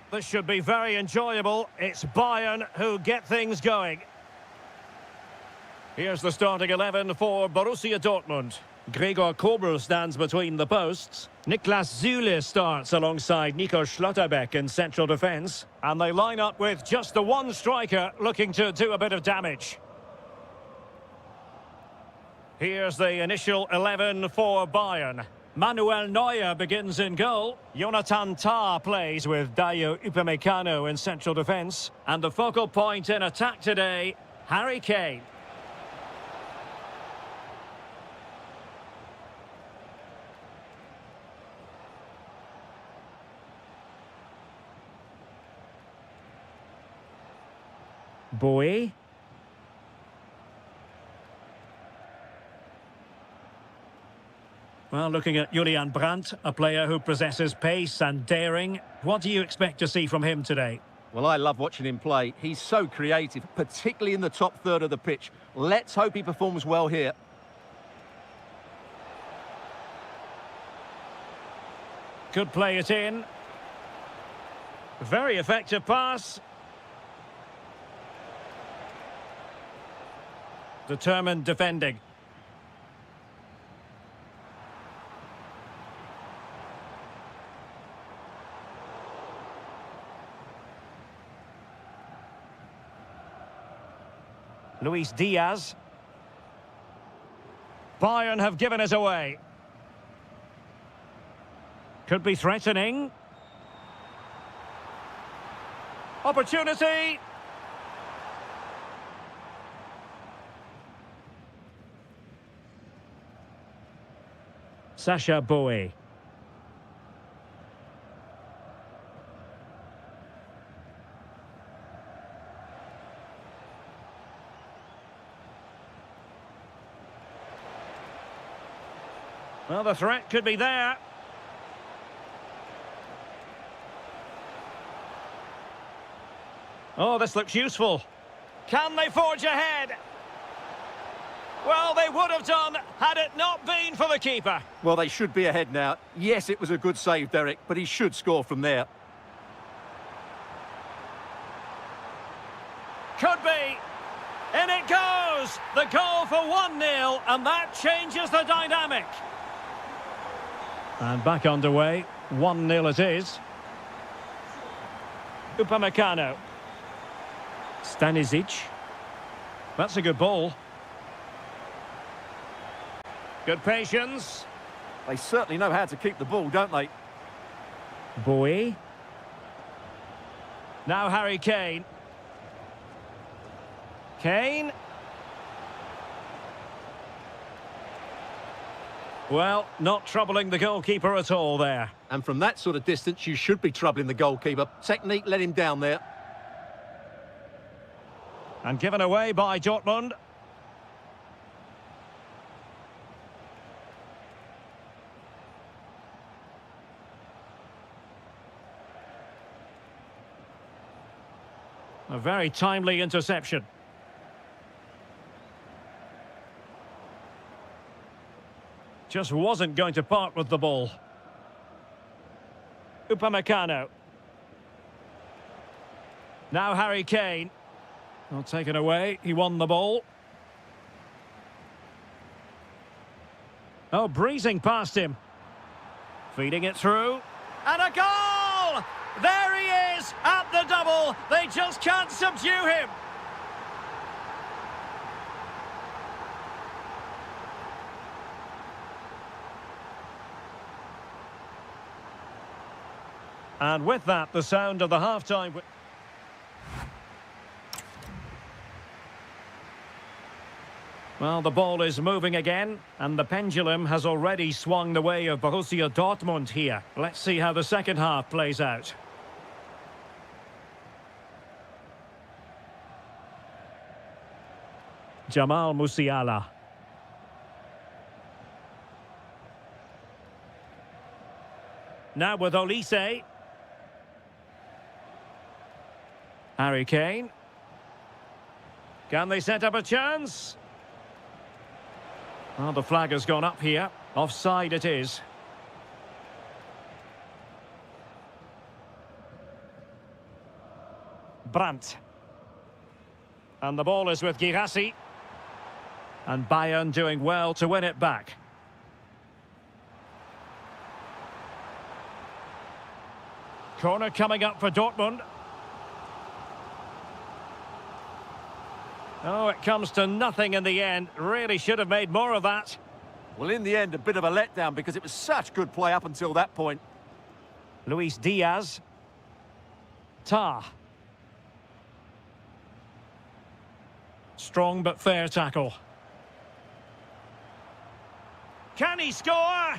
This should be very enjoyable. It's Bayern who get things going. Here's the starting 11 for Borussia Dortmund. Gregor Kobel stands between the posts. Niklas Süle starts alongside Nico Schlotterbeck in central defence. And they line up with just the one striker looking to do a bit of damage. Here's the initial 11 for Bayern. Manuel Neuer begins in goal. Jonathan Tah plays with Dayo Upamecano in central defence. And the focal point in attack today, Harry Kane. Bowie. Well, looking at Julian Brandt, a player who possesses pace and daring. What do you expect to see from him today? Well, I love watching him play. He's so creative, particularly in the top third of the pitch. Let's hope he performs well here. Could play it in. Very effective pass. Determined defending. Luis Diaz. Bayern have given it away. Could be threatening. Opportunity. Sasha Bowie. Well, the threat could be there. Oh, this looks useful. Can they forge ahead? Well, they would have done had it not been for the keeper. Well, they should be ahead now. Yes, it was a good save, Derek, but he should score from there. Could be. In it goes. The goal for 1-0, and that changes the dynamic. And back underway. 1-0 it is. Upamecano. Stanisic. That's a good ball. Good patience. They certainly know how to keep the ball, don't they? Bowie. Now Harry Kane. Kane. Well, not troubling the goalkeeper at all there. And from that sort of distance, you should be troubling the goalkeeper. Technique let him down there. And given away by Dortmund. A very timely interception. Just wasn't going to part with the ball. Upamecano. Now Harry Kane. Well, taken away. He won the ball. Oh, breezing past him. Feeding it through. And a goal! There he is at the double. They just can't subdue him. And with that, the sound of the half-time. Well, the ball is moving again, and the pendulum has already swung the way of Borussia Dortmund here. Let's see how the second half plays out. Jamal Musiala. Now with Olise. Harry Kane. Can they set up a chance? Well, the flag has gone up here. Offside it is. Brandt. And the ball is with Girassi. And Bayern doing well to win it back. Corner coming up for Dortmund. Oh, it comes to nothing in the end. Really should have made more of that. Well, in the end, a bit of a letdown because it was such good play up until that point. Luis Diaz. Tah. Strong but fair tackle. Can he score?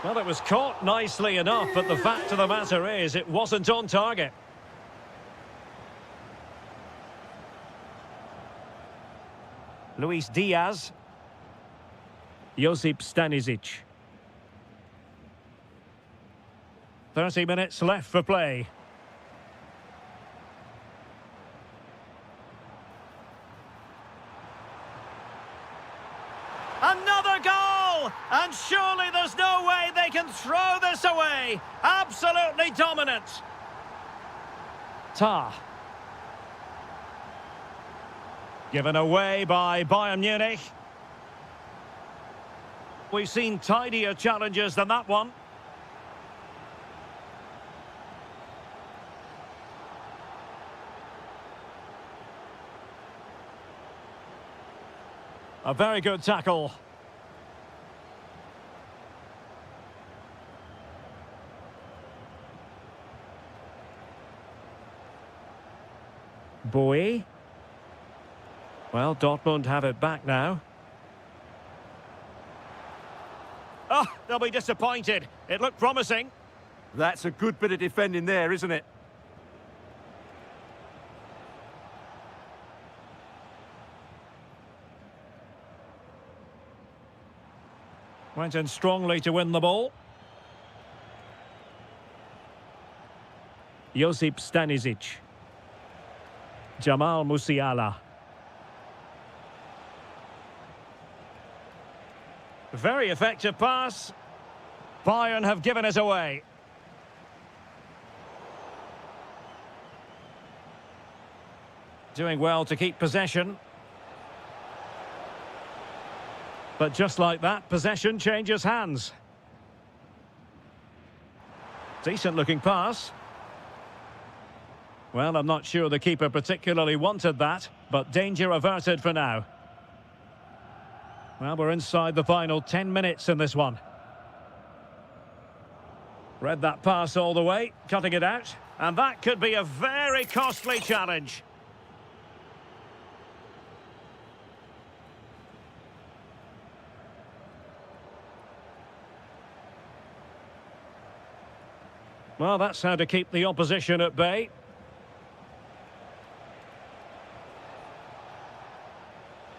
Well, it was caught nicely enough, but the fact of the matter is it wasn't on target. Luis Diaz. Josip Stanisic. 30 minutes left for play. Another goal! And surely there's no way they can throw this away. Absolutely dominant. Tah. Given away by Bayern Munich. We've seen tidier challenges than that one. A very good tackle. Bowie. Well, Dortmund have it back now. Oh, they'll be disappointed. It looked promising. That's a good bit of defending there, isn't it? Went in strongly to win the ball. Josip Stanisic. Jamal Musiala. Very effective pass. Bayern have given it away. Doing well to keep possession. But just like that, possession changes hands. Decent looking pass. Well, I'm not sure the keeper particularly wanted that, but danger averted for now. Well, we're inside the final 10 minutes in this one. Read that pass all the way, cutting it out. And that could be a very costly challenge. Well, that's how to keep the opposition at bay.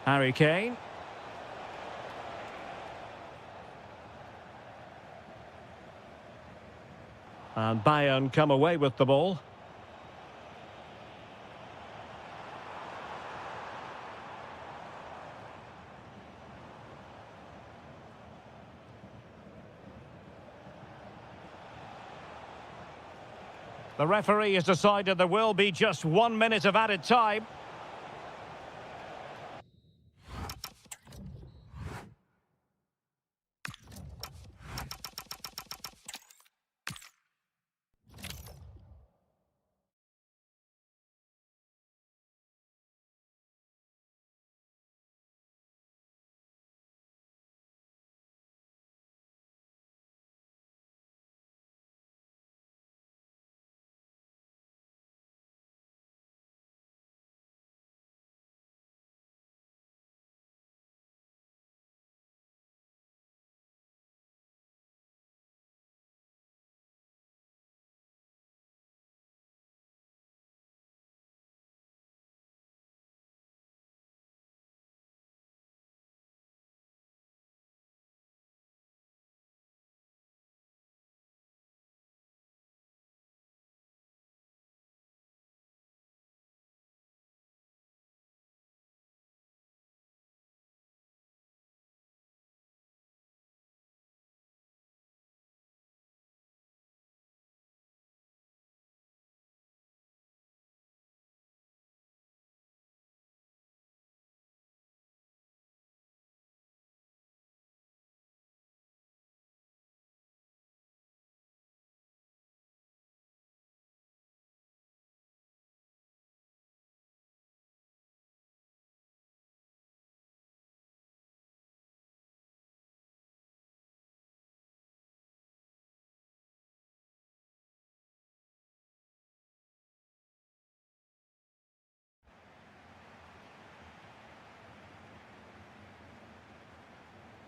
Harry Kane. And Bayern come away with the ball. The referee has decided there will be just 1 minute of added time.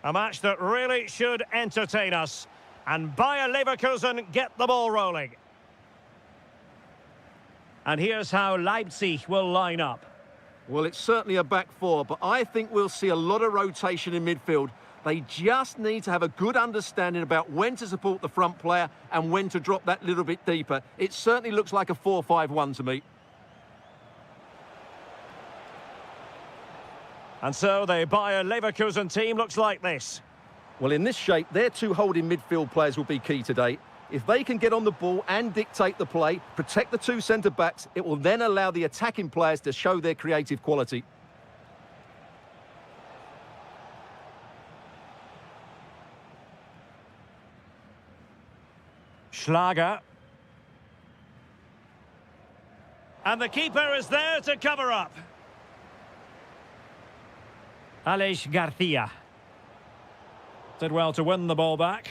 A match that really should entertain us. And Bayer Leverkusen get the ball rolling. And here's how Leipzig will line up. Well, it's certainly a back four, but I think we'll see a lot of rotation in midfield. They just need to have a good understanding about when to support the front player and when to drop that little bit deeper. It certainly looks like a 4-5-1 to me. And so the Bayer Leverkusen team looks like this. Well, in this shape, their two holding midfield players will be key today. If they can get on the ball and dictate the play, protect the two centre-backs, it will then allow the attacking players to show their creative quality. Schlager. And the keeper is there to cover up. Alex Garcia. Did well to win the ball back.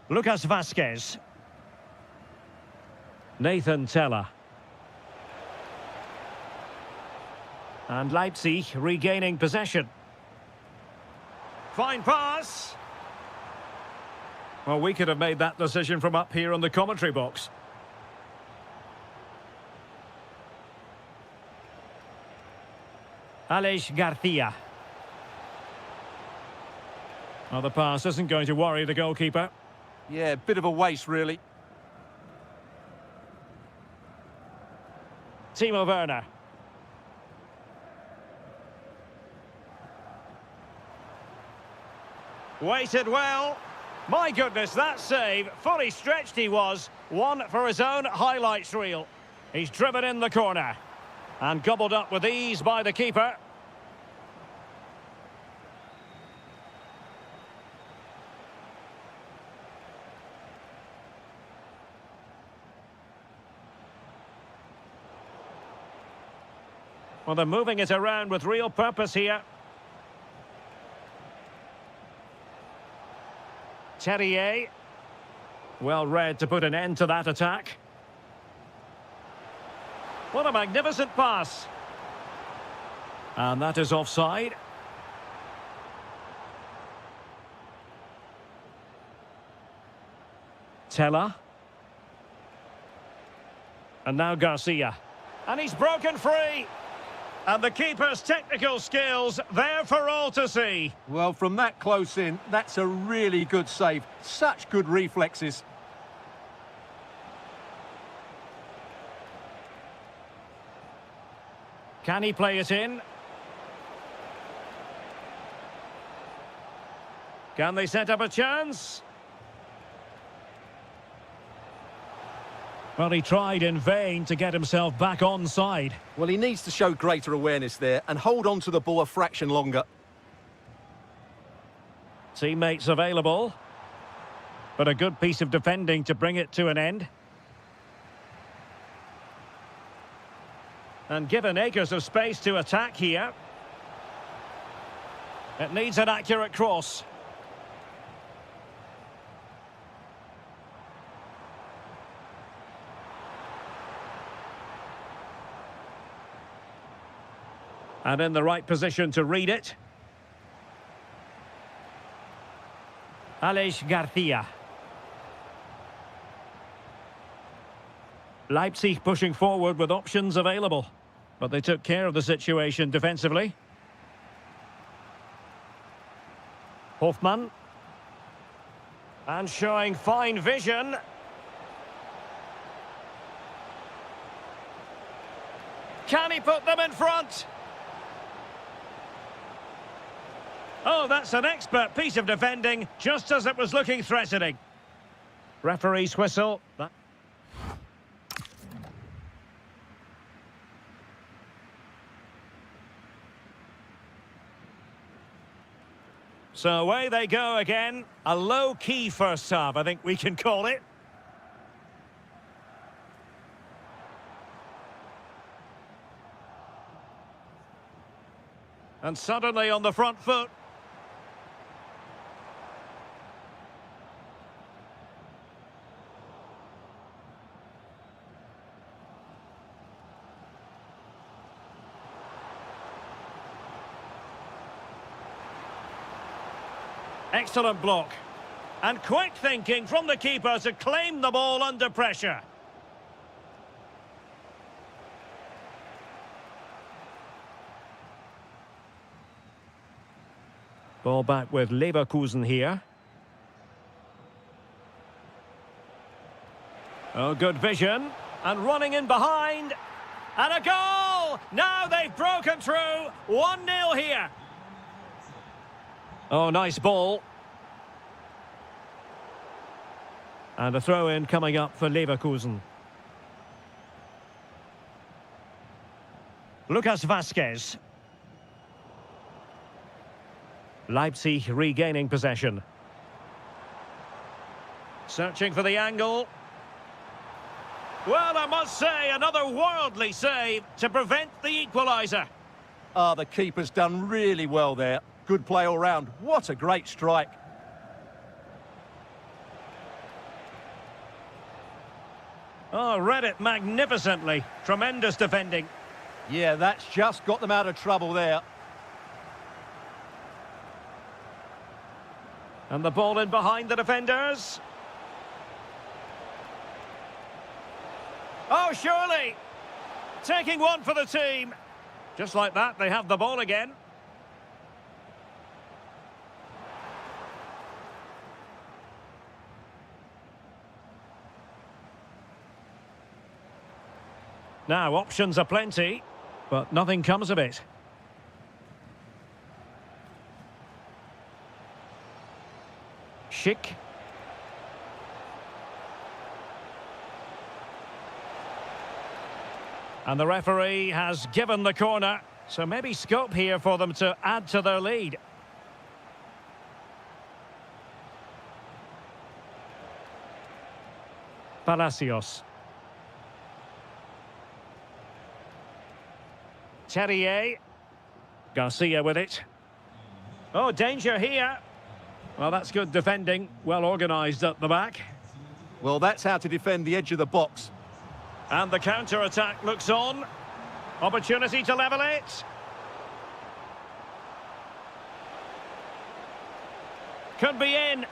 Lucas Vasquez. Nathan Teller. And Leipzig regaining possession. Fine pass. Well, we could have made that decision from up here on the commentary box. Alex Garcia. Well, the pass isn't going to worry the goalkeeper. Yeah, bit of a waste, really. Timo Werner. Waited well. My goodness, that save. Fully stretched he was. One for his own highlights reel. He's driven in the corner. And gobbled up with ease by the keeper. Well, they're moving it around with real purpose here. Terrier. Well read to put an end to that attack. What a magnificent pass. And that is offside. Teller. And now Garcia. And he's broken free. And the keeper's technical skills there for all to see. Well, from that close in, that's a really good save. Such good reflexes. Can he play it in? Can they set up a chance? Well, he tried in vain to get himself back onside. Well, he needs to show greater awareness there and hold on to the ball a fraction longer. Teammates available. But a good piece of defending to bring it to an end. And given acres of space to attack here. It needs an accurate cross. And in the right position to read it. Alex Garcia. Leipzig pushing forward with options available. But they took care of the situation defensively. Hoffmann. And showing fine vision. Can he put them in front? Oh, that's an expert piece of defending, just as it was looking threatening. Referee's whistle. So away they go again. A low-key first half, I think we can call it. And suddenly on the front foot. Excellent block. And quick thinking from the keeper to claim the ball under pressure. Ball back with Leverkusen here. Oh, good vision. And running in behind. And a goal! Now they've broken through. 1-0 here. Oh, nice ball. And a throw-in coming up for Leverkusen. Lucas Vazquez. Leipzig regaining possession. Searching for the angle. Well, I must say, another worldly save to prevent the equaliser. Ah, the keeper's done really well there. Good play all round. What a great strike. Oh, read it magnificently. Tremendous defending. Yeah, that's just got them out of trouble there. And the ball in behind the defenders. Oh, surely. Taking one for the team. Just like that, they have the ball again. Now, options are plenty, but nothing comes of it. Schick. And the referee has given the corner, so maybe scope here for them to add to their lead. Palacios. Terrier. Garcia with it. Oh, danger here. Well, that's good defending. Well organised at the back. Well, that's how to defend the edge of the box. And the counter-attack looks on. Opportunity to level it. Could be in.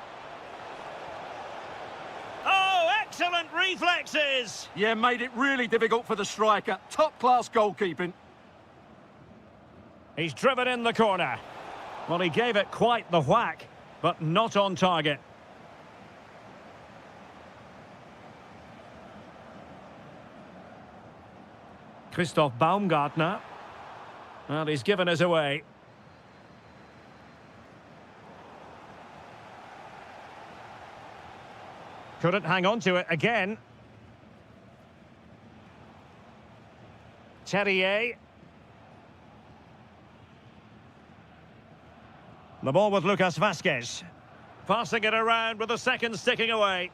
Oh, excellent reflexes! Yeah, made it really difficult for the striker. Top-class goalkeeping. He's driven in the corner. Well, he gave it quite the whack, but not on target. Christoph Baumgartner. Well, he's given us away. Couldn't hang on to it again. Terrier. The ball with Lucas Vazquez. Passing it around with the second sticking away.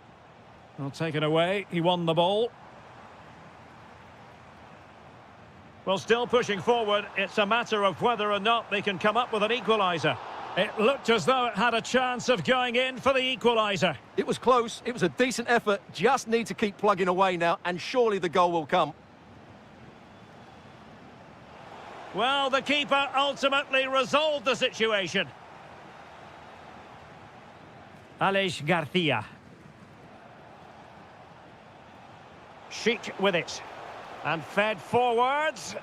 Well, taken away. He won the ball. Well, still pushing forward. It's a matter of whether or not they can come up with an equaliser. It looked as though it had a chance of going in for the equaliser. It was close. It was a decent effort. Just need to keep plugging away now, and surely the goal will come. Well, the keeper ultimately resolved the situation. Alex Garcia. Schick with it. And fed forwards.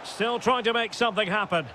Still trying to make something happen.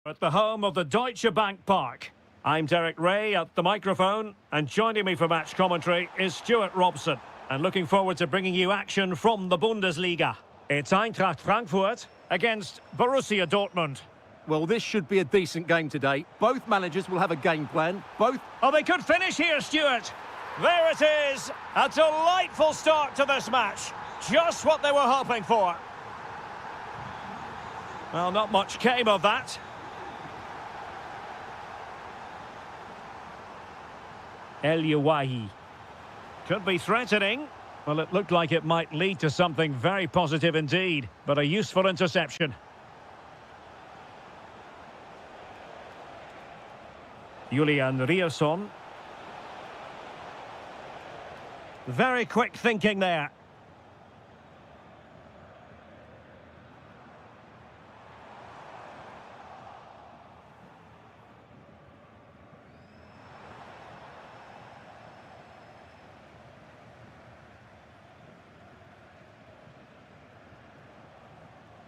At the home of the Deutsche Bank Park. I'm Derek Ray at the microphone, and joining me for match commentary is Stuart Robson. And looking forward to bringing you action from the Bundesliga. It's Eintracht Frankfurt against Borussia Dortmund. Well, this should be a decent game today. Both managers will have a game plan. Both... Oh, they could finish here, Stuart. There it is. A delightful start to this match. Just what they were hoping for. Well, not much came of that. El Yawahi. Could be threatening. Well, it looked like it might lead to something very positive indeed, but a useful interception. Julian Rierson. Very quick thinking there.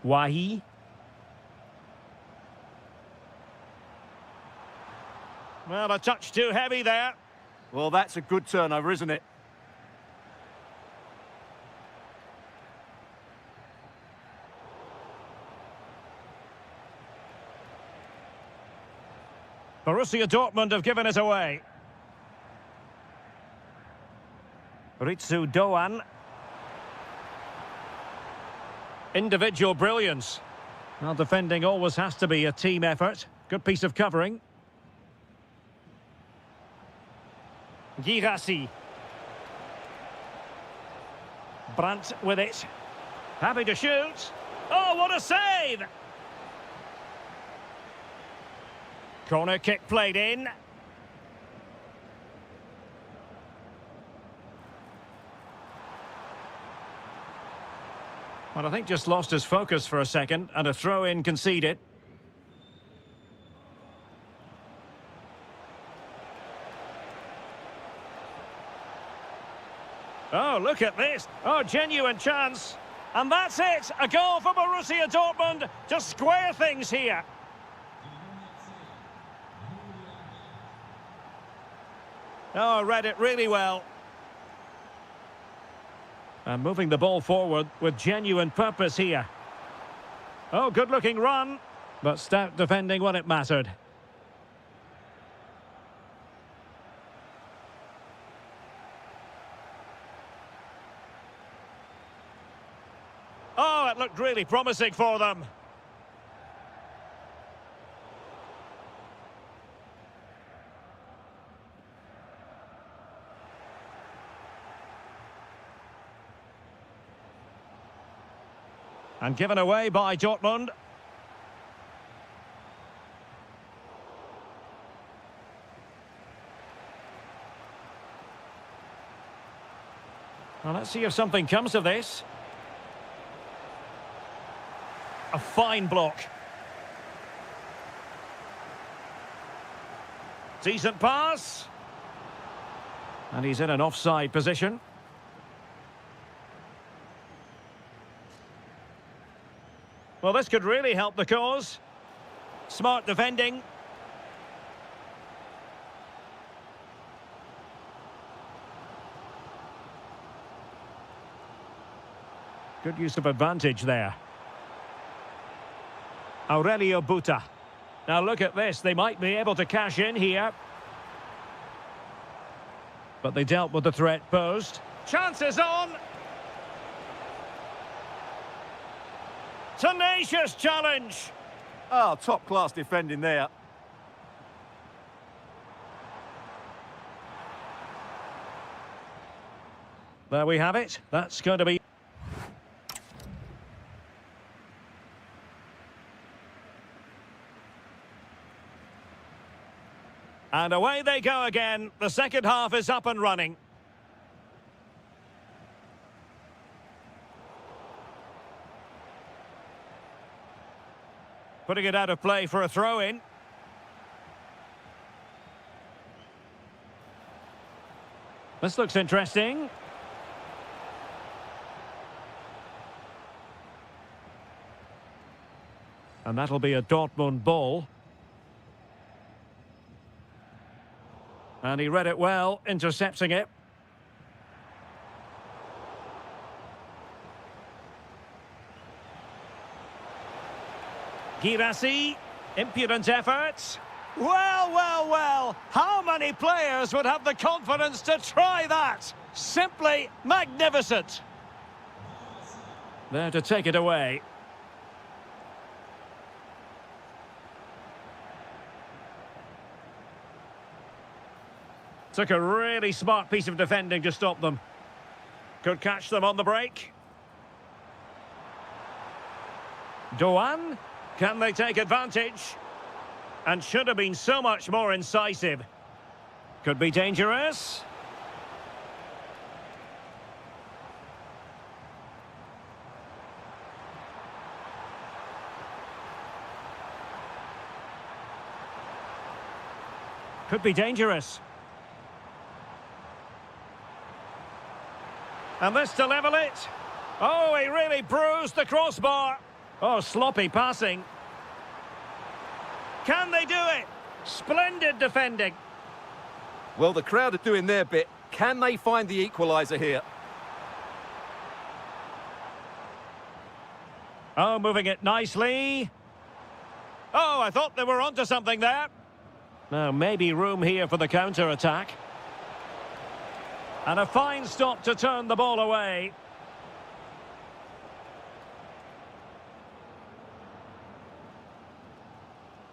Wahi. Well, a touch too heavy there. Well, that's a good turnover, isn't it? Borussia Dortmund have given it away. Ritsu Doan. Individual brilliance. Well, defending always has to be a team effort. Good piece of covering. Girassi. Brandt with it. Happy to shoot. Oh, what a save! Corner kick played in. Well, I think just lost his focus for a second, and a throw-in conceded. Oh, look at this. Oh, genuine chance. And that's it. A goal for Borussia Dortmund to square things here. Oh, read it really well. And moving the ball forward with genuine purpose here. Oh, good-looking run, but stout defending when it mattered. Oh, it looked really promising for them. And given away by Dortmund. Well, let's see if something comes of this. A fine block. Decent pass. And he's in an offside position. Well, this could really help the cause. Smart defending. Good use of advantage there. Aurelio Buta. Now look at this. They might be able to cash in here. But they dealt with the threat posed. Chances on. Tenacious challenge. Oh, top-class defending there. There we have it. That's going to be... And away they go again. The second half is up and running. Putting it out of play for a throw-in. This looks interesting. And that'll be a Dortmund ball. And he read it well, intercepting it. Girassi, impudent efforts. Well, well, well, how many players would have the confidence to try that? Simply magnificent. There to take it away. Took a really smart piece of defending to stop them. Could catch them on the break. Doan, can they take advantage? And should have been so much more incisive. Could be dangerous. Could be dangerous. And this to level it. Oh, he really bruised the crossbar. Oh, sloppy passing. Can they do it? Splendid defending. Well, the crowd are doing their bit. Can they find the equaliser here? Oh, moving it nicely. Oh, I thought they were onto something there. Now, maybe room here for the counter-attack. And a fine stop to turn the ball away.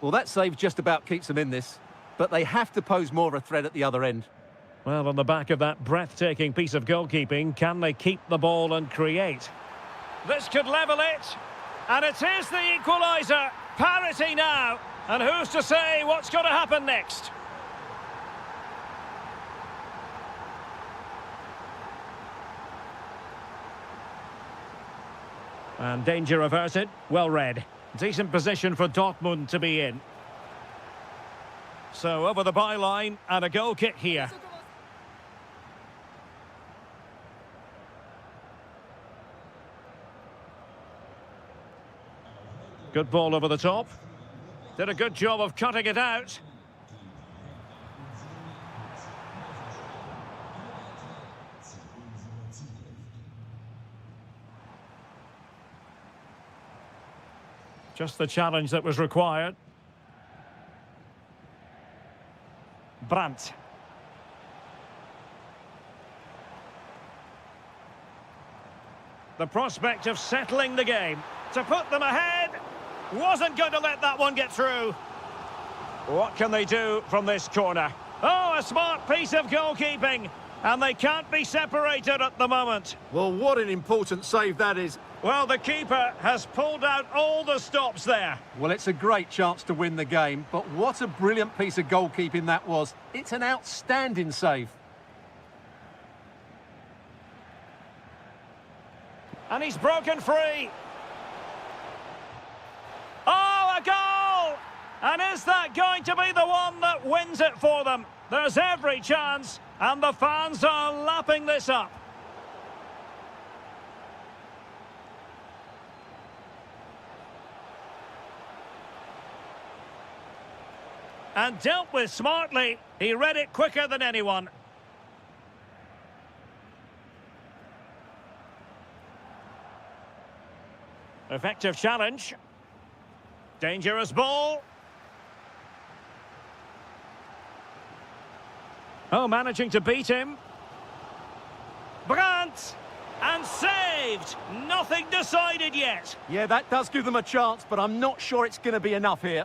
Well, that save just about keeps them in this. But they have to pose more of a threat at the other end. Well, on the back of that breathtaking piece of goalkeeping, can they keep the ball and create? This could level it. And it is the equaliser. Parity now. And who's to say what's going to happen next? And danger averted. Well read. Decent position for Dortmund to be in. So over the byline and a goal kick here. Good ball over the top. Did a good job of cutting it out. Just the challenge that was required. Brandt. The prospect of settling the game. To put them ahead. Wasn't going to let that one get through. What can they do from this corner? Oh, a smart piece of goalkeeping. And they can't be separated at the moment. Well, what an important save that is. Well, the keeper has pulled out all the stops there. Well, it's a great chance to win the game, but what a brilliant piece of goalkeeping that was. It's an outstanding save. And he's broken free. Oh, a goal! And is that going to be the one that wins it for them? There's every chance, and the fans are lapping this up. And dealt with smartly. He read it quicker than anyone. Effective challenge. Dangerous ball. Oh, managing to beat him. Brandt! And saved! Nothing decided yet. Yeah, that does give them a chance, but I'm not sure it's going to be enough here.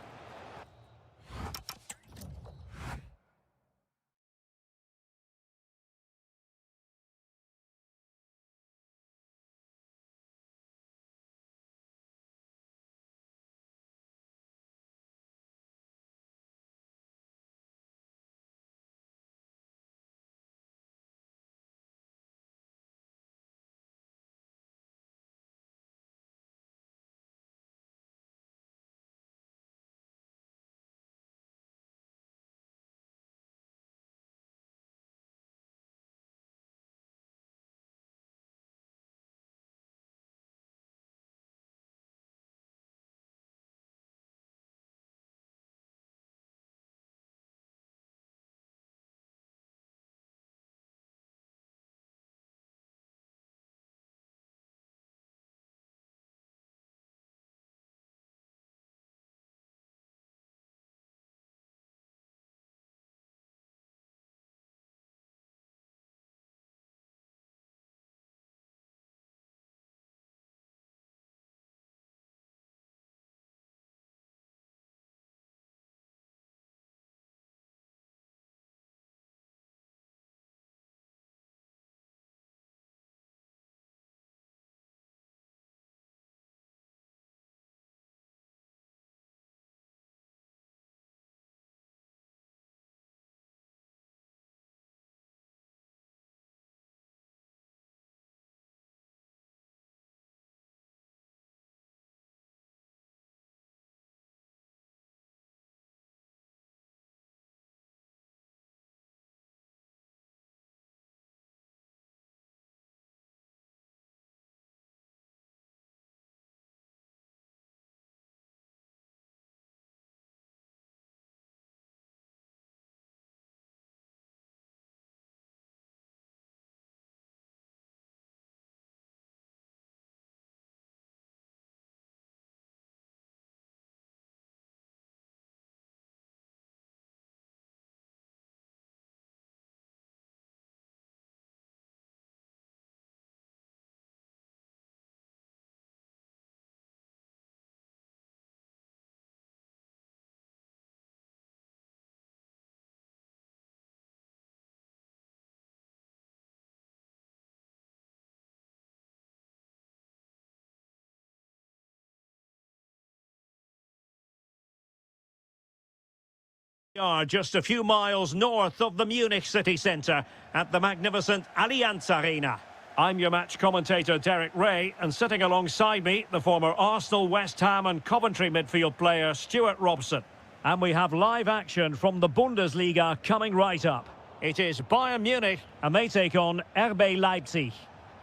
We are just a few miles north of the Munich city centre at the magnificent Allianz Arena. I'm your match commentator Derek Ray, and sitting alongside me, the former Arsenal, West Ham and Coventry midfield player Stuart Robson. And we have live action from the Bundesliga coming right up. It is Bayern Munich and they take on RB Leipzig.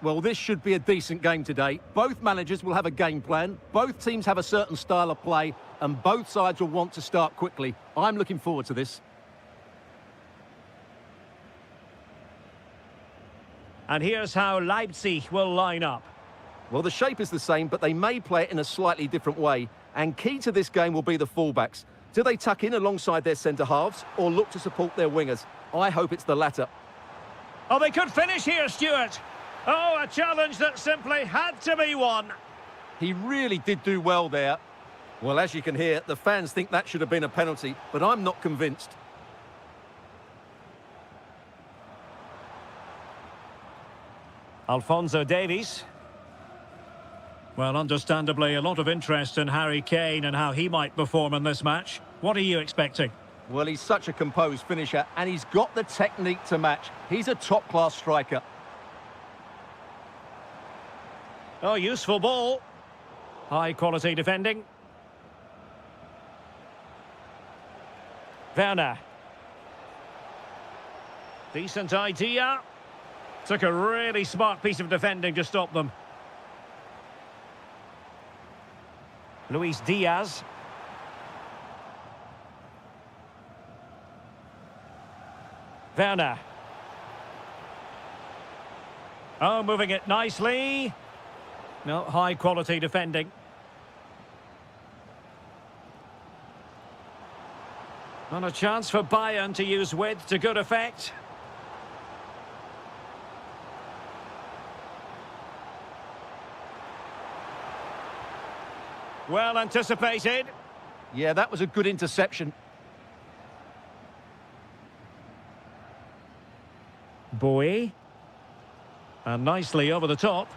Well, this should be a decent game today. Both managers will have a game plan, both teams have a certain style of play, and both sides will want to start quickly. I'm looking forward to this. And here's how Leipzig will line up. Well, the shape is the same, but they may play it in a slightly different way. And key to this game will be the fullbacks. Do they tuck in alongside their centre-halves or look to support their wingers? I hope it's the latter. Oh, they could finish here, Stuart. Oh, a challenge that simply had to be won. He really did do well there. Well, as you can hear, the fans think that should have been a penalty, but I'm not convinced. Alphonso Davies. Well, understandably, a lot of interest in Harry Kane and how he might perform in this match. What are you expecting? Well, he's such a composed finisher, and he's got the technique to match. He's a top-class striker. Oh, useful ball. High-quality defending. Werner. Decent idea. Took a really smart piece of defending to stop them. Luis Diaz. Werner. Oh, moving it nicely. No, high-quality defending. And a chance for Bayern to use width to good effect. Well anticipated. Yeah, that was a good interception. Bowie. And nicely over the top.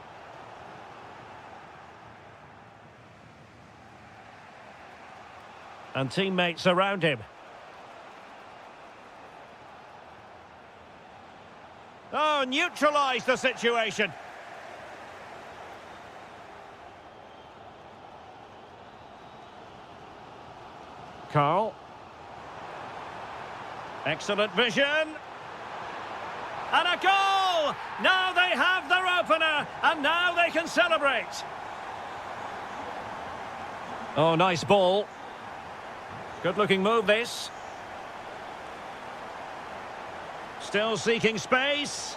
And teammates around him. Oh, neutralised the situation. Carl. Excellent vision. And a goal! Now they have their opener, and now they can celebrate. Oh, nice ball. Good-looking move, this. Still seeking space.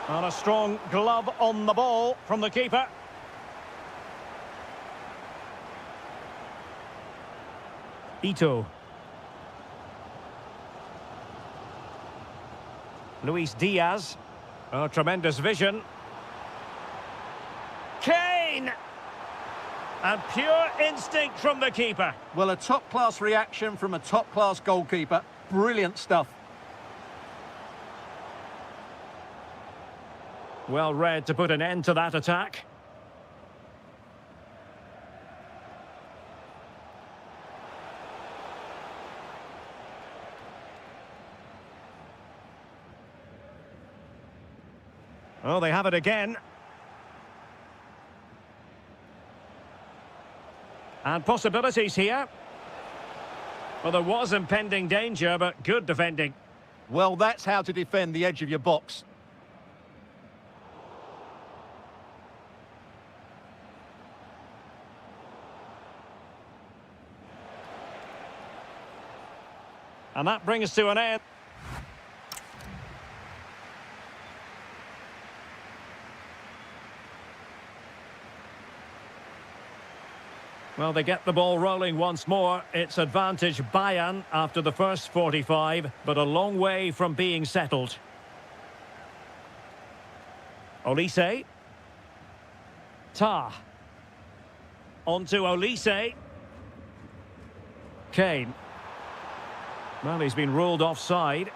And a strong glove on the ball from the keeper. Ito. Luis Diaz. Oh, tremendous vision. Kane! And pure instinct from the keeper. Well, a top-class reaction from a top-class goalkeeper. Brilliant stuff. Well read to put an end to that attack. Oh, they have it again. And possibilities here. Well, there was impending danger, but good defending. Well, that's how to defend the edge of your box. And that brings to an end. Well, they get the ball rolling once more. It's advantage Bayern after the first 45, but a long way from being settled. Olise. Tah. On to Olise. Kane. Well, he's been ruled offside.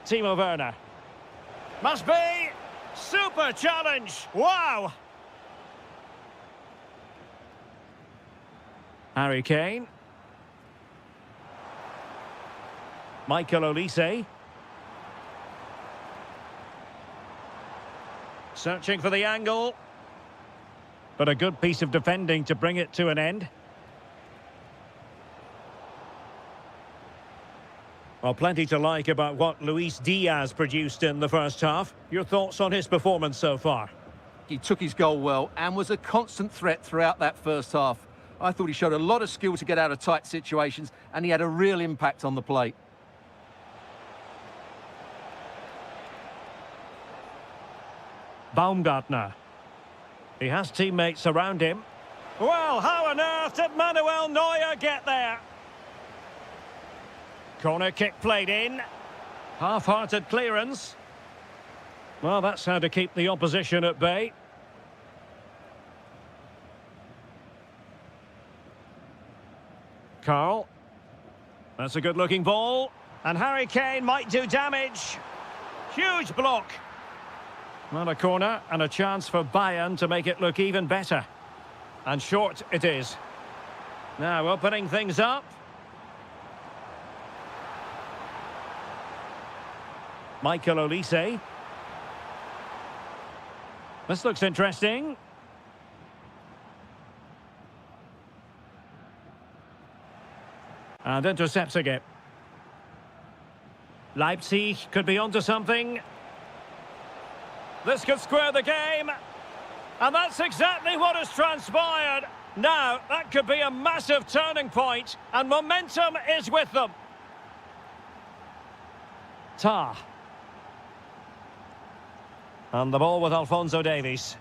Timo Werner. Must be! Super challenge! Wow! Harry Kane. Michael Olise. Searching for the angle. But a good piece of defending to bring it to an end. Well, plenty to like about what Luis Diaz produced in the first half. Your thoughts on his performance so far? He took his goal well and was a constant threat throughout that first half. I thought he showed a lot of skill to get out of tight situations, and he had a real impact on the plate. Baumgartner. He has teammates around him. Well, how on earth did Manuel Neuer get there? Corner kick played in. Half-hearted clearance. Well, that's how to keep the opposition at bay. Carl. That's a good-looking ball. And Harry Kane might do damage. Huge block. Well, a corner and a chance for Bayern to make it look even better. And short it is. Now opening things up. Michael Olise. This looks interesting. And intercepting it. Leipzig could be onto something. This could square the game. And that's exactly what has transpired. Now, that could be a massive turning point, and momentum is with them. Tah. And the ball with Alphonso Davies.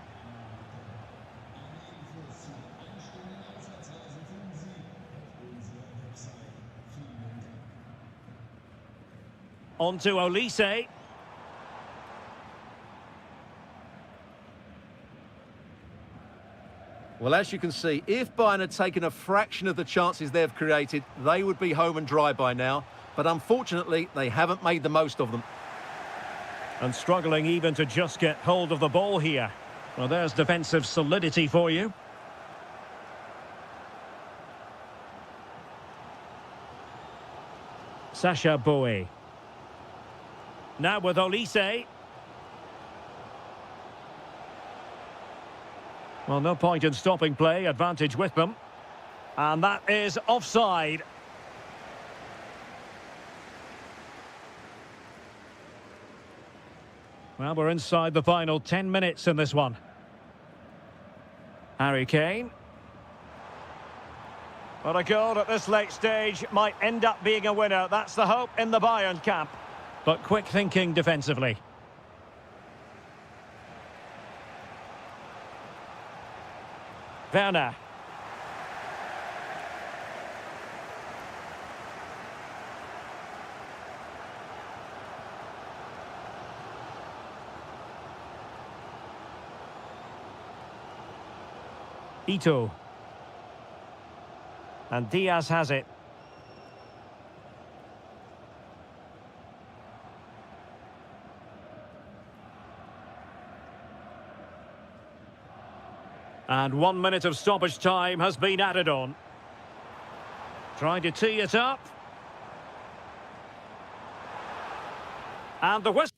On to Olise. Well, as you can see, if Bayern had taken a fraction of the chances they've created, they would be home and dry by now. But unfortunately, they haven't made the most of them. And struggling even to just get hold of the ball here. Well, there's defensive solidity for you. Sacha Boey. Now with Olise. Well, no point in stopping play. Advantage with them. And that is offside. Well, we're inside the final 10 minutes in this one. Harry Kane. Well, a goal at this late stage might end up being a winner. That's the hope in the Bayern camp. But quick thinking defensively. Werner. Ito. And Diaz has it. And 1 minute of stoppage time has been added on. Trying to tee it up. And the whistle.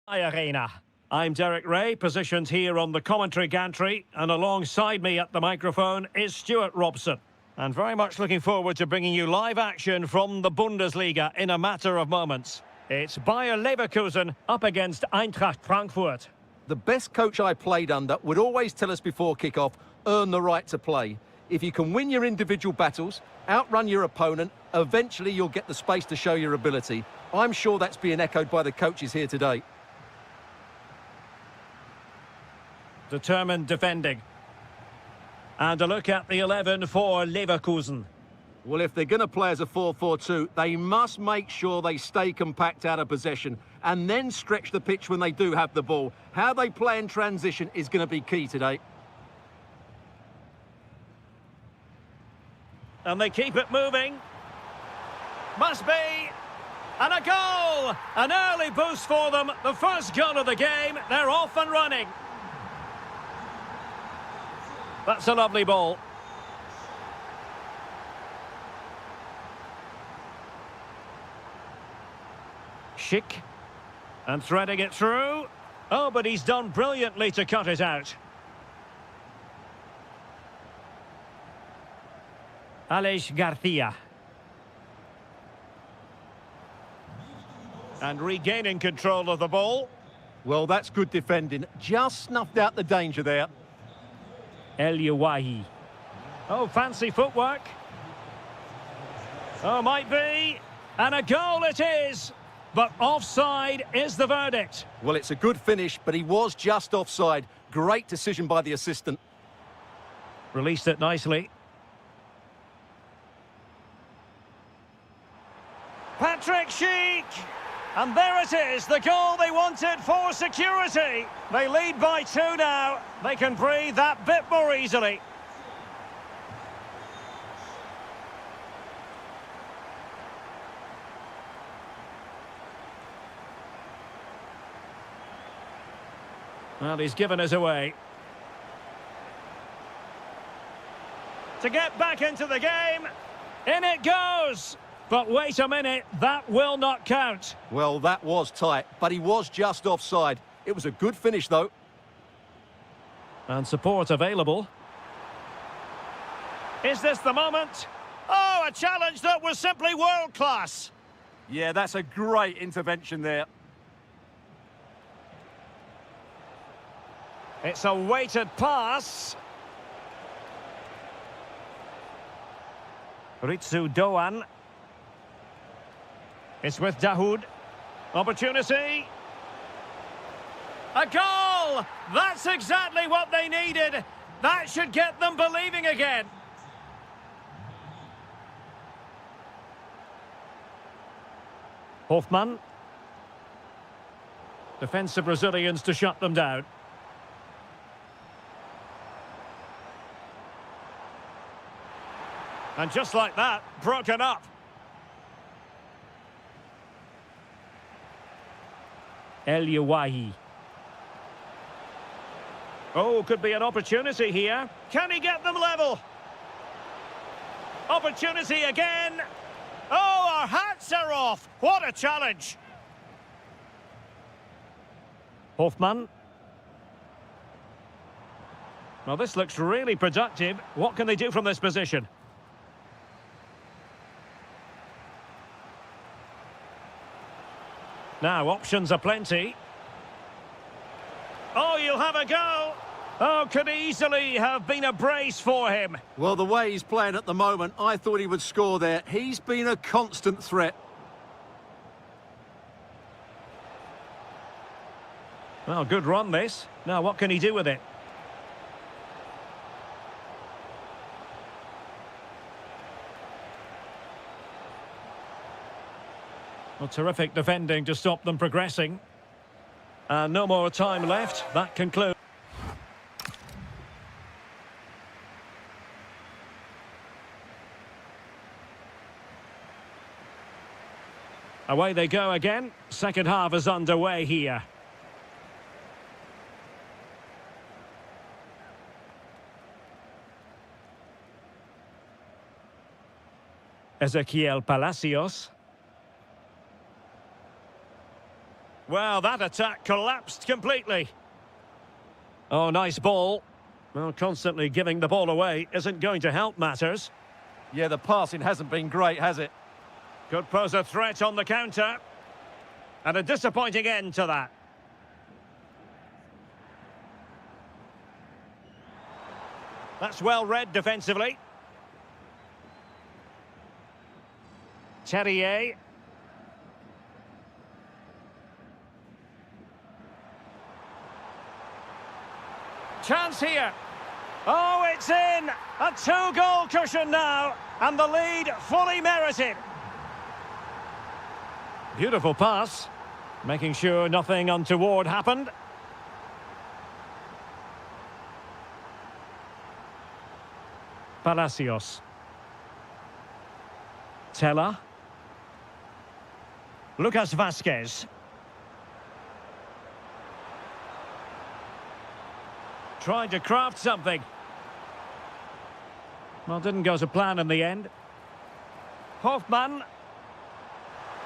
Arena. I'm Derek Ray, positioned here on the commentary gantry, and alongside me at the microphone is Stuart Robson. And very much looking forward to bringing you live action from the Bundesliga in a matter of moments. It's Bayer Leverkusen up against Eintracht Frankfurt. The best coach I played under would always tell us before kick-off, earn the right to play. If you can win your individual battles, outrun your opponent, eventually you'll get the space to show your ability. I'm sure that's being echoed by the coaches here today. Determined defending. And a look at the 11 for Leverkusen. Well, if they're going to play as a 4-4-2, they must make sure they stay compact out of possession and then stretch the pitch when they do have the ball. How they play in transition is going to be key today. And they keep it moving. Must be. And a goal! An early boost for them. The first goal of the game. They're off and running. That's a lovely ball. Schick. And threading it through. Oh, but he's done brilliantly to cut it out. Alex Garcia. And regaining control of the ball. Well, that's good defending. Just snuffed out the danger there. El Yawahi. Oh, fancy footwork. Oh, might be. And a goal it is. But offside is the verdict. Well, it's a good finish, but he was just offside. Great decision by the assistant. Released it nicely. Patrick Schick. And there it is, the goal they wanted for security. They lead by 2 now. They can breathe that bit more easily. Well, he's given us away. To get back into the game. In it goes. But wait a minute, that will not count. Well, that was tight, but he was just offside. It was a good finish, though. And support available. Is this the moment? Oh, a challenge that was simply world-class. Yeah, that's a great intervention there. It's a weighted pass. Ritsu Doan. It's with Dahoud. Opportunity. A goal! That's exactly what they needed. That should get them believing again. Hoffmann. Defensive Brazilians to shut them down. And just like that, broken up. El Yawahi. Oh, could be an opportunity here. Can he get them level? Opportunity again. Oh, our hats are off. What a challenge. Hoffmann. Well, this looks really productive. What can they do from this position? Now, options are plenty. Oh, you'll have a go. Oh, could easily have been a brace for him. Well, the way he's playing at the moment, I thought he would score there. He's been a constant threat. Well, good run this. Now, what can he do with it? Well, terrific defending to stop them progressing. And no more time left. That concludes. Away they go again. Second half is underway here. Ezequiel Palacios. Well, that attack collapsed completely. Oh, nice ball. Well, constantly giving the ball away isn't going to help matters. Yeah, the passing hasn't been great, has it? Could pose a threat on the counter. And a disappointing end to that. That's well read defensively. Terrier. Chance here. Oh, it's in! A two-goal cushion now, and the lead fully merited. Beautiful pass, making sure nothing untoward happened. Palacios. Tella. Lucas Vazquez. Tried to craft something. Well, didn't go to plan in the end. Hoffman.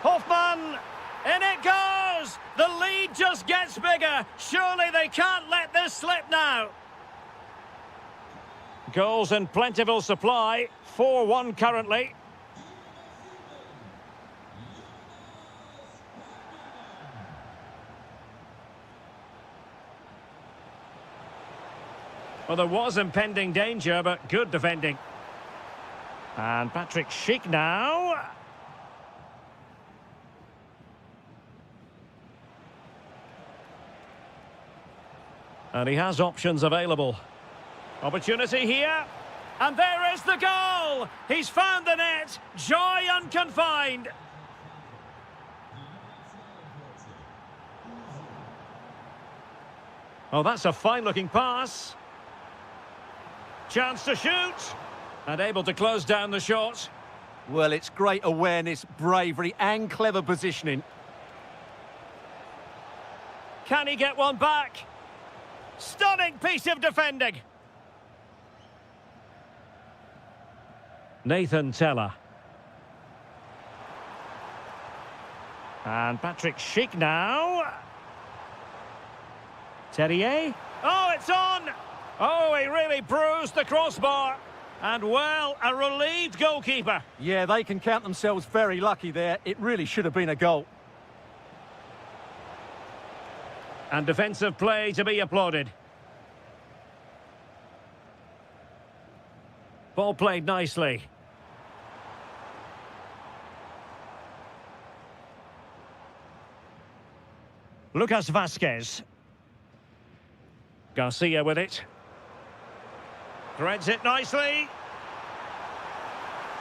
Hoffman! In it goes! The lead just gets bigger. Surely they can't let this slip now. Goals in plentiful supply. 4-1 currently. Well, there was impending danger, but good defending. And Patrick Schick now. And he has options available. Opportunity here. And there is the goal! He's found the net. Joy unconfined. Oh, that's a fine-looking pass. Chance to shoot. And able to close down the shot. Well, it's great awareness, bravery and clever positioning. Can he get one back? Stunning piece of defending. Nathan Tella. And Patrick Schick now. Terrier. Oh, it's on! Oh, he really bruised the crossbar. And, well, a relieved goalkeeper. Yeah, they can count themselves very lucky there. It really should have been a goal. And defensive play to be applauded. Ball played nicely. Lucas Vazquez. Garcia with it. Threads it nicely.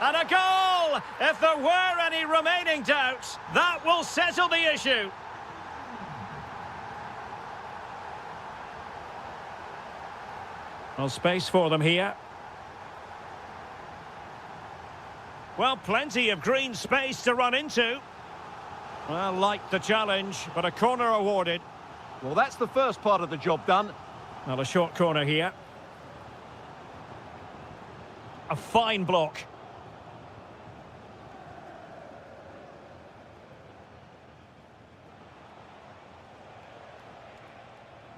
And a goal! If there were any remaining doubts, that will settle the issue. Well, space for them here. Well, plenty of green space to run into. Well, liked the challenge, but a corner awarded. Well, that's the first part of the job done. Well, a short corner here. A fine block.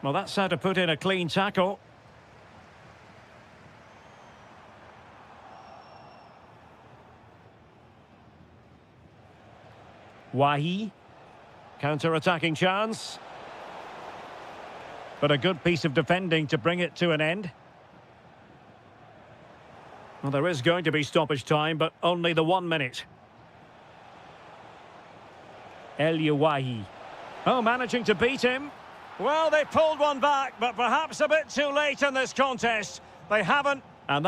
Well, that's how to put in a clean tackle. Wahi. Counter-attacking chance. But a good piece of defending to bring it to an end. Well, there is going to be stoppage time, but only the 1 minute. El Yawahi. Oh, managing to beat him. Well, they pulled one back, but perhaps a bit too late in this contest. They haven't, and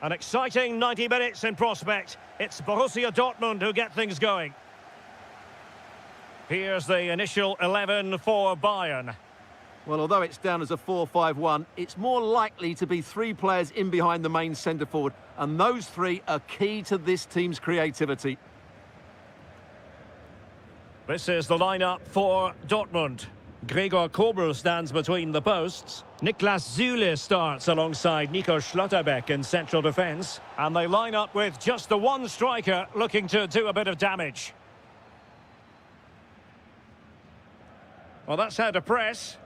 An exciting 90 minutes in prospect. It's Borussia Dortmund who get things going. Here's the initial 11 for Bayern. Well, although it's down as a 4-5-1, it's more likely to be three players in behind the main centre-forward, and those three are key to this team's creativity. This is the lineup for Dortmund. Gregor Kobel stands between the posts. Niklas Süle starts alongside Nico Schlotterbeck in central defence. And they line up with just the one striker looking to do a bit of damage. Well, that's how to press.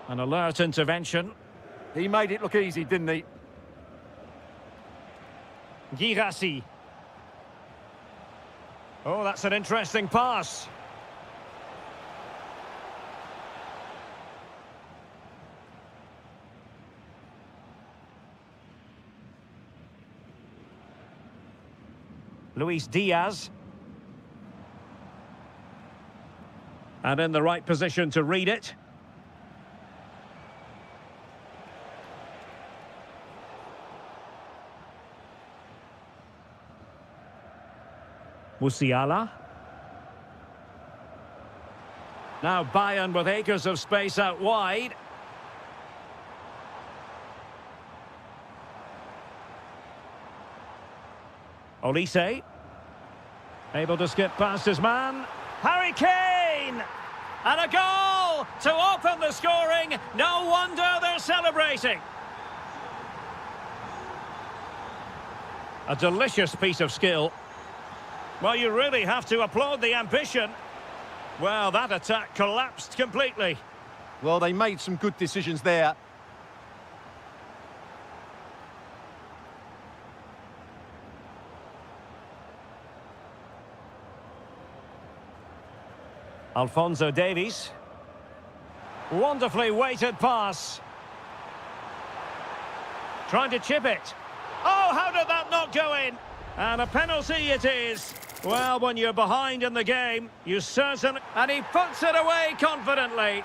An alert intervention. He made it look easy, didn't he? Girassi. Oh, that's an interesting pass. Luis Diaz. And in the right position to read it. Musiala. Now Bayern with acres of space out wide. Olise. Able to skip past his man. Harry Kane! And a goal to open the scoring. No wonder they're celebrating. A delicious piece of skill. Well, you really have to applaud the ambition. Well, that attack collapsed completely. Well, they made some good decisions there. Alphonso Davies. Wonderfully weighted pass. Trying to chip it. Oh, how did that not go in? And a penalty it is. Well, when you're behind in the game, you certainly... And he puts it away confidently.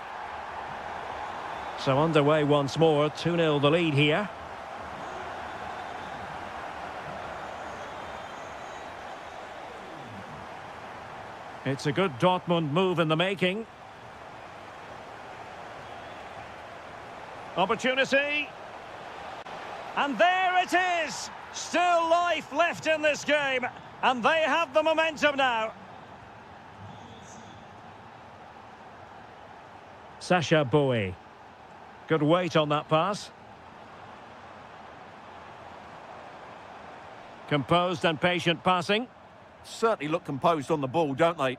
So underway once more, 2-0 the lead here. It's a good Dortmund move in the making. Opportunity. And there it is! Still life left in this game. And they have the momentum now. Sacha Boey. Good weight on that pass. Composed and patient passing. Certainly look composed on the ball, don't they?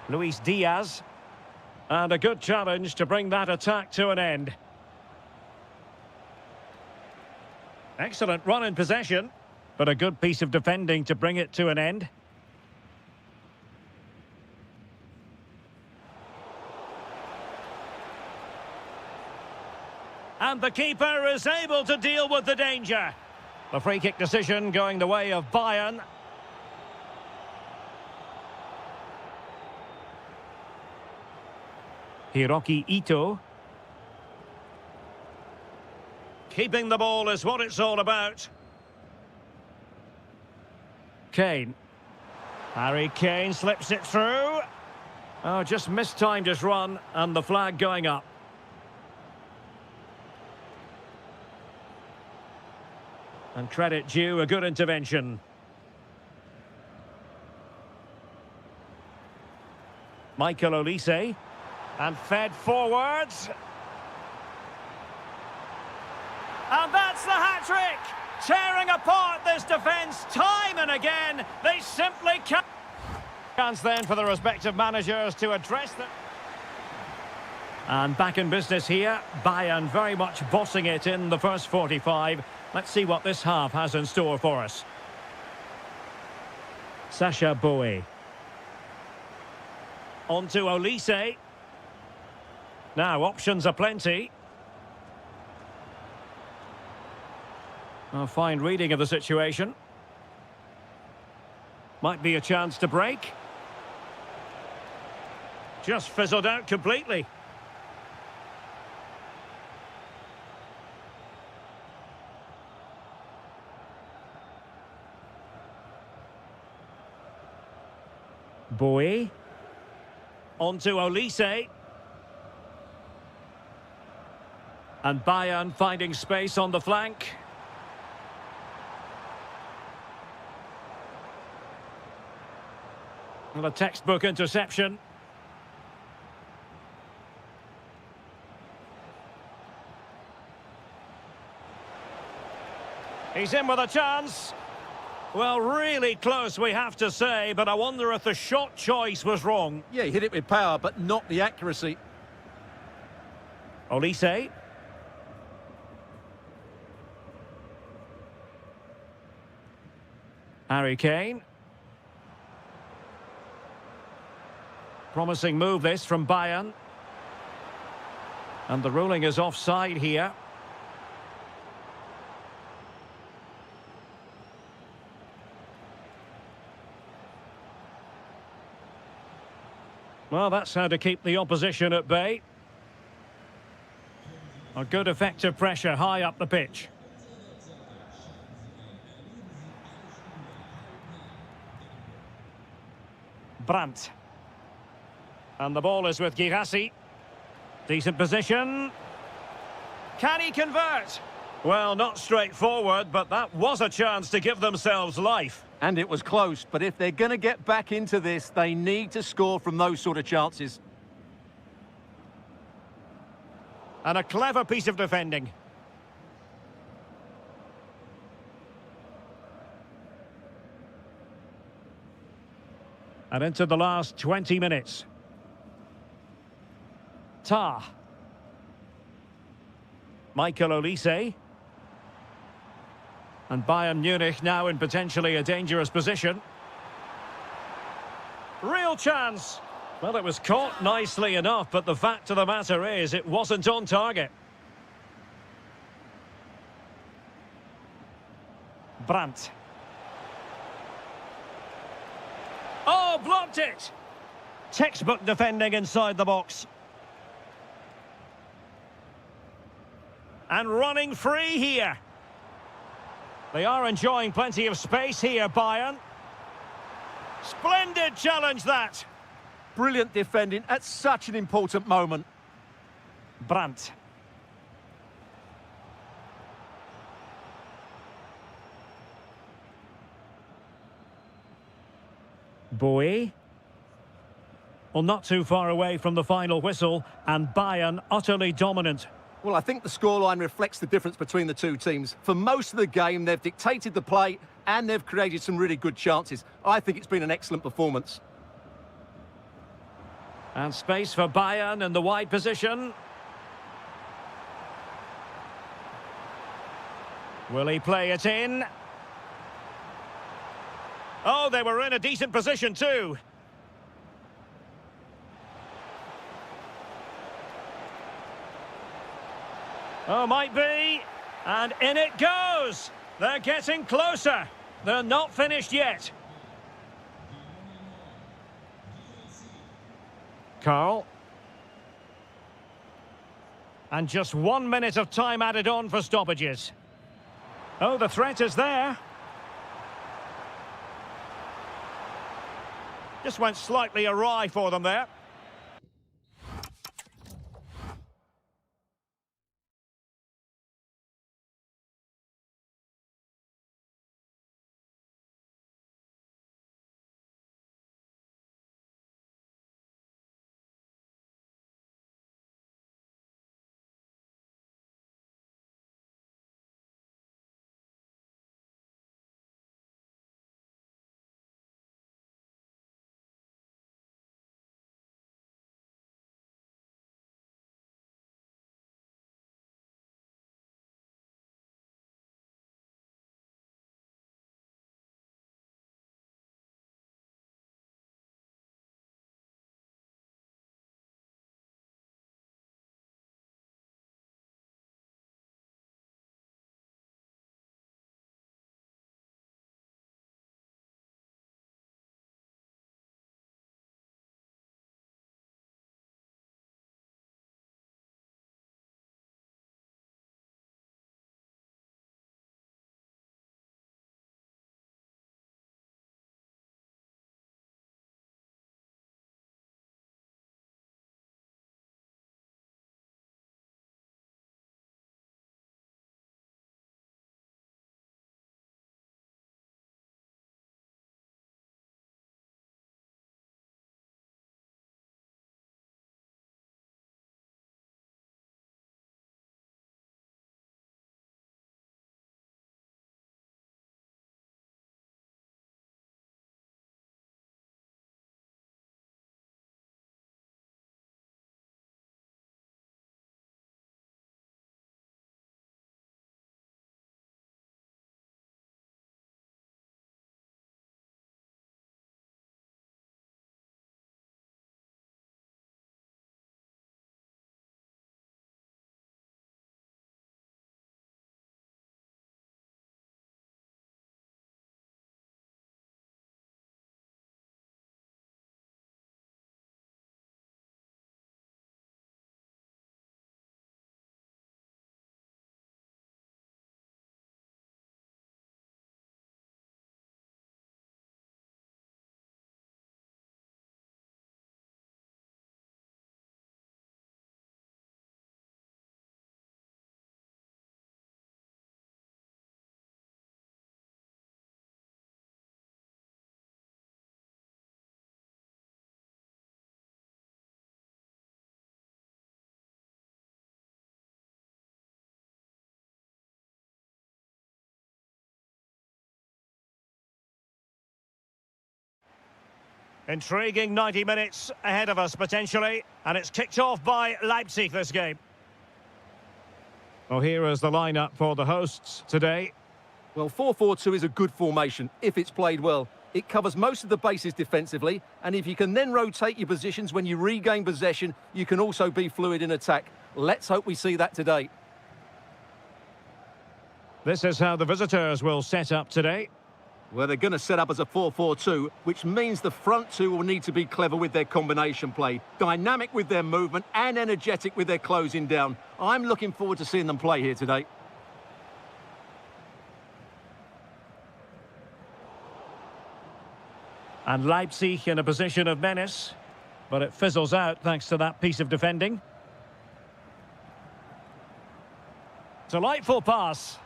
Luis Diaz. And a good challenge to bring that attack to an end. Excellent run in possession, but a good piece of defending to bring it to an end. And the keeper is able to deal with the danger. The free kick decision going the way of Bayern. Hiroki Ito. Keeping the ball is what it's all about. Kane. Harry Kane slips it through. Oh, just mistimed his run, and the flag going up. And credit due, a good intervention. Michael Olise. And fed forwards. And that's the hat-trick! Tearing apart this defence time and again. They simply can't. Chance then for the respective managers to address them. And back in business here. Bayern very much bossing it in the first 45. Let's see what this half has in store for us. Sacha Boey. On to Olise. Now, options are plenty. A fine reading of the situation. Might be a chance to break. Just fizzled out completely. Boy. On to Olise. And Bayern finding space on the flank. Well, a textbook interception. He's in with a chance. Well, really close, we have to say, but I wonder if the shot choice was wrong. Yeah, he hit it with power, but not the accuracy. Olise. Harry Kane. Promising move this from Bayern. And the ruling is offside here. Well, that's how to keep the opposition at bay. A good effective pressure high up the pitch. Brandt. And the ball is with Girassi. Decent position. Can he convert? Well, not straightforward, but that was a chance to give themselves life. And it was close, but if they're going to get back into this, they need to score from those sort of chances. And a clever piece of defending. And into the last 20 minutes. Tah. Michael Olise. And Bayern Munich now in potentially a dangerous position. Real chance. Well, it was caught nicely enough, but the fact of the matter is it wasn't on target. Brandt. Oh, blocked it! Textbook defending inside the box. And running free here. They are enjoying plenty of space here, Bayern. Splendid challenge, that. Brilliant defending at such an important moment. Brandt. Boy. Well, not too far away from the final whistle, and Bayern utterly dominant. Well, I think the scoreline reflects the difference between the two teams. For most of the game, they've dictated the play and they've created some really good chances. I think it's been an excellent performance. And space for Bayern in the wide position. Will he play it in? Oh, they were in a decent position too. Oh, might be. And in it goes. They're getting closer. They're not finished yet. Carl. And just 1 minute of time added on for stoppages. Oh, the threat is there. Just went slightly awry for them there. Intriguing 90 minutes ahead of us, potentially. And it's kicked off by Leipzig, this game. Well, here is the lineup for the hosts today. Well, 4-4-2 is a good formation if it's played well. It covers most of the bases defensively, and if you can then rotate your positions when you regain possession, you can also be fluid in attack. Let's hope we see that today. This is how the visitors will set up today. Well, they're going to set up as a 4-4-2, which means the front two will need to be clever with their combination play, dynamic with their movement and energetic with their closing down. I'm looking forward to seeing them play here today. And Leipzig in a position of menace, but it fizzles out thanks to that piece of defending. Delightful pass.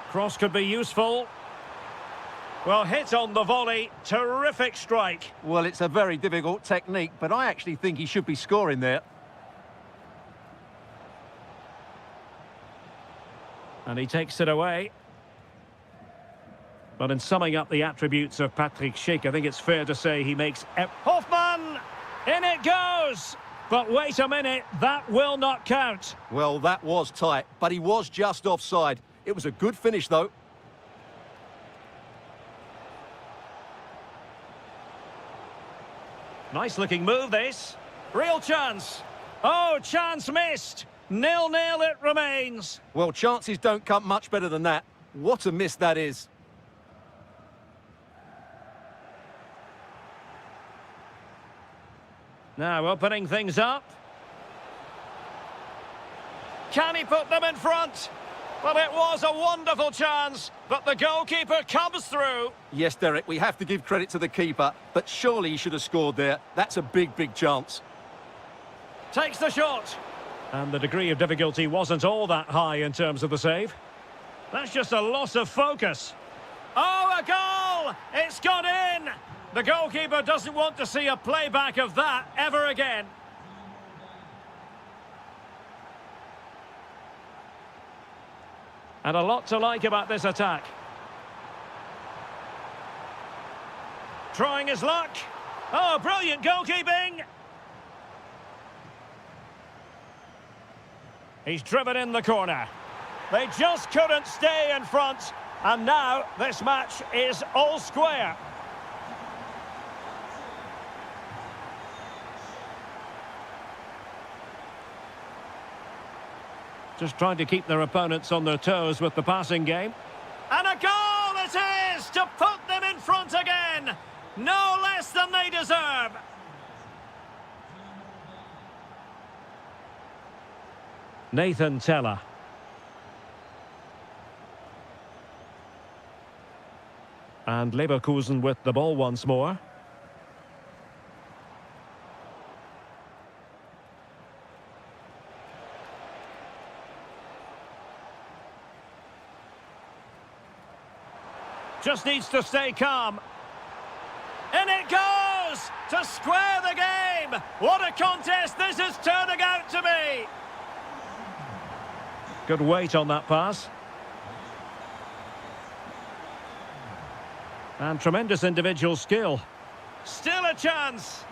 Cross could be useful. Well, hit on the volley. Terrific strike. Well, it's a very difficult technique, but I actually think he should be scoring there. And he takes it away. But in summing up the attributes of Bashak Shahir, I think it's fair to say he makes... Hoffman! In it goes! But wait a minute, that will not count. Well, that was tight, but he was just offside. It was a good finish, though. Nice-looking move, this. Real chance. Oh, chance missed. 0-0 it remains. Well, chances don't come much better than that. What a miss that is. Now opening things up. Can he put them in front? Well, it was a wonderful chance, but the goalkeeper comes through. Yes, Derek, we have to give credit to the keeper, but surely he should have scored there. That's a big, big chance. Takes the shot. And the degree of difficulty wasn't all that high in terms of the save. That's just a loss of focus. Oh, a goal! It's gone in! The goalkeeper doesn't want to see a playback of that ever again. And a lot to like about this attack. Trying his luck. Oh, brilliant goalkeeping! He's driven in the corner. They just couldn't stay in front. And now this match is all square. Just trying to keep their opponents on their toes with the passing game. And a goal it is to put them in front again. No less than they deserve. Nathan Teller. And Leverkusen with the ball once more. Just needs to stay calm. In it goes! To square the game! What a contest this is turning out to be! Good weight on that pass. And tremendous individual skill. Still a chance.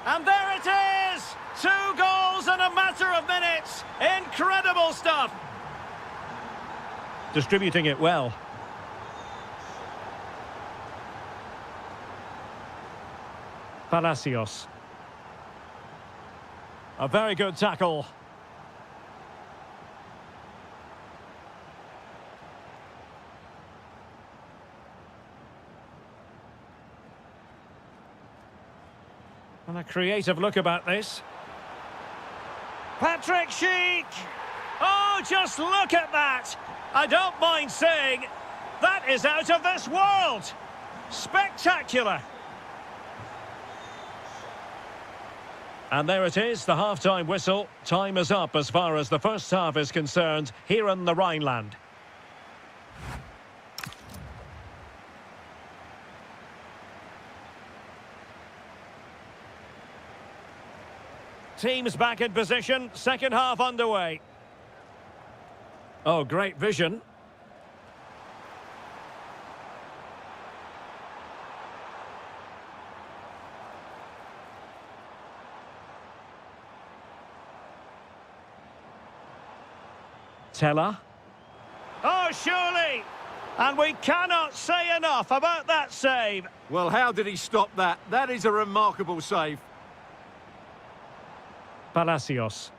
And there it is! 2 goals in a matter of minutes. Incredible stuff. Distributing it well. Palacios. A very good tackle. And a creative look about this. Bashak Shahir! Oh, just look at that! I don't mind saying, that is out of this world! Spectacular! And there it is, the half-time whistle. Time is up as far as the first half is concerned here in the Rhineland. Teams back in position, second half underway. Oh, great vision. Teller. Oh, surely! And we cannot say enough about that save. Well, how did he stop that? That is a remarkable save. Palacios.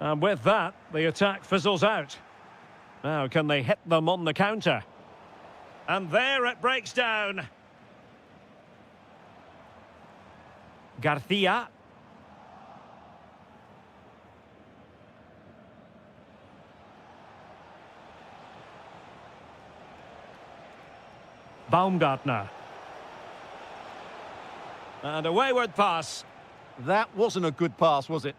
And with that, the attack fizzles out. Now, can they hit them on the counter? And there it breaks down. Garcia. Baumgartner. And a wayward pass. That wasn't a good pass, was it?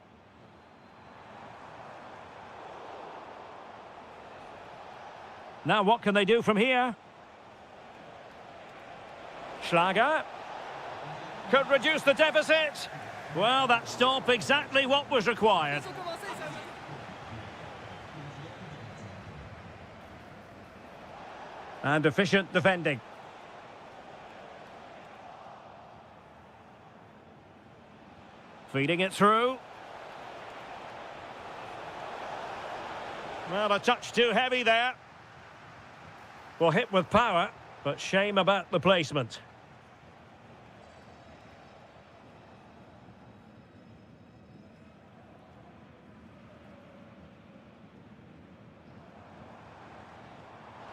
Now what can they do from here? Schlager. Could reduce the deficit. Well, that stop exactly what was required. And efficient defending. Feeding it through. Well, a touch too heavy there. Well, hit with power, but shame about the placement.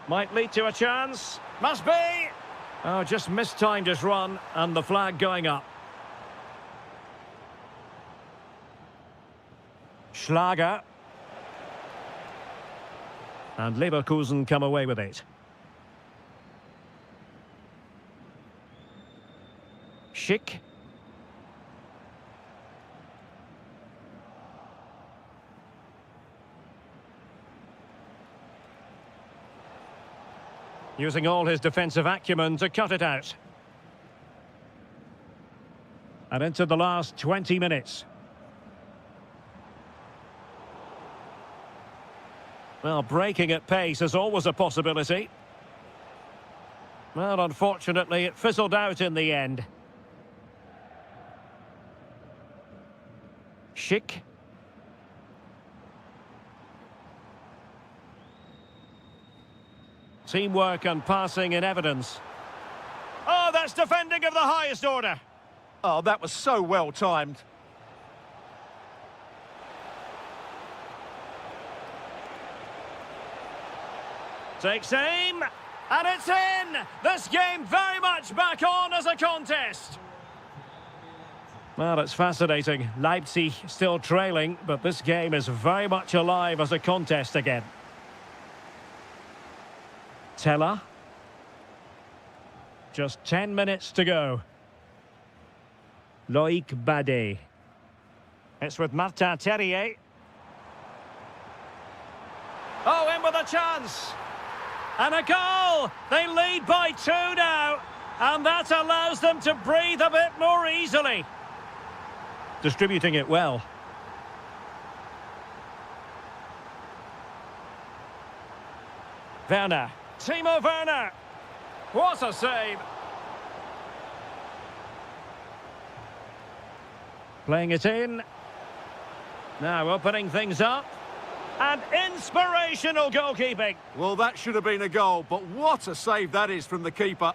Might lead to a chance. Must be! Oh, just mistimed his run, and the flag going up. Schlager. And Leverkusen come away with it. Schick. Using all his defensive acumen to cut it out. And into the last 20 minutes. Well, breaking at pace is always a possibility. Well, unfortunately, it fizzled out in the end. Schick. Teamwork and passing in evidence. Oh, that's defending of the highest order. Oh, that was so well timed. Takes aim, and it's in! This game very much back on as a contest. Well, it's fascinating. Leipzig still trailing, but this game is very much alive as a contest again. Teller. Just 10 minutes to go. Loic Bade. It's with Martin Terrier. Oh, in with a chance! And a goal! They lead by 2 now, and that allows them to breathe a bit more easily. Distributing it well. Werner. Timo Werner. What a save. Playing it in. Now opening things up. And inspirational goalkeeping. Well, that should have been a goal, but what a save that is from the keeper.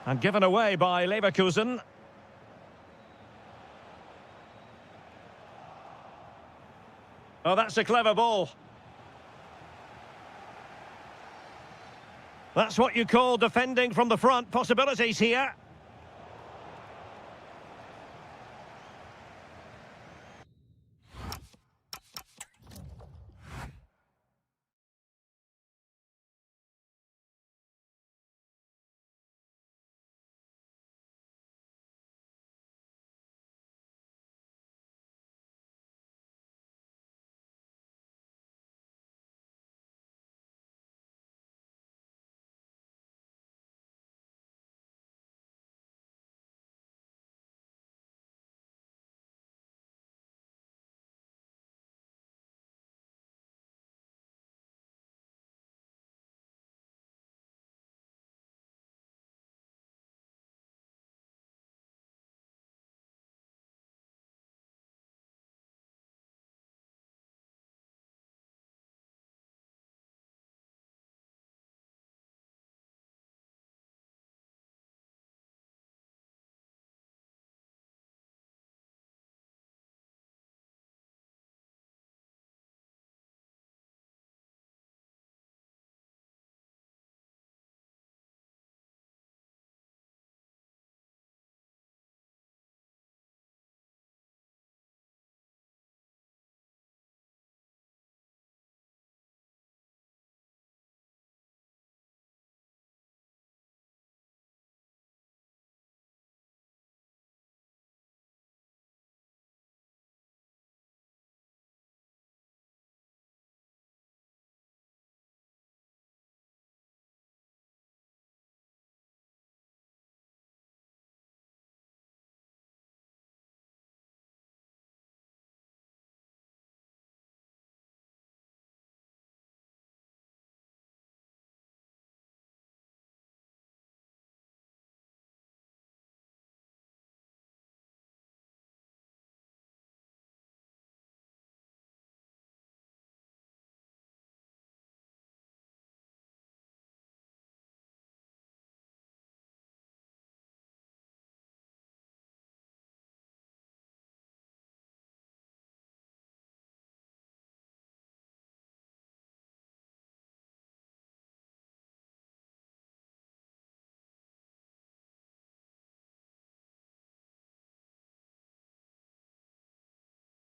And given away by Leverkusen. Oh, that's a clever ball. That's what you call defending from the front. Possibilities here.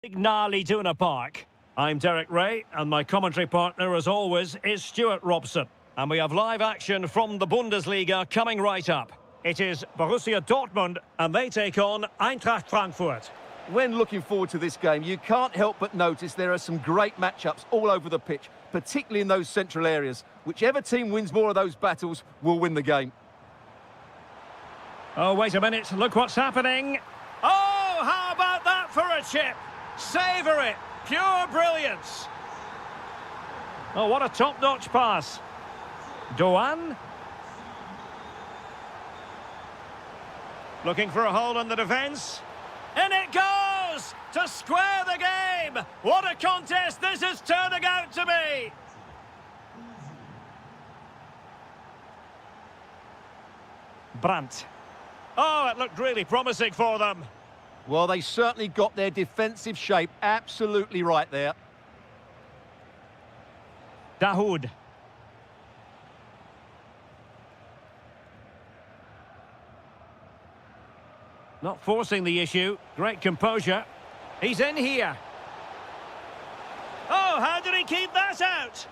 Signali Duna Park. I'm Derek Ray, and my commentary partner, as always, is Stuart Robson. And we have live action from the Bundesliga coming right up. It is Borussia Dortmund, and they take on Eintracht Frankfurt. When looking forward to this game, you can't help but notice there are some great matchups all over the pitch, particularly in those central areas. Whichever team wins more of those battles will win the game. Oh, wait a minute. Look what's happening. Oh, how about that for a chip? Savour it. Pure brilliance. Oh, what a top-notch pass. Doan. Looking for a hole in the defence. And it goes to square the game. What a contest this is turning out to be. Brandt. Oh, it looked really promising for them. Well, they certainly got their defensive shape absolutely right there. Dahoud. Not forcing the issue. Great composure. He's in here. Oh, how did he keep that out?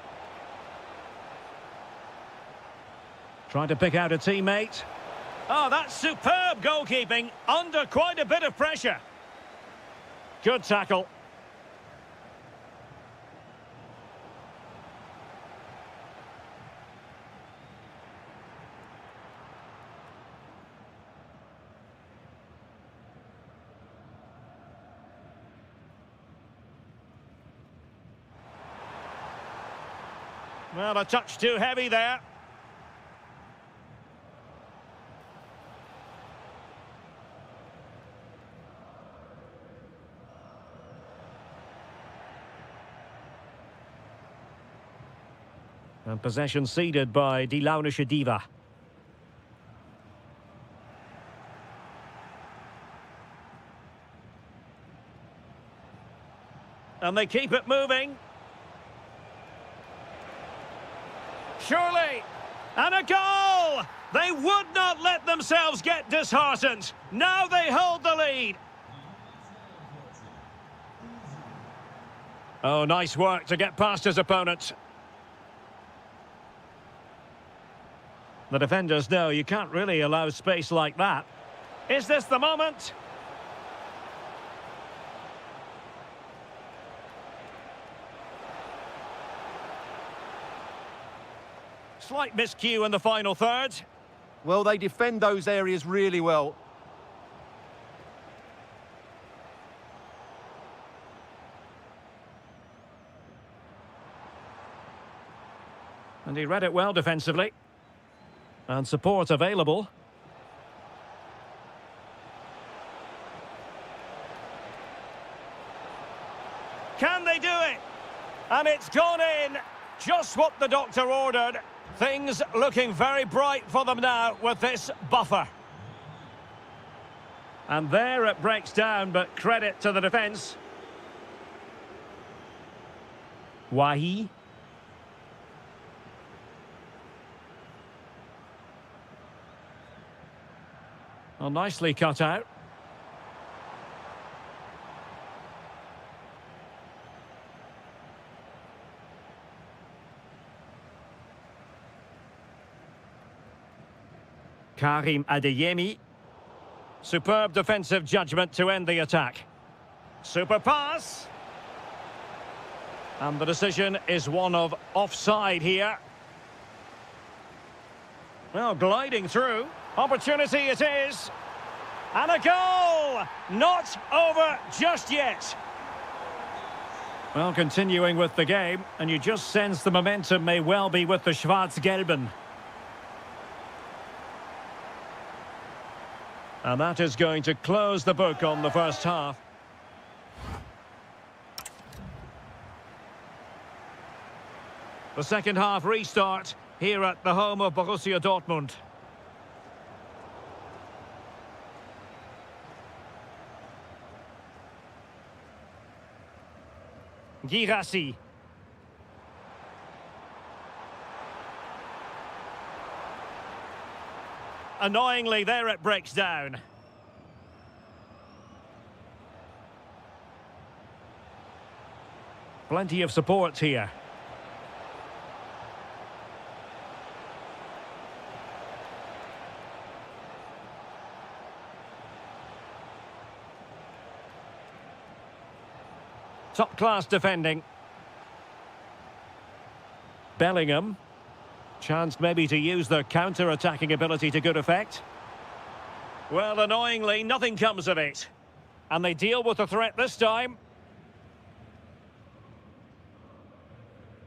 Trying to pick out a teammate. Oh, that's superb goalkeeping, under quite a bit of pressure. Good tackle. Well, a touch too heavy there. And possession ceded by Die Launische Diva. And they keep it moving. Surely. And a goal! They would not let themselves get disheartened. Now they hold the lead. Oh, nice work to get past his opponent. The defenders know you can't really allow space like that. Is this the moment? Slight miscue in the final third. Well, they defend those areas really well. And he read it well defensively. And support available. Can they do it? And it's gone in. Just what the doctor ordered. Things looking very bright for them now with this buffer. And there it breaks down, but credit to the defence. Wahi. Well, nicely cut out. Karim Adeyemi. Superb defensive judgment to end the attack. Super pass. And the decision is one of offside here. Well, gliding through. Opportunity it is. And a goal! Not over just yet. Well, continuing with the game, and you just sense the momentum may well be with the Schwarz-Gelben. And that is going to close the book on the first half. The second half restart here at the home of Borussia Dortmund. Girassi. Annoyingly, there it breaks down. Plenty of support here. Top-class defending. Bellingham. Chance maybe to use their counter-attacking ability to good effect. Well, annoyingly, nothing comes of it. And they deal with the threat this time.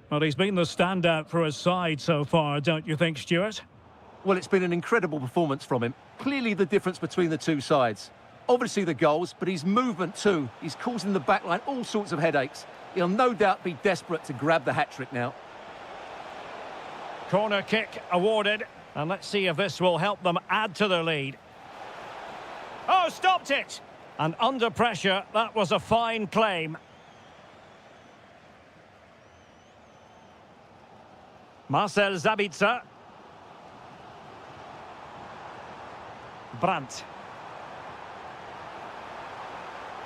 Well, he's been the standout for his side so far, don't you think, Stuart? Well, it's been an incredible performance from him. Clearly the difference between the two sides. Obviously the goals, but his movement too. He's causing the backline all sorts of headaches. He'll no doubt be desperate to grab the hat-trick now. Corner kick awarded. And let's see if this will help them add to their lead. Oh, stopped it! And under pressure, that was a fine claim. Marcel Sabitzer. Brandt.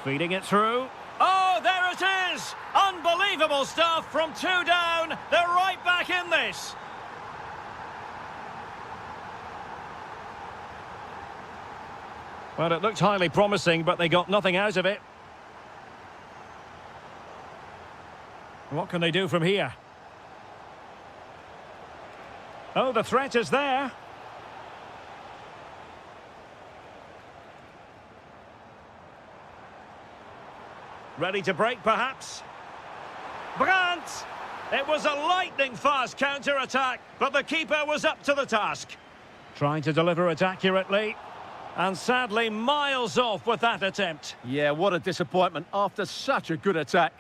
Feeding it through. Oh, there it is! Unbelievable stuff from 2 down. They're right back in this. Well, it looked highly promising, but they got nothing out of it. What can they do from here? Oh, the threat is there. Ready to break, perhaps? Brandt! It was a lightning-fast counter-attack, but the keeper was up to the task. Trying to deliver it accurately. And sadly, miles off with that attempt. Yeah, what a disappointment after such a good attack.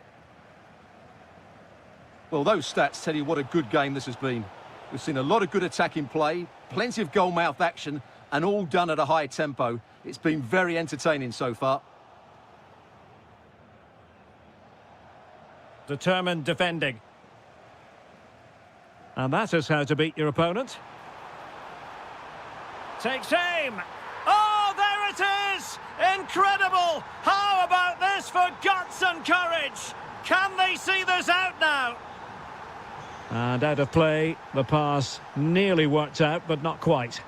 Well, those stats tell you what a good game this has been. We've seen a lot of good attacking play, plenty of goal-mouth action, and all done at a high tempo. It's been very entertaining so far. Determined defending. And that is how to beat your opponent. Takes aim. Oh, there it is! Incredible! How about this for guts and courage? Can they see this out now? And out of play, the pass nearly worked out, but not quite.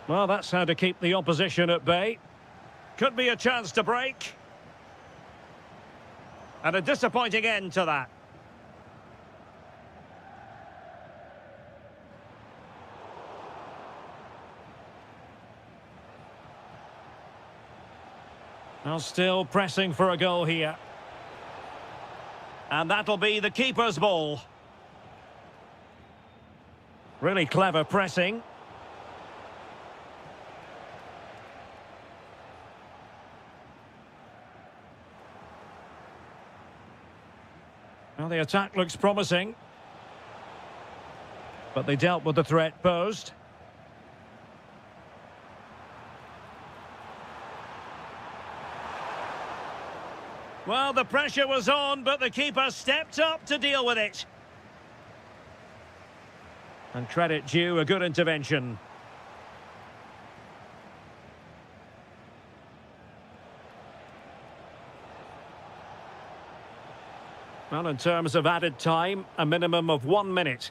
Well, that's how to keep the opposition at bay. Could be a chance to break. And a disappointing end to that. Now still pressing for a goal here. And that'll be the keeper's ball. Really clever pressing. Well, the attack looks promising. But they dealt with the threat posed. Well, the pressure was on, but the keeper stepped up to deal with it. And credit due, a good intervention. Well, in terms of added time, a minimum of 1 minute.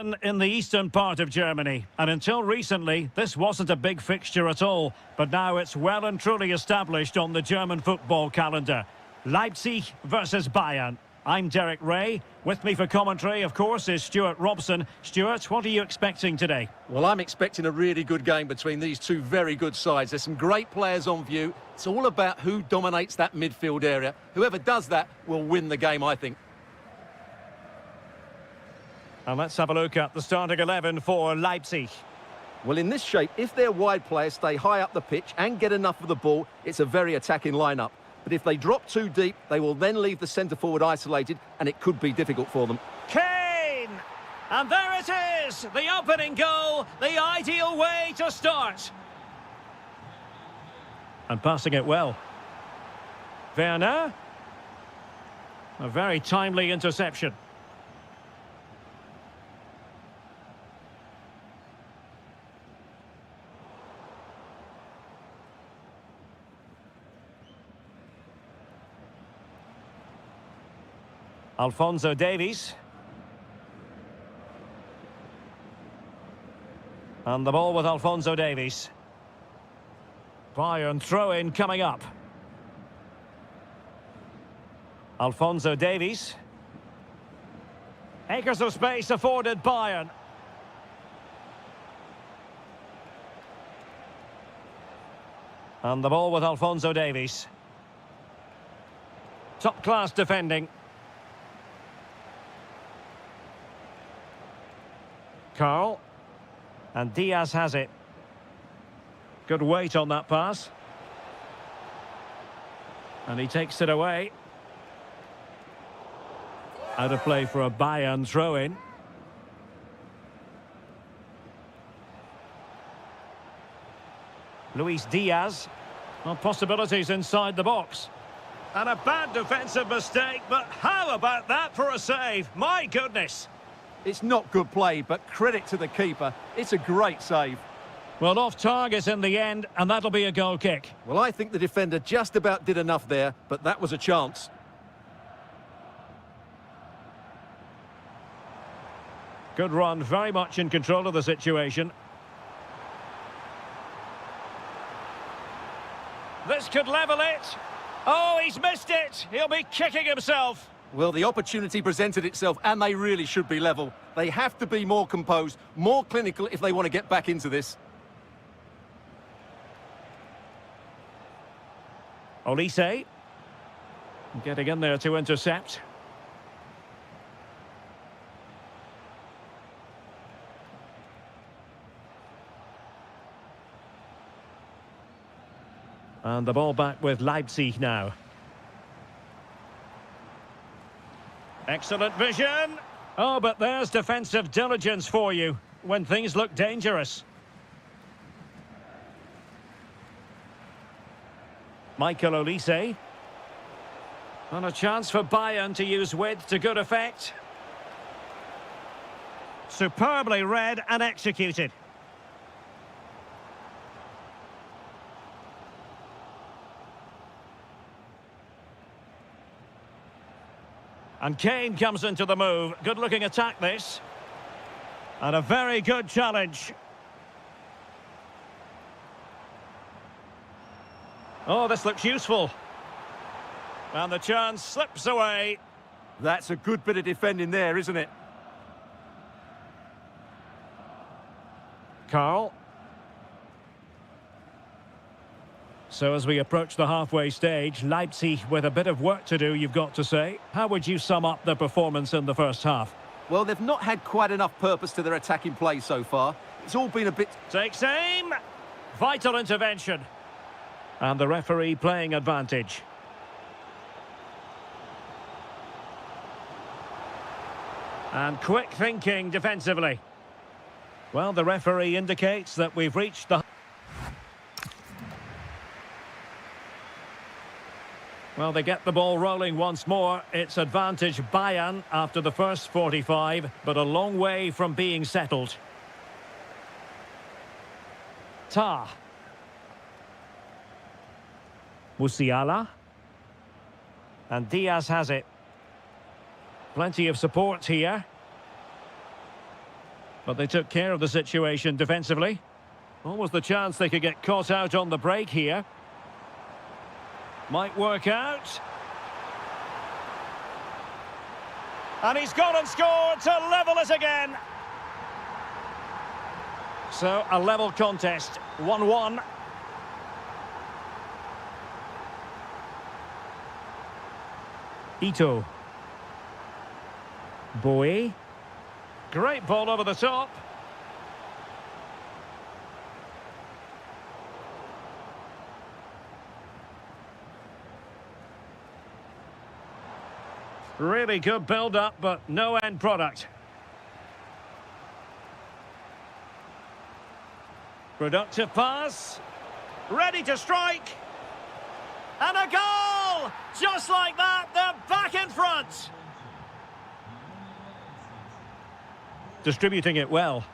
In the eastern part of Germany, and until recently this wasn't a big fixture at all, but now it's well and truly established on the German football calendar. Leipzig versus Bayern. I'm Derek Ray. With me for commentary, of course, is Stuart Robson. Stuart, what are you expecting today? Well, I'm expecting a really good game between these two very good sides. There's some great players on view. It's all about who dominates that midfield area. Whoever does that will win the game, I think. And let's have a look at the starting 11 for Leipzig. Well, in this shape, if their wide players stay high up the pitch and get enough of the ball, it's a very attacking lineup. But if they drop too deep, they will then leave the centre-forward isolated, and it could be difficult for them. Kane! And there it is! The opening goal, the ideal way to start. And passing it well. Werner. A very timely interception. Alphonso Davies. And the ball with Alphonso Davies. Bayern throw-in coming up. Alphonso Davies. Acres of space afforded Bayern. And the ball with Alphonso Davies. Top-class defending. Carl. And Diaz has it. Good weight on that pass. And he takes it away. Out of play for a Bayern throw-in. Luis Diaz. Well, possibilities inside the box. And a bad defensive mistake, but how about that for a save? My goodness! It's not good play, but credit to the keeper. It's a great save. Well, off target in the end, and that'll be a goal kick. Well, I think the defender just about did enough there, but that was a chance. Good run, very much in control of the situation. This could level it. Oh, he's missed it. He'll be kicking himself. Well, the opportunity presented itself, and they really should be level. They have to be more composed, more clinical if they want to get back into this. Olise. Getting in there to intercept. And the ball back with Leipzig now. Excellent vision. Oh, but there's defensive diligence for you when things look dangerous. Michael Olise. And a chance for Bayern to use width to good effect. Superbly read and executed. And Kane comes into the move. Good-looking attack, this. And a very good challenge. Oh, this looks useful. And the chance slips away. That's a good bit of defending there, isn't it? Carl. So as we approach the halfway stage, Leipzig with a bit of work to do, you've got to say. How would you sum up their performance in the first half? Well, they've not had quite enough purpose to their attacking play so far. It's all been a bit... Takes aim. Vital intervention. And the referee playing advantage. And quick thinking defensively. Well, the referee indicates that we've reached the... Well, they get the ball rolling once more. It's advantage Bayern after the first 45, but a long way from being settled. Ta. Musiala. And Diaz has it. Plenty of support here. But they took care of the situation defensively. Almost the chance they could get caught out on the break here. Might work out. And he's gone and scored to level it again. So, a level contest, 1-1. Ito. Bowie. Great ball over the top. Really good build-up, but no end product. Productive pass. Ready to strike. And a goal! Just like that, they're back in front. Distributing it well.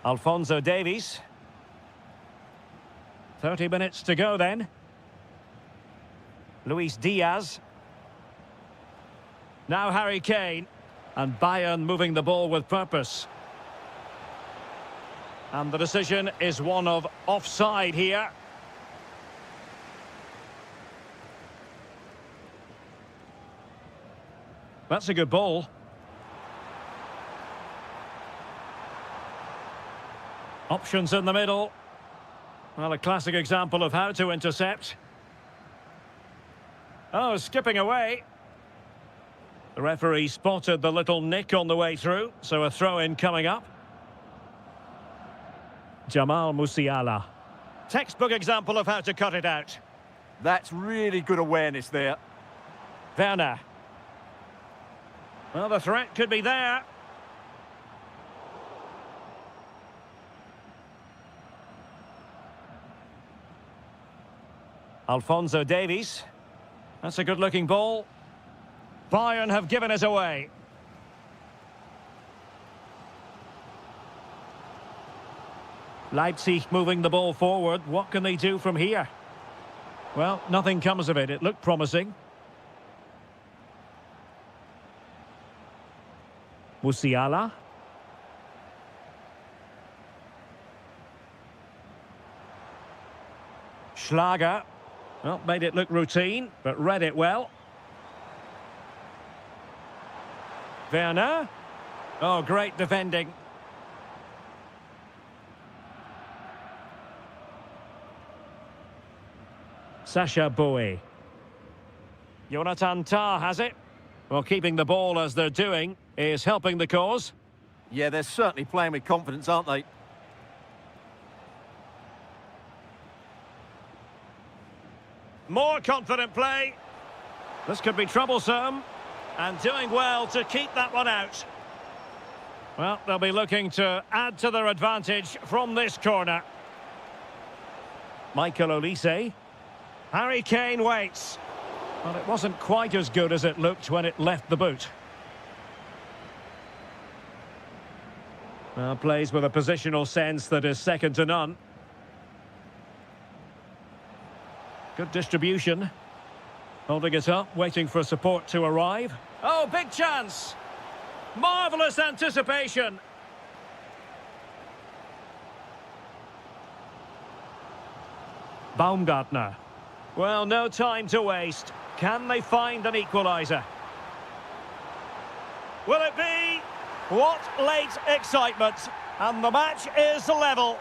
Alphonso Davies. 30 minutes to go then. Luis Diaz. Now Harry Kane. And Bayern moving the ball with purpose. And the decision is one of offside here. That's a good ball. Options in the middle. Well, a classic example of how to intercept. Oh, skipping away. The referee spotted the little nick on the way through, so a throw-in coming up. Jamal Musiala. Textbook example of how to cut it out. That's really good awareness there. Werner. Well, the threat could be there. Alphonso Davies. That's a good-looking ball. Bayern have given it away. Leipzig moving the ball forward. What can they do from here? Well, nothing comes of it. It looked promising. Musiala. Schlager. Well, made it look routine, but read it well. Werner. Oh, great defending. Sacha Bowie. Jonathan Tah has it. Well, keeping the ball as they're doing is helping the cause. Yeah, they're certainly playing with confidence, aren't they? More confident play. This could be troublesome. And doing well to keep that one out. Well, they'll be looking to add to their advantage from this corner. Michael Olise. Harry Kane waits. Well, it wasn't quite as good as it looked when it left the boot. Well, plays with a positional sense that is second to none. Good distribution. Holding it up, waiting for support to arrive. Oh, big chance! Marvellous anticipation! Baumgartner. Well, no time to waste. Can they find an equaliser? Will it be? What late excitement! And the match is level.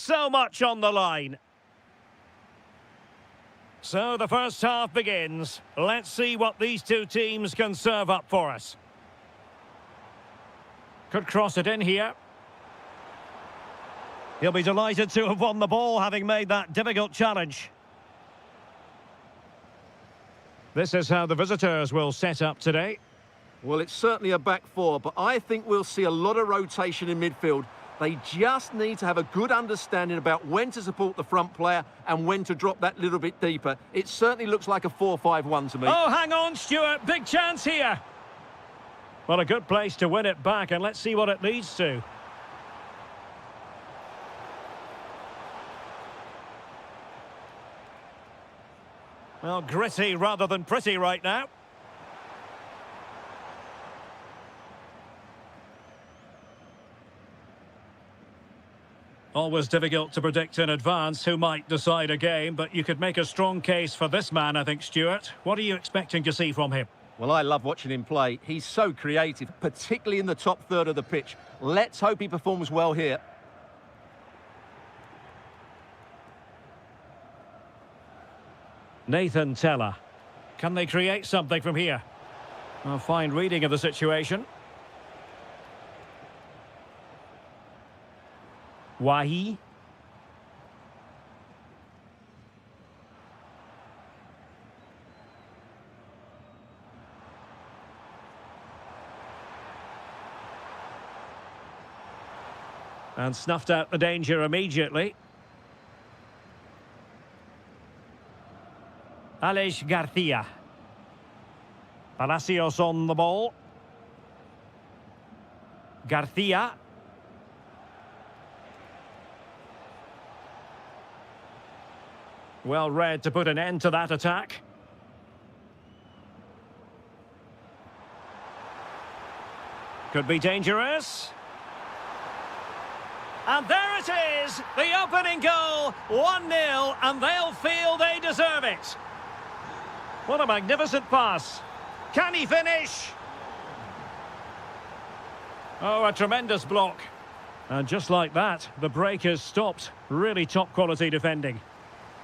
So much on the line. So the first half begins. Let's see what these two teams can serve up for us. Could cross it in here. He'll be delighted to have won the ball, having made that difficult challenge. This is how the visitors will set up today. Well, it's certainly a back four, but I think we'll see a lot of rotation in midfield. They just need to have a good understanding about when to support the front player and when to drop that little bit deeper. It certainly looks like a 4-5-1 to me. Oh, hang on, Stuart. Big chance here. Well, a good place to win it back, and let's see what it leads to. Well, gritty rather than pretty right now. Always difficult to predict in advance who might decide a game, but you could make a strong case for this man, I think, Stuart. What are you expecting to see from him? Well, I love watching him play. He's so creative, particularly in the top third of the pitch. Let's hope he performs well here. Nathan Teller. Can they create something from here? A fine reading of the situation. Wahi. And snuffed out the danger immediately. Aleix Garcia. Palacios on the ball. Garcia. Well read to put an end to that attack. Could be dangerous. And there it is, the opening goal, 1-0, and they'll feel they deserve it. What a magnificent pass. Can he finish? Oh, a tremendous block. And just like that, the break is stopped. Really top quality defending.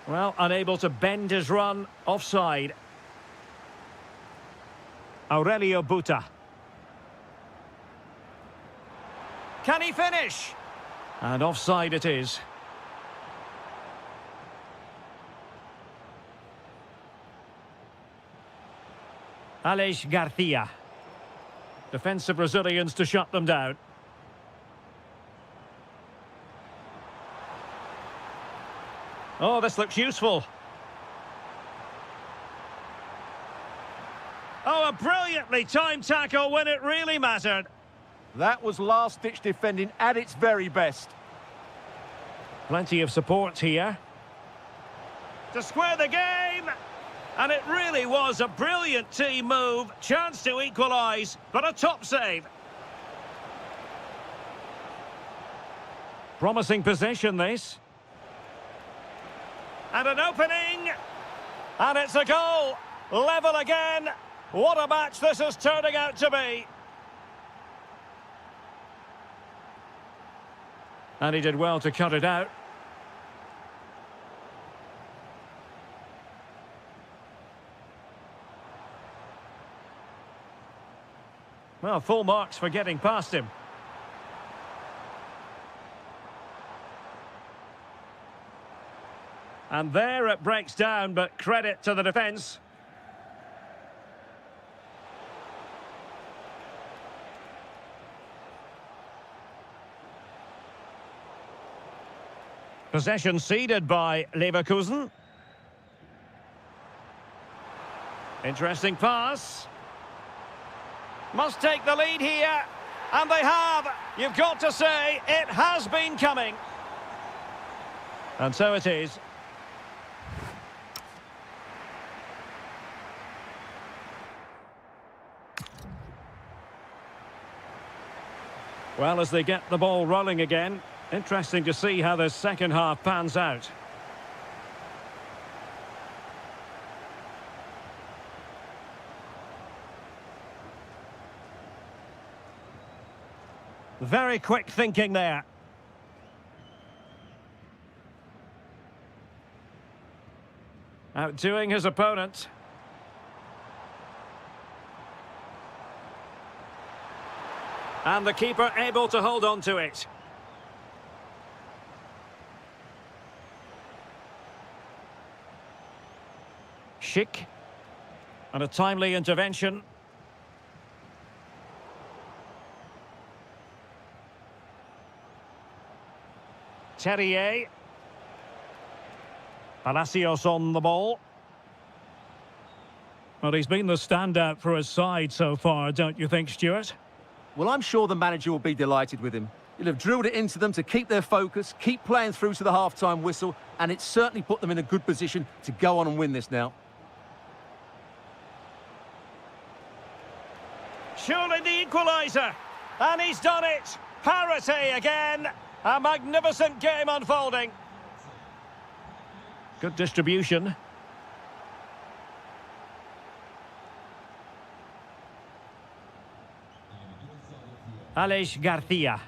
Well, unable to bend his run, offside. Aurelio Buta. Can he finish? And offside it is. Aleix Garcia. Defensive Brazilians to shut them down. Oh, this looks useful. Oh, a brilliantly timed tackle when it really mattered. That was last-ditch defending at its very best. Plenty of support here. To square the game. And it really was a brilliant team move. Chance to equalise, but a top save. Promising possession, this. And an opening. And it's a goal. Level again. What a match this is turning out to be. And he did well to cut it out. Well, full marks for getting past him. And there it breaks down, but credit to the defence. Possession ceded by Leverkusen. Interesting pass. Must take the lead here. And they have. You've got to say, it has been coming. And so it is. Well, as they get the ball rolling again, interesting to see how the second half pans out. Very quick thinking there. Outdoing his opponent. And the keeper able to hold on to it. Schick. And a timely intervention. Terrier. Palacios on the ball. Well, he's been the standout for his side so far, don't you think, Stuart? Well, I'm sure the manager will be delighted with him. He'll have drilled it into them to keep their focus, keep playing through to the half-time whistle, and it's certainly put them in a good position to go on and win this now. Surely the equaliser. And he's done it. Parity again. A magnificent game unfolding. Good distribution. Aleix Garcia.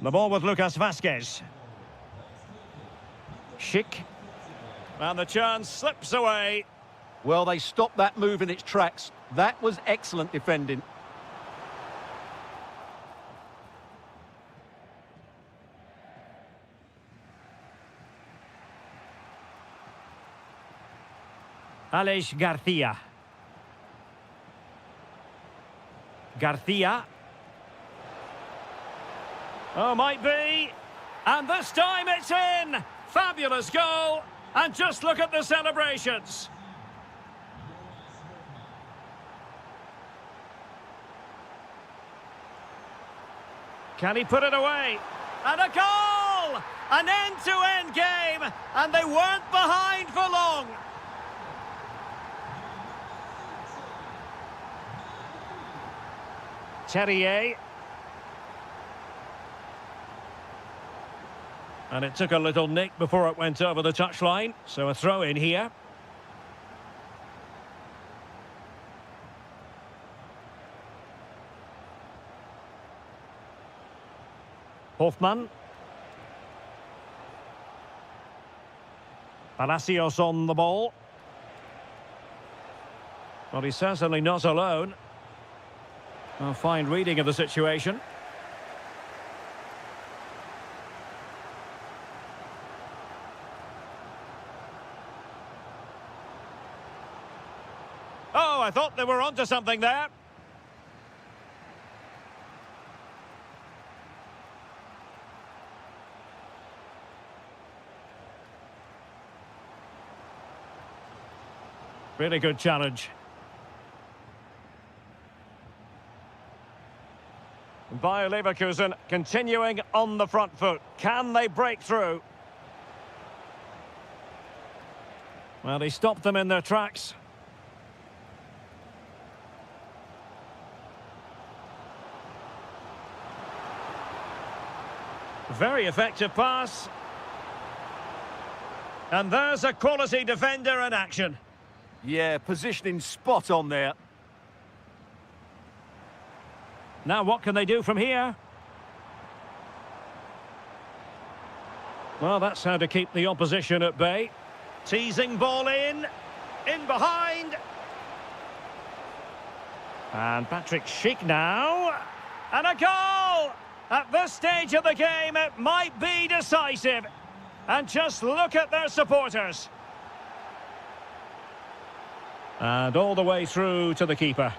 The ball with Lucas Vázquez. Schick. And the chance slips away. Well, they stopped that move in its tracks. That was excellent defending. Aleix Garcia. Garcia. Oh, might be. And this time it's in. Fabulous goal. And just look at the celebrations. Can he put it away? And a goal! An end-to-end game. And they weren't behind for long. Terrier. And it took a little nick before it went over the touchline, so a throw in here. Hoffman. Palacios on the ball. Well, he's certainly not alone. A fine reading of the situation. Oh, I thought they were onto something there. Really good challenge. Bayer Leverkusen continuing on the front foot. Can they break through? Well, he stopped them in their tracks. Very effective pass. And there's a quality defender in action. Yeah, positioning spot on there. Now what can they do from here? Well, that's how to keep the opposition at bay. Teasing ball in behind. And Patrick Schick now. And a goal! At this stage of the game, it might be decisive. And just look at their supporters. And all the way through to the keeper.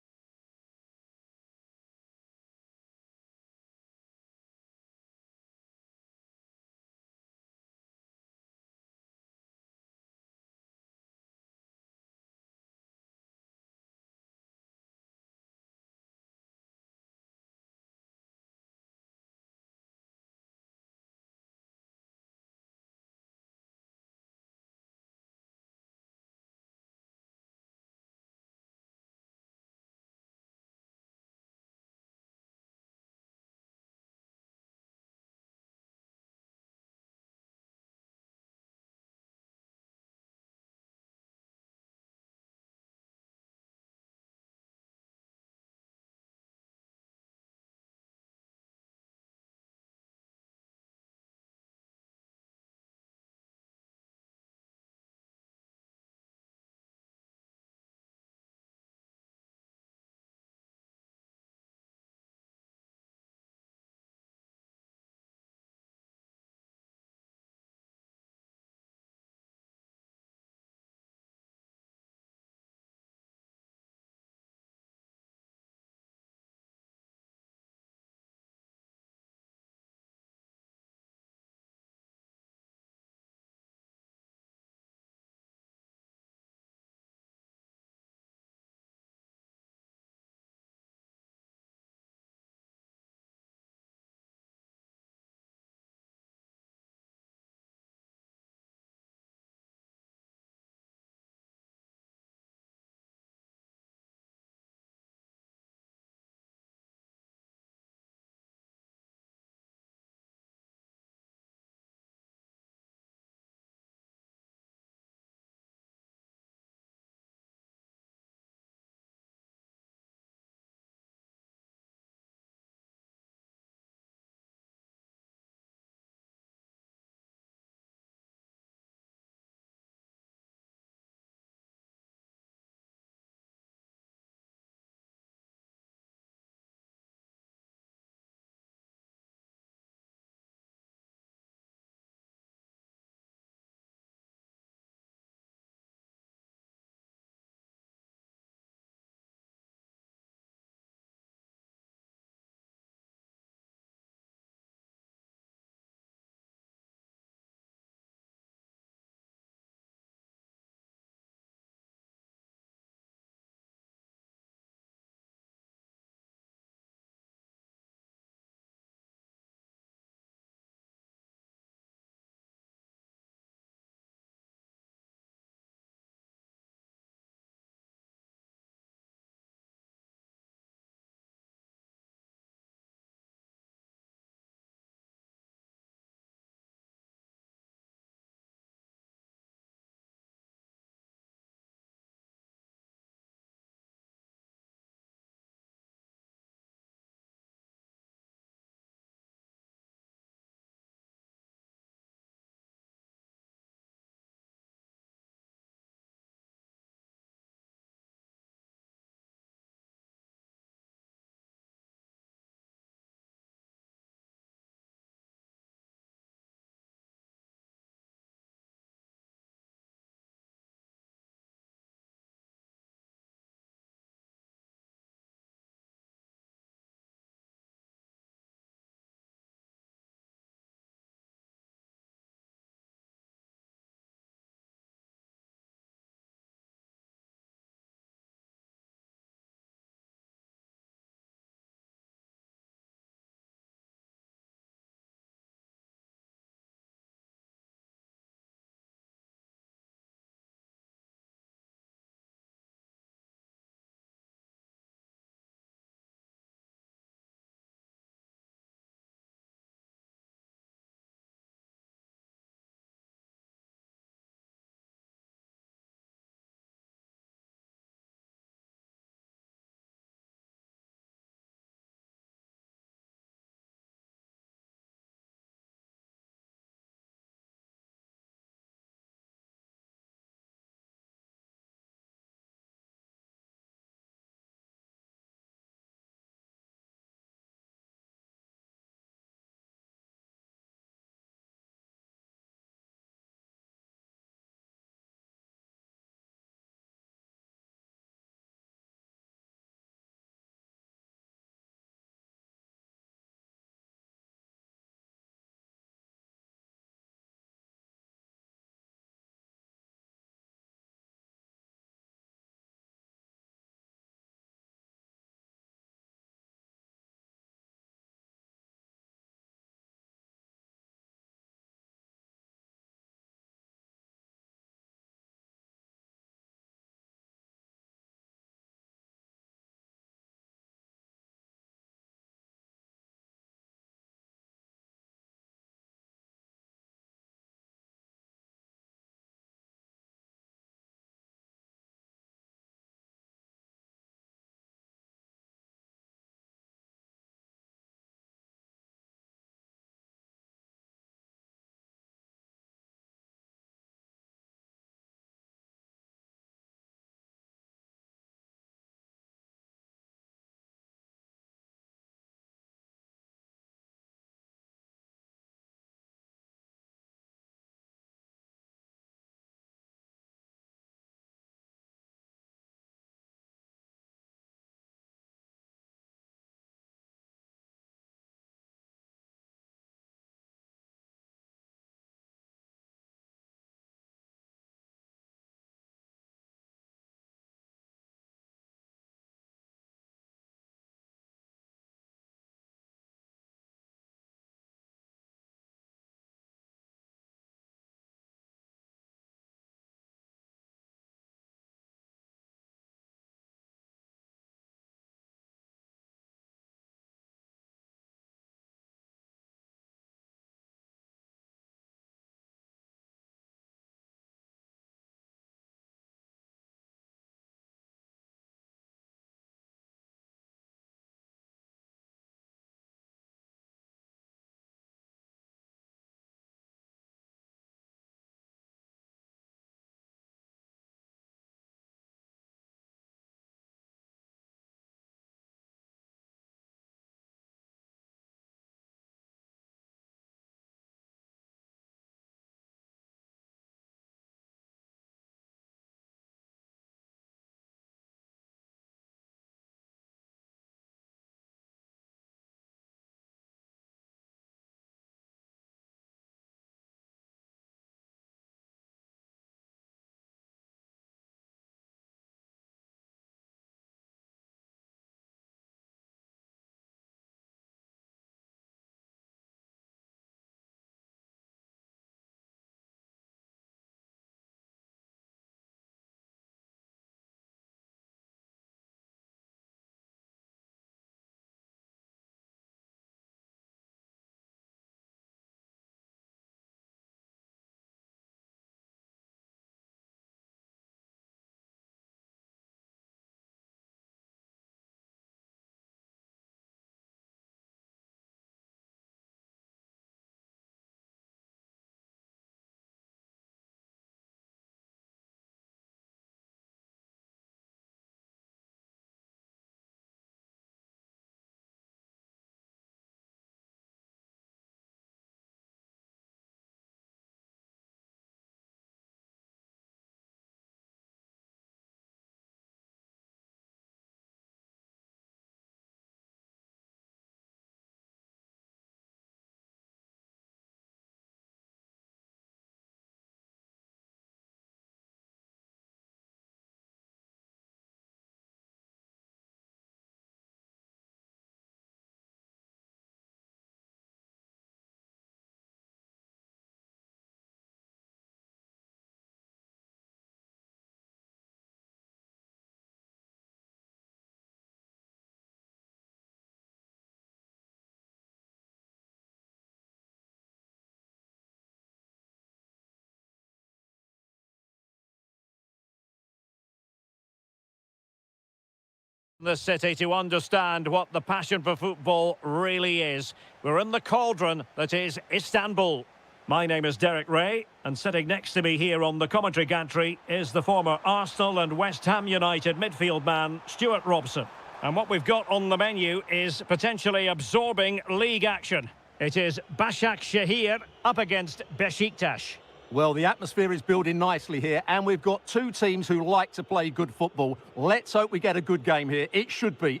The city to understand what the passion for football really is. We're in the cauldron that is Istanbul. My name is Derek Ray, and sitting next to me here on the commentary gantry is the former Arsenal and West Ham United midfield man, Stuart Robson. And what we've got on the menu is potentially absorbing league action. It is Bashak Shahir up against Besiktas. Well, the atmosphere is building nicely here, and we've got two teams who like to play good football. Let's hope we get a good game here. It should be.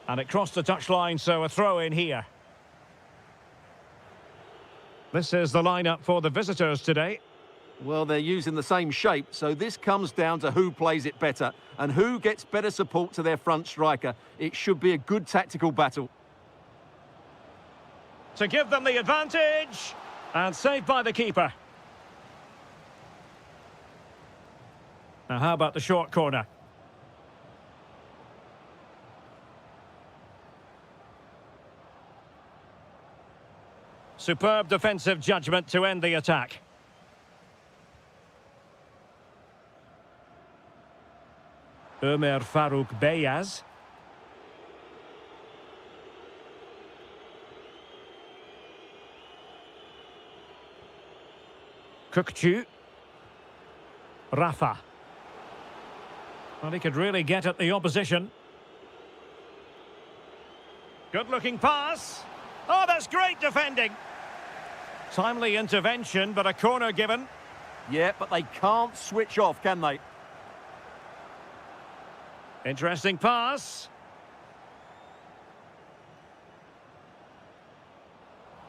And it crossed the touchline, so a throw in here. This is the lineup for the visitors today. Well, they're using the same shape, so this comes down to who plays it better and who gets better support to their front striker. It should be a good tactical battle. To give them the advantage, and saved by the keeper. Now how about the short corner? Superb defensive judgment to end the attack. Ömer Faruk Beyaz. Kukçu. Rafa. Well, he could really get at the opposition. Good-looking pass. Oh, that's great defending. Timely intervention, but a corner given. Yeah, but they can't switch off, can they? Interesting pass.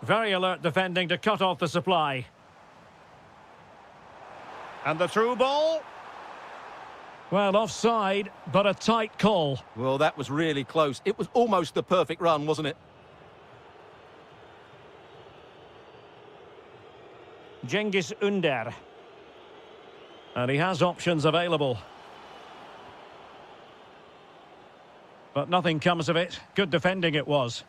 Very alert defending to cut off the supply. And the through ball. Well, offside, but a tight call. Well, that was really close. It was almost the perfect run, wasn't it? Cengiz Ünder. And he has options available. But nothing comes of it. Good defending it was.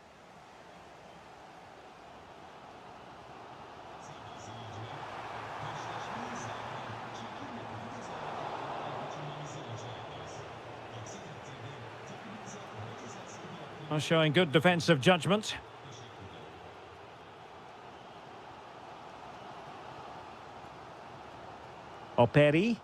Showing good defensive judgment. Operi.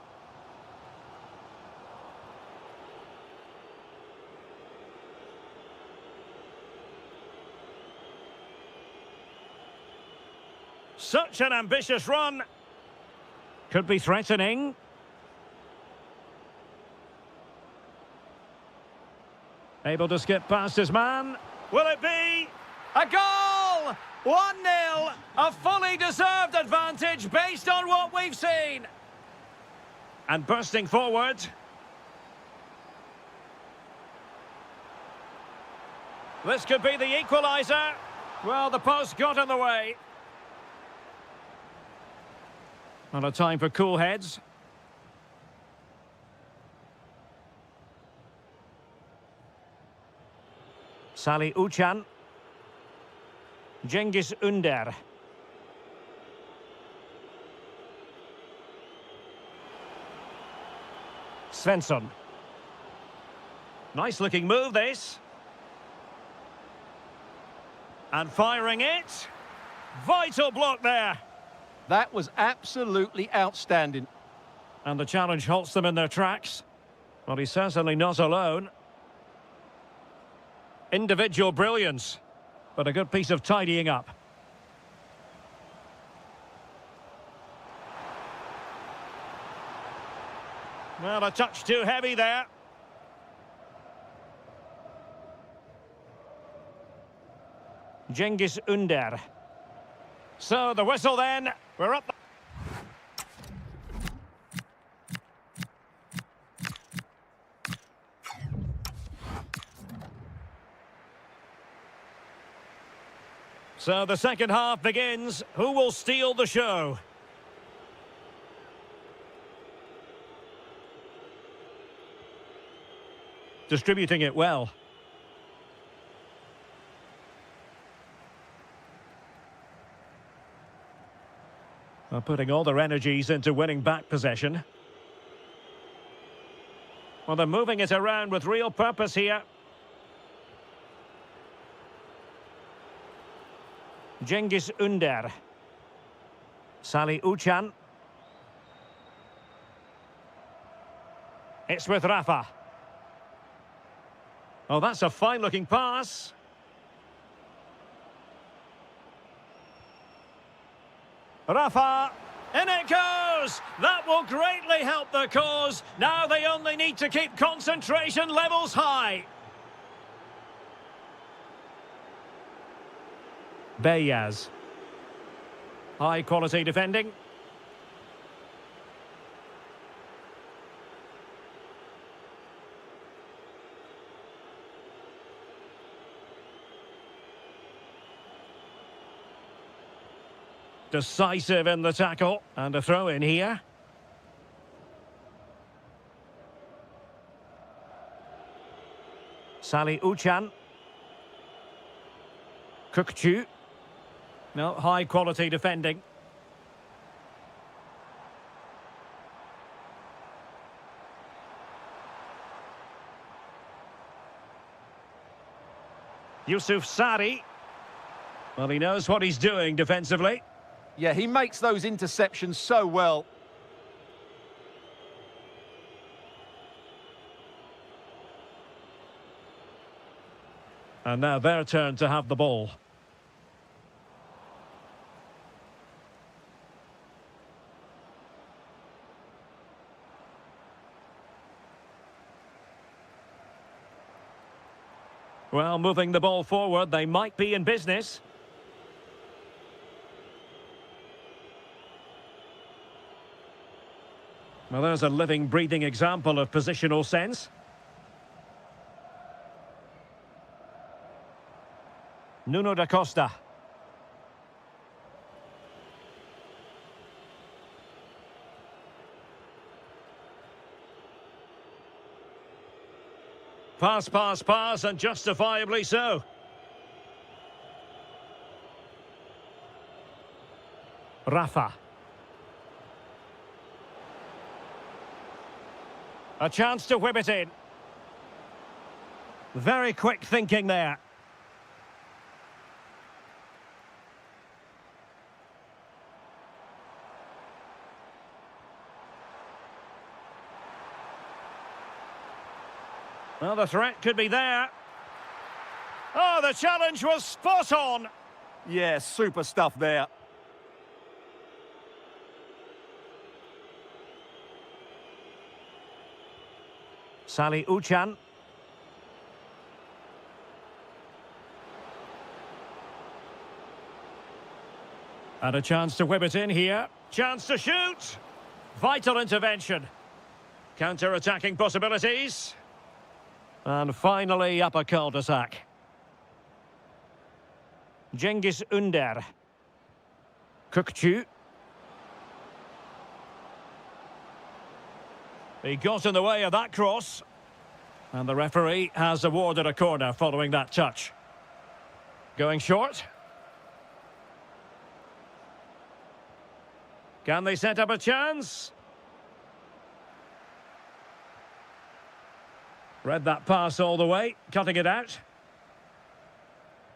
Such an ambitious run. Could be threatening. Able to skip past his man. Will it be a goal? 1-0. A fully deserved advantage based on what we've seen. And bursting forward. This could be the equaliser. Well, the post got in the way. Not a time for cool heads. Salih Uçan. Cengiz Ünder. Svensson. Nice looking move, this. And firing it. Vital block there. That was absolutely outstanding. And the challenge halts them in their tracks. Well, he's certainly not alone. Individual brilliance, but a good piece of tidying up. Well, a touch too heavy there. Cengiz Ünder. So the whistle then. We're up. So the second half begins. Who will steal the show? Distributing it well. Putting all their energies into winning back possession. Well, they're moving it around with real purpose here. Cengiz Ünder. Salih Uçan. It's with Rafa. Oh, that's a fine-looking pass. Rafa. In it goes! That will greatly help the cause. Now they only need to keep concentration levels high. Beyaz. High quality defending. Decisive in the tackle. And a throw in here. Salih Uçan. Kukçu. No, high quality defending. Yusuf Sari. Well, he knows what he's doing defensively. Yeah, he makes those interceptions so well. And now their turn to have the ball. Well, moving the ball forward, they might be in business. Well, there's a living, breathing example of positional sense. Nuno da Costa. Pass, pass, pass, and justifiably so. Rafa. A chance to whip it in. Very quick thinking there. Well, the threat could be there. Oh, the challenge was spot on. Yeah, super stuff there. Salih Uçan. And a chance to whip it in here. Chance to shoot. Vital intervention. Counter-attacking possibilities. And finally, up a cul-de-sac. Cengiz Ünder. Kukçu. He got in the way of that cross. And the referee has awarded a corner following that touch. Going short. Can they set up a chance? Read that pass all the way, cutting it out.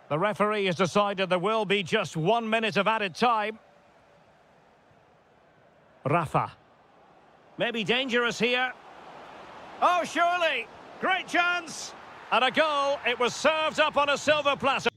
The referee has decided there will be just 1 minute of added time. Rafa. Maybe dangerous here. Oh, surely! Great chance! And a goal. It was served up on a silver platter.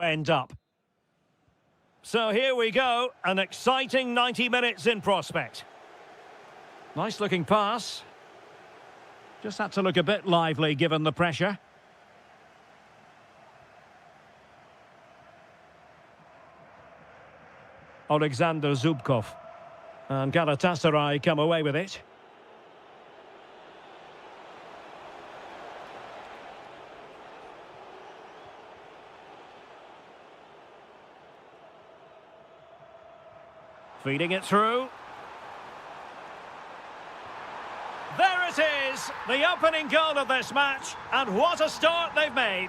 end up. So here we go, an exciting 90 minutes in prospect. Nice looking pass. Just had to look a bit lively given the pressure. Alexander Zubkov. And Galatasaray come away with it. Feeding it through. There it is, the opening goal of this match, and what a start they've made.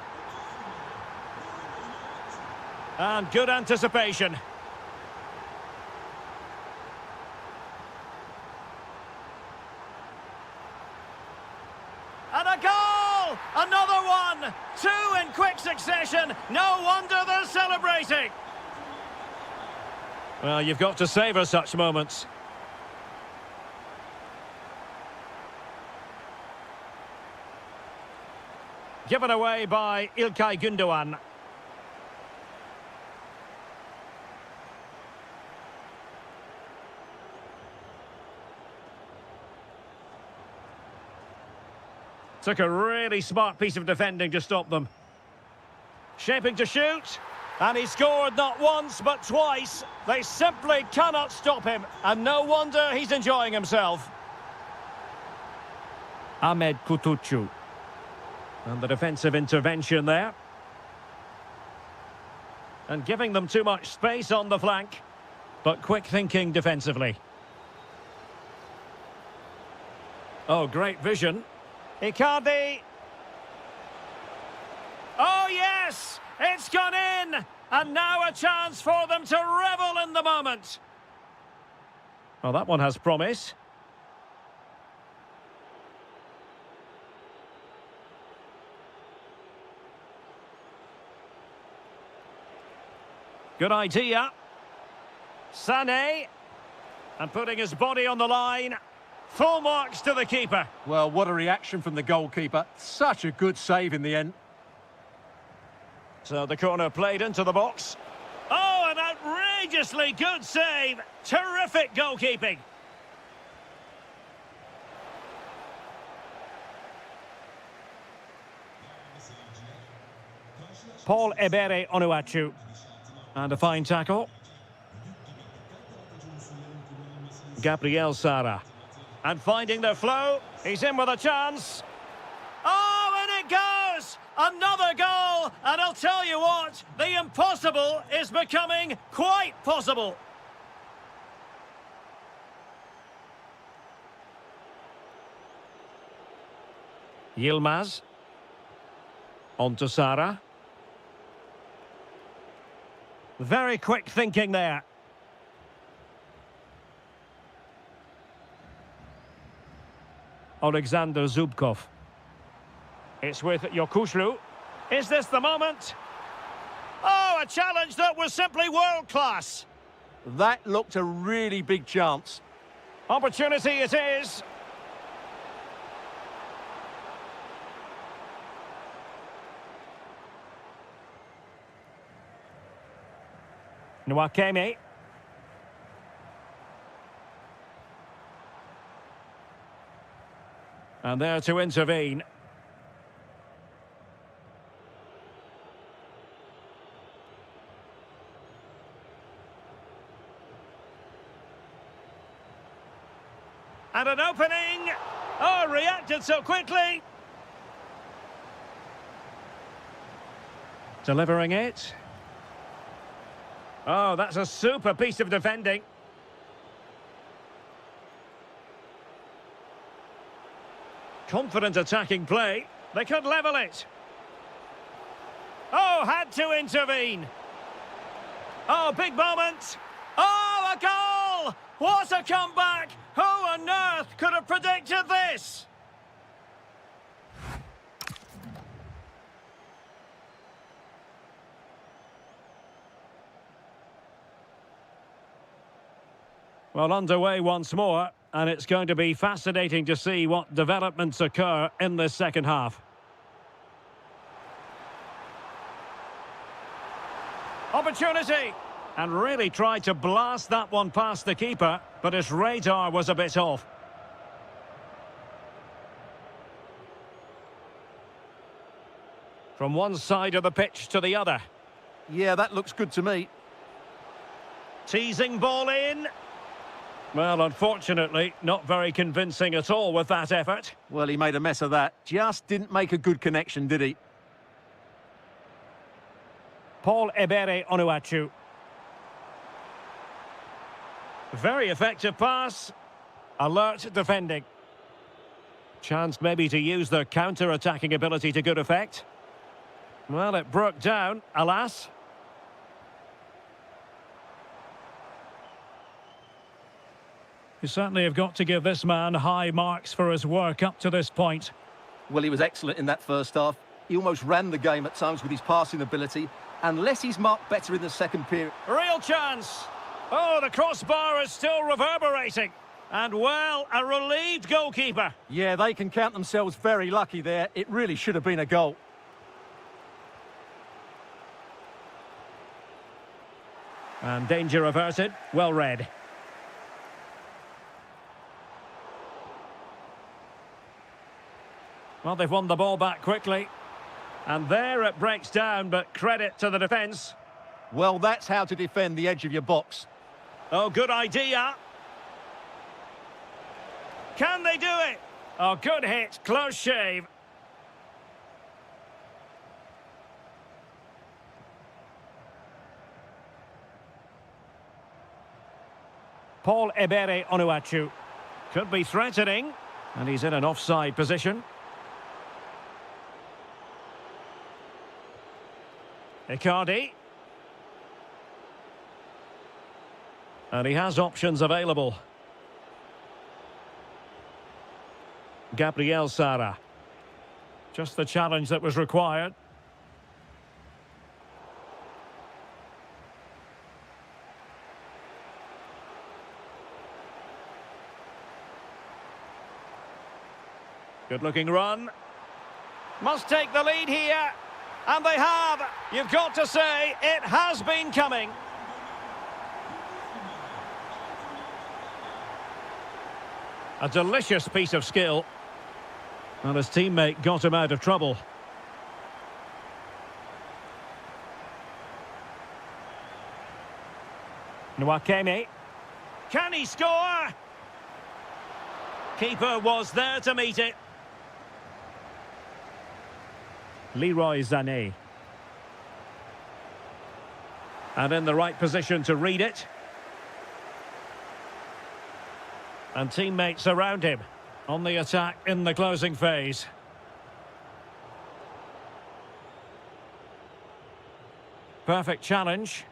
And good anticipation. And a goal! Another one! Two in quick succession. No wonder they're celebrating. Well, you've got to savour such moments. Given away by İlkay Gündoğan. Took a really smart piece of defending to stop them. Shaping to shoot. And he scored not once, but twice. They simply cannot stop him. And no wonder he's enjoying himself. Ahmed Kutucu. And the defensive intervention there. And giving them too much space on the flank. But quick thinking defensively. Oh, great vision. Icardi. Oh, yes! It's gone in! And now a chance for them to revel in the moment. Well, that one has promise. Good idea. Sané. And putting his body on the line. Full marks to the keeper. Well, what a reaction from the goalkeeper. Such a good save in the end. So the corner played into the box. Oh, an outrageously good save. Terrific goalkeeping. Paul Ebere Onuachu. And a fine tackle. Gabriel Sara. And finding the flow. He's in with a chance. Oh, and it goes! Another goal! And I'll tell you what, the impossible is becoming quite possible. Yilmaz. On to Sara. Very quick thinking there. Alexander Zubkov. It's with Yokushlu. Is this the moment? Oh, a challenge that was simply world-class. That looked a really big chance. Opportunity it is. Nwakeme. And there to intervene. And an opening. Oh, reacted so quickly. Delivering it. Oh, that's a super piece of defending. Confident attacking play. They could level it. Oh, had to intervene. Oh, big moment. Oh, a goal! What a comeback! Who on earth could have predicted this? Well, underway once more, and it's going to be fascinating to see what developments occur in this second half. Opportunity! And really tried to blast that one past the keeper, but his radar was a bit off. From one side of the pitch to the other. Yeah, that looks good to me. Teasing ball in. Well, unfortunately, not very convincing at all with that effort. Well, he made a mess of that. Just didn't make a good connection, did he? Paul Ebere Onuachu. Very effective pass. Alert defending. Chance maybe to use their counter-attacking ability to good effect. Well, it broke down, alas. You certainly have got to give this man high marks for his work up to this point. Well, he was excellent in that first half. He almost ran the game at times with his passing ability, unless he's marked better in the second period. Real chance. Oh, the crossbar is still reverberating. And, well, a relieved goalkeeper. Yeah, they can count themselves very lucky there. It really should have been a goal. And danger averted. Well read. Well, they've won the ball back quickly. And there it breaks down, but credit to the defence. Well, that's how to defend the edge of your box. Oh, good idea. Can they do it? Oh, good hit. Close shave. Paul Ebere Onuachu. Could be threatening. And he's in an offside position. Icardi. And he has options available. Gabriel Sara. Just the challenge that was required. Good-looking run. Must take the lead here. And they have. You've got to say, it has been coming. A delicious piece of skill. And his teammate got him out of trouble. Nwakeme. Can he score? Keeper was there to meet it. Leroy Sané. And in the right position to read it. And teammates around him on the attack in the closing phase. Perfect challenge.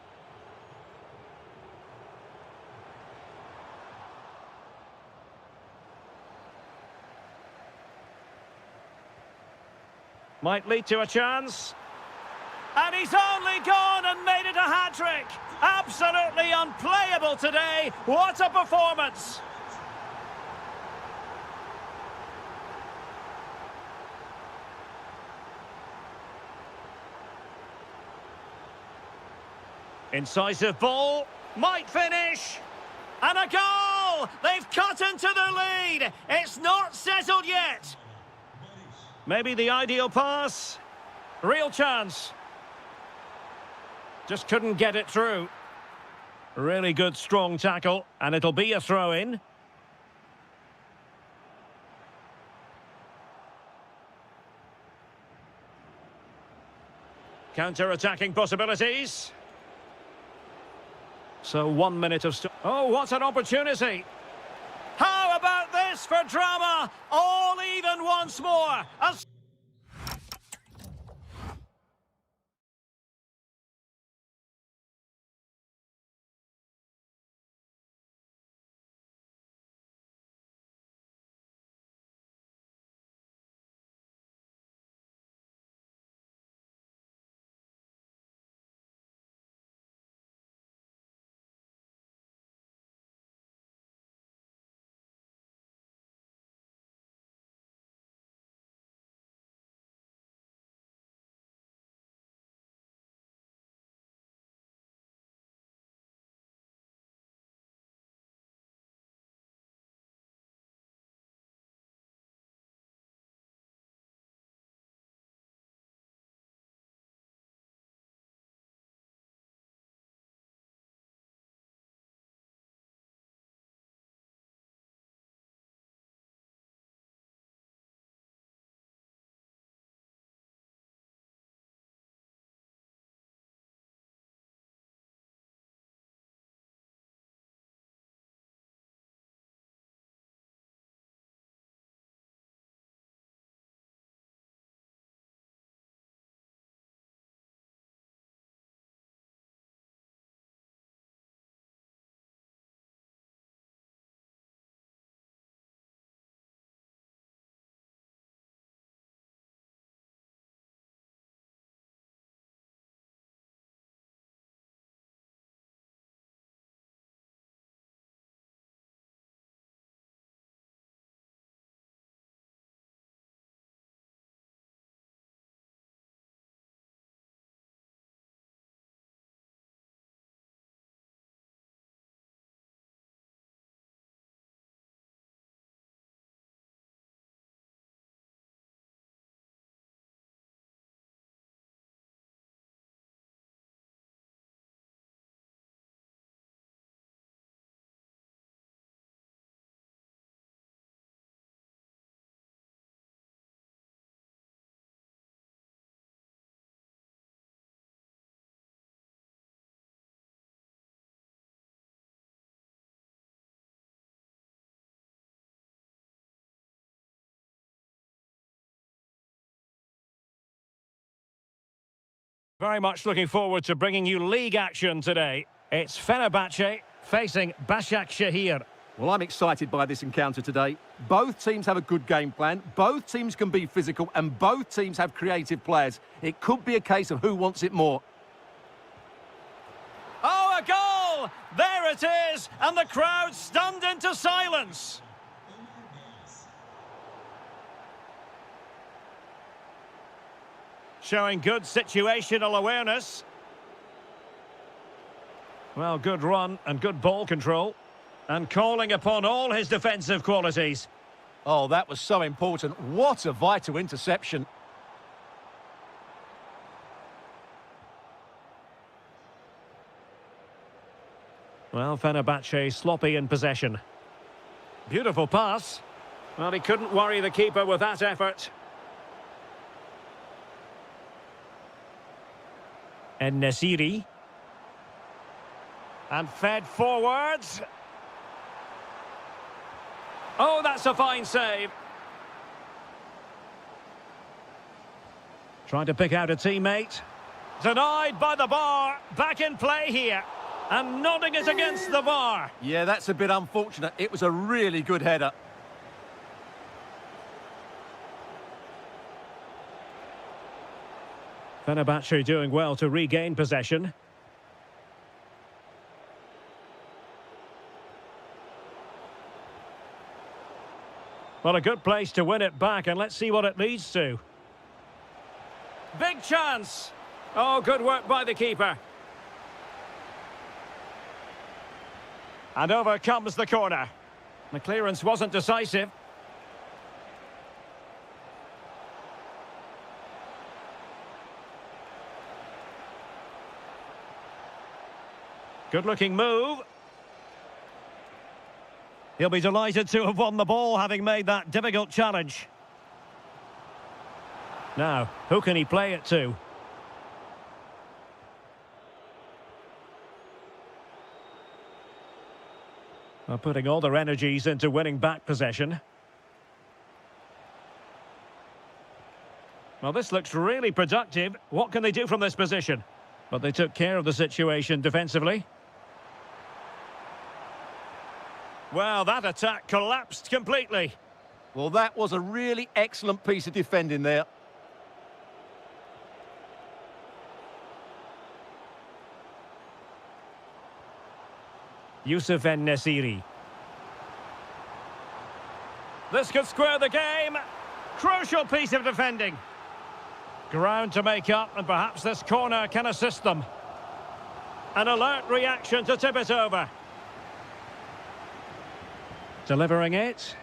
Might lead to a chance. And he's only gone and made it a hat-trick. Absolutely unplayable today. What a performance. Incisive ball. Might finish. And a goal! They've cut into their lead. It's not settled yet. Maybe the ideal pass. Real chance. Just couldn't get it through. Really good, strong tackle. And it'll be a throw-in. Counter-attacking possibilities. So 1 minute of... Oh, what an opportunity. How about this for drama? All even once more. Very much looking forward to bringing you league action today. It's Fenerbahce facing Bashak Shahir. Well, I'm excited by this encounter today. Both teams have a good game plan, both teams can be physical, and both teams have creative players. It could be a case of who wants it more. Oh, a goal! There it is, and the crowd stunned into silence. Showing good situational awareness. Well, good run and good ball control. And calling upon all his defensive qualities. Oh, that was so important. What a vital interception. Well, Fenerbahce sloppy in possession. Beautiful pass. Well, he couldn't worry the keeper with that effort. En-Nesyri. And fed forwards. Oh, that's a fine save. Trying to pick out a teammate. Denied by the bar. Back in play here. And nodding it against the bar. Yeah, that's a bit unfortunate. It was a really good header. Fenerbahce doing well to regain possession. Well, a good place to win it back, and let's see what it leads to. Big chance! Oh, good work by the keeper. And over comes the corner. The clearance wasn't decisive. Good-looking move. He'll be delighted to have won the ball, having made that difficult challenge. Now, who can he play it to? Well, putting all their energies into winning back possession. Well, this looks really productive. What can they do from this position? But they took care of the situation defensively. Well, that attack collapsed completely. Well, that was a really excellent piece of defending there. Yusuf En-Nesyri. This could square the game. Crucial piece of defending. Ground to make up, and perhaps this corner can assist them. An alert reaction to tip it over. Delivering it.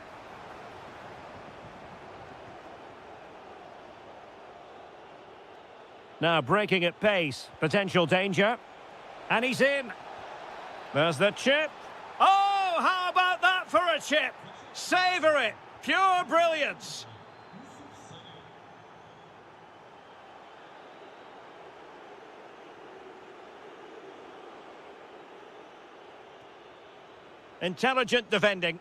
Now breaking at pace. Potential danger. And he's in. There's the chip. Oh, how about that for a chip? Savour it. Pure brilliance. Intelligent defending.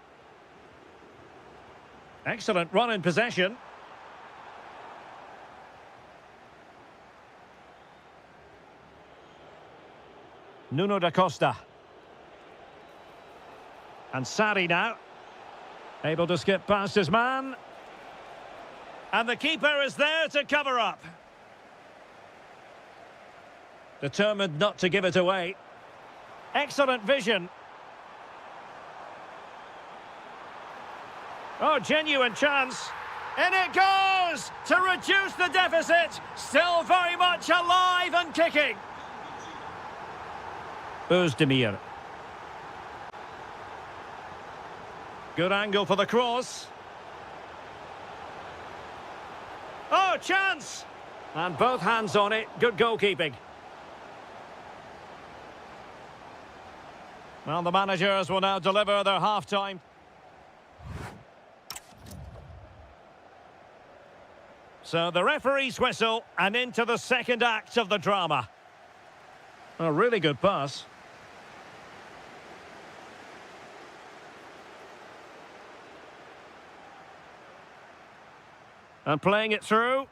Excellent run in possession. Nuno da Costa. And Sarri now. Able to skip past his man. And the keeper is there to cover up. Determined not to give it away. Excellent vision. Oh, genuine chance. In it goes to reduce the deficit. Still very much alive and kicking. Özdemir. Good angle for the cross. Oh, chance! And both hands on it. Good goalkeeping. Well, the managers will now deliver their half-time. So the referee's whistle, and into the second act of the drama. A really good pass. And playing it through.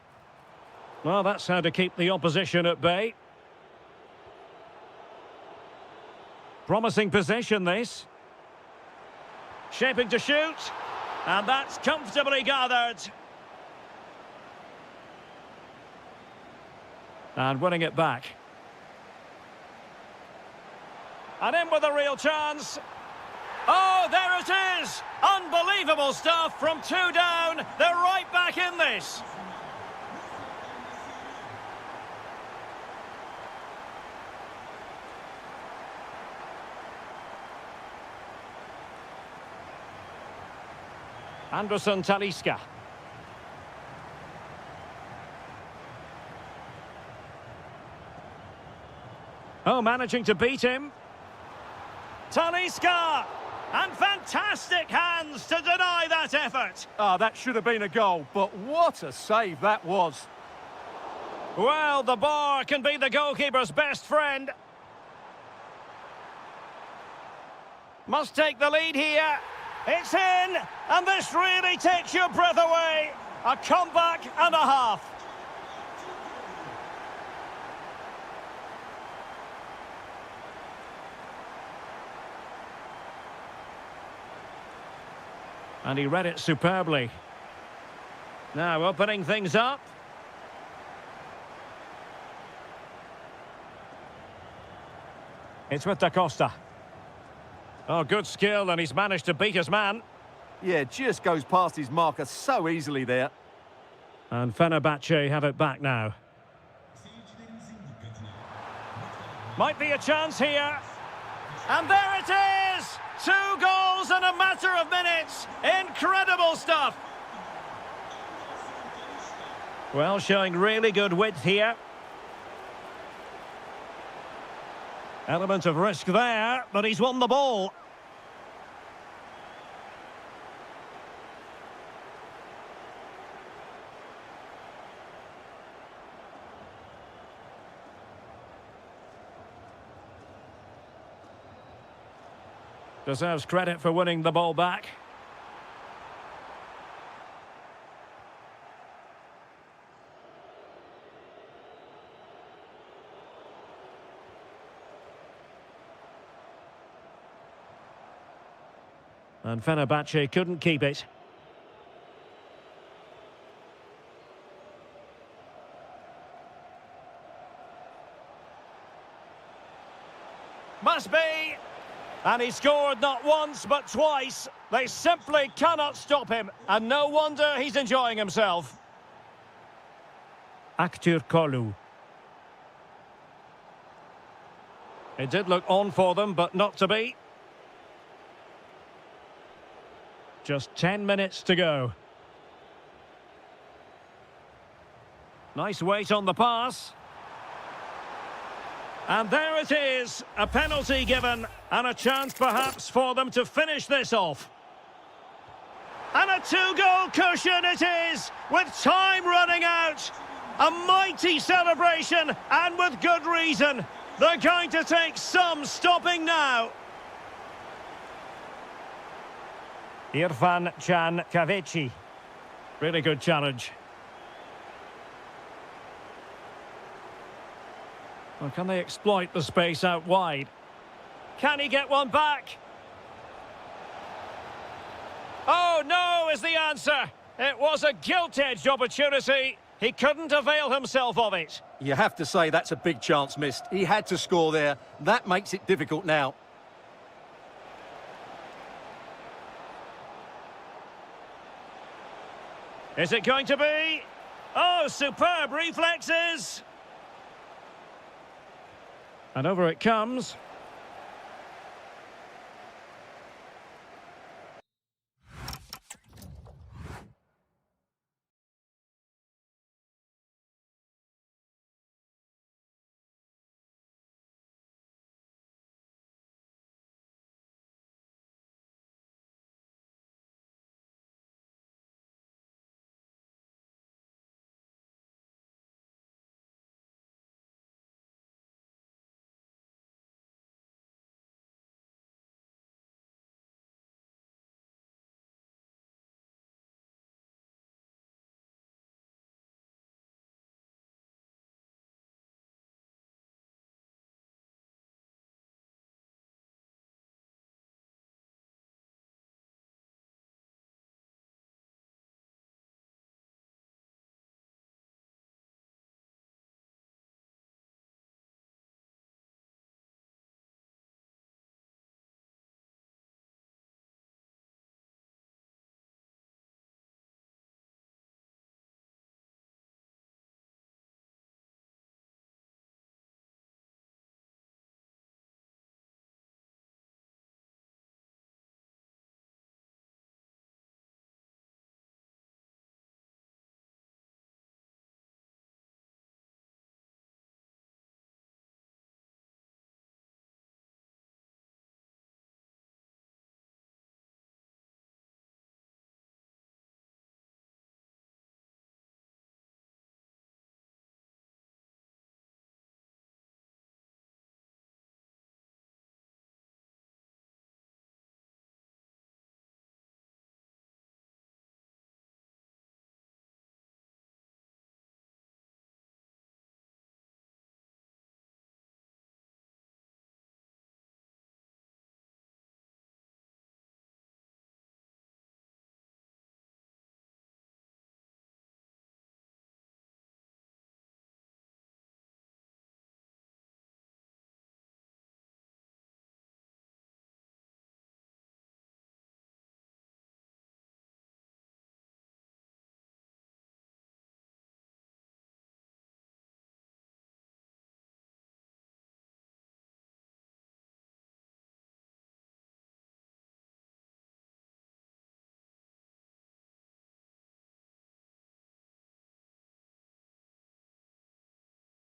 Well, that's how to keep the opposition at bay. Promising possession, this. Shaping to shoot. And that's comfortably gathered. And winning it back. And in with a real chance. Oh, there it is! Unbelievable stuff from 2 down. They're right back in this. Anderson Talisca. Oh, managing to beat him. Talisca! And fantastic hands to deny that effort. Ah, that should have been a goal, but what a save that was. Well, the bar can be the goalkeeper's best friend. Must take the lead here. It's in, and this really takes your breath away. A comeback and a half. And he read it superbly. Now opening things up. It's with Da Costa. Oh, good skill, and he's managed to beat his man. Yeah, just goes past his marker so easily there. And Fenerbahce have it back now. Might be a chance here. And there it is! 2 goals in a matter of minutes. Incredible stuff. Well, showing really good width here. Element of risk there, but he's won the ball. Deserves credit for winning the ball back. And Fenerbahce couldn't keep it. Must be! And he scored not once but twice. They simply cannot stop him. And no wonder he's enjoying himself. Aktür Kolu. It did look on for them, but not to be. Just 10 minutes to go. Nice weight on the pass. And there it is, a penalty given, and a chance perhaps for them to finish this off. And a 2-goal cushion it is, with time running out. A mighty celebration, and with good reason. They're going to take some stopping now. Irfan Can Kavici. Really good challenge. Well, can they exploit the space out wide? Can he get one back? Oh, no is the answer. It was a gilt-edged opportunity. He couldn't avail himself of it. You have to say that's a big chance missed. He had to score there. That makes it difficult now. Is it going to be? Oh, superb reflexes. And over it comes.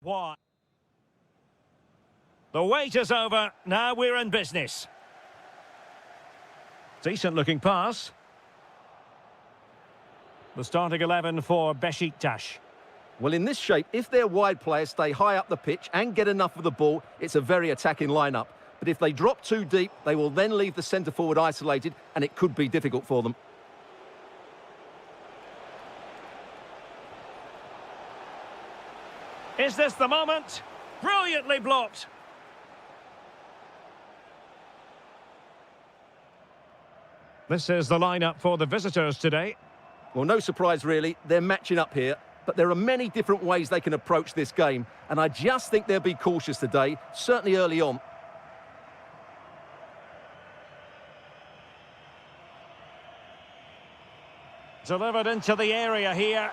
What? The wait is over. Now we're in business. Decent looking pass. The starting 11 for Besiktas. Well, in this shape, if their wide players stay high up the pitch and get enough of the ball, it's a very attacking lineup. But if they drop too deep, they will then leave the centre forward isolated, and it could be difficult for them. Is this the moment? Brilliantly blocked. This is the lineup for the visitors today. Well, no surprise really, they're matching up here, but there are many different ways they can approach this game, and I just think they'll be cautious today, certainly early on. Delivered into the area here.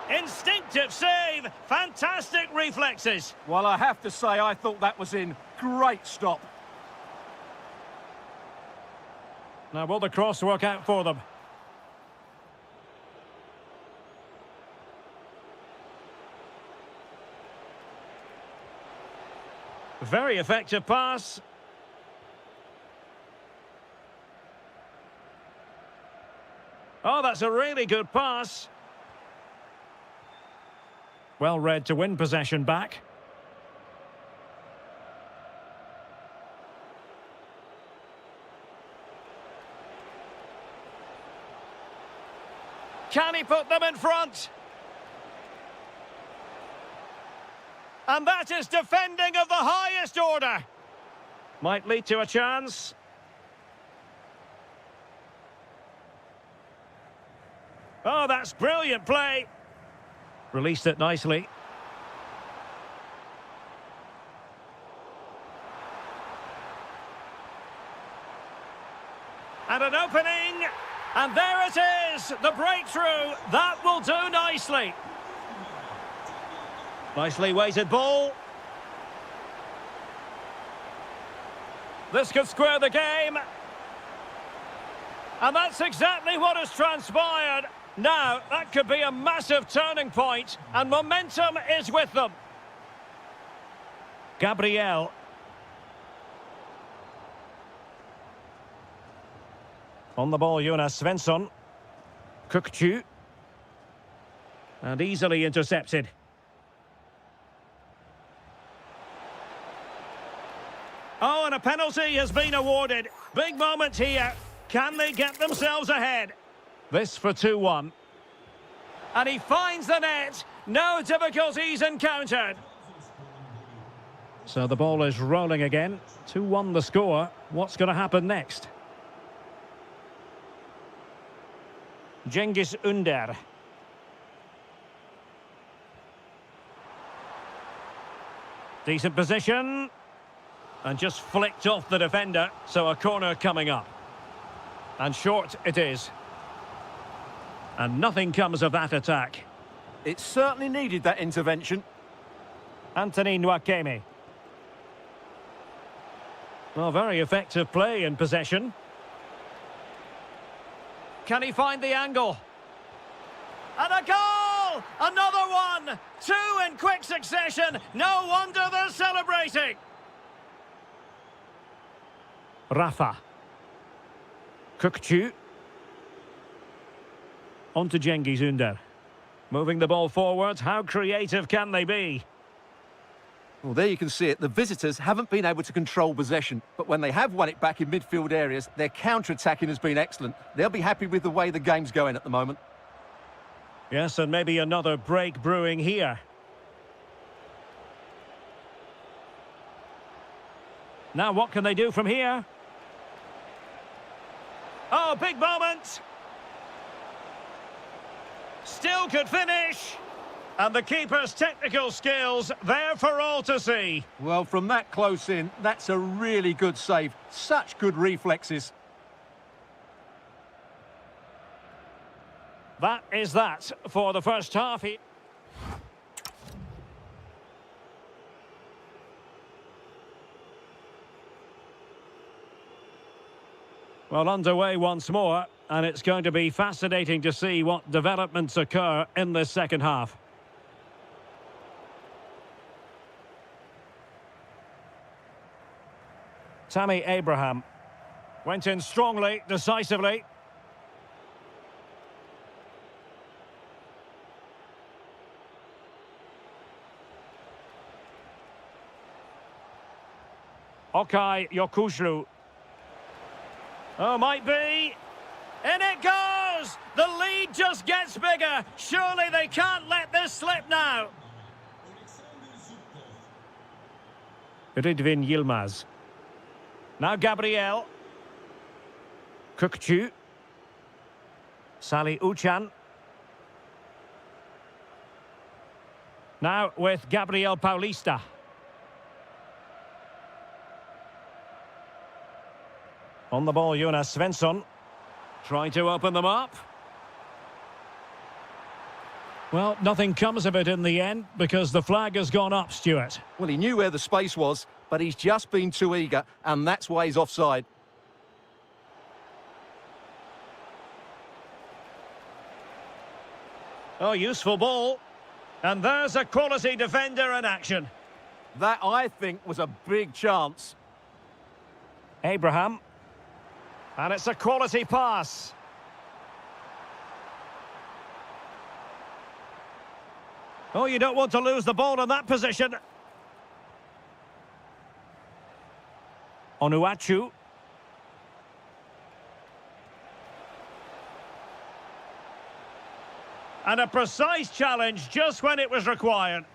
Instinctive save, fantastic reflexes. Well, I have to say, I thought that was in. Great stop. Now, will the cross work out for them? Very effective pass. Oh, that's a really good pass. Well read to win possession back. Can he put them in front? And that is defending of the highest order. Might lead to a chance. Oh, that's brilliant play. Released it nicely. And an opening. And there it is, the breakthrough. That will do nicely. Nicely weighted ball. This could square the game. And that's exactly what has transpired. Now, that could be a massive turning point, and momentum is with them. Gabriel. On the ball, Jonas Svensson. Kukcu. And easily intercepted. Oh, and a penalty has been awarded. Big moment here. Can they get themselves ahead? This for 2-1. And he finds the net. No difficulties encountered. So the ball is rolling again. 2-1 the score. What's going to happen next? Cengiz Ünder. Decent position. And just flicked off the defender. So a corner coming up. And short it is. And nothing comes of that attack. It certainly needed that intervention. Anthony Nwakeme. Well, very effective play in possession. Can he find the angle? And a goal! Another one! Two in quick succession. No wonder they're celebrating. Rafa. Kukcu. On to Cengiz Ünder. Moving the ball forward. How creative can they be? Well, there you can see it. The visitors haven't been able to control possession, but when they have won it back in midfield areas, their counter-attacking has been excellent. They'll be happy with the way the game's going at the moment. Yes, and maybe another break brewing here. Now what can they do from here? Oh, big moment! Still could finish. And the keeper's technical skills there for all to see. Well, from that close in, that's a really good save. Such good reflexes. That is that for the first half. Well, underway once more, and it's going to be fascinating to see what developments occur in this second half. Tammy Abraham went in strongly, decisively. Okay, Yokushlu. Oh, might be. In it goes! The lead just gets bigger. Surely they can't let this slip now. Ridvin Yilmaz. Now Gabriel. Kukchu. Sally Uchan. Now with Gabriel Paulista. On the ball, Jonas Svensson. Trying to open them up. Well, nothing comes of it in the end because the flag has gone up, Stuart. Well, he knew where the space was, but he's just been too eager, and that's why he's offside. Oh, useful ball. And there's a quality defender in action. That, I think, was a big chance. Abraham. And it's a quality pass. Oh, you don't want to lose the ball in that position. Onuachu. And a precise challenge just when it was required.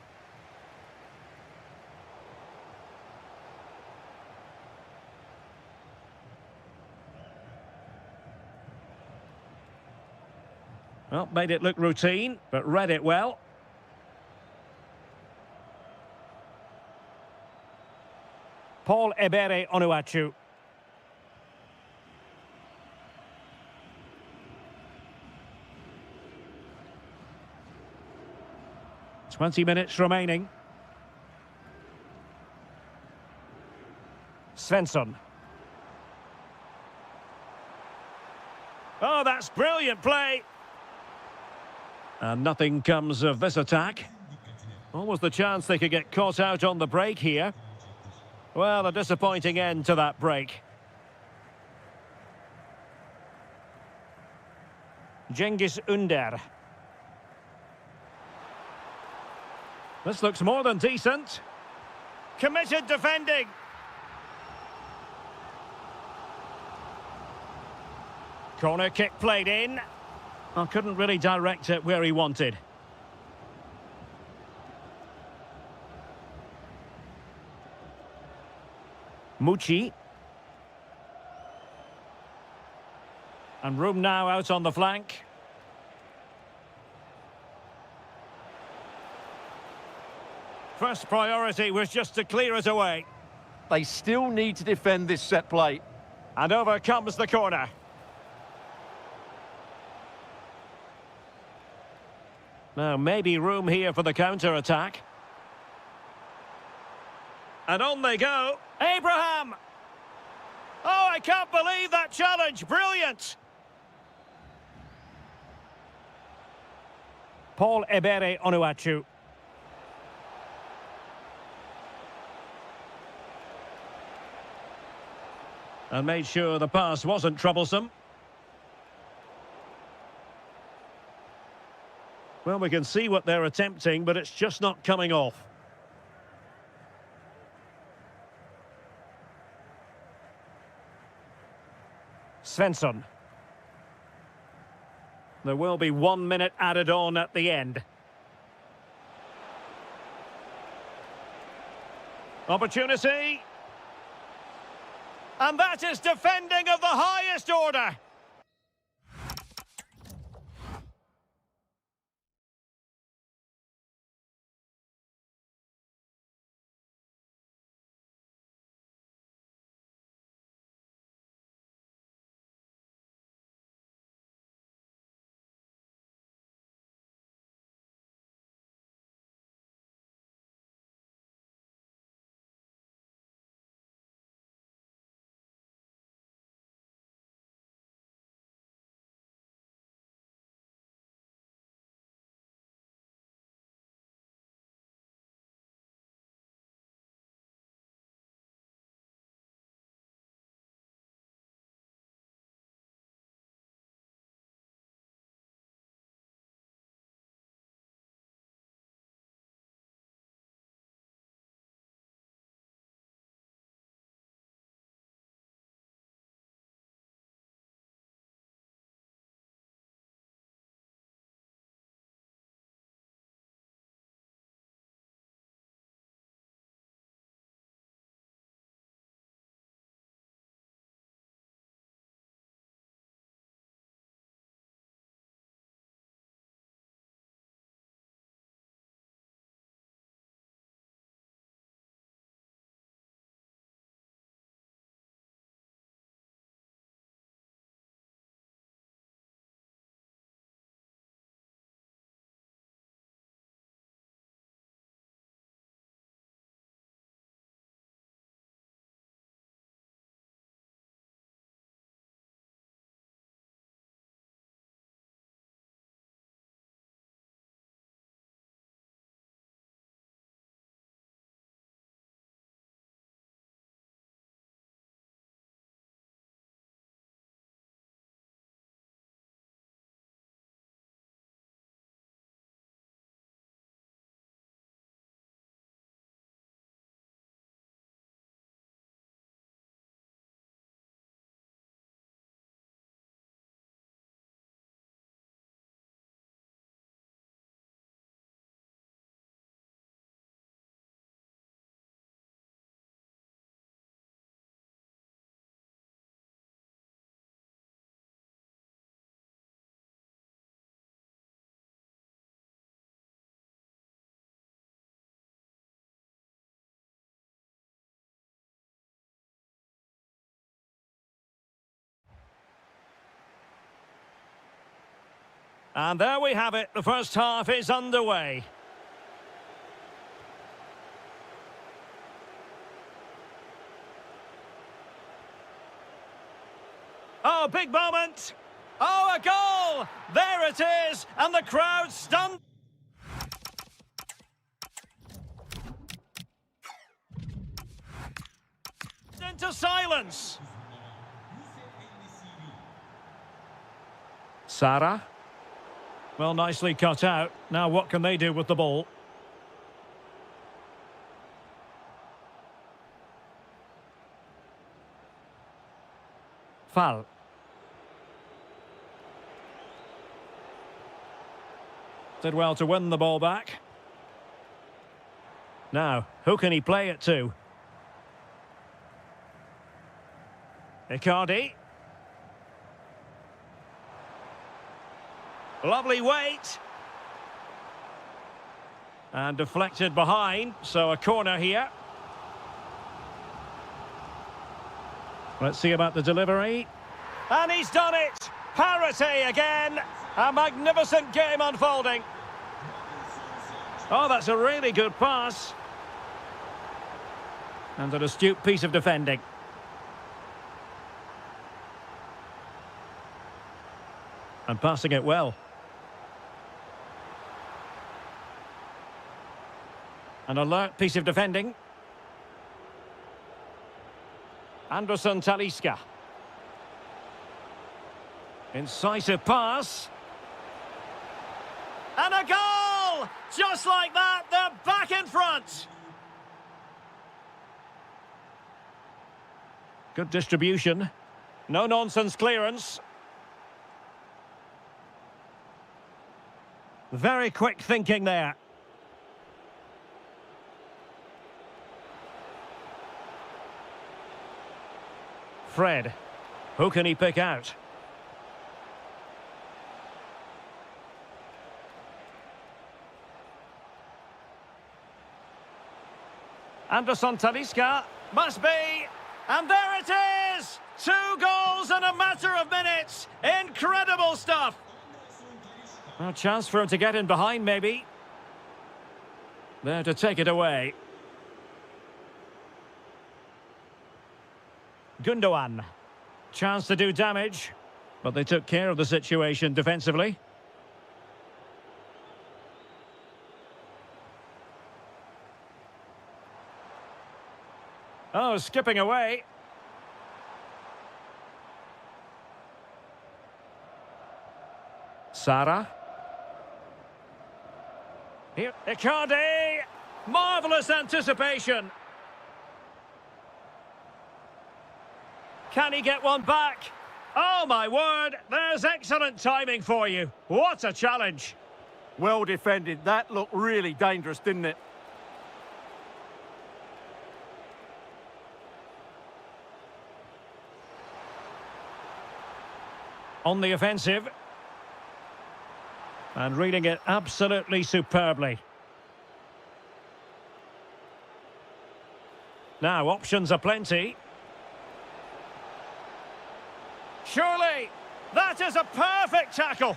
Well, made it look routine, but read it well. Paul Ebere Onuachu. "20 minutes remaining. Svensson. Oh, that's brilliant play. And nothing comes of this attack. Almost the chance they could get caught out on the break here. Well, a disappointing end to that break. Cengiz Ünder. This looks more than decent. Committed defending. Corner kick played in. I couldn't really direct it where he wanted. Mucci. And room now out on the flank. First priority was just to clear it away. They still need to defend this set play. And over comes the corner. Now, maybe room here for the counter-attack. And on they go. Abraham! Oh, I can't believe that challenge. Brilliant! Paul Ebere Onuachu. And made sure the pass wasn't troublesome. Well, we can see what they're attempting, but it's just not coming off. Svensson. There will be 1 minute added on at the end. Opportunity. And that is defending of the highest order. And there we have it. The first half is underway. Oh, big moment. Oh, a goal! There it is, and the crowd stunned. Into silence. Sarah. Well, nicely cut out. Now what can they do with the ball? Foul. Did well to win the ball back. Now, who can he play it to? Icardi. Lovely weight. And deflected behind, so a corner here. Let's see about the delivery. And he's done it! Parity again! A magnificent game unfolding. Oh, that's a really good pass. And an astute piece of defending. And passing it well. An alert piece of defending. Anderson Talisca. Incisive pass. And a goal! Just like that, they're back in front. Good distribution. No-nonsense clearance. Very quick thinking there. Fred. Who can he pick out? Anderson Talisca. Must be. And there it is! 2 goals in a matter of minutes. Incredible stuff. A chance for him to get in behind, maybe. There to take it away. Gundogan. Chance to do damage, but they took care of the situation defensively. Oh, skipping away. Sarah. Here, Icardi. Marvellous anticipation. Can he get one back? Oh, my word. There's excellent timing for you. What a challenge. Well defended. That looked really dangerous, didn't it? On the offensive. And reading it absolutely superbly. Now, options are plenty. Surely, that is a perfect tackle.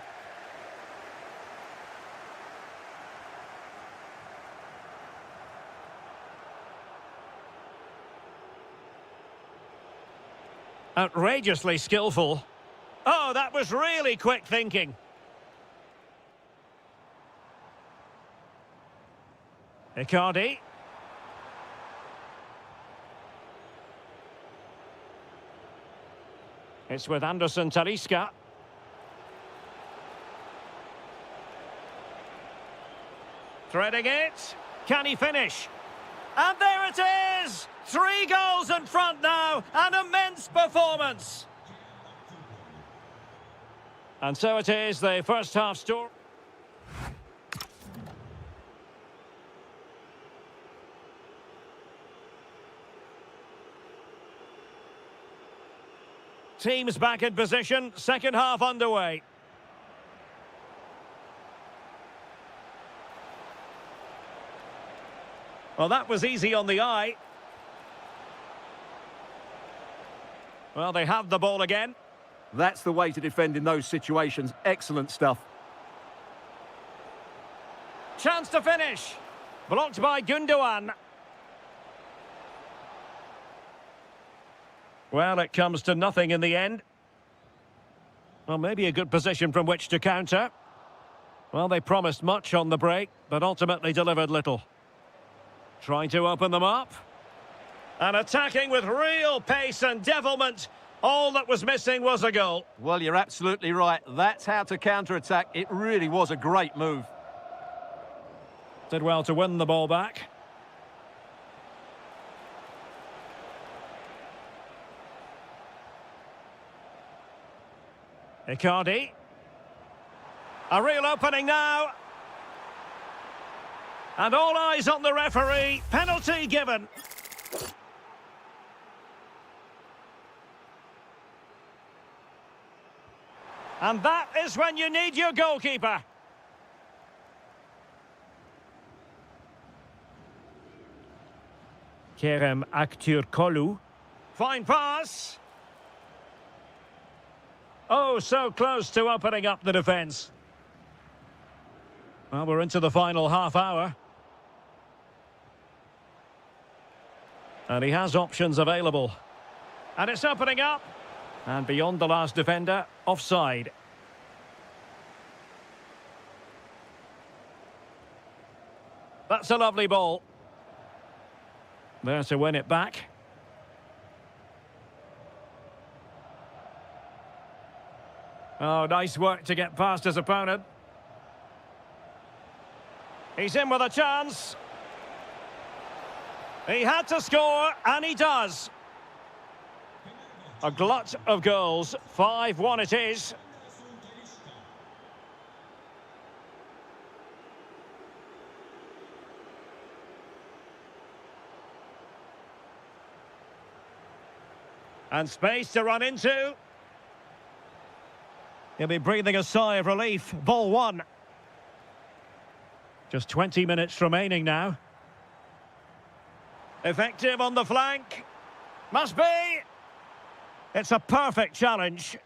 Outrageously skillful. Oh, that was really quick thinking. Icardi. It's with Anderson Talisca. Threading it. Can he finish? And there it is! 3 goals in front now. An immense performance. And so it is, the first half story. Teams back in position, second half underway. Well, that was easy on the eye. Well, they have the ball again. That's the way to defend in those situations. Excellent stuff. chance to finish. Blocked by Gundogan. Well, it comes to nothing in the end. Well, maybe a good position from which to counter. Well, they promised much on the break, but ultimately delivered little. Trying to open them up. And attacking with real pace and devilment. All that was missing was a goal. Well, you're absolutely right. That's how to counter-attack. It really was a great move. Did well to win the ball back. Icardi. A real opening now. And all eyes on the referee. Penalty given. And that is when you need your goalkeeper. Kerem Aktürkoğlu. Fine pass. Oh, so close to opening up the defence. Well, we're into the final half hour. And he has options available. And it's opening up. And beyond the last defender, offside. That's a lovely ball. There to win it back. Oh, nice work to get past his opponent. He's in with a chance. He had to score, and he does. A glut of goals. 5-1 it is. And space to run into. He'll be breathing a sigh of relief. Ball one. Just 20 minutes remaining now. Effective on the flank. Must be. It's a perfect challenge.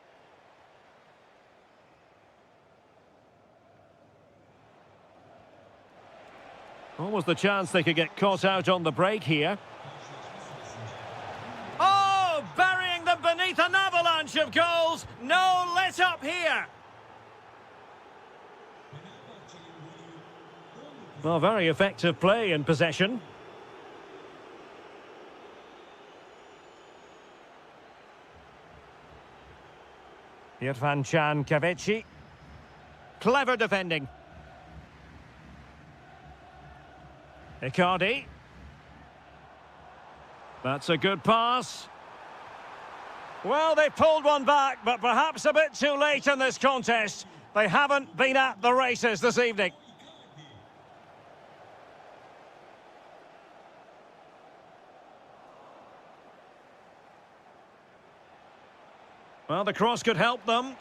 Almost the chance they could get caught out on the break here. Oh, burying them beneath an avalanche of goals. No let up here. Well, very effective play in possession. Irfan Can Kavechi. Clever defending. Icardi. That's a good pass. Well, they pulled one back, but perhaps a bit too late in this contest. They haven't been at the races this evening. Well, the cross could help them.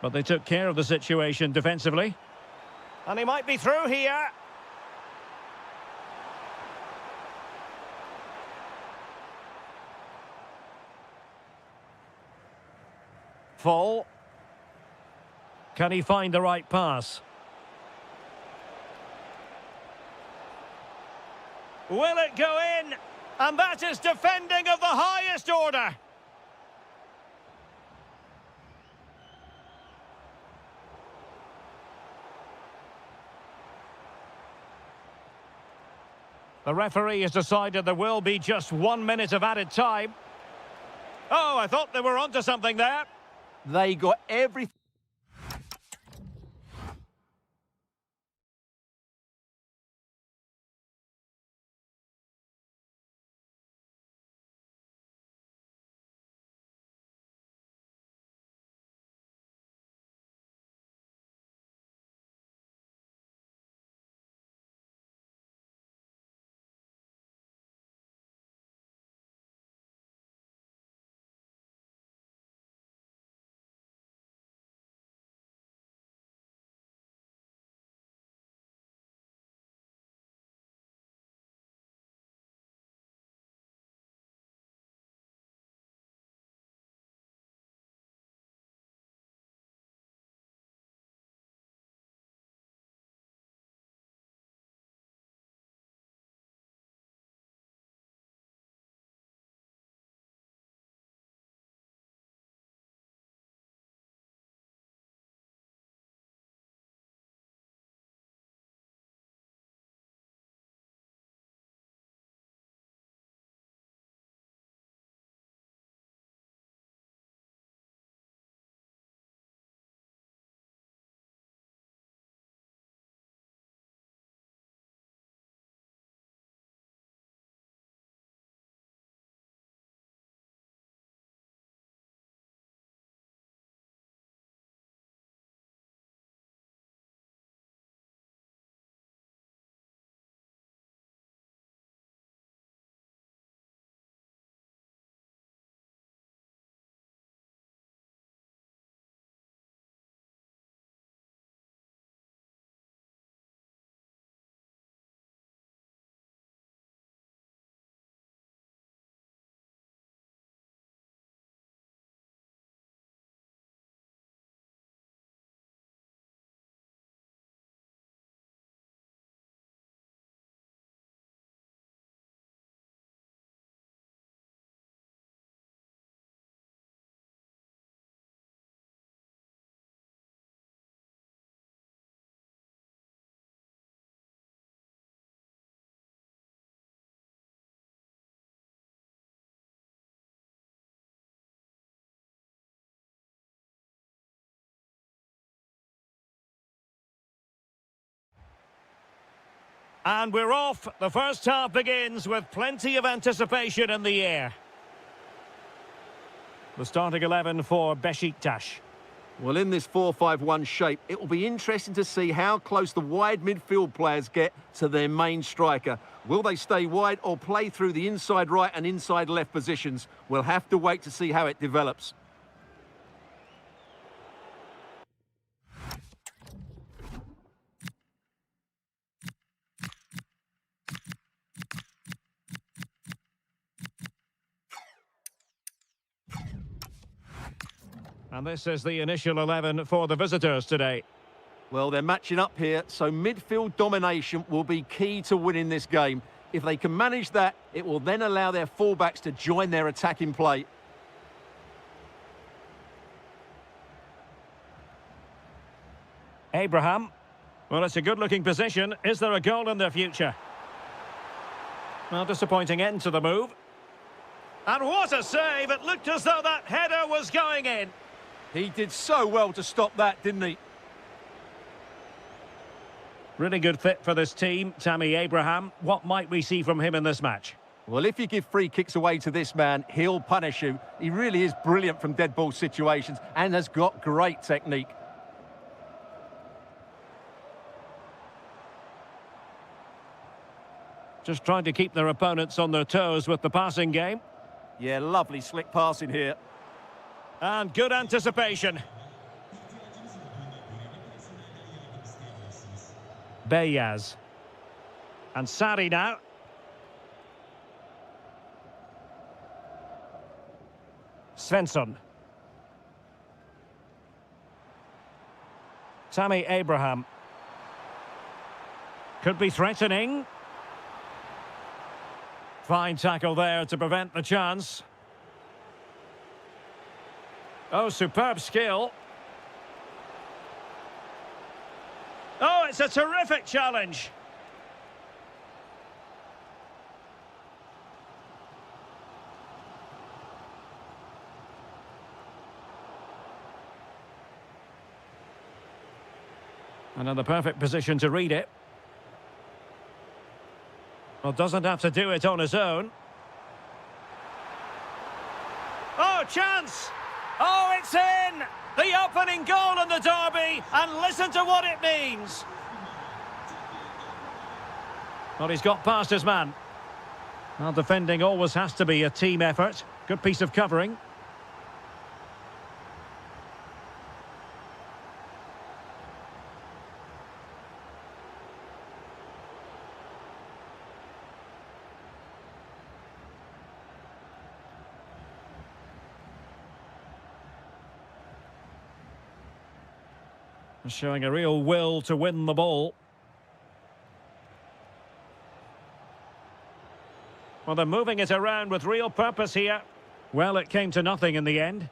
But they took care of the situation defensively. And he might be through here. Fall. Can he find the right pass? Will it go in? And that is defending of the highest order. The referee has decided there will be just 1 minute of added time. Oh, I thought they were onto something there. They got everything. And we're off. The first half begins with plenty of anticipation in the air. The starting 11 for Besiktas. Well, in this 4-5-1 shape, it will be interesting to see how close the wide midfield players get to their main striker. Will they stay wide or play through the inside right and inside left positions? We'll have to wait to see how it develops. And this is the initial 11 for the visitors today. Well, they're matching up here, so midfield domination will be key to winning this game. If they can manage that, it will then allow their fullbacks to join their attacking play. Abraham. Well, it's a good-looking position. Is there a goal in their future? Well, disappointing end to the move. And what a save! It looked as though that header was going in. He did so well to stop that, didn't he? Really good fit for this team, Tammy Abraham. What might we see from him in this match? Well, if you give free kicks away to this man, he'll punish you. He really is brilliant from dead ball situations and has got great technique. Just trying to keep their opponents on their toes with the passing game. Yeah, lovely slick passing here. And good anticipation. Beyaz. And Sari now. Svensson. Tammy Abraham. Could be threatening. Fine tackle there to prevent the chance. Oh, superb skill. Oh, it's a terrific challenge. Another perfect position to read it. Well, doesn't have to do it on his own. Oh, chance! Oh, it's in! The opening goal in the derby, and listen to what it means. Well, he's got past his man. Well, defending always has to be a team effort. Good piece of covering. Showing a real will to win the ball. Well, they're moving it around with real purpose here. Well, it came to nothing in the end.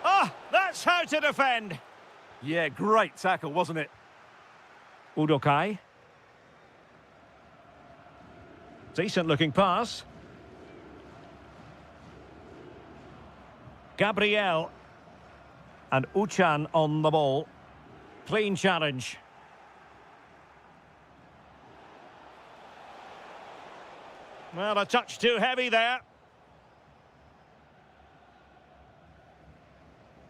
Oh, that's how to defend. Yeah, great tackle, wasn't it? Udokai. Decent looking pass. Gabriel. And Uchan on the ball. Clean challenge. Well, a touch too heavy there.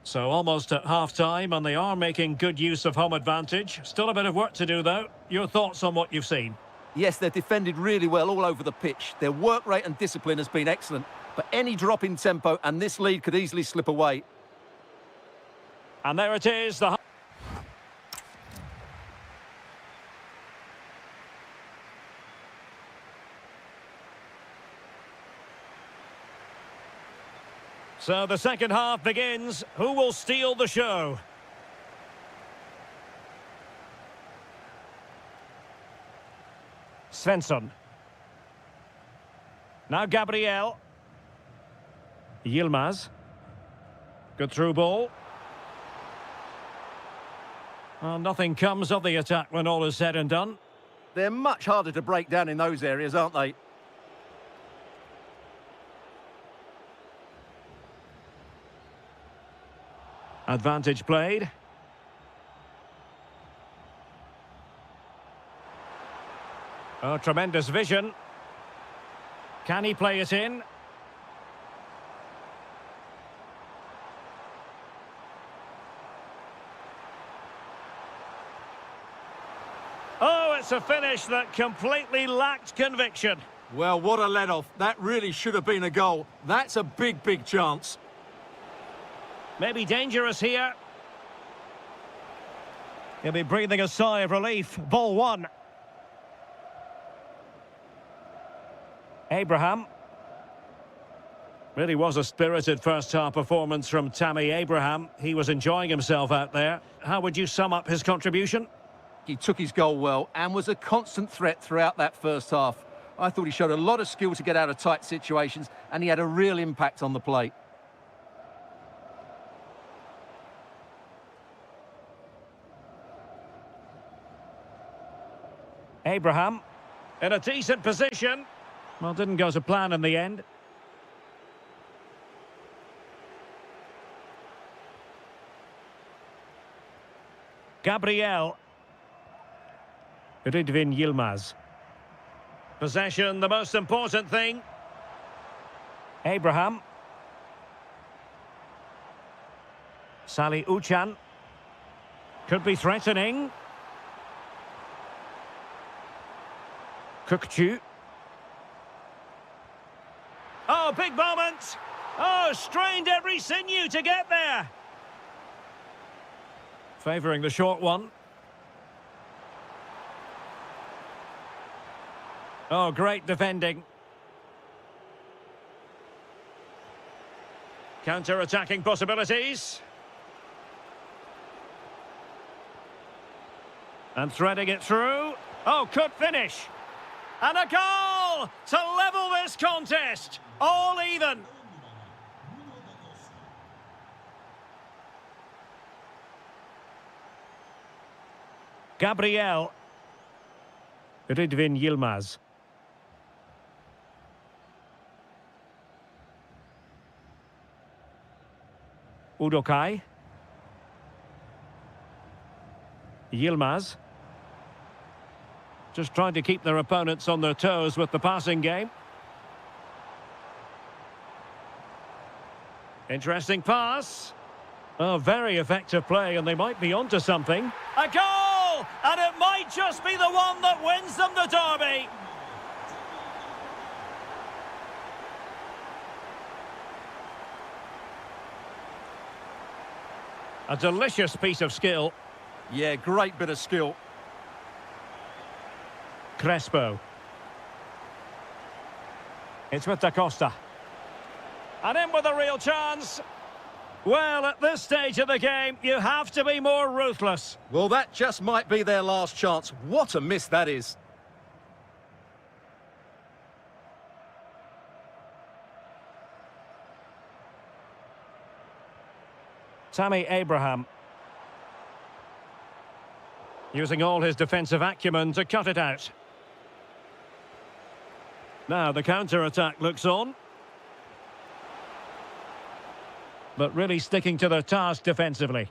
So almost at half-time, and they are making good use of home advantage. Still a bit of work to do, though. Your thoughts on what you've seen? Yes, they're defended really well all over the pitch. Their work rate and discipline has been excellent. But any drop in tempo and this lead could easily slip away. And there it is. So the second half begins. Who will steal the show? Svensson. Now Gabriel. Yilmaz. Good through ball. Well, nothing comes of the attack when all is said and done. They're much harder to break down in those areas, aren't they? Advantage played. Oh, tremendous vision. Can he play it in? Oh, it's a finish that completely lacked conviction. Well, what a let-off. That really should have been a goal. That's a big, big chance. Maybe dangerous here. He'll be breathing a sigh of relief. Ball one. Abraham. Really was a spirited first-half performance from Tammy Abraham. He was enjoying himself out there. How would you sum up his contribution? He took his goal well and was a constant threat throughout that first half. I thought he showed a lot of skill to get out of tight situations, and he had a real impact on the plate. Abraham in a decent position. Well, didn't go to plan in the end. Gabriel. Rydvin Yilmaz. Possession, the most important thing. Abraham. Salih Uchan. Could be threatening. Kukcu. Oh, big moment. Oh, strained every sinew to get there. Favouring the short one. Oh, great defending. Counter-attacking possibilities. And threading it through. Oh, could finish. And a goal to level this contest. All even. Gabriel. Rydvin Yilmaz. Udokai. Yilmaz. Just trying to keep their opponents on their toes with the passing game. Interesting pass. Oh, very effective play, and they might be onto something. A goal! And it might just be the one that wins them the derby. A delicious piece of skill. Yeah, great bit of skill. Crespo. It's with Da Costa. And in with a real chance. Well, at this stage of the game, you have to be more ruthless. Well, that just might be their last chance. What a miss that is. Tammy Abraham. Using all his defensive acumen to cut it out. Now the counter-attack looks on. But really sticking to the task defensively.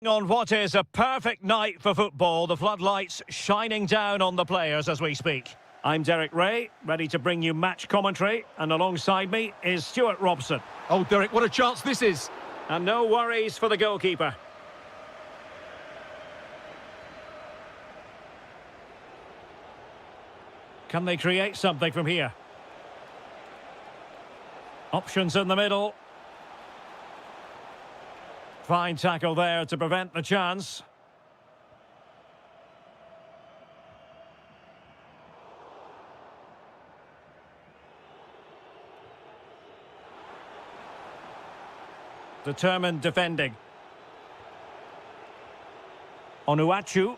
On what is a perfect night for football, the floodlights shining down on the players as we speak. I'm Derek Ray, ready to bring you match commentary, and alongside me is Stuart Robson. Oh, Derek, what a chance this is. And no worries for the goalkeeper. Can they create something from here? Options in the middle. Fine tackle there to prevent the chance. Determined defending. Onuachu.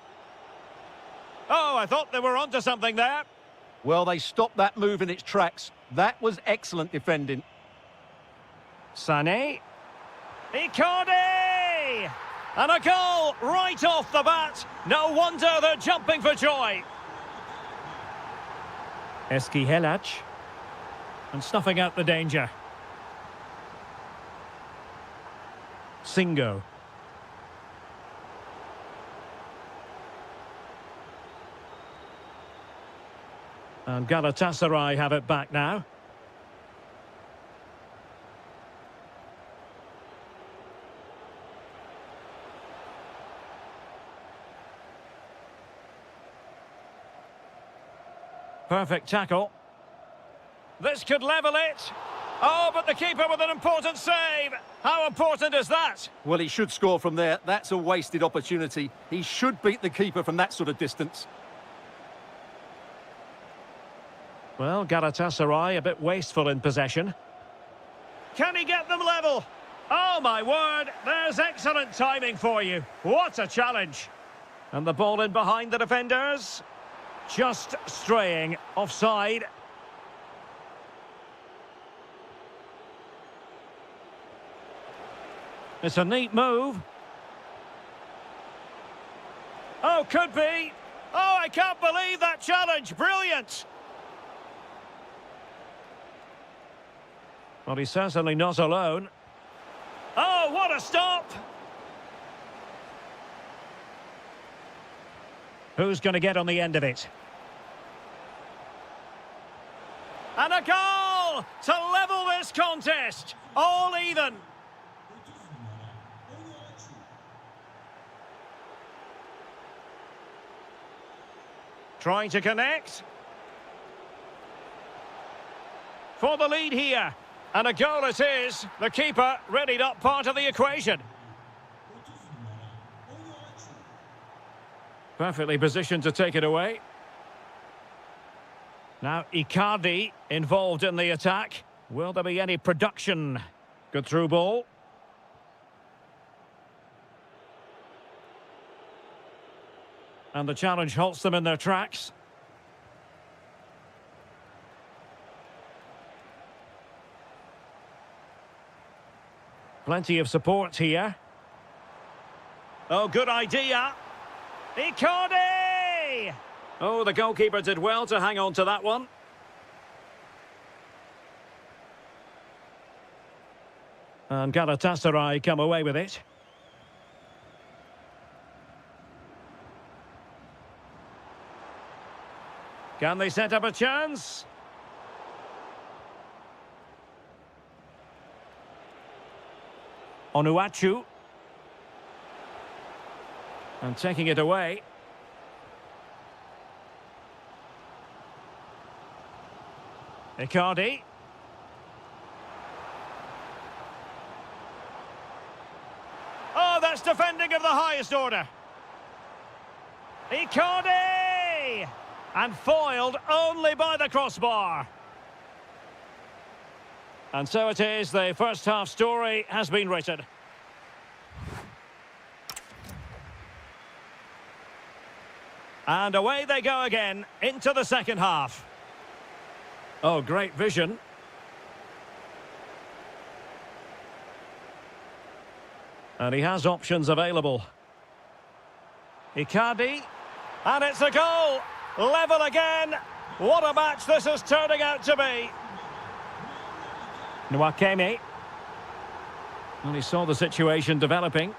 Oh, I thought they were onto something there. Well, they stopped that move in its tracks. That was excellent defending. Sané. Icardi! And a goal right off the bat. No wonder they're jumping for joy. Eski Helac. And snuffing out the danger. Singo. And Galatasaray have it back now. Perfect tackle. This could level it. Oh, but the keeper with an important save. How important is that? Well, he should score from there. That's a wasted opportunity. He should beat the keeper from that sort of distance. Well, Galatasaray a bit wasteful in possession. Can he get them level? Oh, my word. There's excellent timing for you. What a challenge. And the ball in behind the defenders. Just straying offside. It's a neat move. Oh, could be. Oh, I can't believe that challenge. Brilliant. Well, he's certainly not alone. Oh, what a stop. Who's going to get on the end of it? And a goal to level this contest. All even. Trying to connect. For the lead here. And a goal it is. The keeper readied up part of the equation. Perfectly positioned to take it away. Now Icardi involved in the attack. Will there be any production? Good through ball. And the challenge halts them in their tracks. Plenty of support here. Oh, good idea. Icardi! Oh, the goalkeeper did well to hang on to that one. And Galatasaray come away with it. Can they set up a chance? Onuachu. And taking it away. Icardi. Oh, that's defending of the highest order. Icardi! And foiled only by the crossbar. And so it is, the first half story has been written. And away they go again into the second half. Oh, great vision. And he has options available. Icardi. And it's a goal. Level again. What a match this is turning out to be. Nwakeme. And he saw the situation developing.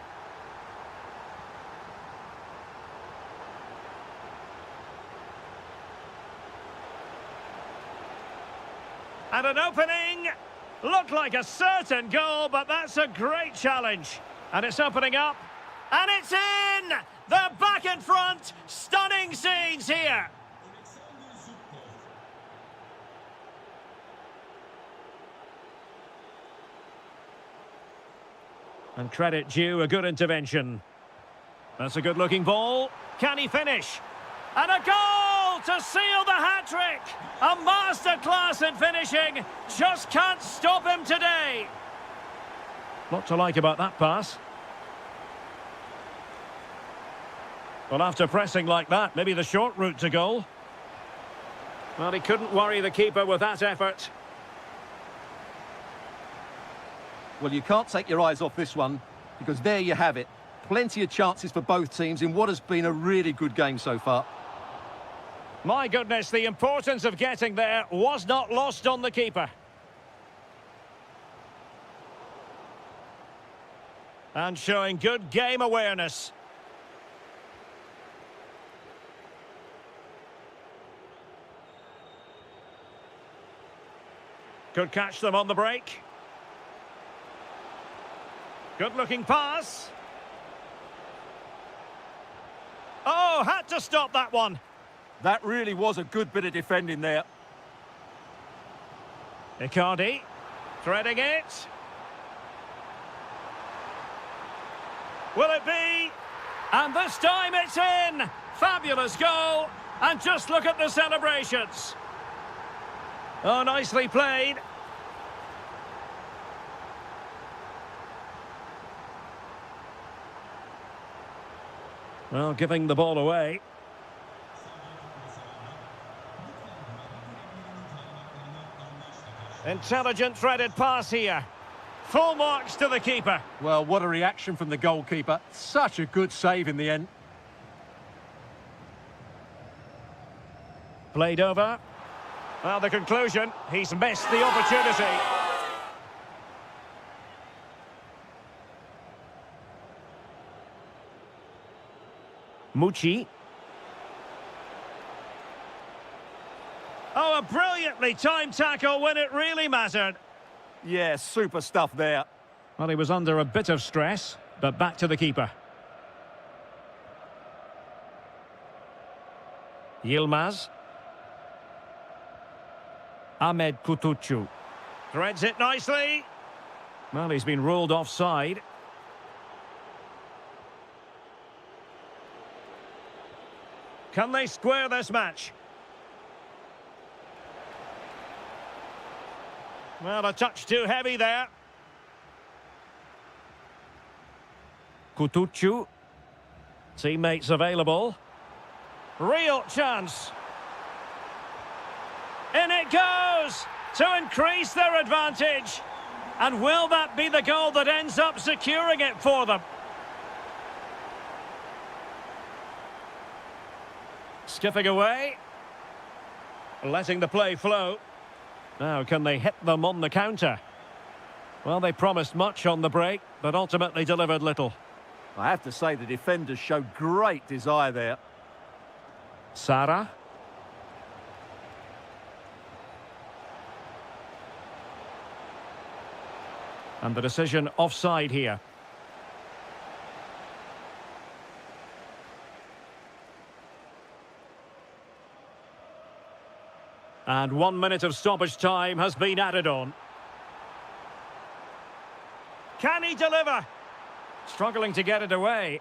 And an opening. Looked like a certain goal, but that's a great challenge. And it's opening up. And it's in! They're back in front. Stunning scenes here. And credit due, a good intervention. That's a good-looking ball. Can he finish? And a goal to seal the hat-trick! A masterclass in finishing. Just can't stop him today. Lot to like about that pass. Well, after pressing like that, maybe the short route to goal. Well, he couldn't worry the keeper with that effort. Well, you can't take your eyes off this one, because there you have it. Plenty of chances for both teams in what has been a really good game so far. My goodness, the importance of getting there was not lost on the keeper. And showing good game awareness. Could catch them on the break. Good-looking pass. Oh, had to stop that one. That really was a good bit of defending there. Icardi, threading it. Will it be? And this time it's in. Fabulous goal. And just look at the celebrations. Oh, nicely played. Well, giving the ball away. Intelligent threaded pass here. Full marks to the keeper. Well, what a reaction from the goalkeeper. Such a good save in the end. Played over. Well, the conclusion, he's missed the opportunity. Mucci. Oh, a brilliantly timed tackle when it really mattered. Yeah, super stuff there. Well, he was under a bit of stress, but back to the keeper. Yilmaz. Ahmed Kutucu. Threads it nicely. Well, he's been ruled offside. Can they square this match? Well, a touch too heavy there. Kutucu. Teammates available. Real chance. In it goes to increase their advantage. And will that be the goal that ends up securing it for them? Skipping away. Letting the play flow. Now, can they hit them on the counter? Well, they promised much on the break, but ultimately delivered little. I have to say the defenders showed great desire there. Sara. And the decision offside here. And 1 minute of stoppage time has been added on. Can he deliver? Struggling to get it away.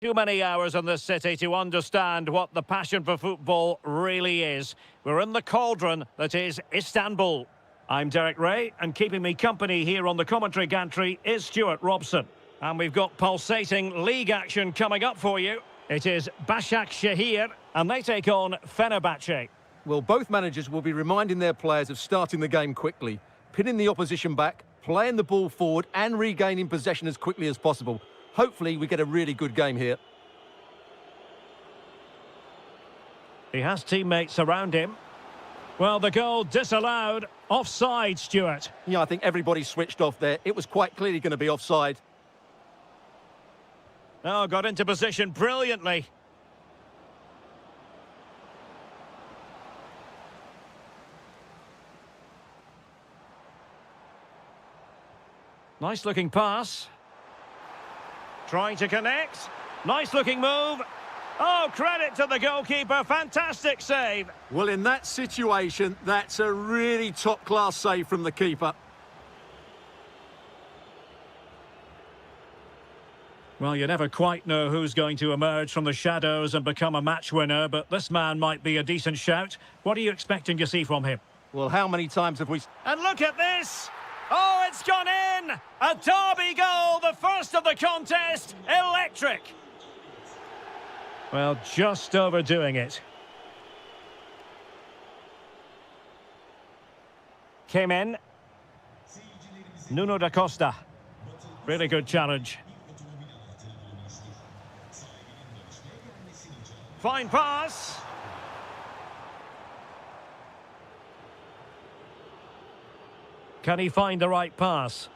Too many hours in this city to understand what the passion for football really is. We're in the cauldron that is Istanbul. I'm Derek Ray, and keeping me company here on the commentary gantry is Stuart Robson. And we've got pulsating league action coming up for you. It is Bashak Shahir, and they take on Fenerbahce. Well, both managers will be reminding their players of starting the game quickly, pinning the opposition back, playing the ball forward and regaining possession as quickly as possible. Hopefully we get a really good game here. He has teammates around him. Well, the goal disallowed. Offside, Stuart. Yeah, I think everybody switched off there. It was quite clearly going to be offside. Oh, got into position brilliantly. Nice looking pass. Trying to connect. Nice looking move. Oh, credit to the goalkeeper. Fantastic save. Well, in that situation, that's a really top-class save from the keeper. Well, you never quite know who's going to emerge from the shadows and become a match winner, but this man might be a decent shout. What are you expecting to see from him? Well, how many times have we... And look at this! Oh, it's gone in! A derby goal, the first of the contest. Electric! Well, just overdoing it. Came in. Nuno da Costa. Really good challenge. Fine pass. Can he find the right pass?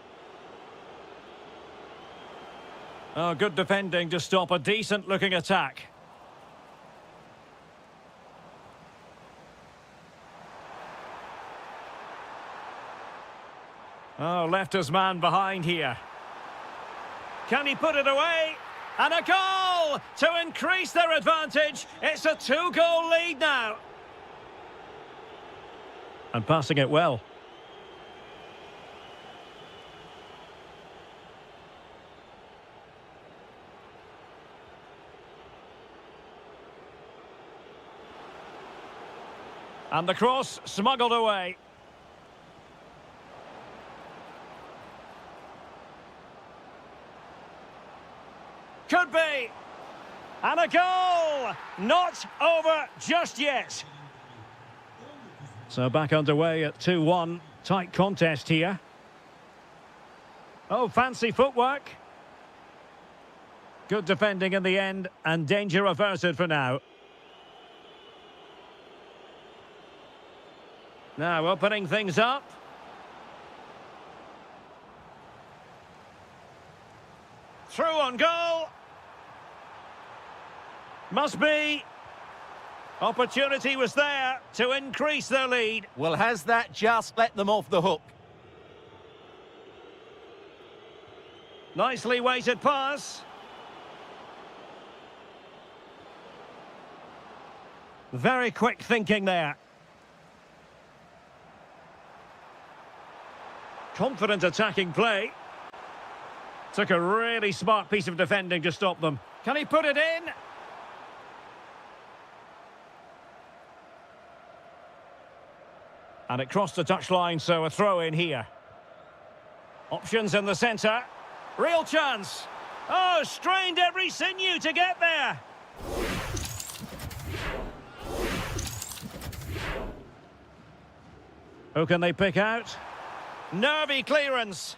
Oh, good defending to stop a decent-looking attack. Oh, left his man behind here. Can he put it away? And a goal to increase their advantage. It's a 2-goal lead now. And passing it well. And the cross smuggled away. Could be. And a goal! Not over just yet. So back underway at 2-1. Tight contest here. Oh, fancy footwork. Good defending in the end, and danger averted for now. Now opening things up. Through on goal. Must be. Opportunity was there to increase their lead. Well, has that just let them off the hook? Nicely weighted pass. Very quick thinking there. Confident attacking play. Took a really smart piece of defending to stop them. Can he put it in? And it crossed the touchline, so a throw in here. Options in the centre. Real chance. Oh, strained every sinew to get there. Who can they pick out? Nervy clearance.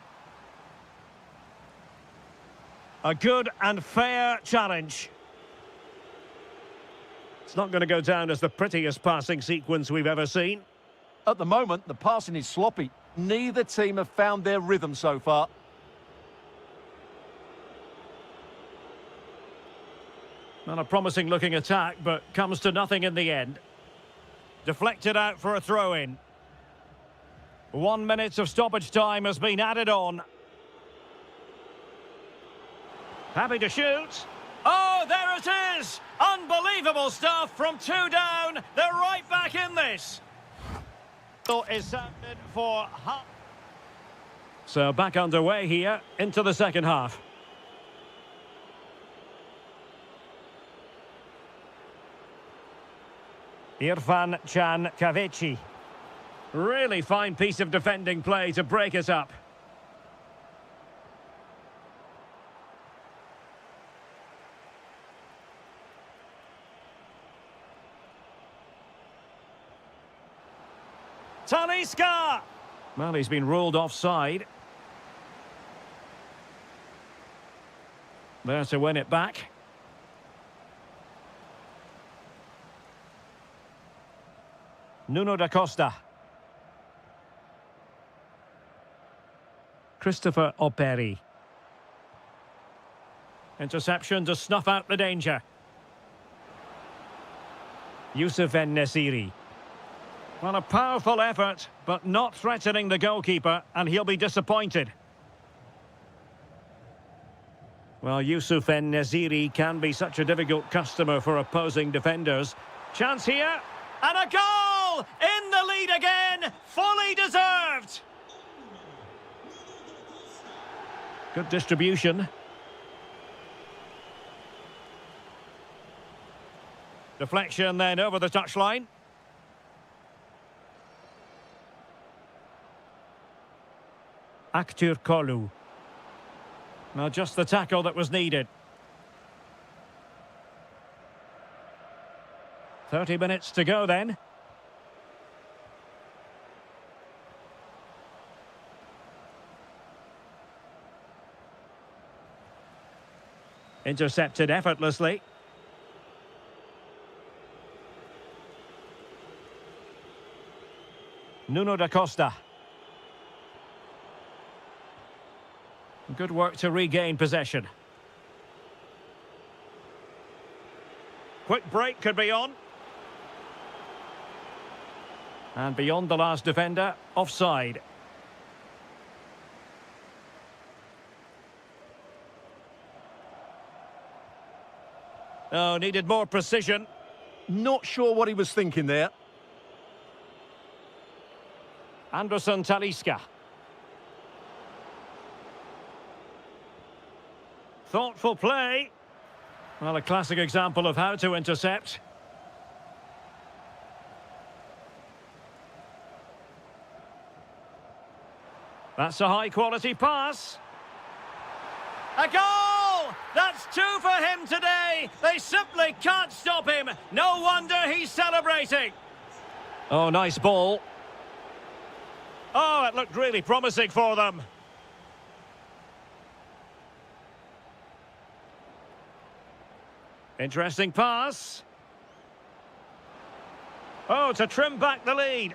A good and fair challenge. It's not going to go down as the prettiest passing sequence we've ever seen. At the moment, the passing is sloppy. Neither team have found their rhythm so far. Not a promising looking attack, but comes to nothing in the end. Deflected out for a throw-in. 1 minute of stoppage time has been added on. Happy to shoot. Oh, there it is! Unbelievable stuff from 2 down. They're right back in this. Is sounded for half. So back underway here into the second half. Irfan Can Kavechi. Really fine piece of defending play to break it up. Talisca! Well, he's been ruled offside. There to win it back. Nuno da Costa. Christopher Operi. Interception to snuff out the danger. Youssef En-Nesyri. Well, a powerful effort, but not threatening the goalkeeper, and he'll be disappointed. Well, Youssef En-Nesyri can be such a difficult customer for opposing defenders. Chance here, and a goal! In the lead again, fully deserved! Good distribution. Deflection then over the touchline. Aktur Kolu. Now just the tackle that was needed. 30 minutes to go then. Intercepted effortlessly. Nuno da Costa. Good work to regain possession. Quick break could be on. And beyond the last defender, offside. Oh, needed more precision. Not sure what he was thinking there. Anderson Talisca. Thoughtful play. Well, a classic example of how to intercept. That's a high-quality pass. A goal! That's two for him today. They simply can't stop him. No wonder he's celebrating. Oh, nice ball. Oh, it looked really promising for them. Interesting pass. Oh, to trim back the lead.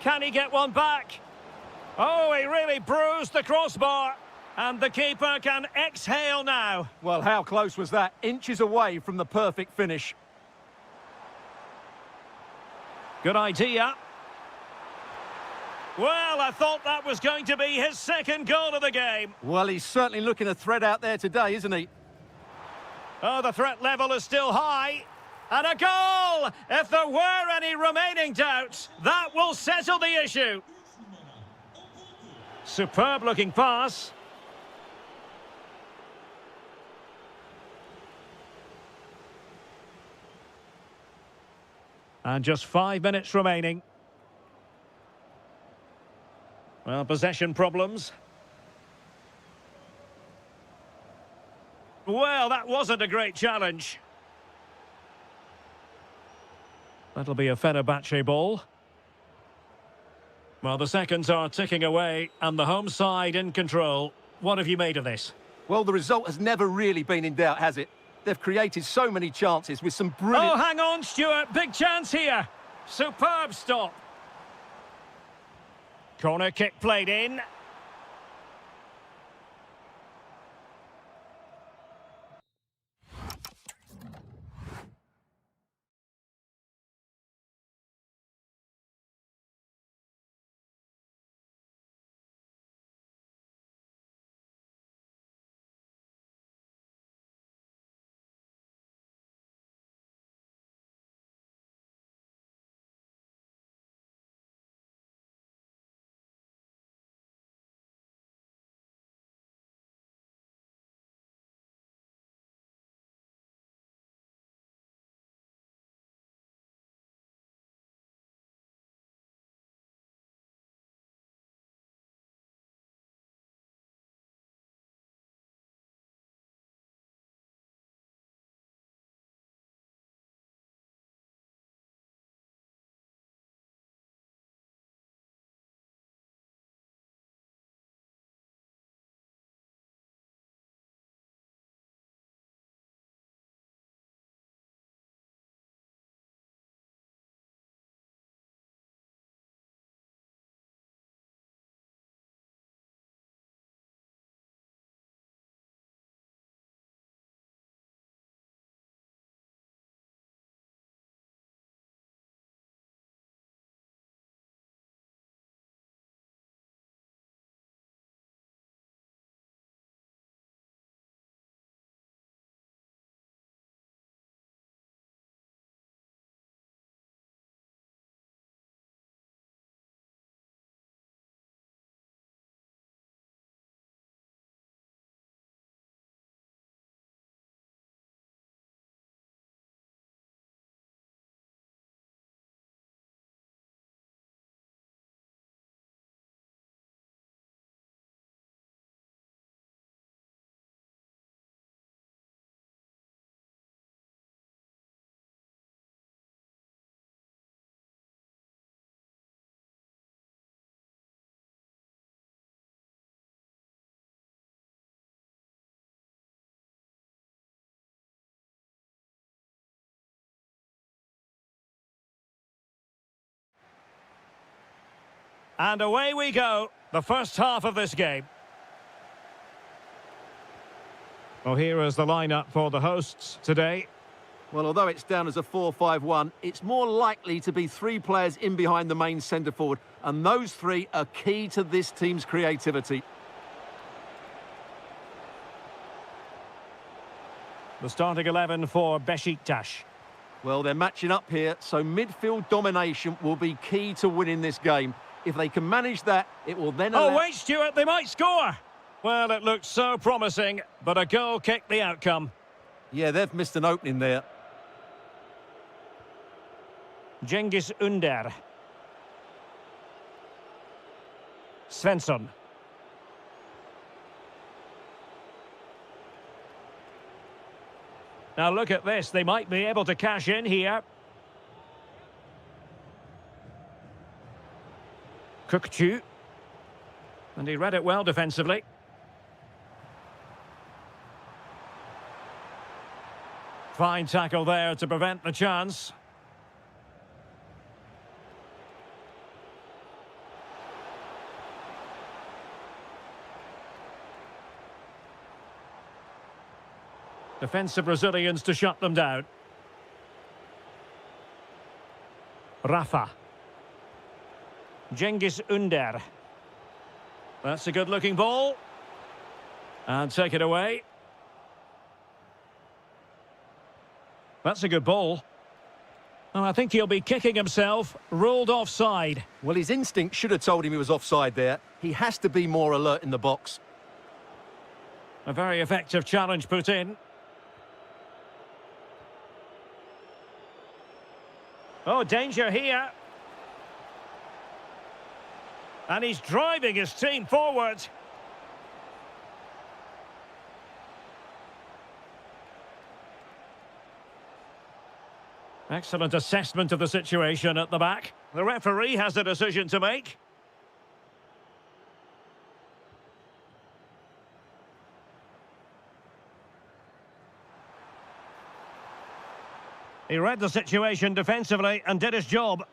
Can he get one back? Oh, he really bruised the crossbar. And the keeper can exhale now. Well, how close was that? Inches away from the perfect finish. Good idea. Well, I thought that was going to be his second goal of the game. Well, he's certainly looking a threat out there today, isn't he? Oh, the threat level is still high. And a goal! If there were any remaining doubts, that will settle the issue. Superb-looking pass. And just 5 minutes remaining. Well, possession problems. Well, that wasn't a great challenge. That'll be a Fenerbahce ball. Well, the seconds are ticking away, and the home side in control. What have you made of this? Well, the result has never really been in doubt, has it? They've created so many chances with some brilliant... Oh, hang on, Stuart. Big chance here. Superb stop. Corner kick played in. And away we go, the first half of this game. Well, here is the lineup for the hosts today. Well, although it's down as a 4-5-1, it's more likely to be three players in behind the main centre forward, and those three are key to this team's creativity. The starting 11 for Besiktas. Well, they're matching up here, so midfield domination will be key to winning this game. If they can manage that, it will then allow... Oh, wait, Stuart, they might score! Well, it looked so promising, but a goal kicked the outcome. Yeah, they've missed an opening there. Cengiz Ünder. Svensson. Now look at this, they might be able to cash in here. Kukçu. And he read it well defensively. Fine tackle there to prevent the chance. Defensive Brazilians to shut them down. Rafa. Cengiz Ünder. That's a good-looking ball. And take it away. That's a good ball. And I think he'll be kicking himself. Ruled offside. Well, his instinct should have told him he was offside there. He has to be more alert in the box. A very effective challenge put in. Oh, danger here. And he's driving his team forward. Excellent assessment of the situation at the back. The referee has a decision to make. He read the situation defensively and did his job.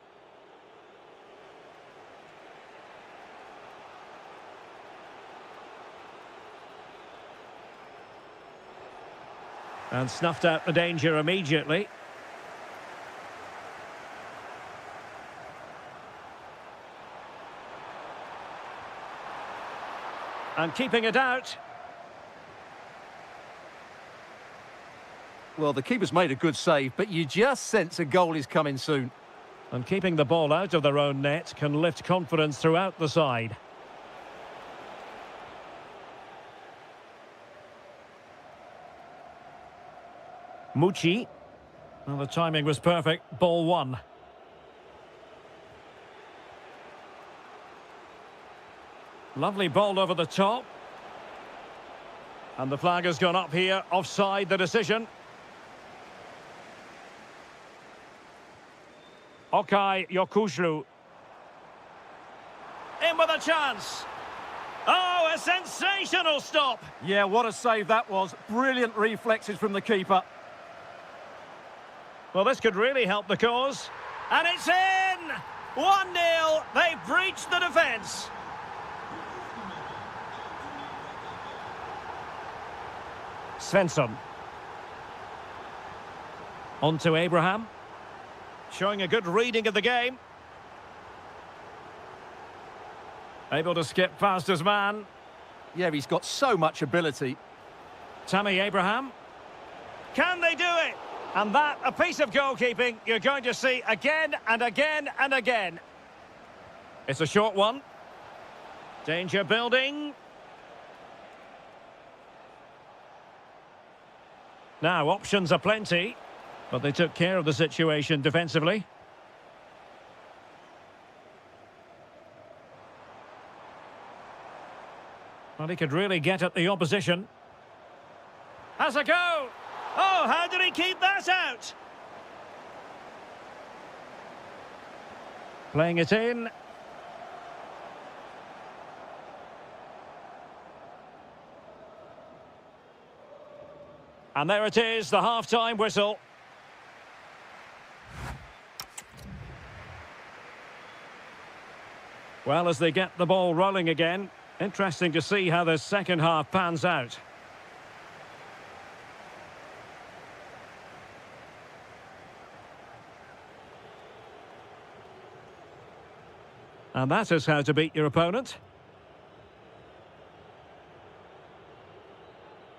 And snuffed out the danger immediately. And keeping it out. Well, the keeper's made a good save, but you just sense a goal is coming soon. And keeping the ball out of their own net can lift confidence throughout the side. Mucci. Well, the timing was perfect. Ball one. Lovely ball over the top. And the flag has gone up here. Offside the decision. Okay, Yokuşlu. In with a chance. Oh, a sensational stop. Yeah, what a save that was. Brilliant reflexes from the keeper. Well, this could really help the cause. And it's in! 1-0. They've breached the defence. Svensson. On to Abraham. Showing a good reading of the game. Able to skip past his man. Yeah, he's got so much ability. Tammy Abraham. Can they do it? And that, a piece of goalkeeping you're going to see again and again and again. It's a short one. Danger building. Now, options are plenty, but they took care of the situation defensively. Well, he could really get at the opposition. Has a go! Oh, how did he keep that out? Playing it in. And there it is, the half-time whistle. Well, as they get the ball rolling again, interesting to see how the second half pans out. And that is how to beat your opponent.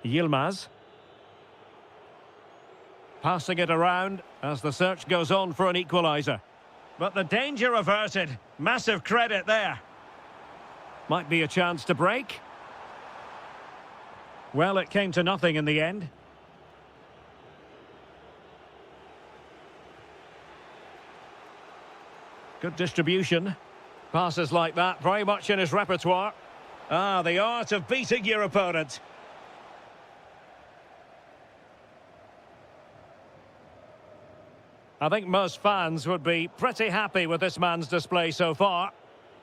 Yilmaz. Passing it around as the search goes on for an equaliser. But the danger averted. Massive credit there. Might be a chance to break. Well, it came to nothing in the end. Good distribution. Passes like that, very much in his repertoire. Ah, the art of beating your opponent. I think most fans would be pretty happy with this man's display so far.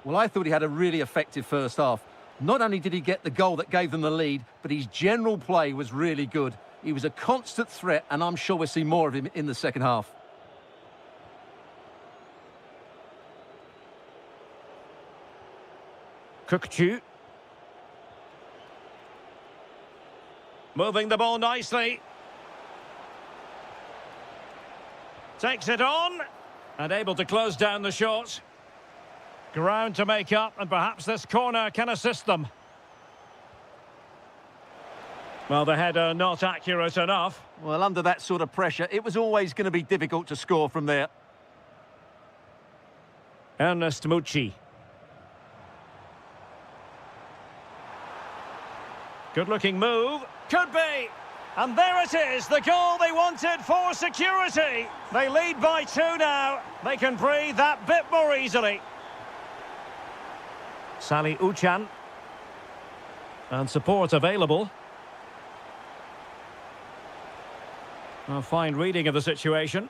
Well, I thought he had a really effective first half. Not only did he get the goal that gave them the lead, but his general play was really good. He was a constant threat, and I'm sure we'll see more of him in the second half. Kukçu. Moving the ball nicely. Takes it on. And able to close down the shot. Ground to make up, and perhaps this corner can assist them. Well, the header not accurate enough. Well, under that sort of pressure, it was always going to be difficult to score from there. Ernest Mucci. Good-looking move. Could be. And there it is, the goal they wanted for security. They lead by 2 now. They can breathe that bit more easily. Salih Uçan. And support available. A fine reading of the situation.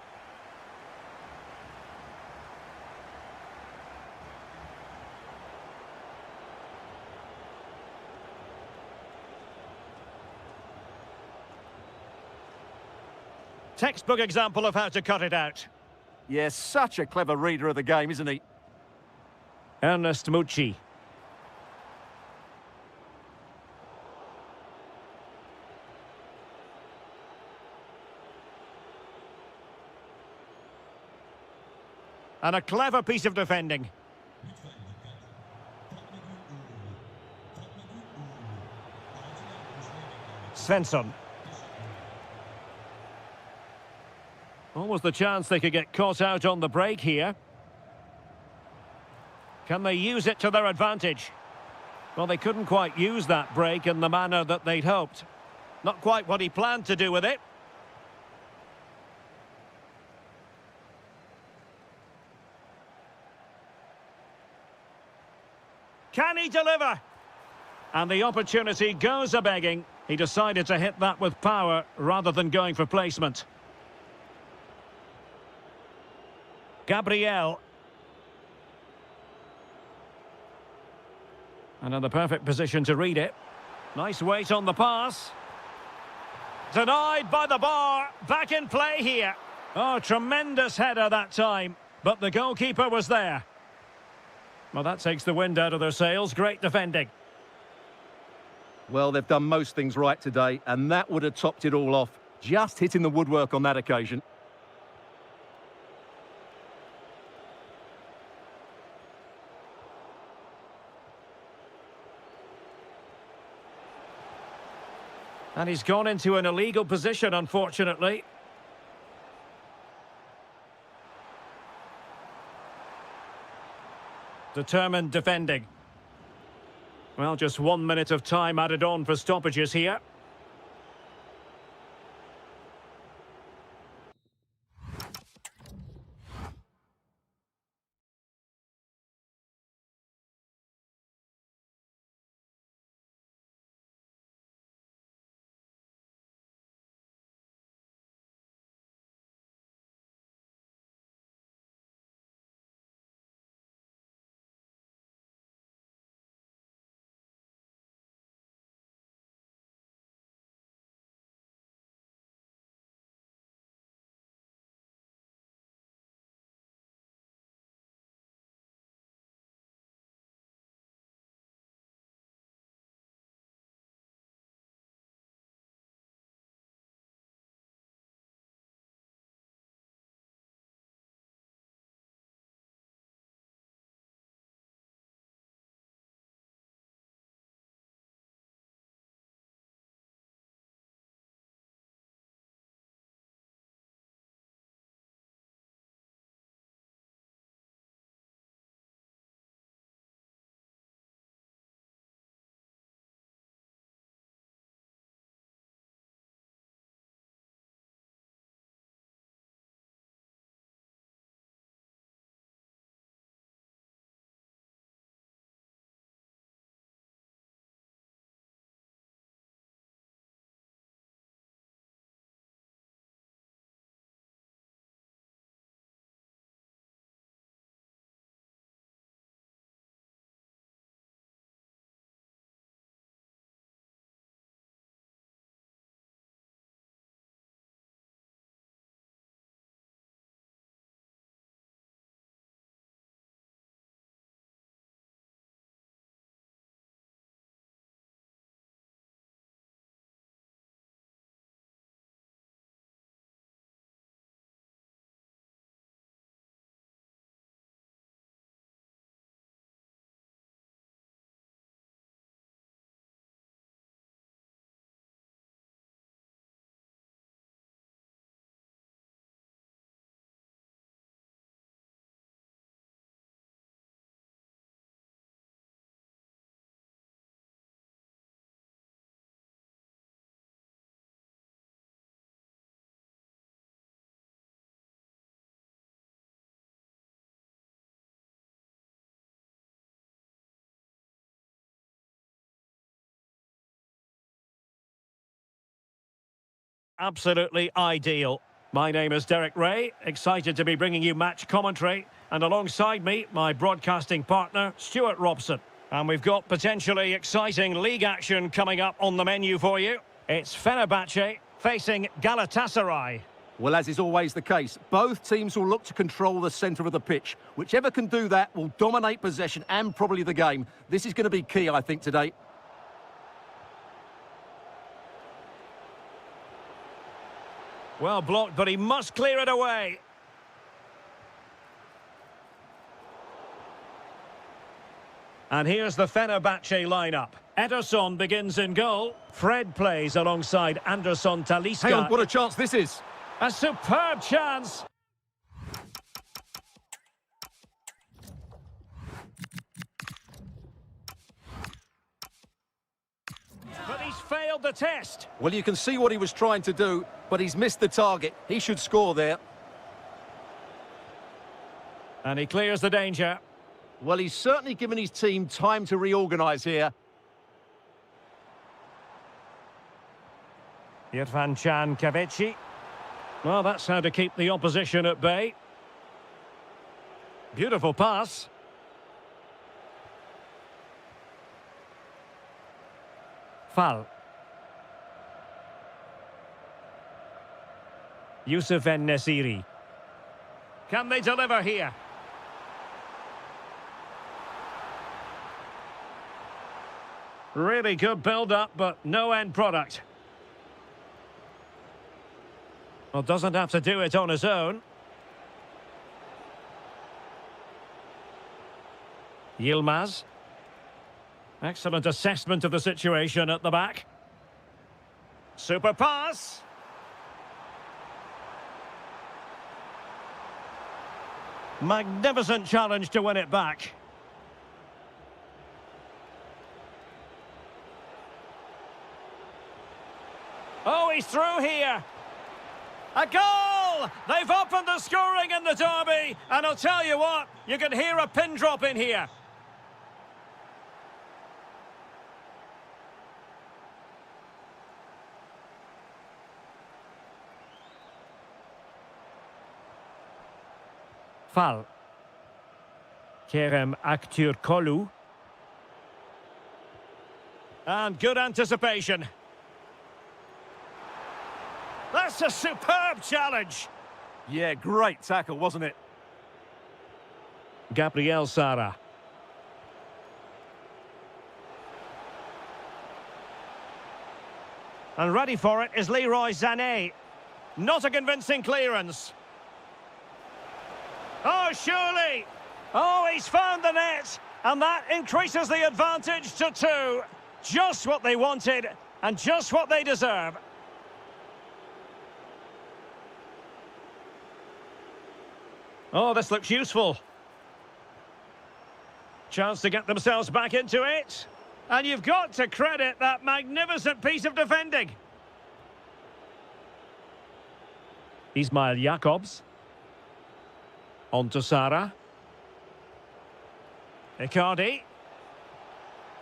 Textbook example of how to cut it out. Yes, such a clever reader of the game, isn't he? Ernest Mucci. And a clever piece of defending. Svensson. Almost the chance they could get caught out on the break here. Can they use it to their advantage? Well, they couldn't quite use that break in the manner that they'd hoped. Not quite what he planned to do with it. Can he deliver? And the opportunity goes a-begging. He decided to hit that with power rather than going for placement. Gabriel. And in the perfect position to read it. Nice weight on the pass. Denied by the bar. Back in play here. Oh, tremendous header that time. But the goalkeeper was there. Well, that takes the wind out of their sails. Great defending. Well, they've done most things right today, and that would have topped it all off. Just hitting the woodwork on that occasion. And he's gone into an illegal position, unfortunately. Determined defending. Well, just 1 minute of time added on for stoppages here. absolutely ideal. My name is Derek Ray, excited to be bringing you match commentary, and alongside me, my broadcasting partner, Stuart Robson. And we've got potentially exciting league action coming up on the menu for you. It's Fenerbahce facing Galatasaray. Well, as is always the case, both teams will look to control the centre of the pitch. Whichever can do that will dominate possession and probably the game. This is going to be key, I think, today. Well blocked, but he must clear it away. And here's the Fenerbahce lineup. Ederson begins in goal. Fred plays alongside Anderson Talisca. Hang on, what a chance this is. A superb chance. But he's failed the test. Well, you can see what he was trying to do, but he's missed the target. He should score there. And he clears the danger. Well, he's certainly given his team time to reorganise here. Irfan Can Kavechi. Well, that's how to keep the opposition at bay. Beautiful pass. Foul. Youssef En-Nesyri. Can they deliver here? Really good build-up, but no end product. Well, doesn't have to do it on his own. Yilmaz. Excellent assessment of the situation at the back. Super pass. Magnificent challenge to win it back. Oh, he's through here. A goal! They've opened the scoring in the derby, and I'll tell you what, you can hear a pin drop in here. Foul. Kerem Aktürkoğlu. And good anticipation. That's a superb challenge. Yeah, great tackle, wasn't it? Gabriel Sara. And ready for it is Leroy Sané. Not a convincing clearance. Oh, surely. Oh, he's found the net. And that increases the advantage to 2. Just what they wanted and just what they deserve. Oh, this looks useful. Chance to get themselves back into it. And you've got to credit that magnificent piece of defending. Ismail Jakobs. On to Sara. Icardi.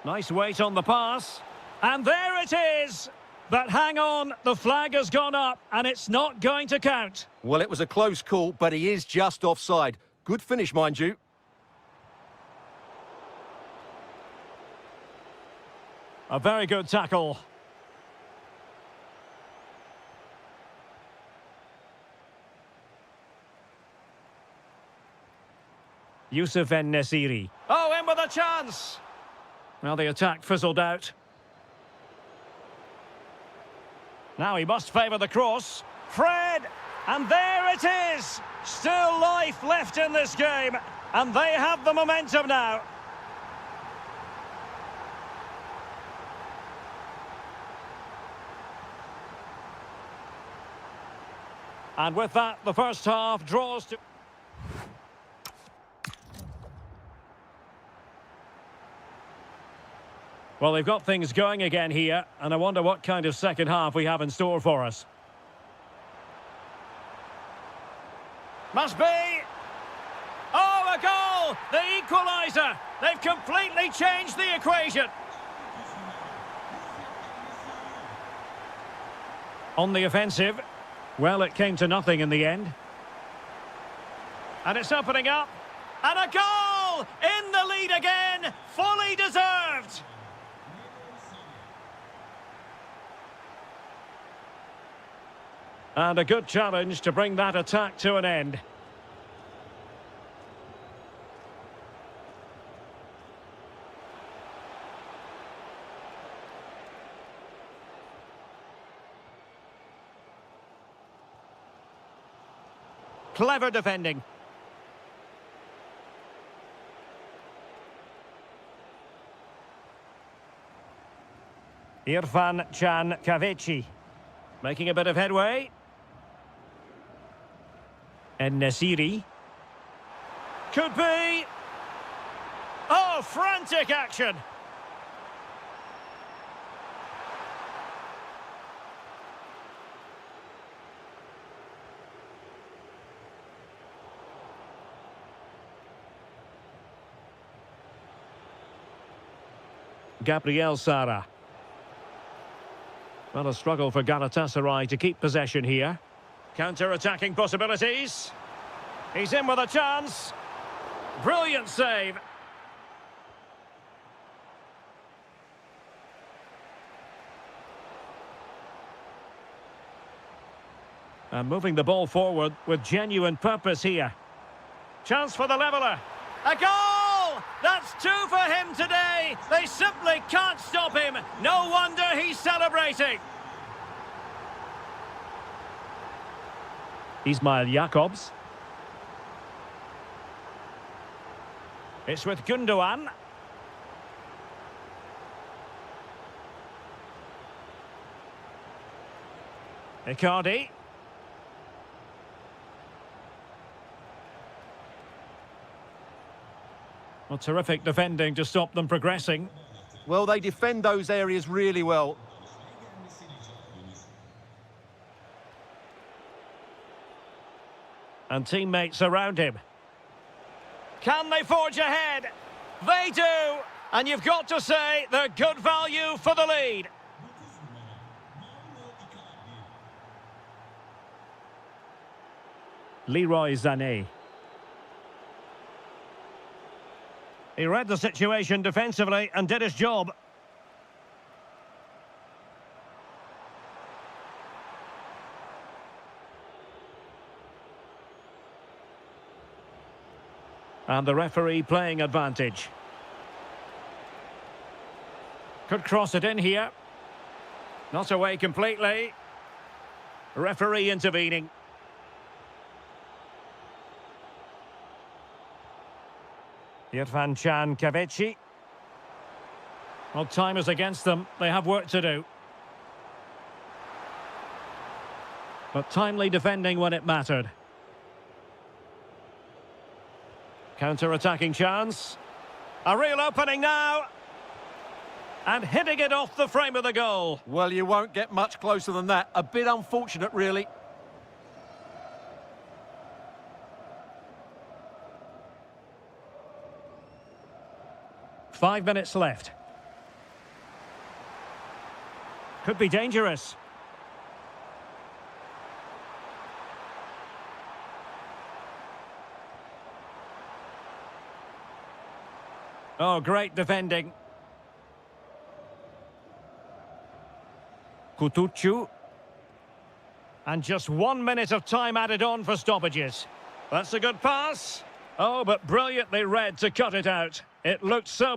Nice weight on the pass. And there it is. But hang on, the flag has gone up and it's not going to count. Well, it was a close call, but he is just offside. Good finish, mind you. A very good tackle. Youssef En-Nesyri. Oh, in with a chance! Well, the attack fizzled out. Now he must favour the cross. Fred! And there it is! Still life left in this game. And they have the momentum now. And with that, the first half draws to... Well, they've got things going again here, and I wonder what kind of second half we have in store for us. Must be! Oh, a goal! The equaliser! They've completely changed the equation! On the offensive. Well, it came to nothing in the end. And it's opening up. And a goal! In the lead again! Fully deserved! And a good challenge to bring that attack to an end. Clever defending. Irfan Can Kavechi making a bit of headway. And Nasiri. Could be. Oh, frantic action. Gabriel Sara. Well, a struggle for Galatasaray to keep possession here. Counter-attacking possibilities. He's in with a chance. Brilliant save. And moving the ball forward with genuine purpose here. Chance for the leveller. A goal! That's two for him today. They simply can't stop him. No wonder he's celebrating. Ismail Jakobs. It's with Gundogan. Icardi. Well, terrific defending to stop them progressing. Well, they defend those areas really well. And teammates around him. Can they forge ahead? They do! And you've got to say they're good value for the lead. Leroy Sané. He read the situation defensively and did his job. And the referee playing advantage. Could cross it in here. Not away completely. Referee intervening. Irfan Can Kavechi. Well, time is against them. They have work to do. But timely defending when it mattered. Counter-attacking chance. A real opening now. And hitting it off the frame of the goal. Well, you won't get much closer than that. A bit unfortunate, really. Five minutes left. Could be dangerous. Oh, great defending. Kutucu. And just 1 minute of time added on for stoppages. That's a good pass. Oh, but brilliantly read to cut it out. It looked so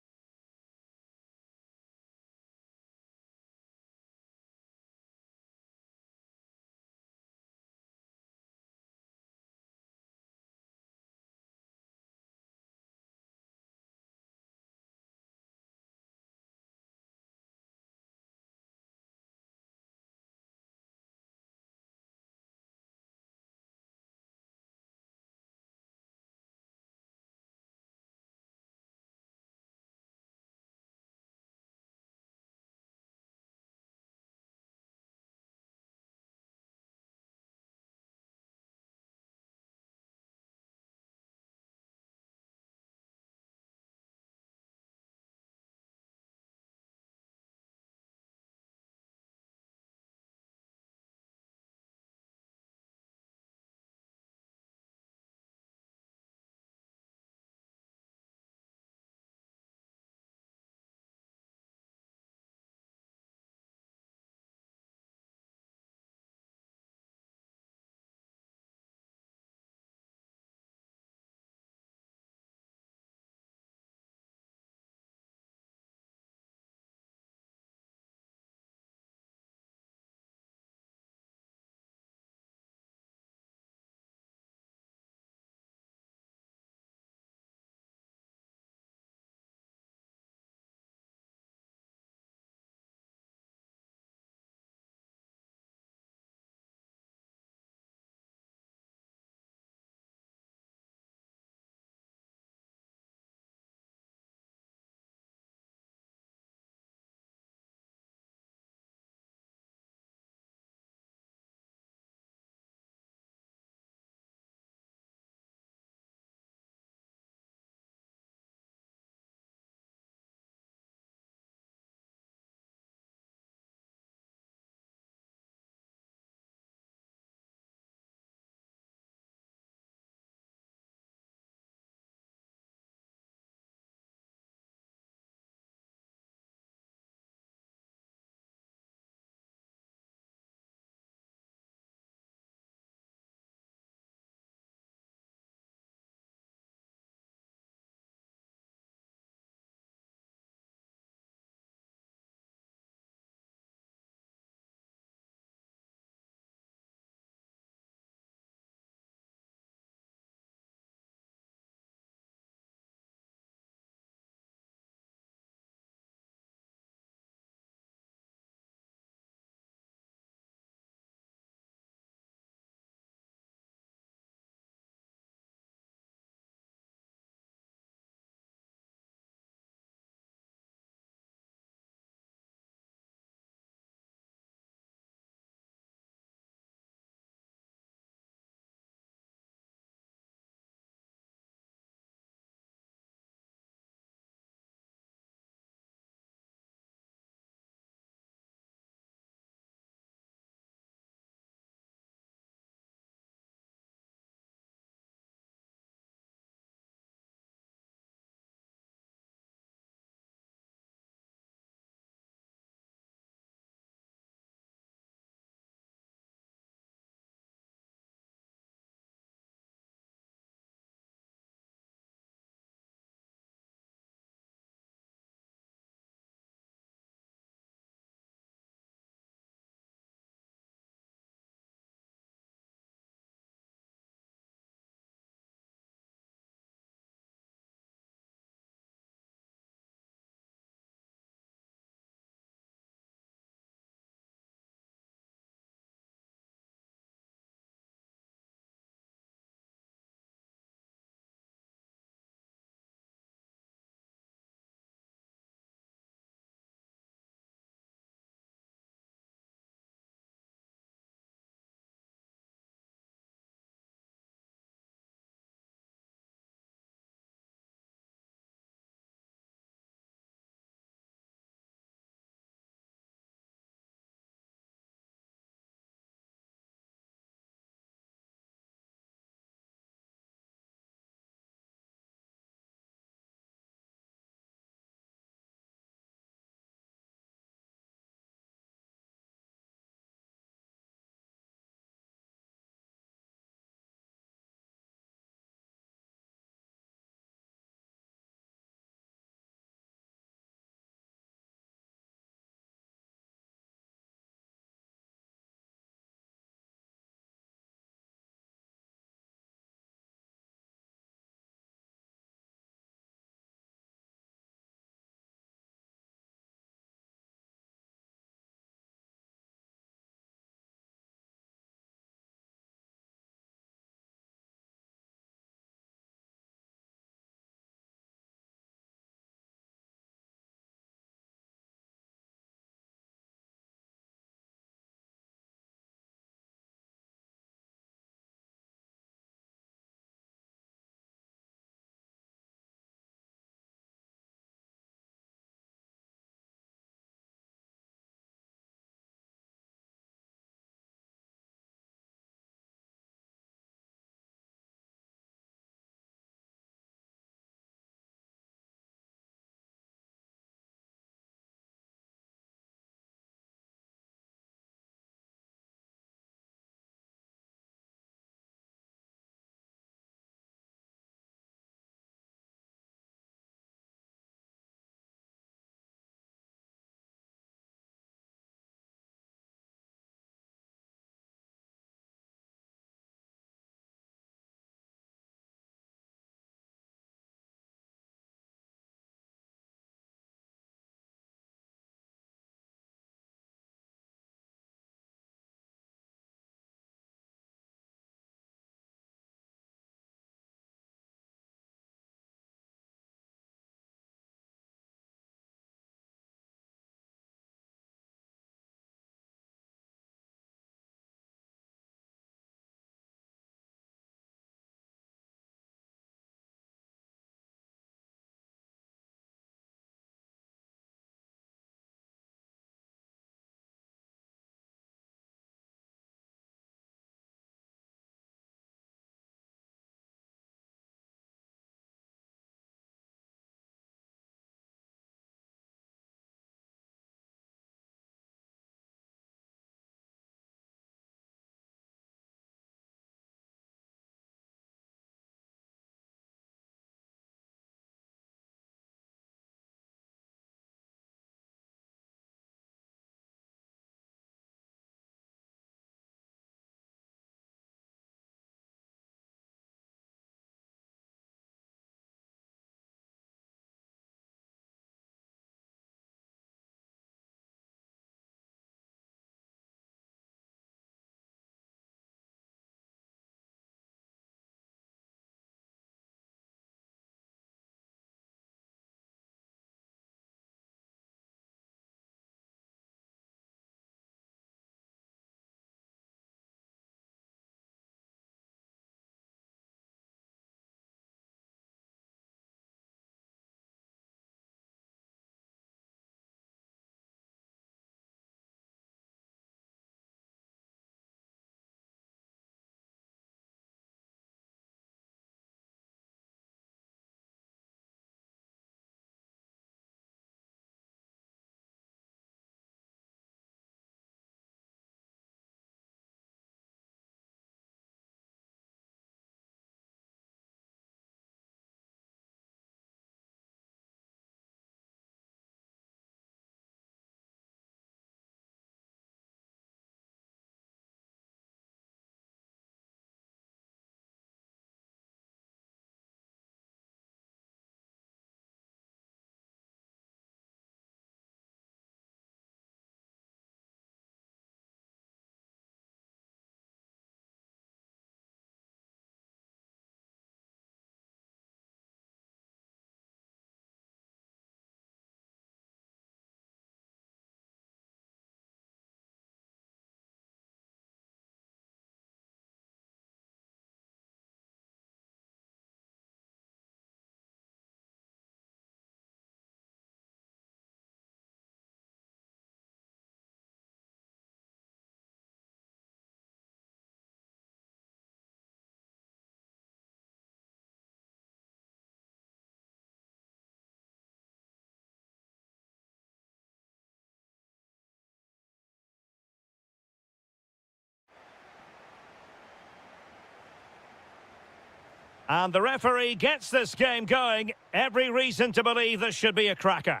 And the referee gets this game going. Every reason to believe this should be a cracker.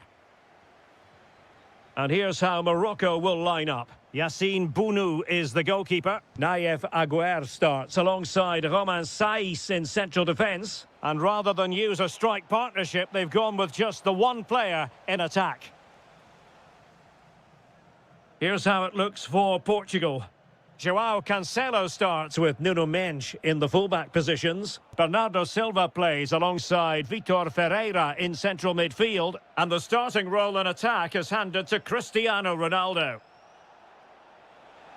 And here's how Morocco will line up. Yassine Bounou is the goalkeeper. Naïef Aguer starts alongside Romain Saïs in central defence. And rather than use a strike partnership, they've gone with just the one player in attack. Here's how it looks for Portugal. João Cancelo starts with Nuno Mendes in the fullback positions. Bernardo Silva plays alongside Vitor Ferreira in central midfield. And the starting role in attack is handed to Cristiano Ronaldo.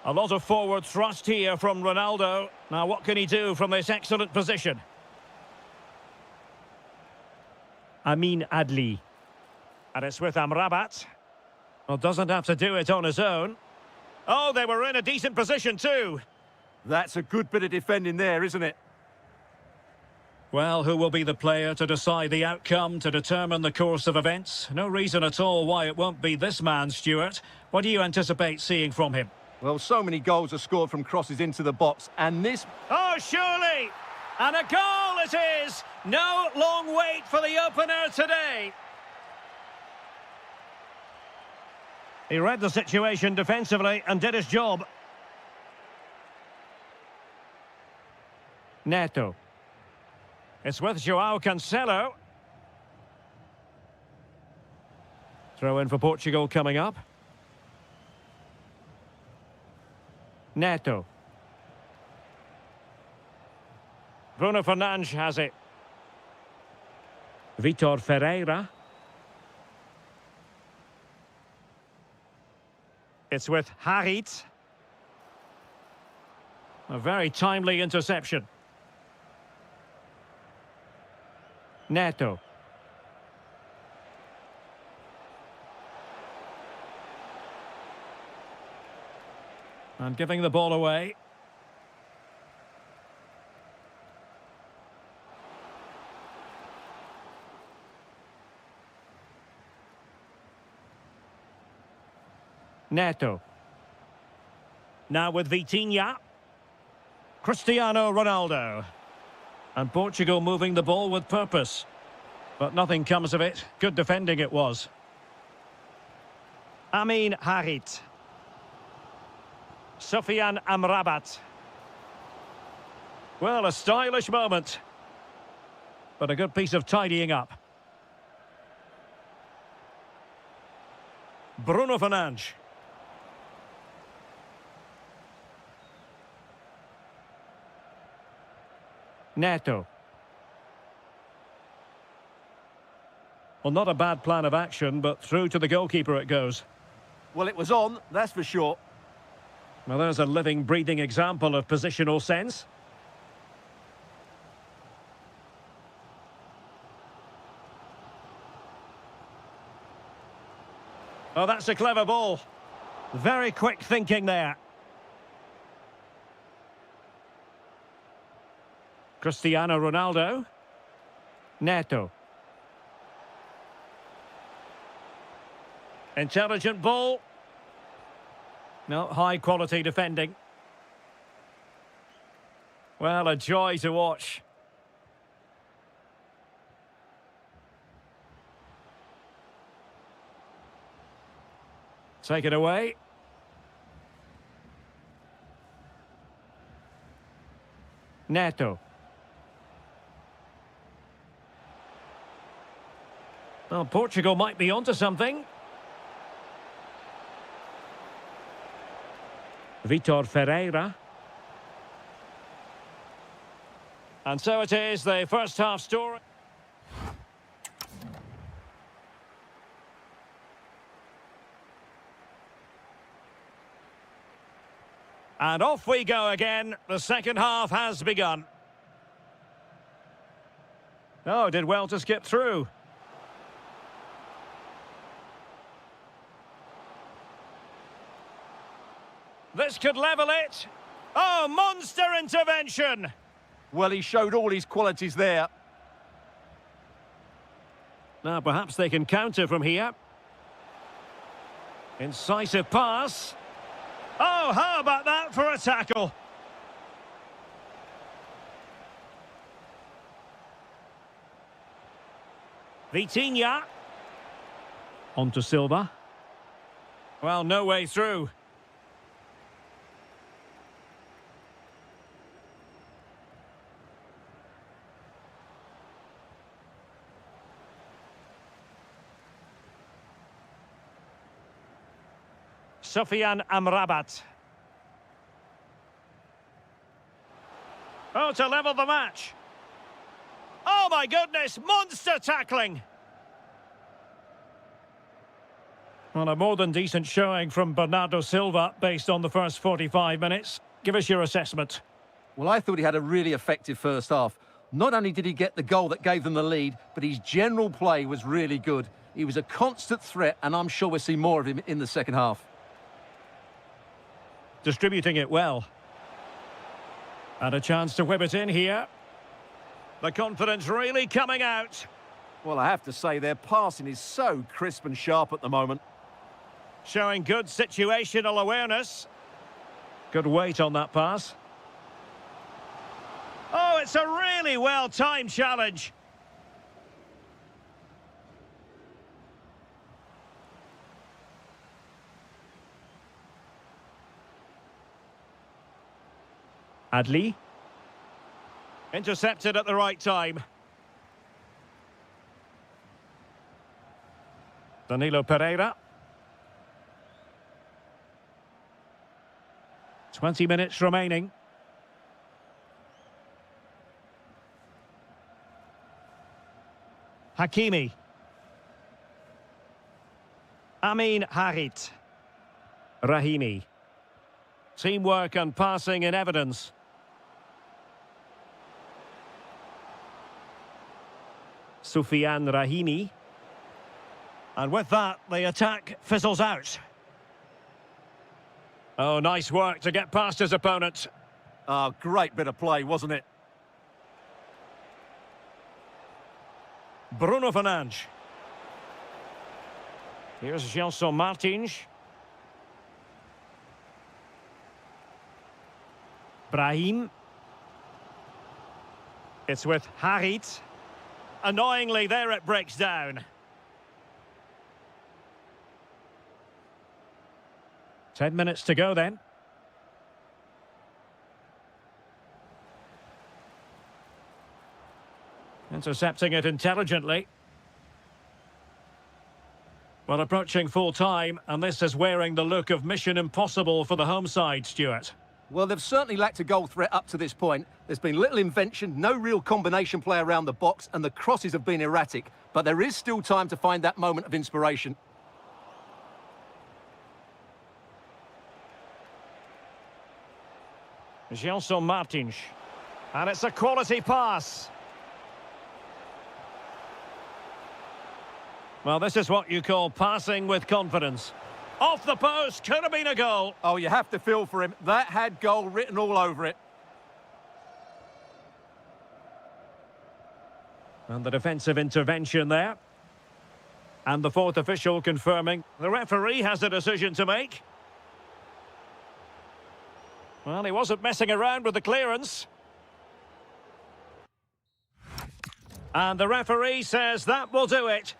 A lot of forward thrust here from Ronaldo. Now what can he do from this excellent position? Amin Adli. And it's with Amrabat. Well, doesn't have to do it on his own. Oh, they were in a decent position too. That's a good bit of defending there, isn't it? Well, who will be the player to decide the outcome, to determine the course of events? No reason at all why it won't be this man, Stuart. What do you anticipate seeing from him? Well, so many goals are scored from crosses into the box, and this... Oh, surely! And a goal it is! No long wait for the opener today. He read the situation defensively and did his job. Neto. It's with João Cancelo. Throw in for Portugal coming up. Neto. Bruno Fernandes has it. Vitor Ferreira. It's with Harit. A very timely interception. Neto. And giving the ball away. Neto. Now with Vitinha. Cristiano Ronaldo. And Portugal moving the ball with purpose. But nothing comes of it. Good defending it was. Amin Harit. Sofiane Amrabat. Well, a stylish moment. But a good piece of tidying up. Bruno Fernandes. Neto. Well, not a bad plan of action, but through to the goalkeeper it goes. Well, it was on, that's for sure. Well, there's a living, breathing example of positional sense. Oh, that's a clever ball. Very quick thinking there. Cristiano Ronaldo. Neto. Intelligent ball. No, high quality defending. Well, a joy to watch. Take it away. Neto. Well, Portugal might be onto something. Vitor Ferreira. And so it is, the first half story. And off we go again. The second half has begun. Oh, did well to skip through. This could level it. Oh, monster intervention. Well, he showed all his qualities there. Now, perhaps they can counter from here. Incisive pass. Oh, how about that for a tackle? Vitinha. On to Silva. Well, no way through. Sufyan Amrabat. Oh, to level the match. Oh my goodness, monster tackling. Well, a more than decent showing from Bernardo Silva based on the first 45 minutes. Give us your assessment. Well, I thought he had a really effective first half. Not only did he get the goal that gave them the lead, but his general play was really good. He was a constant threat, and I'm sure we'll see more of him in the second half. Distributing it well. And a chance to whip it in here. The confidence really coming out. Well, I have to say, their passing is so crisp and sharp at the moment. Showing good situational awareness. Good weight on that pass. Oh, it's a really well-timed challenge. Adli. Intercepted at the right time. Danilo Pereira. 20 minutes remaining. Hakimi. Amin Harit. Rahimi. Teamwork and passing in evidence. Sufyan Rahimi. And with that, the attack fizzles out. Oh, nice work to get past his opponent. Oh, great bit of play, wasn't it? Bruno Fernandes. Here's Gelson Martins. Brahim. It's with Harit. Annoyingly, there it breaks down. 10 minutes to go then. Intercepting it intelligently. Well, approaching full time, and this is wearing the look of Mission Impossible for the home side, Stuart. Well, they've certainly lacked a goal threat up to this point. There's been little invention, no real combination play around the box, and the crosses have been erratic. But there is still time to find that moment of inspiration. Gelson Martins. And it's a quality pass. Well, this is what you call passing with confidence. Off the post, could have been a goal. Oh, you have to feel for him. That had goal written all over it. And the defensive intervention there. And the fourth official confirming the referee has a decision to make. Well, he wasn't messing around with the clearance. And the referee says that will do it.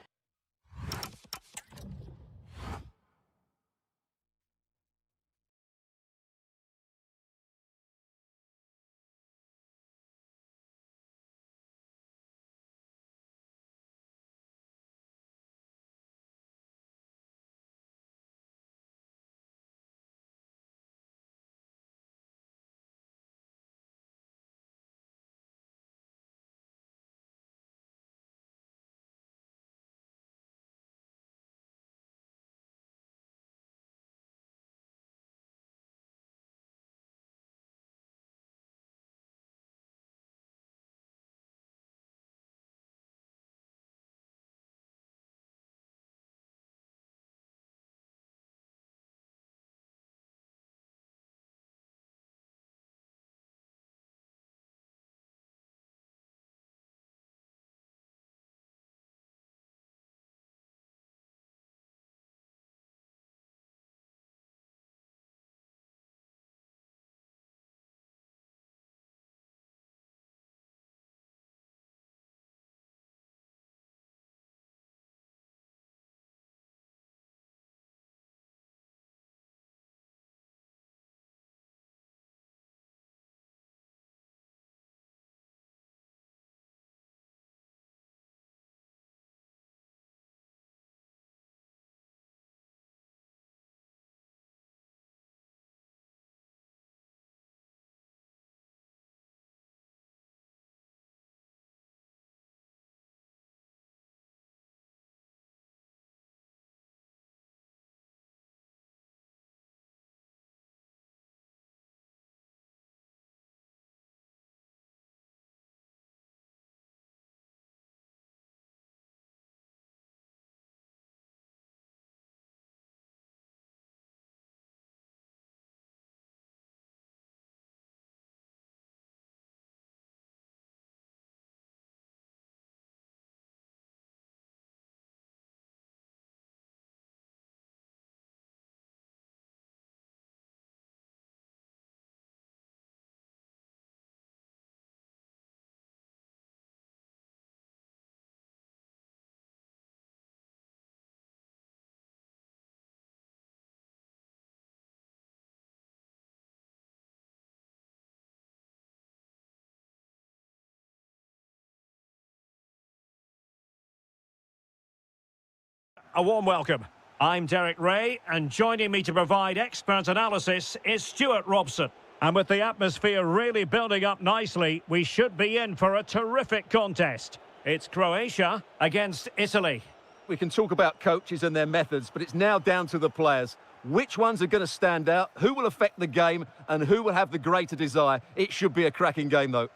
a warm welcome. I'm Derek Ray, and joining me to provide expert analysis is Stuart Robson. And with the atmosphere really building up nicely, we should be in for a terrific contest. It's Croatia against Italy. We can talk about coaches and their methods, but it's now down to the players. Which ones are going to stand out, who will affect the game, and who will have the greater desire? It should be a cracking game, though.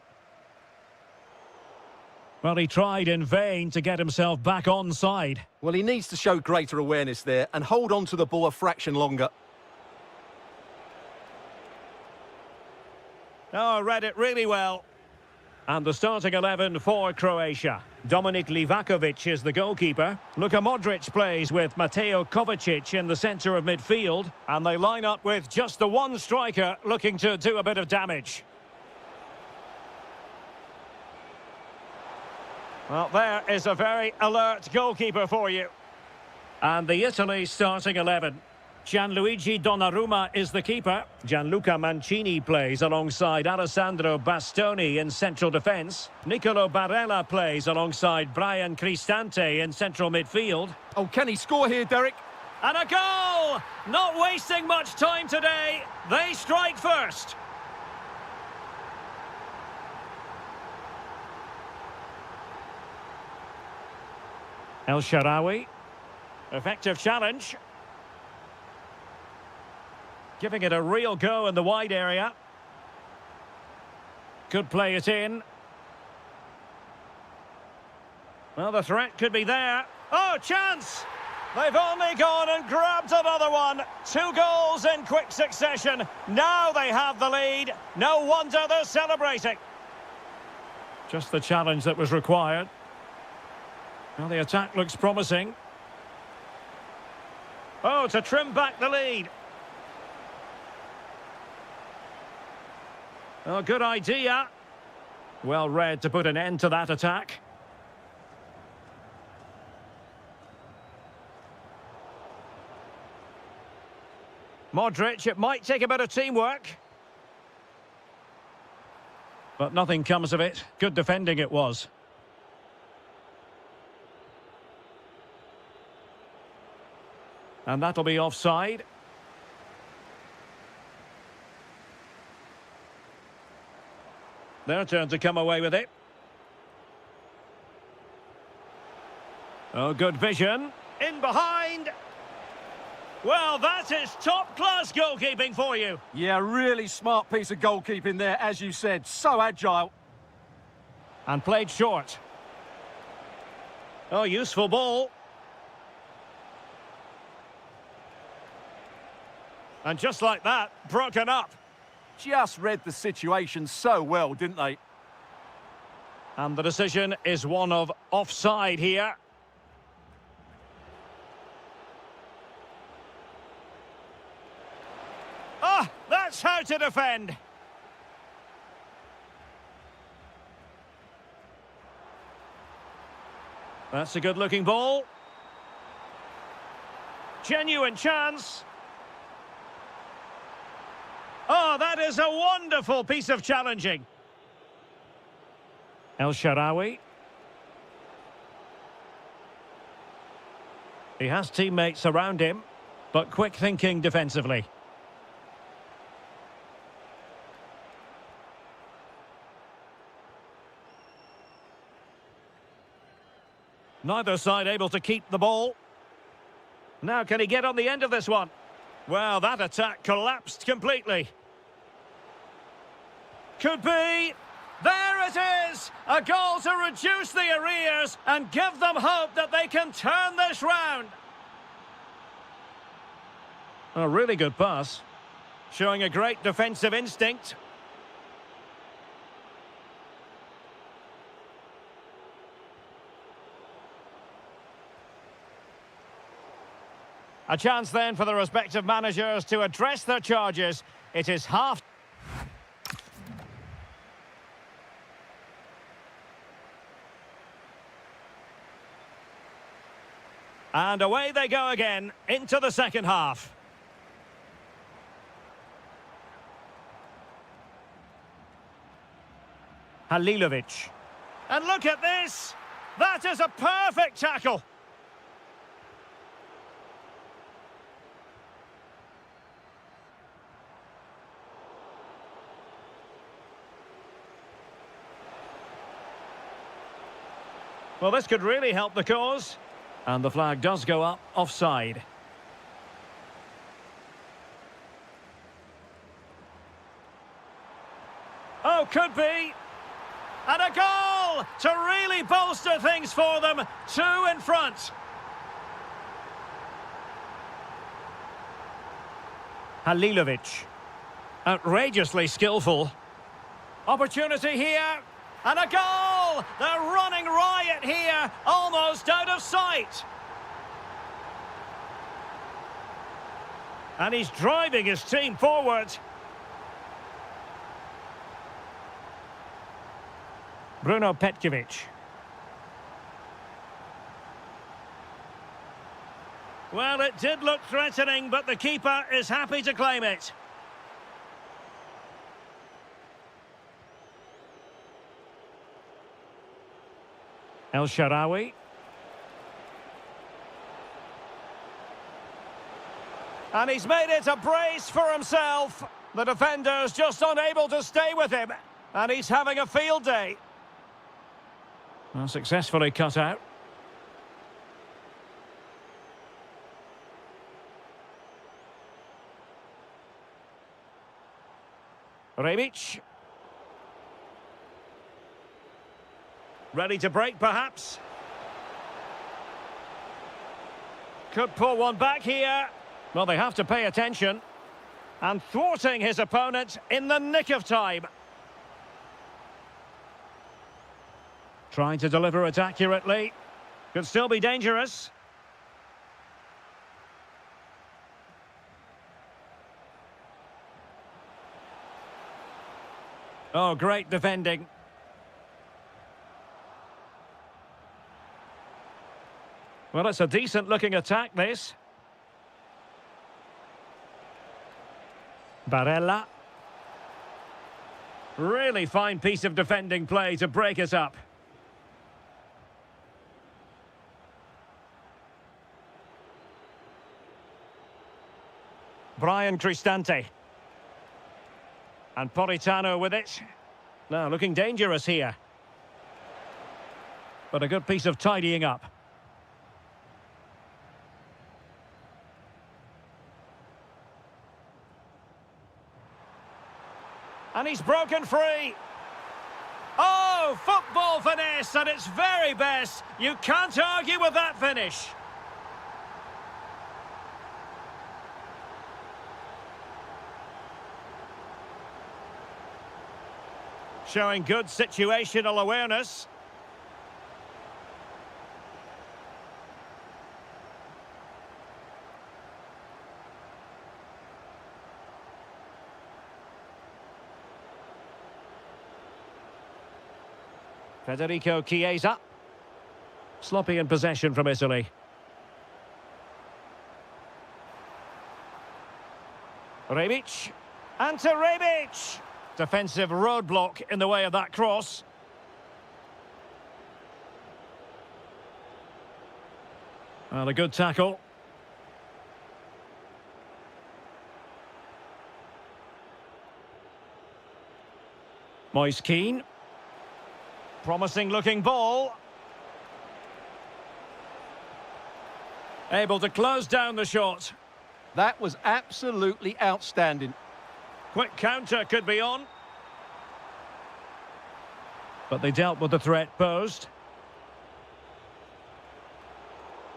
Well, he tried in vain to get himself back onside. Well, he needs to show greater awareness there and hold on to the ball a fraction longer. Oh, read it really well. And the starting 11 for Croatia. Dominik Livakovic is the goalkeeper. Luka Modric plays with Mateo Kovacic in the centre of midfield. And they line up with just the one striker looking to do a bit of damage. Well, there is a very alert goalkeeper for you. And the Italy starting 11. Gianluigi Donnarumma is the keeper. Gianluca Mancini plays alongside Alessandro Bastoni in central defence. Nicolo Barella plays alongside Brian Cristante in central midfield. Oh, can he score here, Derek? And a goal! Not wasting much time today. They strike first. El Shaarawy. Effective challenge. Giving it a real go in the wide area. Could play it in. Well, the threat could be there. Oh, chance! They've only gone and grabbed another one. 2 goals in quick succession. Now they have the lead. No wonder they're celebrating. Just the challenge that was required. Well, the attack looks promising. Oh, to trim back the lead. Oh, good idea. Well read to put an end to that attack. Modric, it might take a bit of teamwork. But nothing comes of it. Good defending it was. And that'll be offside. Their turn to come away with it. Oh, good vision. In behind. Well, that is top-class goalkeeping for you. Yeah, really smart piece of goalkeeping there, as you said. So agile. And played short. Oh, useful ball. And just like that, broken up. Just read the situation so well, didn't they? And the decision is one of offside here. Ah, that's how to defend. That's a good-looking ball. Genuine chance. Oh, that is a wonderful piece of challenging. El Shaarawy. He has teammates around him, but quick thinking defensively. Neither side able to keep the ball. Now can he get on the end of this one? Well, that attack collapsed completely. Could be. There it is! A goal to reduce the arrears and give them hope that they can turn this round. A really good pass. Showing a great defensive instinct. A chance then for the respective managers to address their charges. It is half. And away they go again into the second half. Halilovic. And look at this! That is a perfect tackle! Well, this could really help the cause. And the flag does go up offside. Oh, could be. And a goal to really bolster things for them. 2 in front. Halilovic. Outrageously skillful. Opportunity here. And a goal! They're running riot here, almost out of sight. And he's driving his team forward. Bruno Petkovic. Well, it did look threatening, but the keeper is happy to claim it. El Shaarawy. And he's made it a brace for himself. The defender's just unable to stay with him. And he's having a field day. Well, successfully cut out. Rebic. Ready to break, perhaps. Could pull one back here. Well, they have to pay attention. And thwarting his opponent in the nick of time. Trying to deliver it accurately. Could still be dangerous. Oh, great defending. Well, it's a decent-looking attack, this. Barella. Really fine piece of defending play to break it up. Brian Cristante. And Politano with it. Now, looking dangerous here. But a good piece of tidying up. And he's broken free. Oh, football finesse at its very best. You can't argue with that finish. Showing good situational awareness. Federico Chiesa. Sloppy in possession from Italy. Rebic. And to Rebic. Defensive roadblock in the way of that cross. Well, a good tackle. Moise Keane. Promising looking ball. Able to close down the shot. That was absolutely outstanding. Quick counter could be on. But they dealt with the threat posed.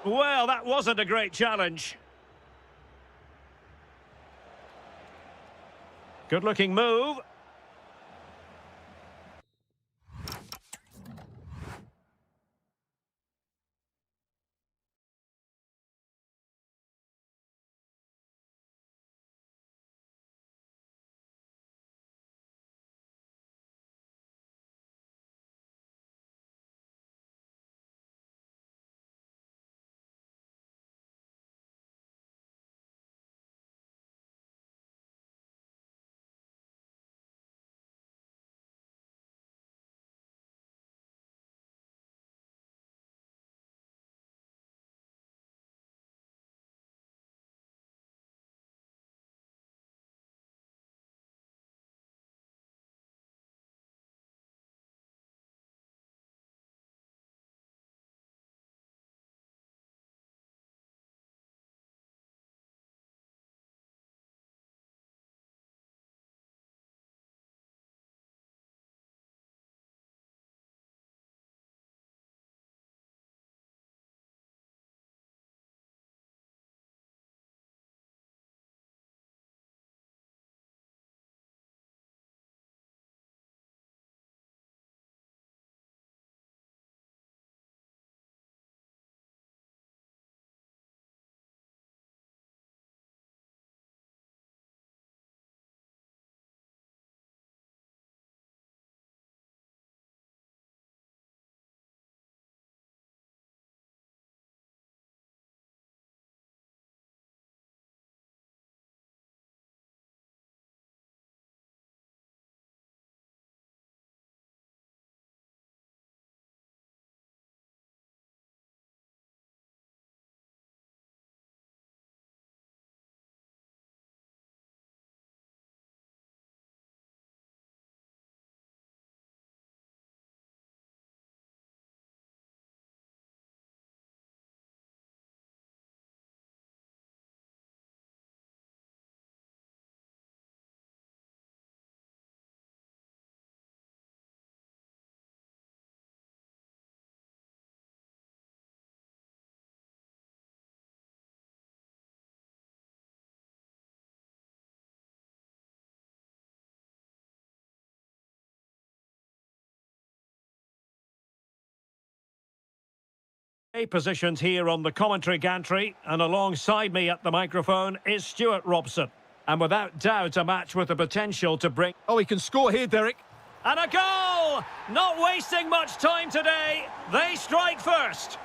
Well, that wasn't a great challenge. Good looking move. Positioned here on the commentary gantry, and alongside me at the microphone is Stuart Robson. And without doubt, a match with the potential to bring... Oh, he can score here, Derek. And a goal! Not wasting much time today. They strike first.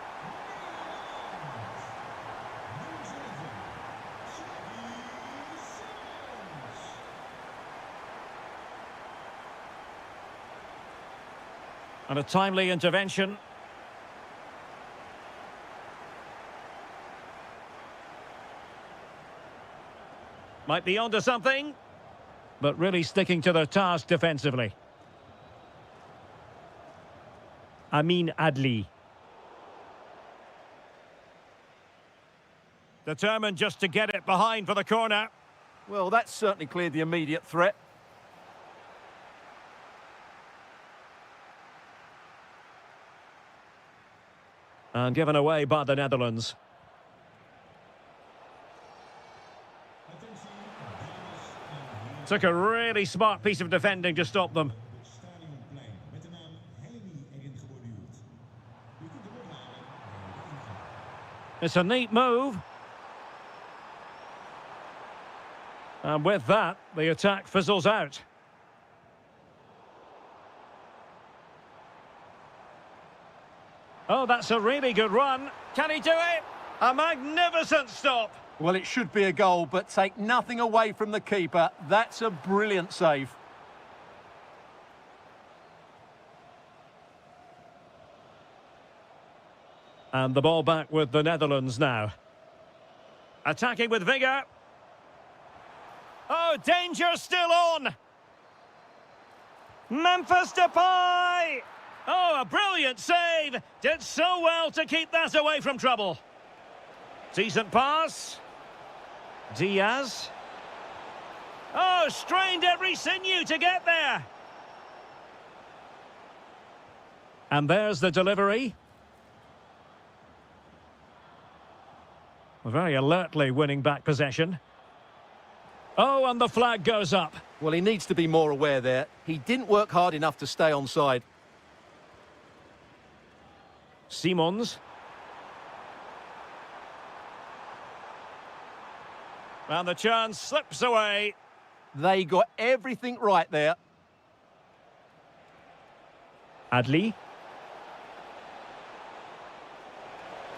And a timely intervention. Might be onto something, but really sticking to their task defensively. Amin Adli. Determined just to get it behind for the corner. Well, that's certainly cleared the immediate threat. And given away by the Netherlands. Took a really smart piece of defending to stop them. It's a neat move. And with that, the attack fizzles out. Oh, that's a really good run. Can he do it? A magnificent stop. Well, it should be a goal, but take nothing away from the keeper. That's a brilliant save. And the ball back with the Netherlands now. Attacking with vigour. Oh, danger still on. Memphis Depay. Oh, a brilliant save. Did so well to keep that away from trouble. Decent pass. Diaz. Oh, strained every sinew to get there. And there's the delivery. Very alertly winning back possession. Oh, and the flag goes up. Well, he needs to be more aware there. He didn't work hard enough to stay onside. Simons. And the chance slips away. They got everything right there. Adli.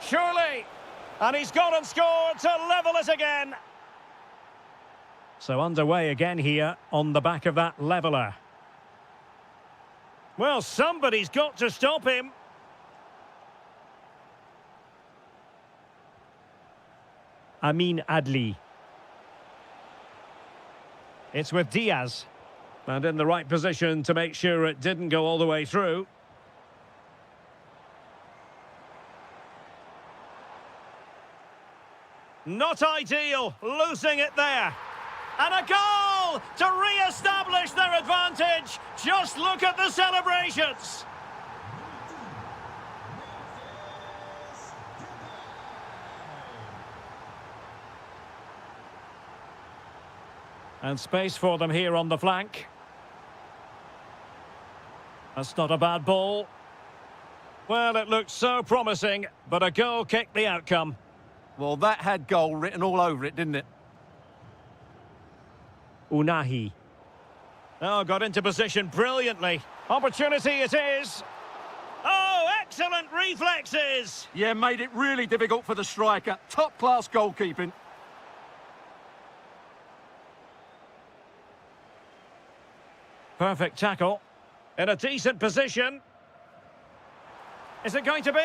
Surely. And he's gone and scored to level it again. So underway again here on the back of that leveller. Well, somebody's got to stop him. Amin Adli. It's with Diaz. And in the right position to make sure it didn't go all the way through. Not ideal, losing it there. And a goal to re-establish their advantage. Just look at the celebrations. And space for them here on the flank. That's not a bad ball. Well, it looked so promising, but a goal kicked the outcome. Well, that had goal written all over it, didn't it? Unahi. Oh, got into position brilliantly. Opportunity it is. Oh, excellent reflexes. Yeah, made it really difficult for the striker. Top-class goalkeeping. Perfect tackle. In a decent position. Is it going to be?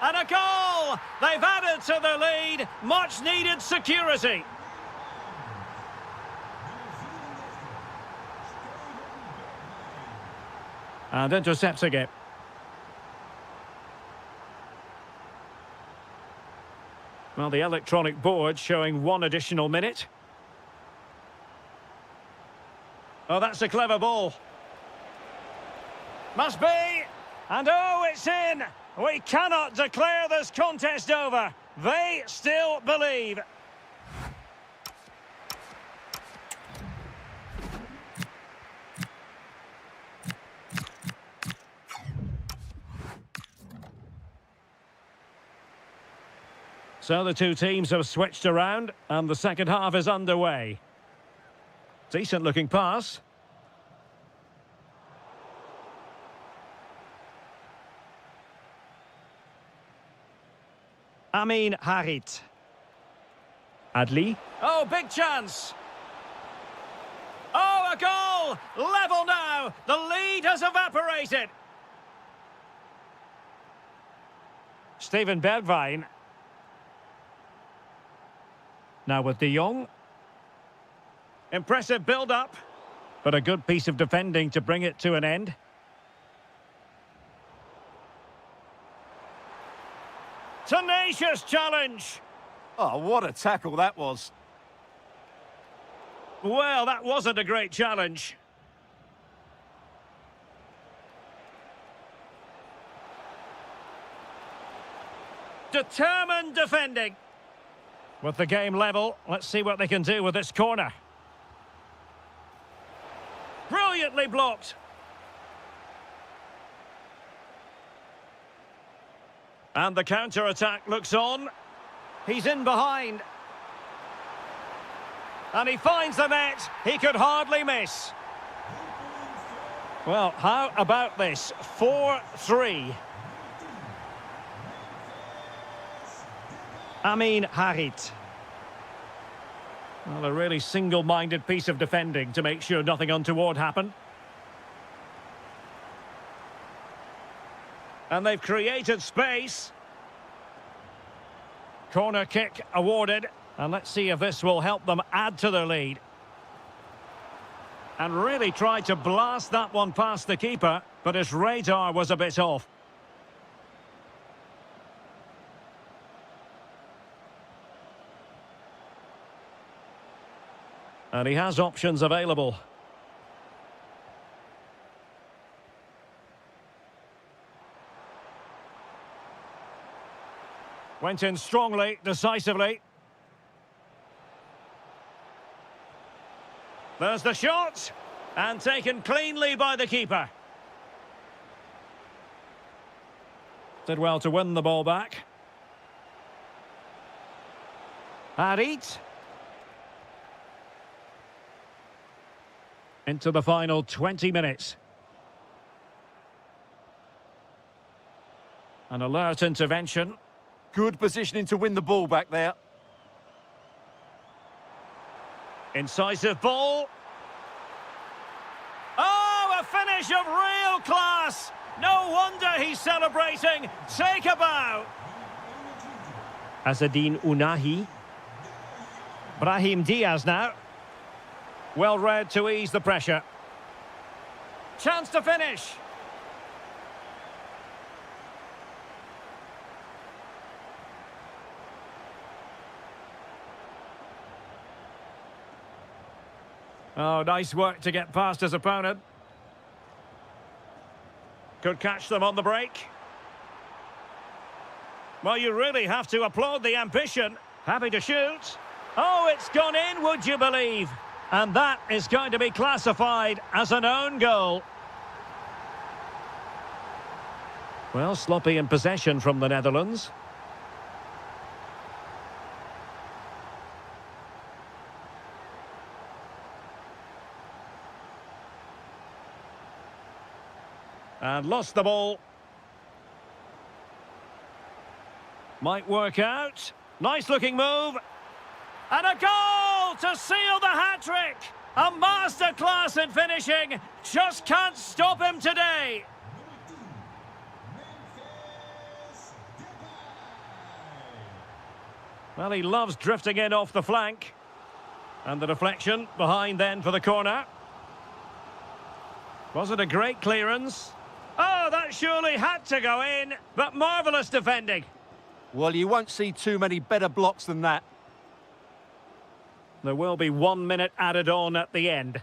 And a goal! They've added to the lead. Much needed security. And intercepting it. Well, the electronic board showing 1 additional minute. Oh, that's a clever ball. Must be. And oh, it's in. We cannot declare this contest over. They still believe. So the two teams have switched around and the second half is underway. Decent looking pass. Amin Harit. Adli. Oh, big chance. Oh, a goal! Level now! The lead has evaporated! Steven Bergwijn. Now with De Jong. Impressive build-up, but a good piece of defending to bring it to an end. Tenacious challenge! Oh, what a tackle that was. Well, that wasn't a great challenge. Determined defending. With the game level, let's see what they can do with this corner. Brilliantly blocked. And the counter-attack looks on. He's in behind. And he finds the net. He could hardly miss. Well, how about this? 4-3. Amin Harit. Well, a really single-minded piece of defending to make sure nothing untoward happened. And they've created space. Corner kick awarded. And let's see if this will help them add to their lead. And really tried to blast that one past the keeper, but his radar was a bit off. And he has options available. Went in strongly, decisively. There's the shot, and taken cleanly by the keeper. Did well to win the ball back. Harit. Into the final 20 minutes. An alert intervention. Good positioning to win the ball back there. Incisive ball. Oh, a finish of real class. No wonder he's celebrating. Take a bow. Azzedine Ounahi. Brahim Diaz now. Well read to ease the pressure. Chance to finish. Oh, nice work to get past his opponent. Could catch them on the break. Well, you really have to applaud the ambition. Happy to shoot. Oh, it's gone in, would you believe? And that is going to be classified as an own goal. Well, sloppy in possession from the Netherlands. And lost the ball. Might work out. Nice looking move. And a goal to seal the hat-trick. A masterclass in finishing. Just can't stop him today. Well, he loves drifting in off the flank. And the deflection behind then for the corner. Was it a great clearance? Oh, that surely had to go in, but marvellous defending. Well, you won't see too many better blocks than that. There will be 1 minute added on at the end.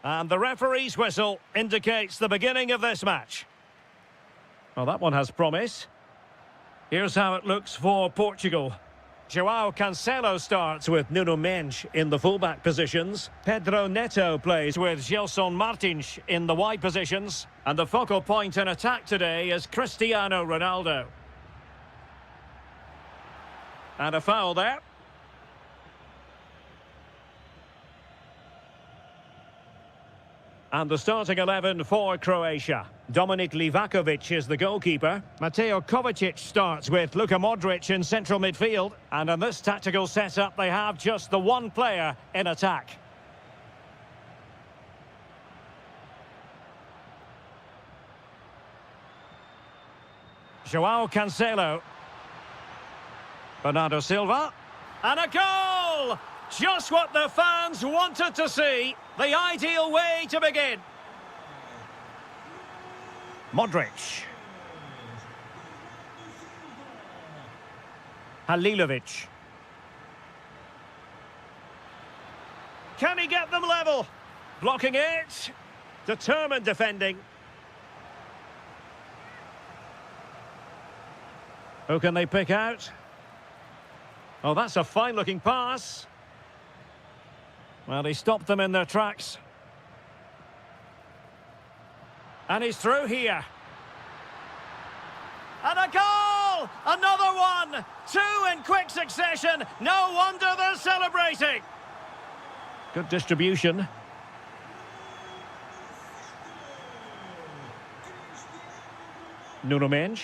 And the referee's whistle indicates the beginning of this match. Well, that one has promise. Here's how it looks for Portugal. João Cancelo starts with Nuno Mendes in the fullback positions. Pedro Neto plays with Gelson Martins in the wide positions. And the focal point in attack today is Cristiano Ronaldo. And a foul there. And the starting 11 for Croatia. Dominik Livakovic is the goalkeeper. Mateo Kovacic starts with Luka Modric in central midfield. And in this tactical setup, they have just the one player in attack. João Cancelo. Bernardo Silva. And a goal! Just what the fans wanted to see. The ideal way to begin. Modric. Halilovic. Can he get them level? Blocking it. Determined defending. Who can they pick out? Oh, that's a fine-looking pass. Well, he stopped them in their tracks. And he's through here. And a goal! Another one! Two in quick succession. No wonder they're celebrating. Good distribution. Nuno Mendes.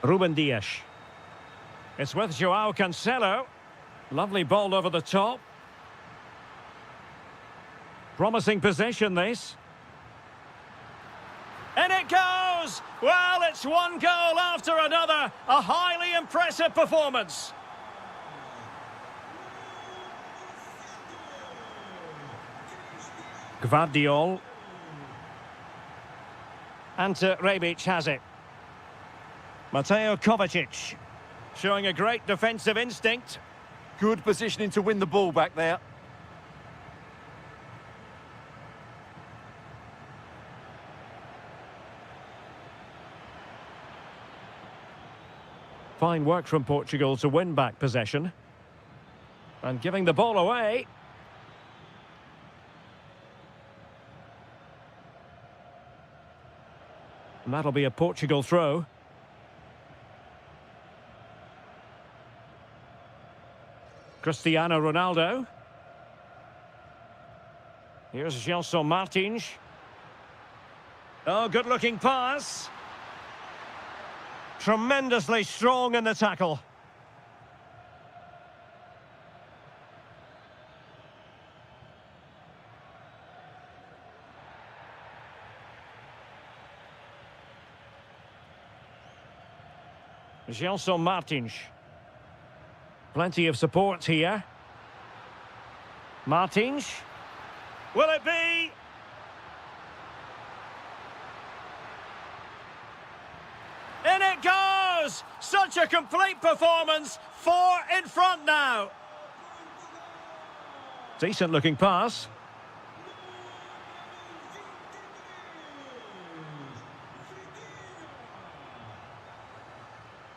Ruben Dias. It's with João Cancelo. Lovely ball over the top. Promising possession, this. And it goes! Well, it's one goal after another. A highly impressive performance. Gvardiol. Ante Rebic has it. Mateo Kovacic. Showing a great defensive instinct. Good positioning to win the ball back there. Fine work from Portugal to win back possession. And giving the ball away. And that'll be a Portugal throw. Cristiano Ronaldo. Here's Gelson Martins. Oh, good-looking pass. Tremendously strong in the tackle. Gelson Martins. Plenty of support here. Martins. Will it be? In it goes! Such a complete performance. 4 in front now. Decent looking pass.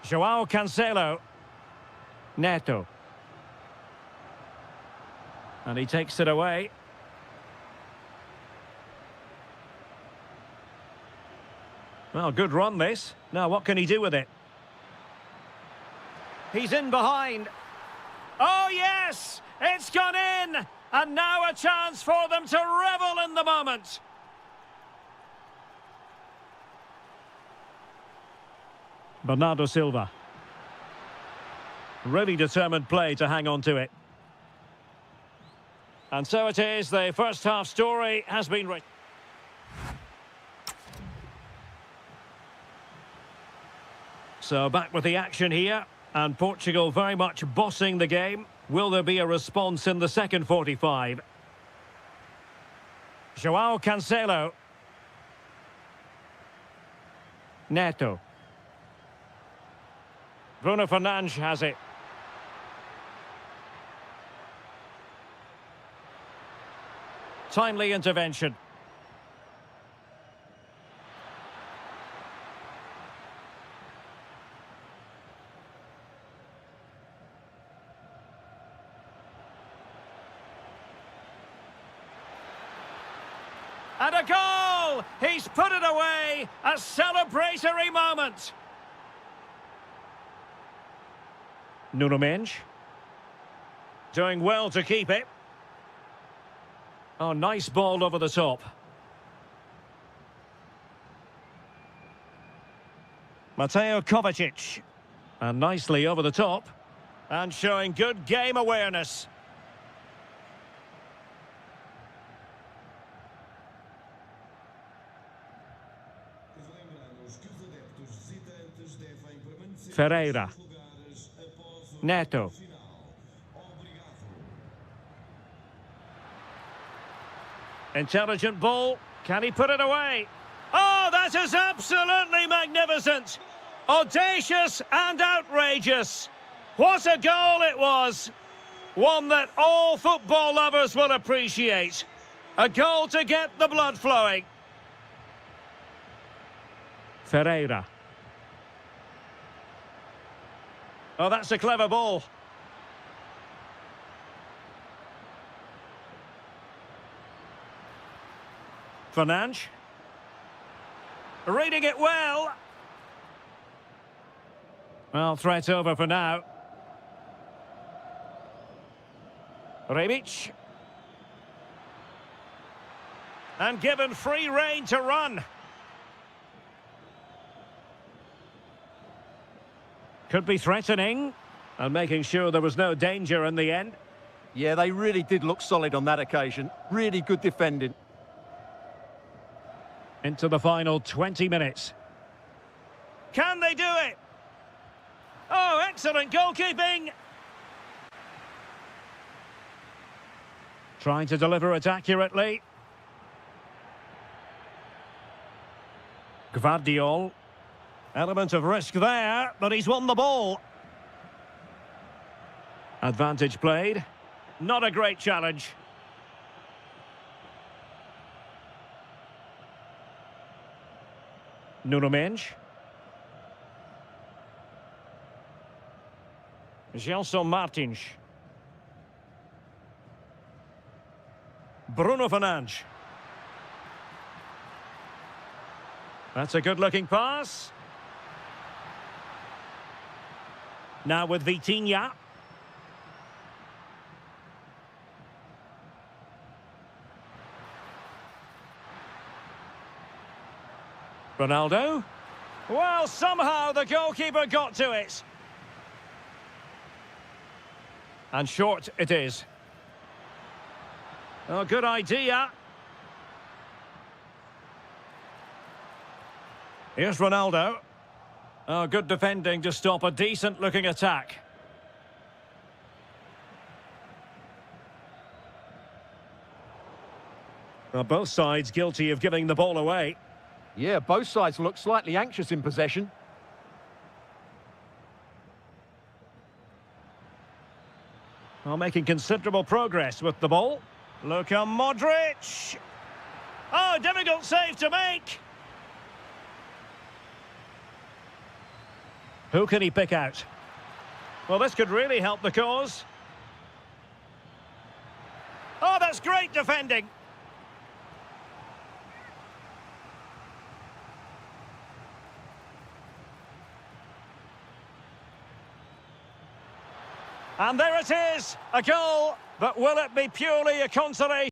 João Cancelo. Neto. And he takes it away. Well, good run this. Now, what can he do with it? He's in behind. Oh, yes! It's gone in! And now a chance for them to revel in the moment. Bernardo Silva. Really determined play to hang on to it. And so it is, the first half story has been written. So back with the action here, and Portugal very much bossing the game. Will there be a response in the second 45? João Cancelo. Neto. Bruno Fernandes has it. Timely intervention. And a goal! He's put it away! A celebratory moment! Nuno Mendes. Doing well to keep it. Oh, nice ball over the top. Mateo Kovacic. And nicely over the top. And showing good game awareness. Ferreira. Neto. Intelligent ball. Can he put it away? Oh, that is absolutely magnificent. Audacious and outrageous. What a goal it was. One that all football lovers will appreciate. A goal to get the blood flowing. Ferreira. Oh, that's a clever ball. Fernandes. Reading it well. Well, threat over for now. Rebic. And given free rein to run. Could be threatening. And making sure there was no danger in the end. Yeah, they really did look solid on that occasion. Really good defending. Into the final 20 minutes. Can they do it? Oh, excellent goalkeeping! Trying to deliver it accurately. Gvardiol. Element of risk there, but he's won the ball. Advantage played. Not a great challenge. Nuno Mendes. Gelson Martins. Bruno Fernandes. That's a good-looking pass. Now with Vitinha. Ronaldo. Well, somehow the goalkeeper got to it. And short it is. Oh, good idea. Here's Ronaldo. Oh, good defending to stop a decent-looking attack. Well, both sides guilty of giving the ball away. Yeah, both sides look slightly anxious in possession. Well, making considerable progress with the ball. Luka Modric. Oh, difficult save to make. Who can he pick out? Well, this could really help the cause. Oh, that's great defending. And there it is, a goal, but will it be purely a consolation?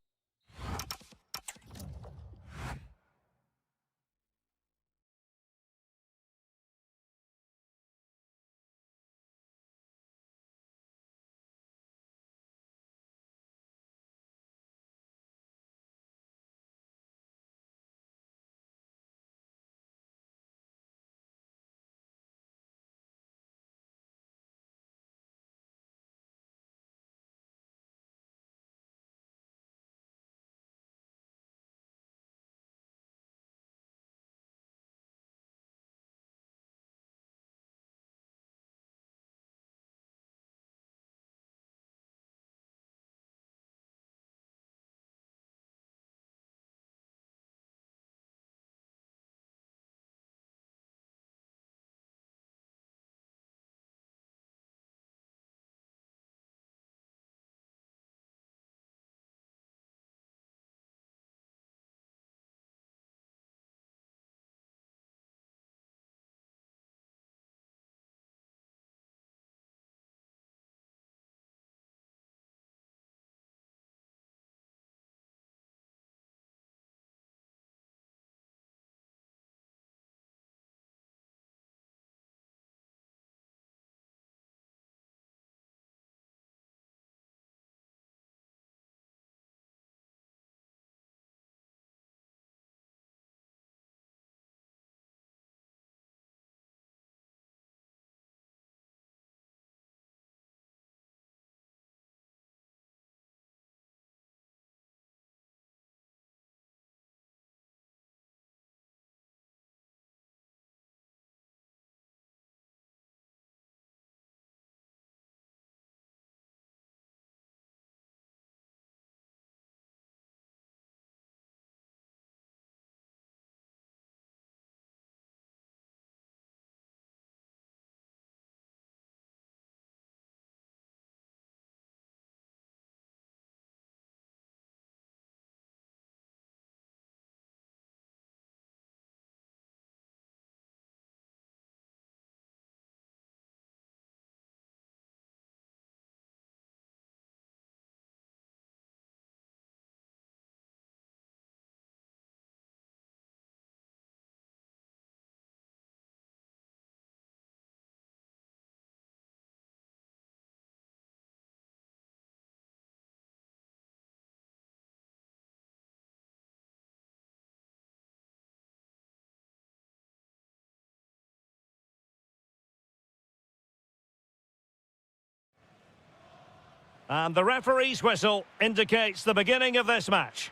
And the referee's whistle indicates the beginning of this match.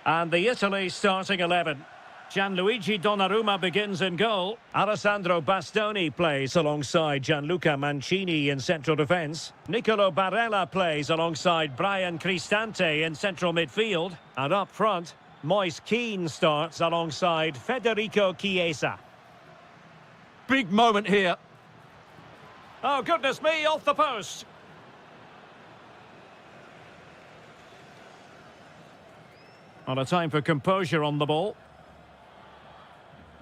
And the Italy starting 11. Gianluigi Donnarumma begins in goal. Alessandro Bastoni plays alongside Gianluca Mancini in central defence. Nicolo Barella plays alongside Brian Cristante in central midfield. And up front, Moise Kean starts alongside Federico Chiesa. Big moment here. Oh, goodness me, off the post. On a time for composure on the ball.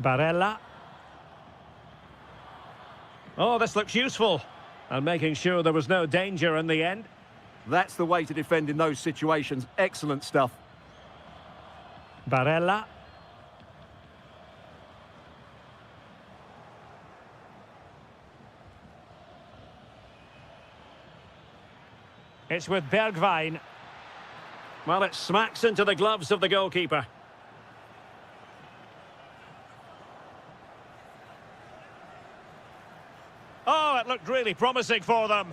Barella. Oh, this looks useful. And making sure there was no danger in the end. That's the way to defend in those situations. Excellent stuff. Barella. It's with Bergwijn. Well, it smacks into the gloves of the goalkeeper. Oh, it looked really promising for them.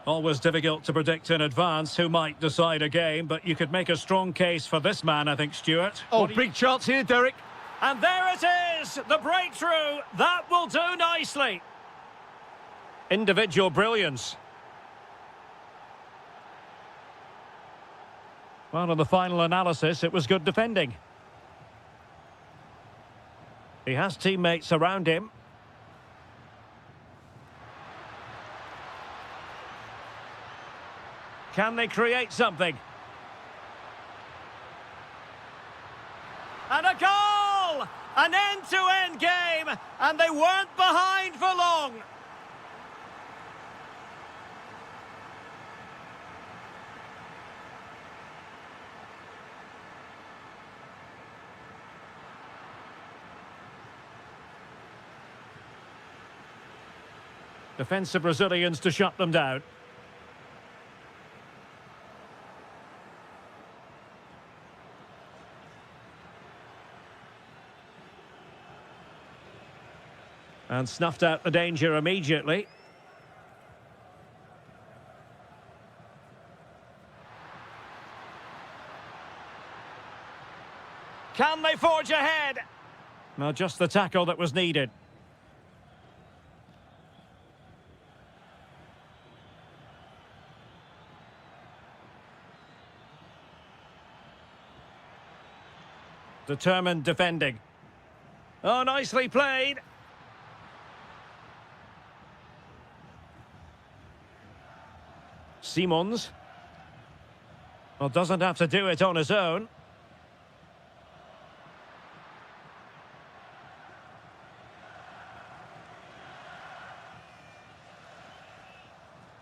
Always difficult to predict in advance who might decide a game, but you could make a strong case for this man, I think, Stuart. Oh, big chance here, Derek. And there it is, the breakthrough. That will do nicely. Individual brilliance. Well, in the final analysis, it was good defending. He has teammates around him. Can they create something? And a goal! An end-to-end game, and they weren't behind for long. Defensive Brazilians to shut them down. And snuffed out the danger immediately. Can they forge ahead? Well, just the tackle that was needed. Determined defending. Oh, nicely played. Simons. Well, doesn't have to do it on his own.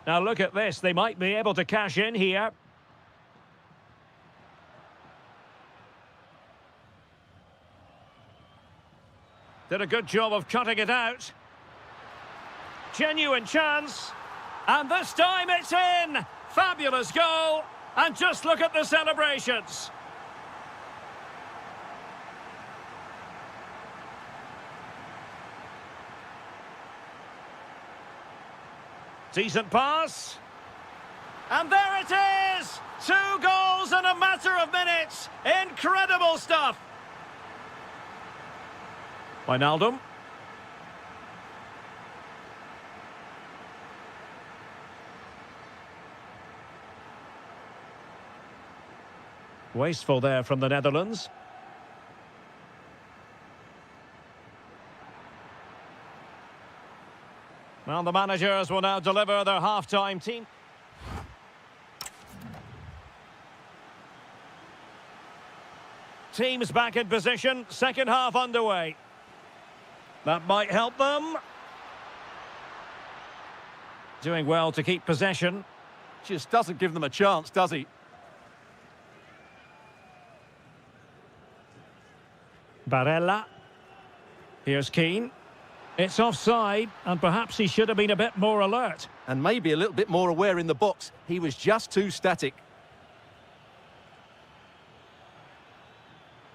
Now look at this. They might be able to cash in here. Did a good job of cutting it out. Genuine chance. And this time it's in. Fabulous goal. And just look at the celebrations. Decent pass. And there it is. 2 goals in a matter of minutes. Incredible stuff. Wijnaldum. Wasteful there from the Netherlands. Well, the managers will now deliver their half-time team. Teams back in position, second half underway. That might help them. Doing well to keep possession. Just doesn't give them a chance, does he? Barella. Here's Keane. It's offside, and perhaps he should have been a bit more alert. And maybe a little bit more aware in the box. He was just too static.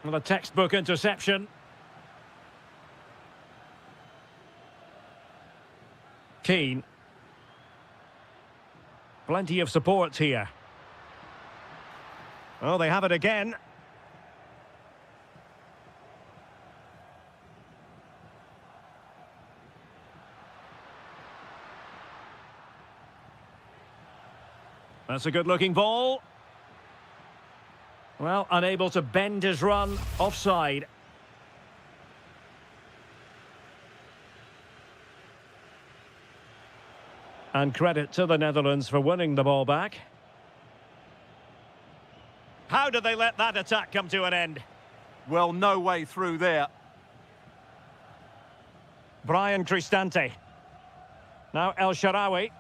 Well, a textbook interception. Keane. Plenty of support here. Oh, they have it again. That's a good-looking ball. Well, unable to bend his run, offside. And credit to the Netherlands for winning the ball back. How did they let that attack come to an end? Well, no way through there. Brian Cristante. Now El Shaarawy.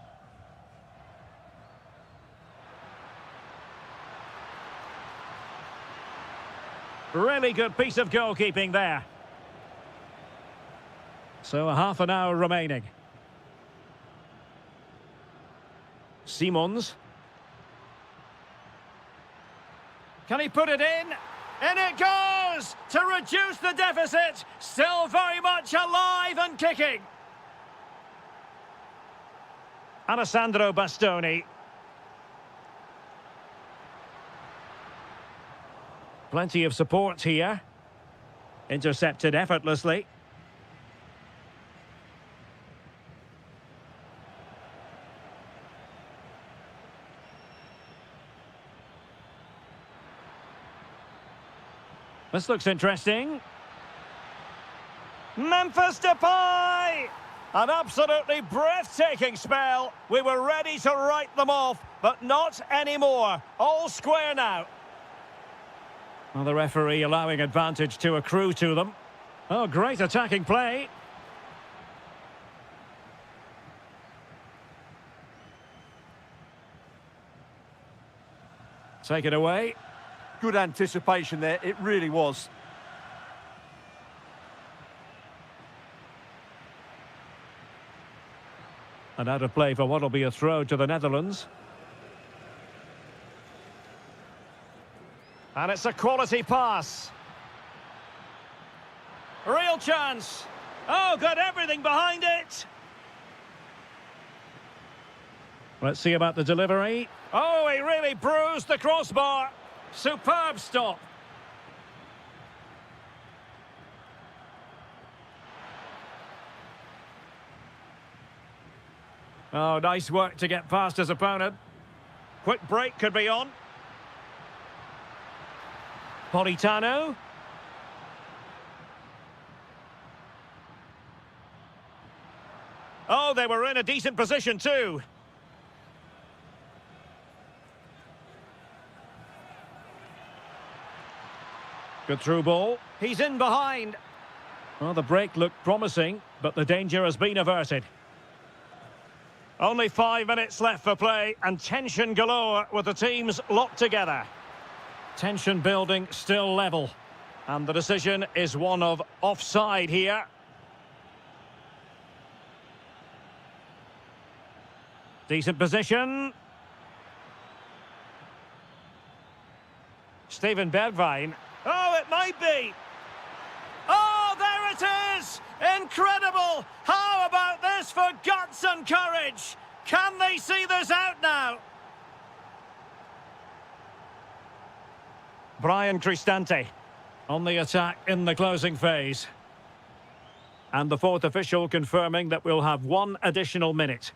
Really good piece of goalkeeping there. So a half an hour remaining. Simons. Can he put it in? In it goes! To reduce the deficit. Still very much alive and kicking. Alessandro Bastoni. Plenty of support here. Intercepted effortlessly. This looks interesting. Memphis Depay! An absolutely breathtaking spell. We were ready to write them off, but not anymore. All square now. Well, the referee allowing advantage to accrue to them. Oh, great attacking play. Take it away. Good anticipation there, it really was. And out of play for what will be a throw to the Netherlands. And it's a quality pass. Real chance. Oh, got everything behind it. Let's see about the delivery. Oh, he really bruised the crossbar. Superb stop. Oh, nice work to get past his opponent. Quick break could be on. Politano. Oh, they were in a decent position too. Good through ball. He's in behind. Well, the break looked promising, but the danger has been averted. Only 5 minutes left for play, and tension galore with the teams locked together. Tension building, still level. And the decision is one of offside here. Decent position. Steven Bergwijn. Oh, it might be. Oh, there it is! Incredible! How about this for guts and courage? Can they see this out now? Brian Cristante on the attack in the closing phase. And the fourth official confirming that we'll have 1 additional minute.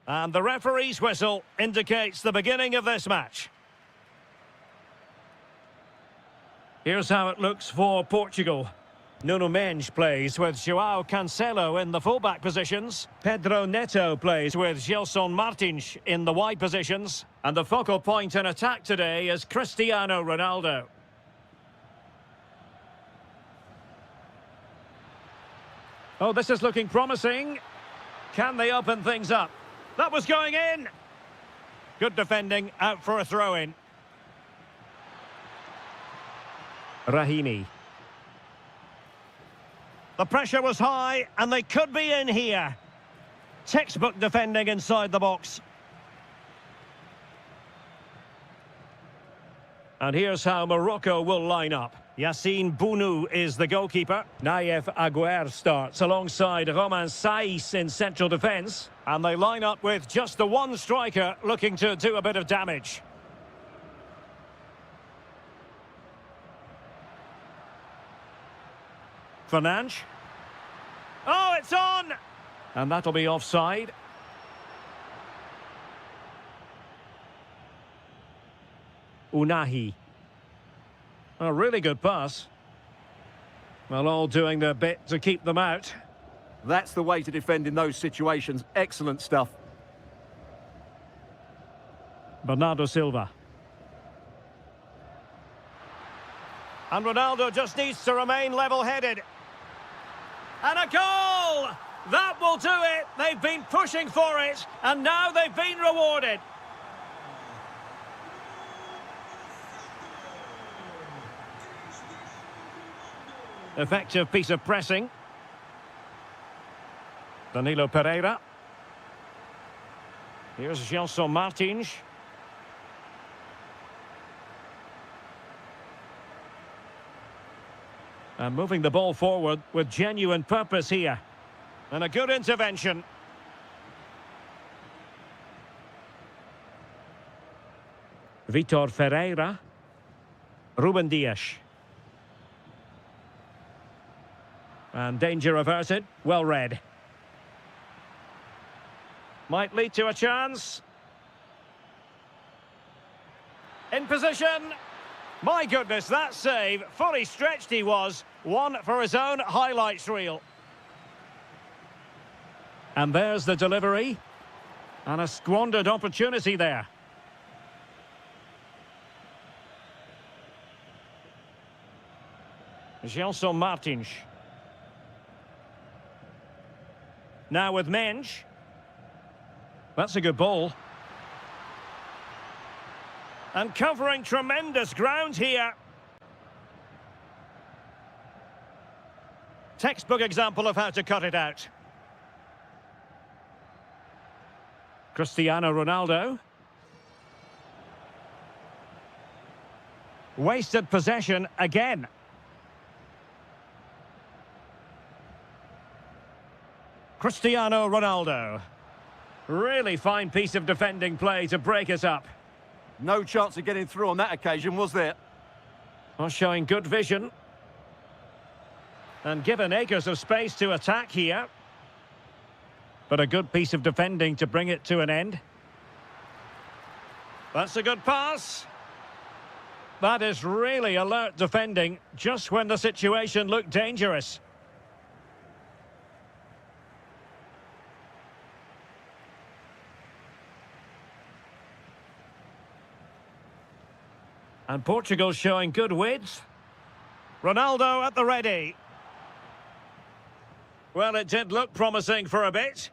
And the referee's whistle indicates the beginning of this match. Here's how it looks for Portugal. Nuno Mendes plays with João Cancelo in the fullback positions. Pedro Neto plays with Gelson Martins in the wide positions. And the focal point in attack today is Cristiano Ronaldo. Oh, this is looking promising. Can they open things up? That was going in. Good defending, out for a throw-in. Rahimi. The pressure was high, and they could be in here. Textbook defending inside the box. And here's how Morocco will line up. Yassine Bounou is the goalkeeper. Naïef Aguer starts alongside Romain Saïs in central defence. And they line up with just the one striker looking to do a bit of damage. Fernandes. Oh, it's on! And that'll be offside. Unahi. A really good pass. Well, all doing their bit to keep them out. That's the way to defend in those situations. Excellent stuff. Bernardo Silva. And Ronaldo just needs to remain level-headed. And a goal! That will do it. They've been pushing for it, and now they've been rewarded. Effective piece of pressing. Danilo Pereira. Here's Gelson Martins. And moving the ball forward with genuine purpose here. And a good intervention. Vitor Ferreira. Ruben Dias. And danger averted. Well read. Might lead to a chance. In position. My goodness, that save. Fully stretched he was. One for his own highlights reel. And there's the delivery. And a squandered opportunity there. Gelson Martins. Now with Mendes. That's a good ball. And covering tremendous ground here. Textbook example of how to cut it out. Cristiano Ronaldo. Wasted possession again. Cristiano Ronaldo. Really fine piece of defending play to break it up. No chance of getting through on that occasion, was there? Well, showing good vision. And given acres of space to attack here. But a good piece of defending to bring it to an end. That's a good pass. That is really alert defending, just when the situation looked dangerous. And Portugal showing good width. Ronaldo at the ready. Well, it did look promising for a bit.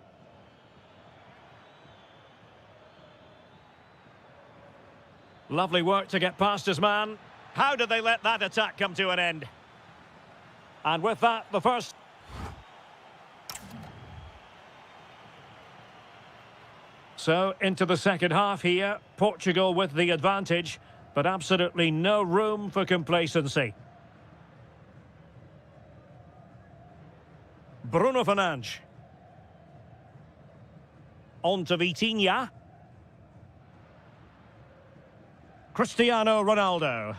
Lovely work to get past his man. How did they let that attack come to an end? And with that, the first... So, into the second half here. Portugal with the advantage, but absolutely no room for complacency. Bruno Fernandes. On to Vitinha. Cristiano Ronaldo.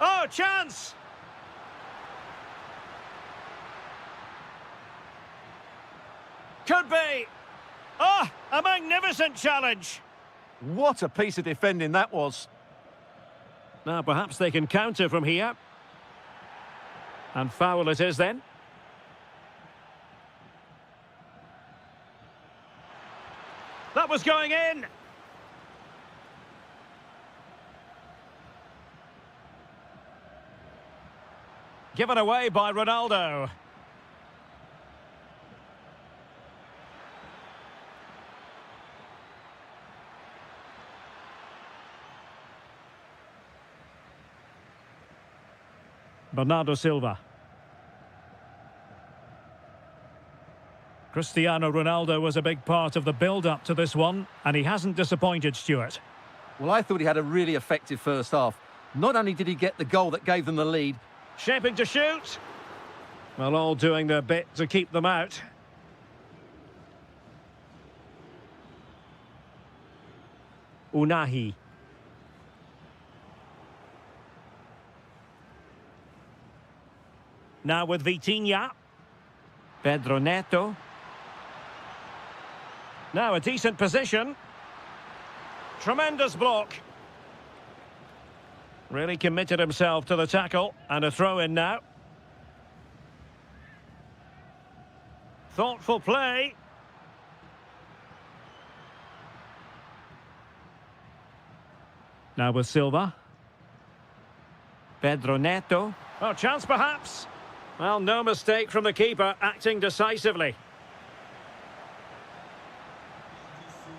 Oh, chance! Could be. Oh, a magnificent challenge. What a piece of defending that was. Now, perhaps they can counter from here. And foul it is then. That was going in. Given away by Ronaldo. Bernardo Silva. Cristiano Ronaldo was a big part of the build-up to this one, and he hasn't disappointed, Stuart. Well, I thought he had a really effective first half. Not only did he get the goal that gave them the lead. Shaping to shoot. Well, all doing their bit to keep them out. Unahi. Now with Vitinha. Pedro Neto. Now a decent position. Tremendous block. Really committed himself to the tackle. And a throw-in now. Thoughtful play. Now with Silva. Pedro Neto. Oh, chance perhaps. Well, no mistake from the keeper, acting decisively.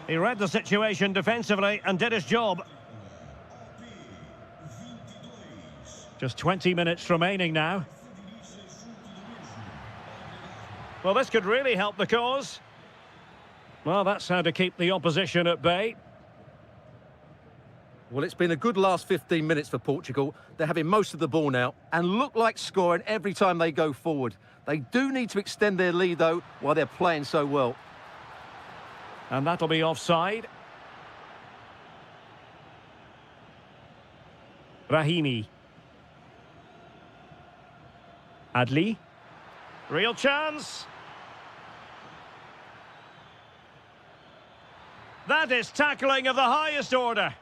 He read the situation defensively and did his job. Just 20 minutes remaining now. Well, this could really help the cause. Well, that's how to keep the opposition at bay. Well, it's been a good last 15 minutes for Portugal. They're having most of the ball now and look like scoring every time they go forward. They do need to extend their lead, though, while they're playing so well. And that'll be offside. Rahimi. Adli. Real chance. That is tackling of the highest order.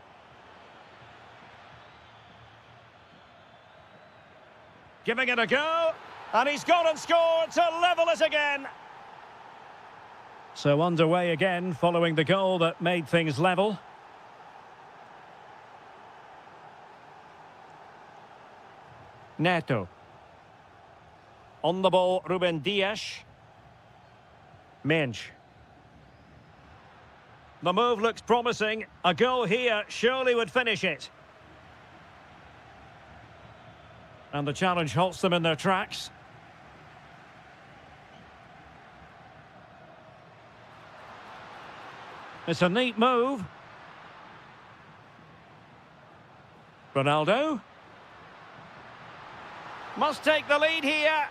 Giving it a go. And he's gone and scored to level it again. So underway again following the goal that made things level. Neto. On the ball, Ruben Dias. Mensch. The move looks promising. A goal here surely would finish it. And the challenge halts them in their tracks. It's a neat move. Ronaldo. Must take the lead here.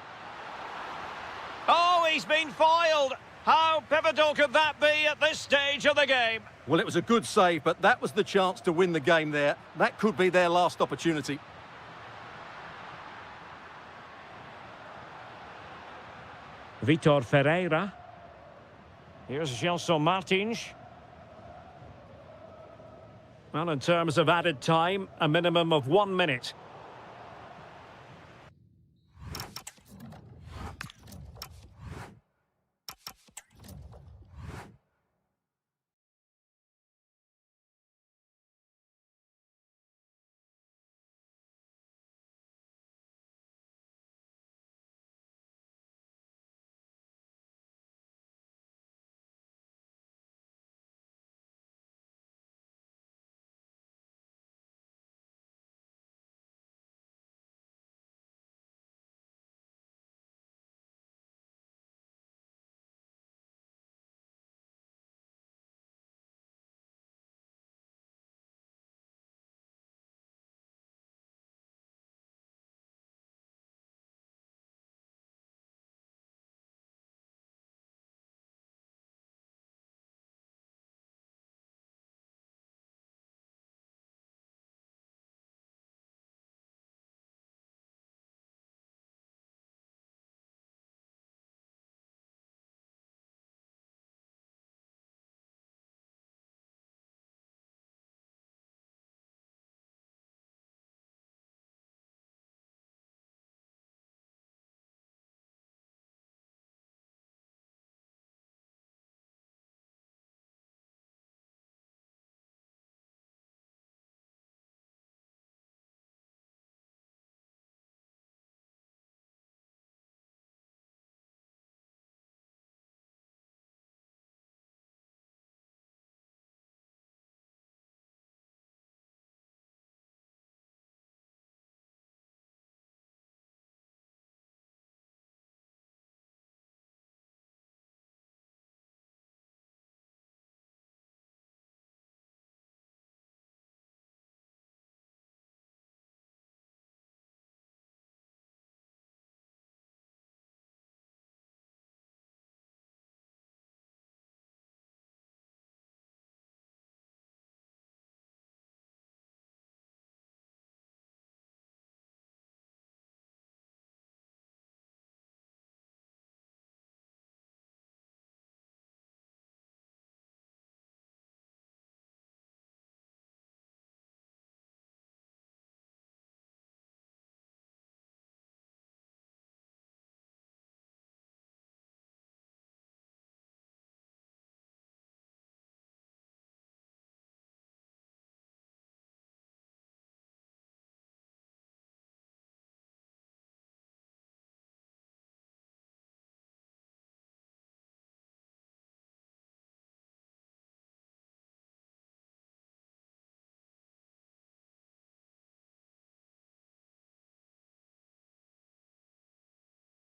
Oh, he's been foiled. How pivotal could that be at this stage of the game? Well, it was a good save, but that was the chance to win the game there. That could be their last opportunity. Vitor Ferreira. Here's Gelson Martins. Well, in terms of added time, a minimum of 1 minute.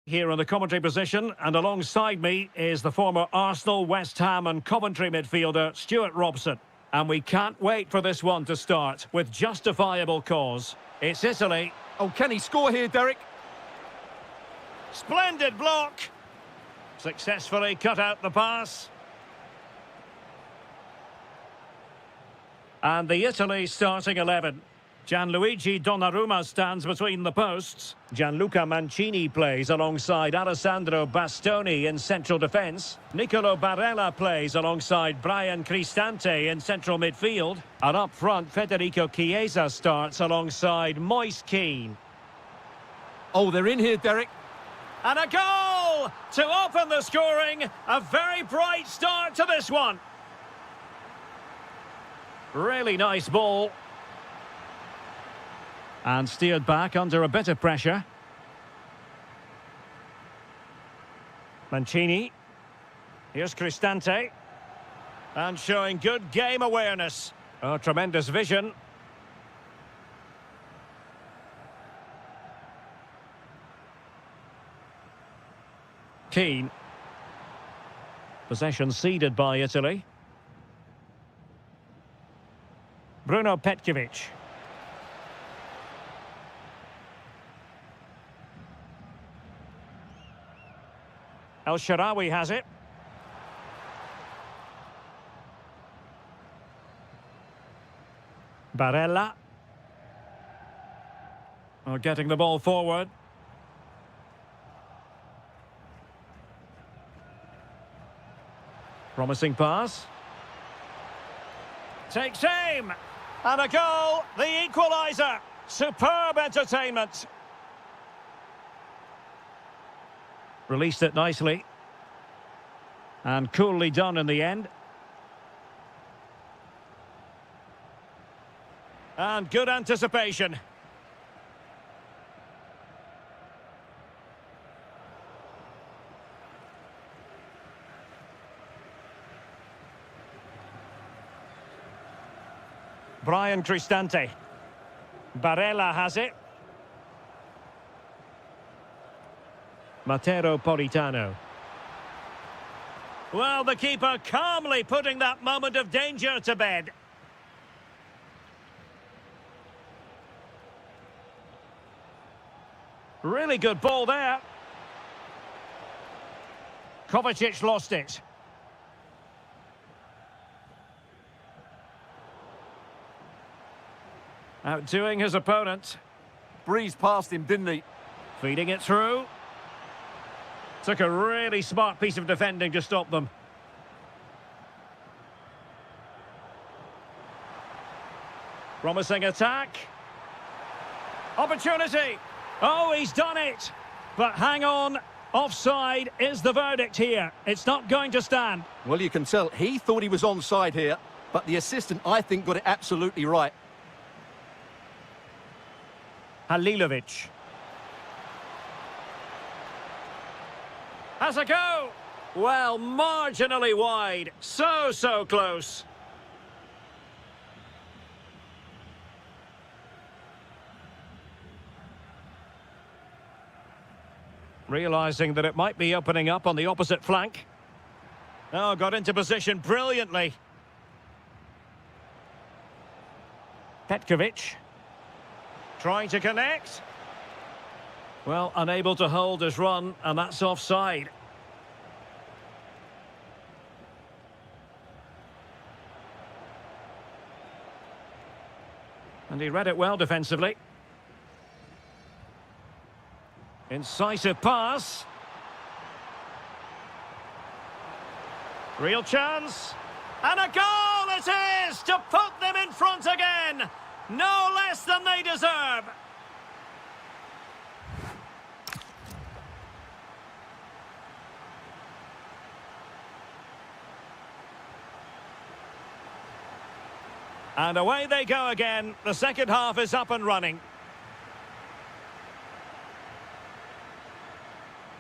Here in the commentary position, and alongside me is the former Arsenal, West Ham and Coventry midfielder Stuart Robson. And we can't wait for this one to start, with justifiable cause. It's Italy. Oh, can he score here, Derek? Splendid block! Successfully cut out the pass. And the Italy starting 11. Gianluigi Donnarumma stands between the posts. Gianluca Mancini plays alongside Alessandro Bastoni in central defence. Nicolo Barella plays alongside Brian Cristante in central midfield. And up front, Federico Chiesa starts alongside Moise Kean. Oh, they're in here, Derek. And a goal to open the scoring. A very bright start to this one. Really nice ball. And steered back under a bit of pressure. Mancini. Here's Cristante. And showing good game awareness. Oh, tremendous vision. Keane. Possession ceded by Italy. Bruno Petkovic. El Shaarawy has it. Barella. Oh, getting the ball forward. Promising pass. Takes aim. And a goal. The equaliser. Superb entertainment. Released it nicely. And coolly done in the end. And good anticipation. Brian Cristante. Barella has it. Matteo Politano. Well, the keeper calmly putting that moment of danger to bed. Really good ball there. Kovacic lost it. Outdoing his opponent. Breezed past him, didn't he? Feeding it through. Took a really smart piece of defending to stop them. Promising attack. Opportunity. Oh, he's done it. But hang on. Offside is the verdict here. It's not going to stand. Well, you can tell he thought he was onside here, but the assistant, I think, got it absolutely right. Halilovic. Has a go. Well, marginally wide. So close. Realising that it might be opening up on the opposite flank. Oh, got into position brilliantly. Petkovic. Trying to connect. Well, unable to hold his run, and that's offside. And he read it well defensively. Incisive pass. Real chance. And a goal it is to put them in front again. No less than they deserve. And away they go again. The second half is up and running.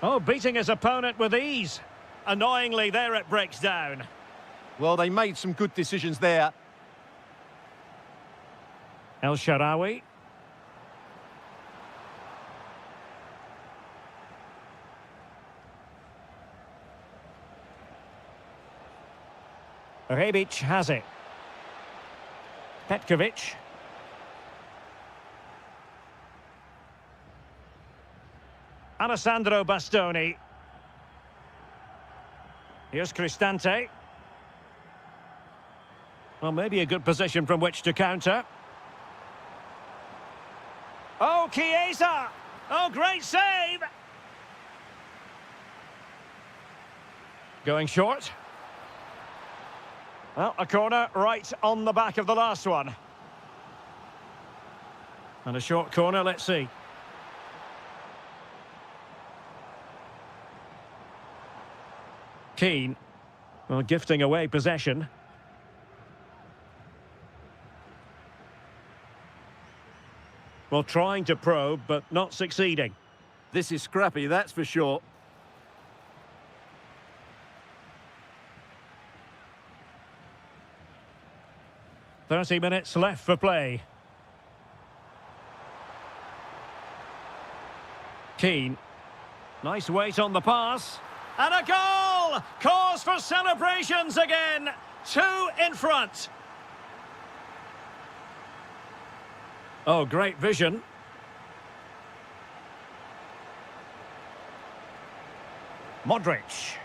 Oh, beating his opponent with ease. Annoyingly, there it breaks down. Well, they made some good decisions there. El Shaarawy. Rebic has it. Petkovic. Alessandro Bastoni. Here's Cristante. Well, maybe a good position from which to counter. Oh, Chiesa! Oh, great save! Going short. Well, a corner right on the back of the last one. And a short corner, let's see. Keane. Well, gifting away possession. Well, trying to probe, but not succeeding. This is scrappy, that's for sure. "30 minutes left for play." Keane. Nice weight on the pass. And a goal! Cause for celebrations again. 2 in front. Oh, great vision. Modric.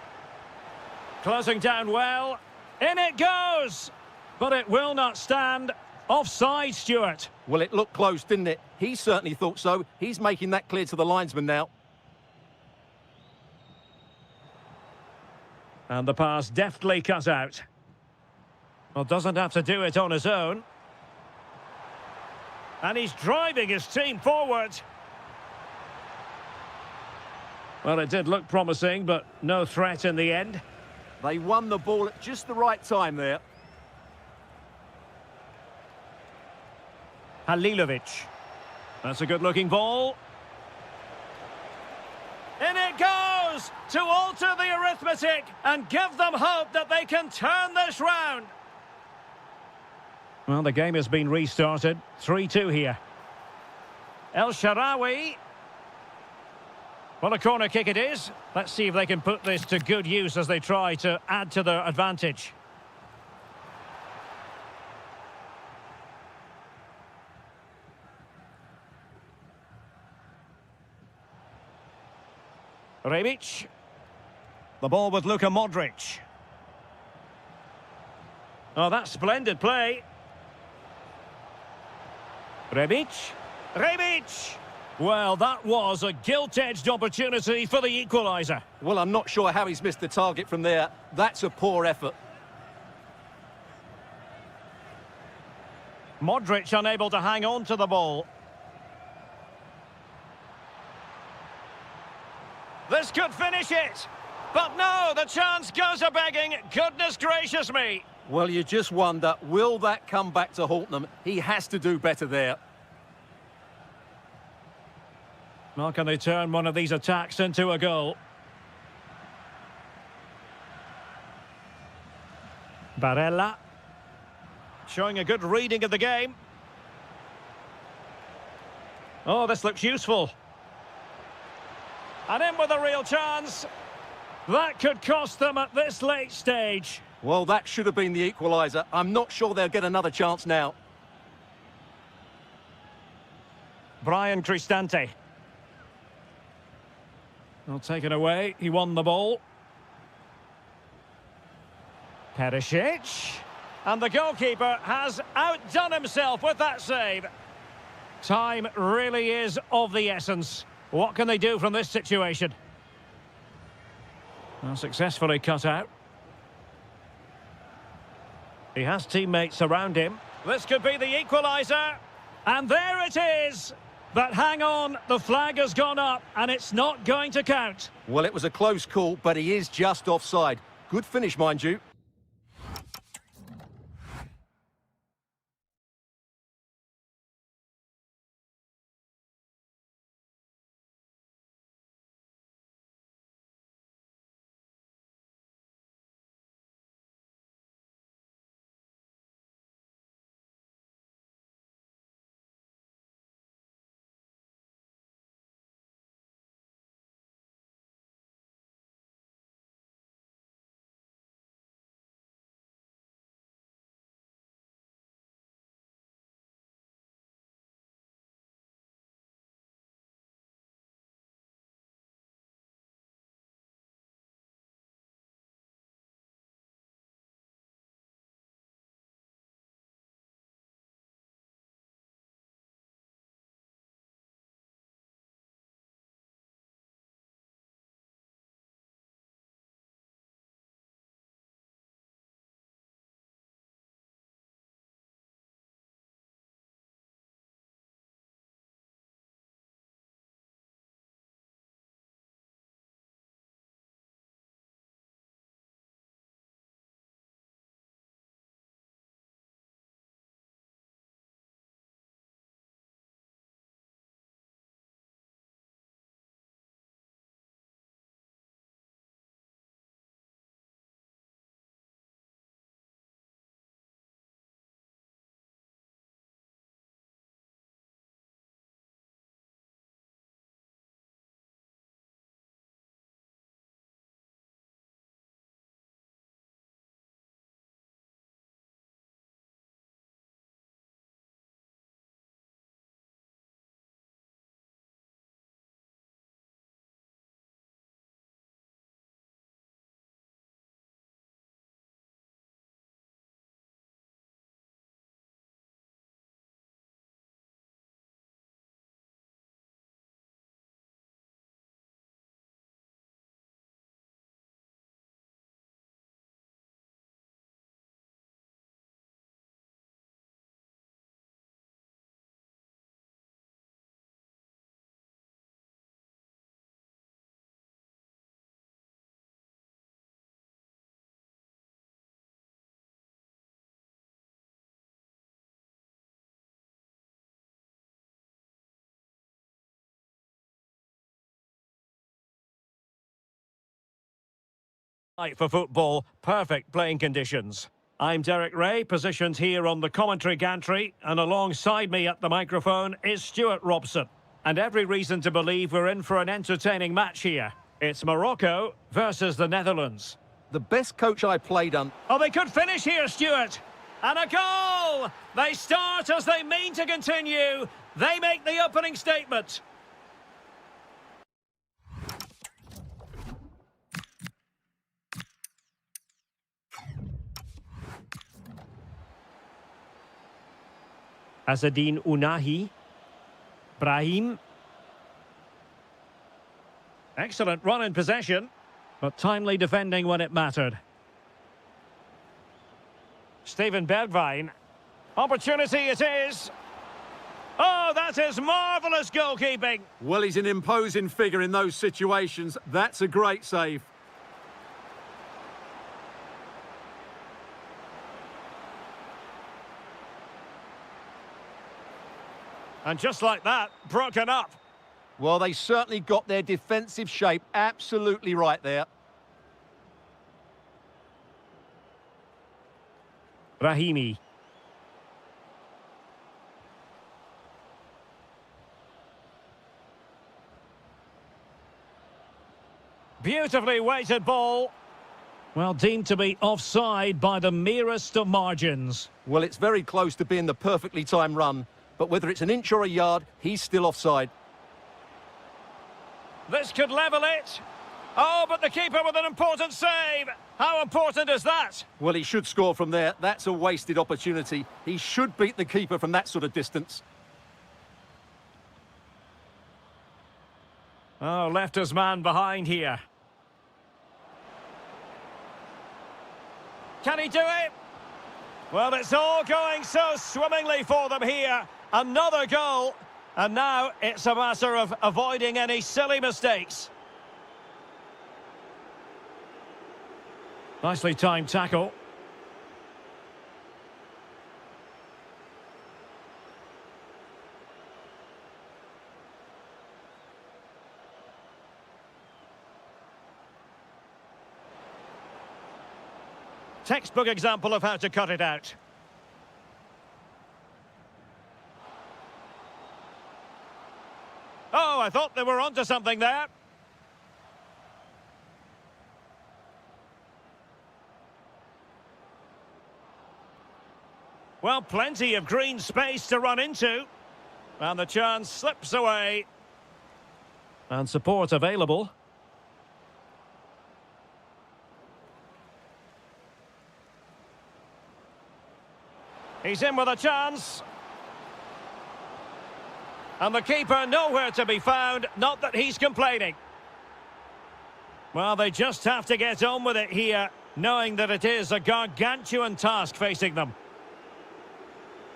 Closing down well. In it goes! But it will not stand. Offside, Stuart. Well, it looked close, didn't it? He certainly thought so. He's making that clear to the linesman now. And the pass deftly cut out. Well, doesn't have to do it on his own. And he's driving his team forward. Well, it did look promising, but no threat in the end. They won the ball at just the right time there. Halilovic. That's a good-looking ball. In it goes to alter the arithmetic and give them hope that they can turn this round. Well, the game has been restarted. 3-2 here. El Shaarawy. Well, a corner kick it is. Let's see if they can put this to good use as they try to add to their advantage. Rebic. The ball with Luka Modric. Oh, that's splendid play. Rebic. Rebic! Well, that was a gilt-edged opportunity for the equaliser. Well, I'm not sure how he's missed the target from there. That's a poor effort. Modric unable to hang on to the ball. This could finish it. But no, the chance goes a-begging. Goodness gracious me. Well, you just wonder, will that come back to haunt them? He has to do better there. Well, can they turn one of these attacks into a goal? Barella. Showing a good reading of the game. Oh, this looks useful. And in with a real chance. That could cost them at this late stage. Well, that should have been the equaliser. I'm not sure they'll get another chance now. Brian Cristante. Well, taken away. He won the ball. Perisic. And the goalkeeper has outdone himself with that save. Time really is of the essence. What can they do from this situation? Well, successfully cut out. He has teammates around him. This could be the equaliser. And there it is. But hang on, the flag has gone up and it's not going to count. Well, it was a close call, but he is just offside. Good finish, mind you. For football, perfect playing conditions. I'm Derek Ray, positioned here on the commentary gantry, and alongside me at the microphone is Stuart Robson. And every reason to believe we're in for an entertaining match here. It's Morocco versus the Netherlands. The best coach I played on. Oh, they could finish here, Stuart. And a goal! They start as they mean to continue. They make the opening statement. Azzedine Ounahi. Brahim. Excellent run in possession, but timely defending when it mattered. Steven Bergwijn. Opportunity it is. Oh, that is marvellous goalkeeping. Well, he's an imposing figure in those situations. That's a great save. And just like that, broken up. Well, they certainly got their defensive shape absolutely right there. Rahimi. Beautifully weighted ball. Well, deemed to be offside by the merest of margins. Well, it's very close to being the perfectly timed run, but whether it's an inch or a yard, he's still offside. This could level it. Oh, but the keeper with an important save. How important is that? Well, he should score from there. That's a wasted opportunity. He should beat the keeper from that sort of distance. Oh, left his man behind here. Can he do it? Well, it's all going so swimmingly for them here. Another goal. And now it's a matter of avoiding any silly mistakes. Nicely timed tackle. Textbook example of how to cut it out. Oh, I thought they were onto something there. Well, plenty of green space to run into. And the chance slips away. And support available. He's in with a chance. And the keeper nowhere to be found, not that he's complaining. Well, they just have to get on with it here, knowing that it is a gargantuan task facing them.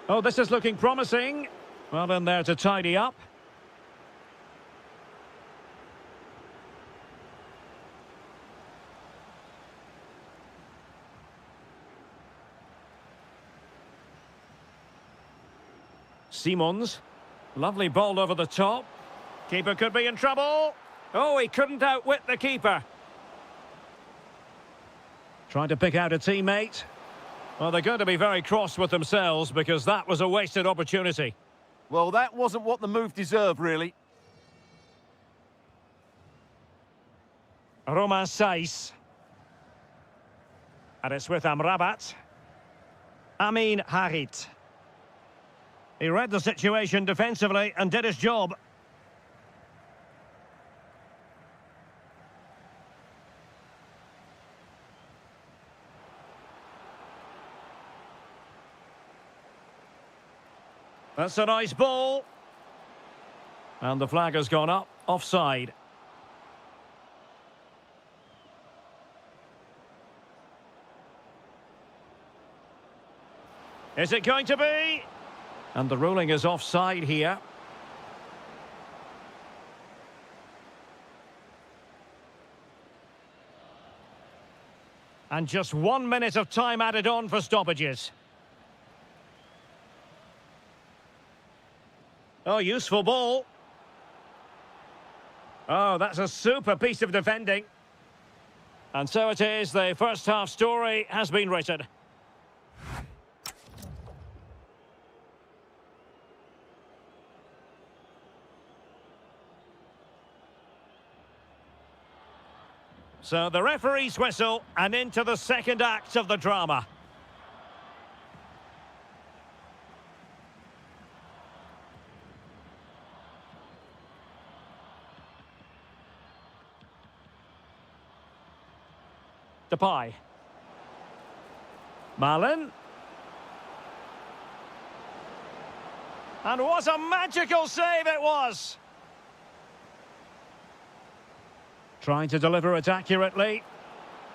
Oh, this is looking promising. Well, in there to tidy up. Simons. Lovely ball over the top. Keeper could be in trouble. Oh, he couldn't outwit the keeper. Trying to pick out a teammate. Well, they're going to be very cross with themselves because that was a wasted opportunity. Well, that wasn't what the move deserved, really. Romain Saiss. And it's with Amrabat. Amin Harit. He read the situation defensively and did his job. That's a nice ball. And the flag has gone up, offside. Is it going to be? And the ruling is offside here. And just 1 minute of time added on for stoppages. Oh, useful ball. Oh, that's a super piece of defending. And so it is, the first half story has been written. So the referee's whistle and into the second act of the drama. Depay. Malen. And what a magical save it was! Trying to deliver it accurately.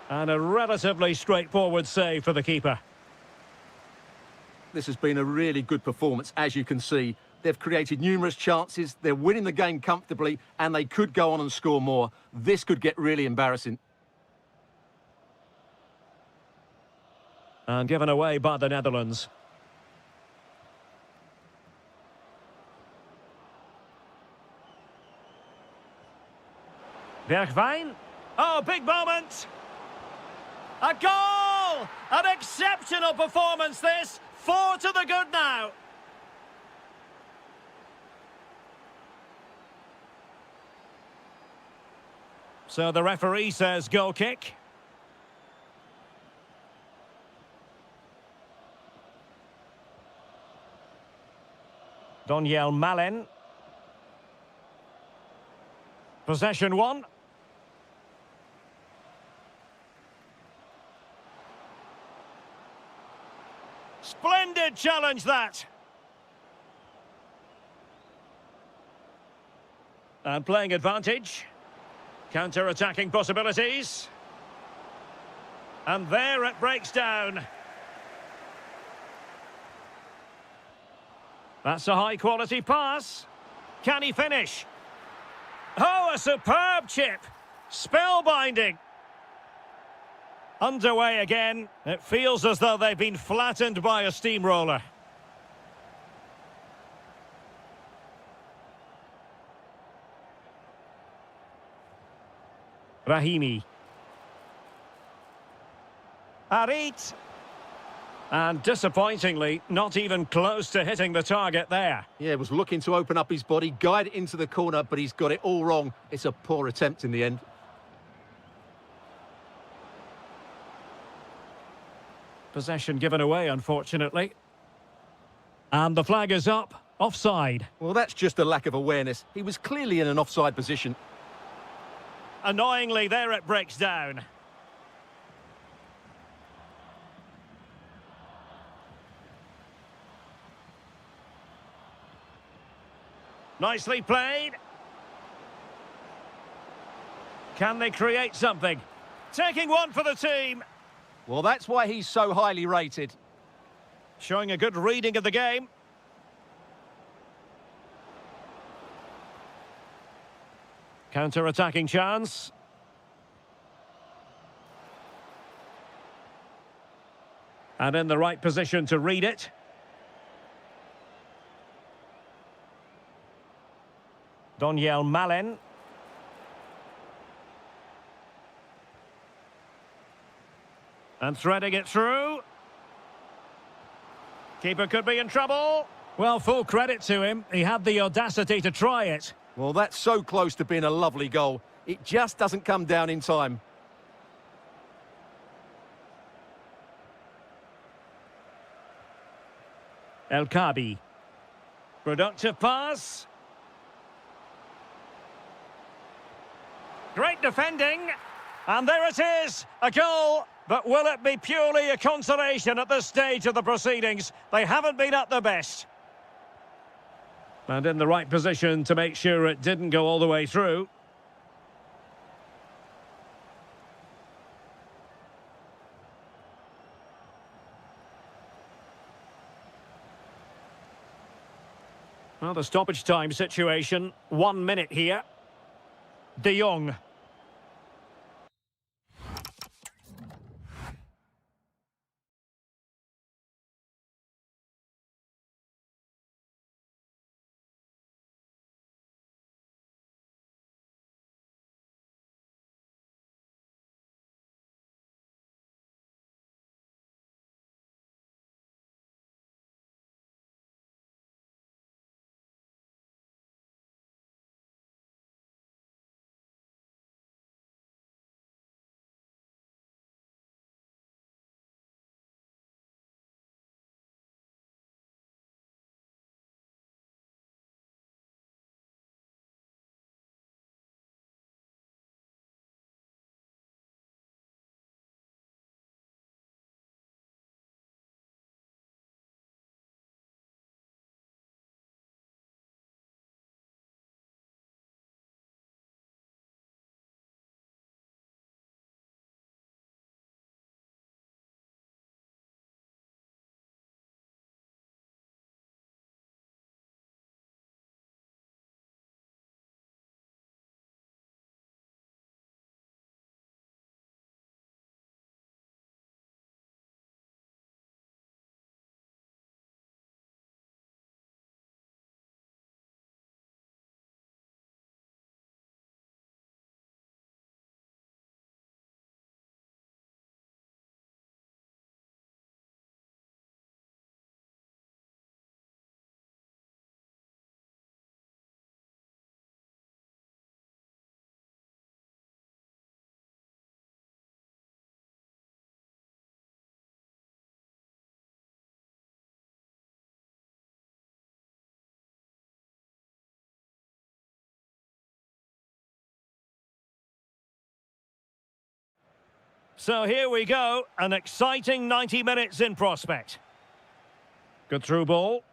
And a relatively straightforward save for the keeper. This has been a really good performance, as you can see. They've created numerous chances, they're winning the game comfortably, and they could go on and score more. This could get really embarrassing. And given away by the Netherlands. Bergwijn. Oh, big moment. A goal! An exceptional performance this. 4 to the good now. So the referee says goal kick. Donyell Malen. Possession 1. Splendid challenge that. And playing advantage. Counter-attacking possibilities. And there it breaks down. That's a high-quality pass. Can he finish? Oh, a superb chip. Spellbinding. Underway again. It feels as though they've been flattened by a steamroller. Rahimi. Harit. And disappointingly, not even close to hitting the target there. Yeah, was looking to open up his body, guide it into the corner, but he's got it all wrong. It's a poor attempt in the end. Possession given away, unfortunately. And the flag is up. Offside. Well, that's just a lack of awareness. He was clearly in an offside position. Annoyingly, there it breaks down. Nicely played. Can they create something? Taking one for the team. Well, that's why he's so highly rated. Showing a good reading of the game. Counter-attacking chance. And in the right position to read it. Donyell Malen. And threading it through. Keeper could be in trouble. Well, full credit to him. He had the audacity to try it. Well, that's so close to being a lovely goal. It just doesn't come down in time. El Kabi. Productive pass. Great defending. And there it is, a goal. But will it be purely a consolation at this stage of the proceedings? They haven't been at their best. And in the right position to make sure it didn't go all the way through. Well, the stoppage time situation, 1 minute here. De Jong. So here we go, an exciting 90 minutes in prospect. Good through ball.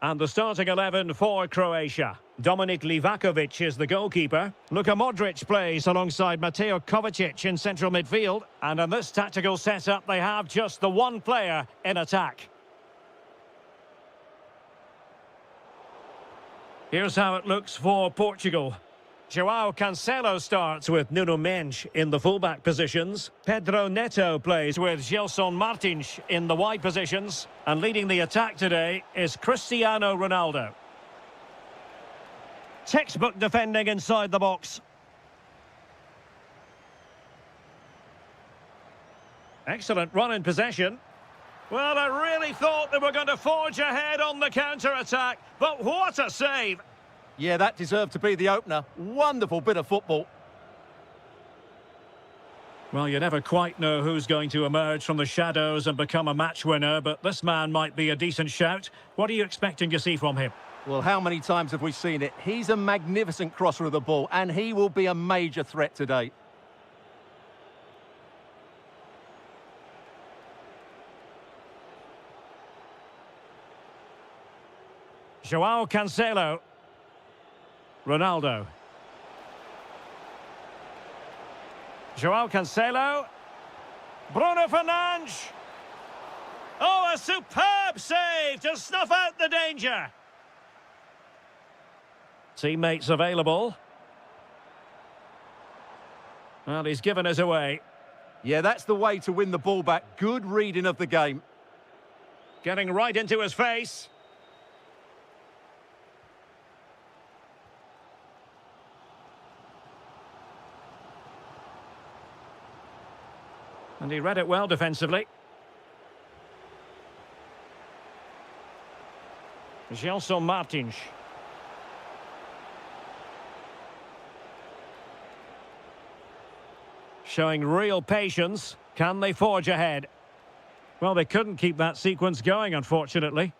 And the starting 11 for Croatia. Dominik Livakovic is the goalkeeper. Luka Modric plays alongside Mateo Kovacic in central midfield. And in this tactical setup, they have just the one player in attack. Here's how it looks for Portugal. João Cancelo starts with Nuno Mendes in the fullback positions. Pedro Neto plays with Gelson Martins in the wide positions. And leading the attack today is Cristiano Ronaldo. Textbook defending inside the box. Excellent run in possession. Well, I really thought they were going to forge ahead on the counter-attack, but what a save! Yeah, that deserved to be the opener. Wonderful bit of football. Well, you never quite know who's going to emerge from the shadows and become a match winner, but this man might be a decent shout. What are you expecting to see from him? Well, how many times have we seen it? He's a magnificent crosser of the ball, and he will be a major threat today. João Cancelo. Ronaldo. João Cancelo. Bruno Fernandes. Oh, a superb save to snuff out the danger. Teammates available. Well, he's given us away. Yeah, that's the way to win the ball back. Good reading of the game. Getting right into his face. And he read it well defensively. Gelson Martins. Showing real patience. Can they forge ahead? Well, they couldn't keep that sequence going, unfortunately.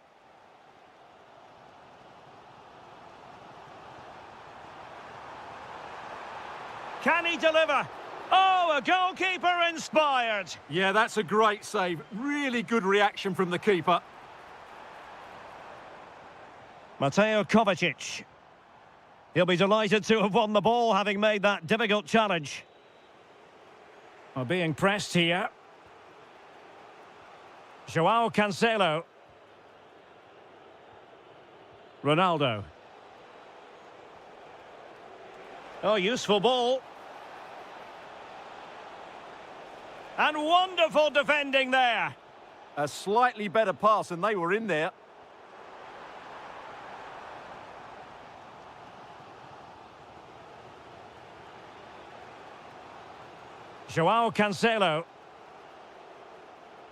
Can he deliver? Oh, a goalkeeper inspired. Yeah, that's a great save. Really good reaction from the keeper. Mateo Kovacic. He'll be delighted to have won the ball, having made that difficult challenge. Well, being pressed here. João Cancelo. Ronaldo. Oh, useful ball. And wonderful defending there. A slightly better pass and they were in there. João Cancelo.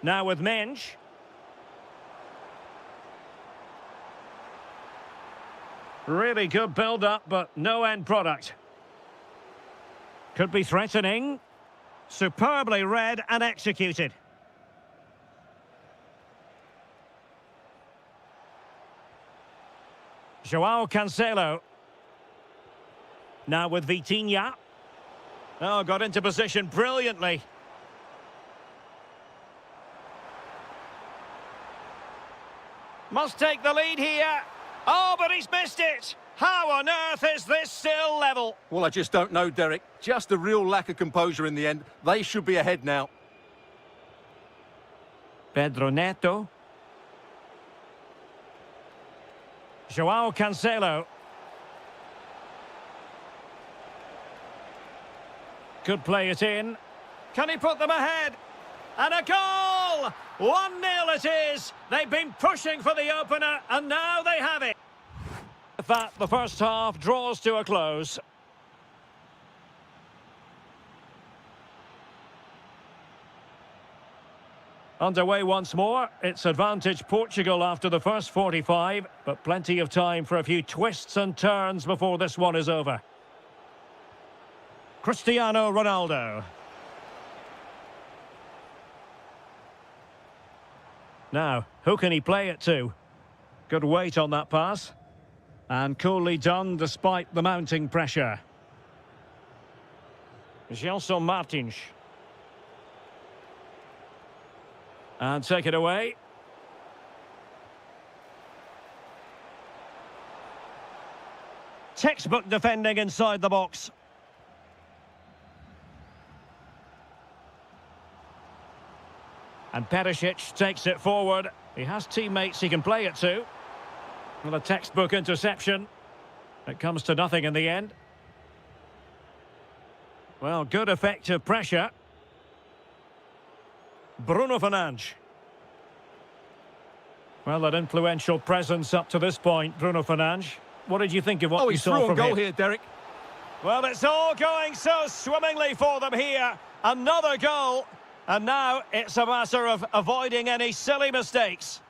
Now with Mendes. Really good build-up, but no end product. Could be threatening. Superbly read and executed. João Cancelo. Now with Vitinha. Oh, got into position brilliantly. Must take the lead here. Oh, but he's missed it. How on earth is this still level? Well, I just don't know, Derek. Just a real lack of composure in the end. They should be ahead now. Pedro Neto. João Cancelo. Could play it in. Can he put them ahead? And a goal! 1-0 it is. They've been pushing for the opener, and now they have it. With that, the first half draws to a close. Underway once more. It's advantage Portugal after the first 45, but plenty of time for a few twists and turns before this one is over. Cristiano Ronaldo. Now, who can he play it to? Good weight on that pass. And coolly done despite the mounting pressure. Gelson Martins. And take it away. Textbook defending inside the box. And Perisic takes it forward. He has teammates he can play it to. Well, a textbook interception. It comes to nothing in the end. Well, good effective pressure. Bruno Fernandes. Well, an influential presence up to this point, Bruno Fernandes. What did you think of what you saw from him? Oh, he's through on goal here, Derek. Well, it's all going so swimmingly for them here. Another goal. And now it's a matter of avoiding any silly mistakes.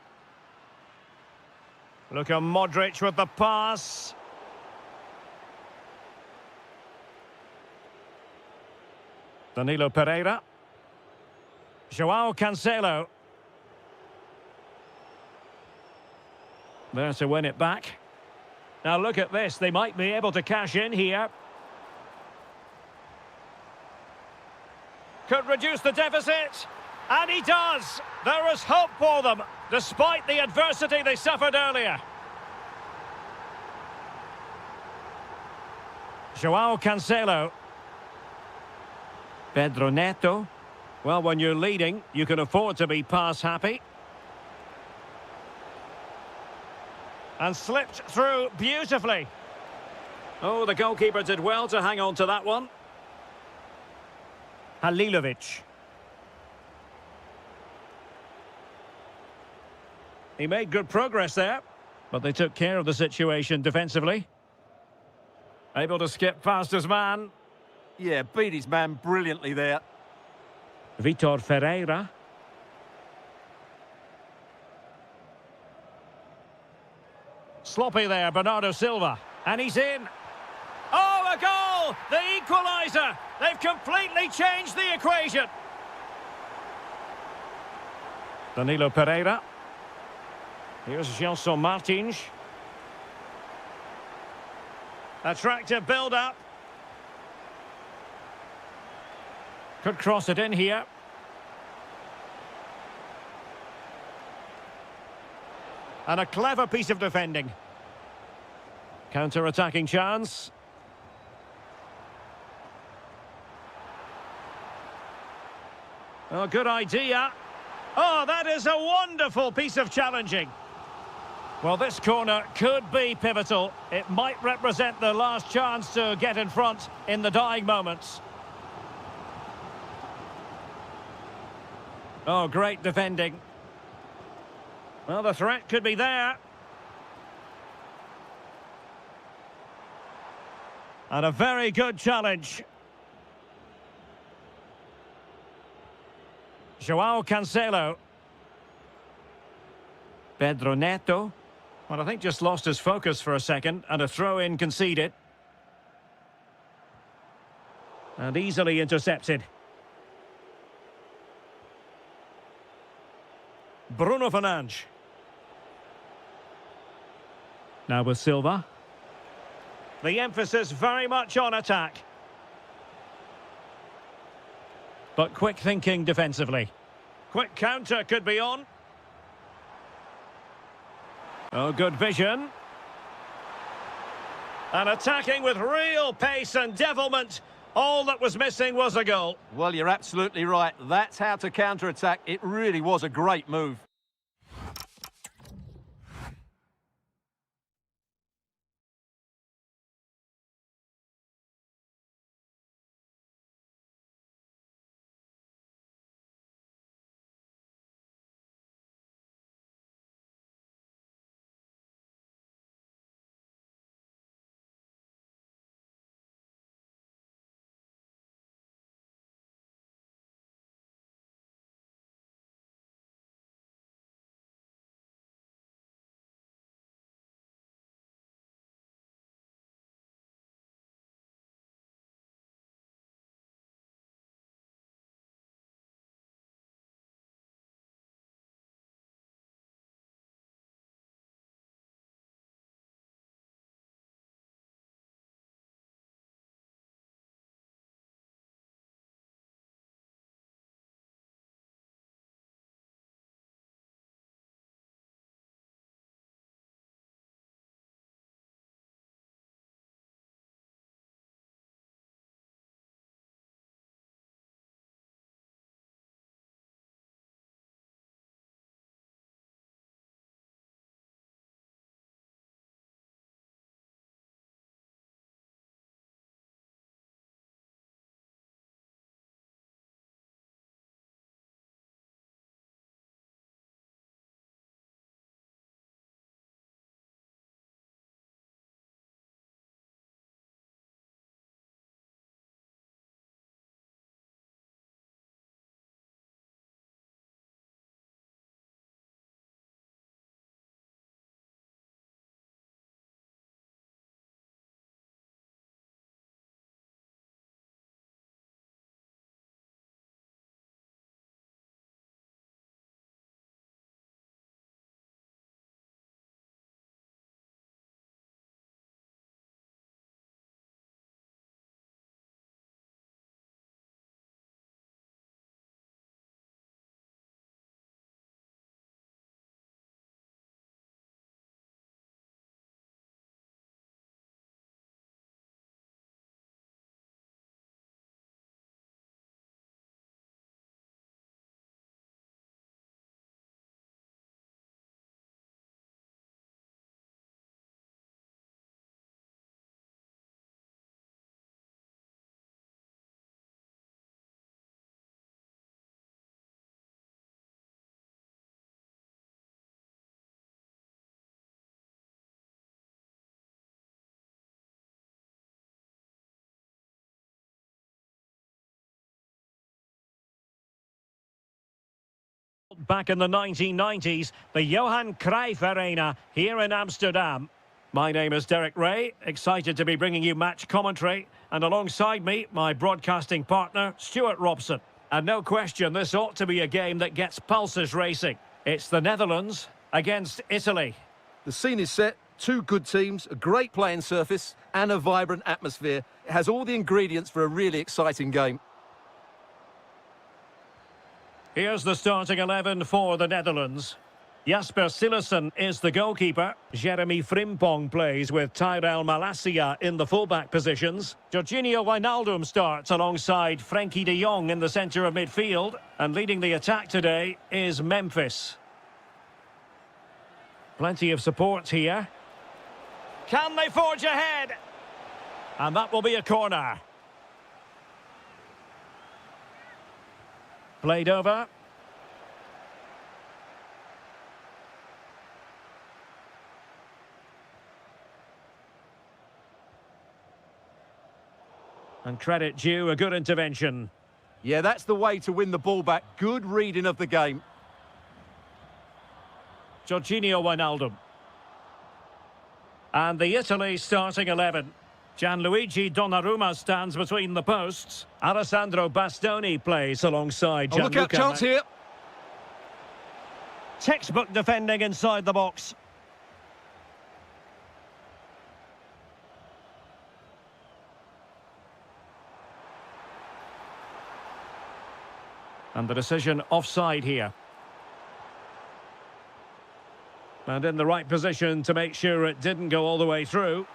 Luka Modric with the pass. Danilo Pereira. João Cancelo. There to win it back. Now look at this, they might be able to cash in here. Could reduce the deficit, and he does. There is hope for them, despite the adversity they suffered earlier. João Cancelo. Pedro Neto. Well, when you're leading, you can afford to be pass happy. And slipped through beautifully. Oh, the goalkeeper did well to hang on to that one. Halilovic. He made good progress there, but they took care of the situation defensively. Able to skip past his man. Yeah, beat his man brilliantly there. Vitor Ferreira. Sloppy there, Bernardo Silva. And he's in. Oh, a goal! The equaliser! They've completely changed the equation. Danilo Pereira. Here's Gelson Martins. Attractive build-up. Could cross it in here. And a clever piece of defending. Counter-attacking chance. Oh, good idea. Oh, that is a wonderful piece of challenging. Well, this corner could be pivotal. It might represent the last chance to get in front in the dying moments. Oh, great defending. Well, the threat could be there. And a very good challenge. João Cancelo. Pedro Neto. Well, I think just lost his focus for a second, and a throw-in conceded. And easily intercepted. Bruno Fernandes. Now with Silva. The emphasis very much on attack. But quick thinking defensively. Quick counter could be on. Oh, good vision. And attacking with real pace and devilment. All that was missing was a goal. Well, you're absolutely right. That's how to counter-attack. It really was a great move. back in the 1990s, the Johan Cruyff Arena here in Amsterdam. My name is Derek Ray, excited to be bringing you match commentary, and alongside me, my broadcasting partner, Stuart Robson. And no question, this ought to be a game that gets pulses racing. It's the Netherlands against Italy. The scene is set, two good teams, a great playing surface and a vibrant atmosphere. It has all the ingredients for a really exciting game. Here's the starting 11 for the Netherlands. Jasper Cillessen is the goalkeeper. Jeremy Frimpong plays with Tyrell Malacia in the fullback positions. Jorginho Wijnaldum starts alongside Frenkie de Jong in the centre of midfield. And leading the attack today is Memphis. Plenty of support here. Can they forge ahead? And that will be a corner. Played over. And credit due, a good intervention. Yeah, that's the way to win the ball back. Good reading of the game. Jorginho Wijnaldum. And the Italy starting 11. Gianluigi Donnarumma stands between the posts. Alessandro Bastoni plays alongside Gianluca. Look out, chance here. Textbook defending inside the box. And the decision offside here. And in the right position to make sure it didn't go all the way through.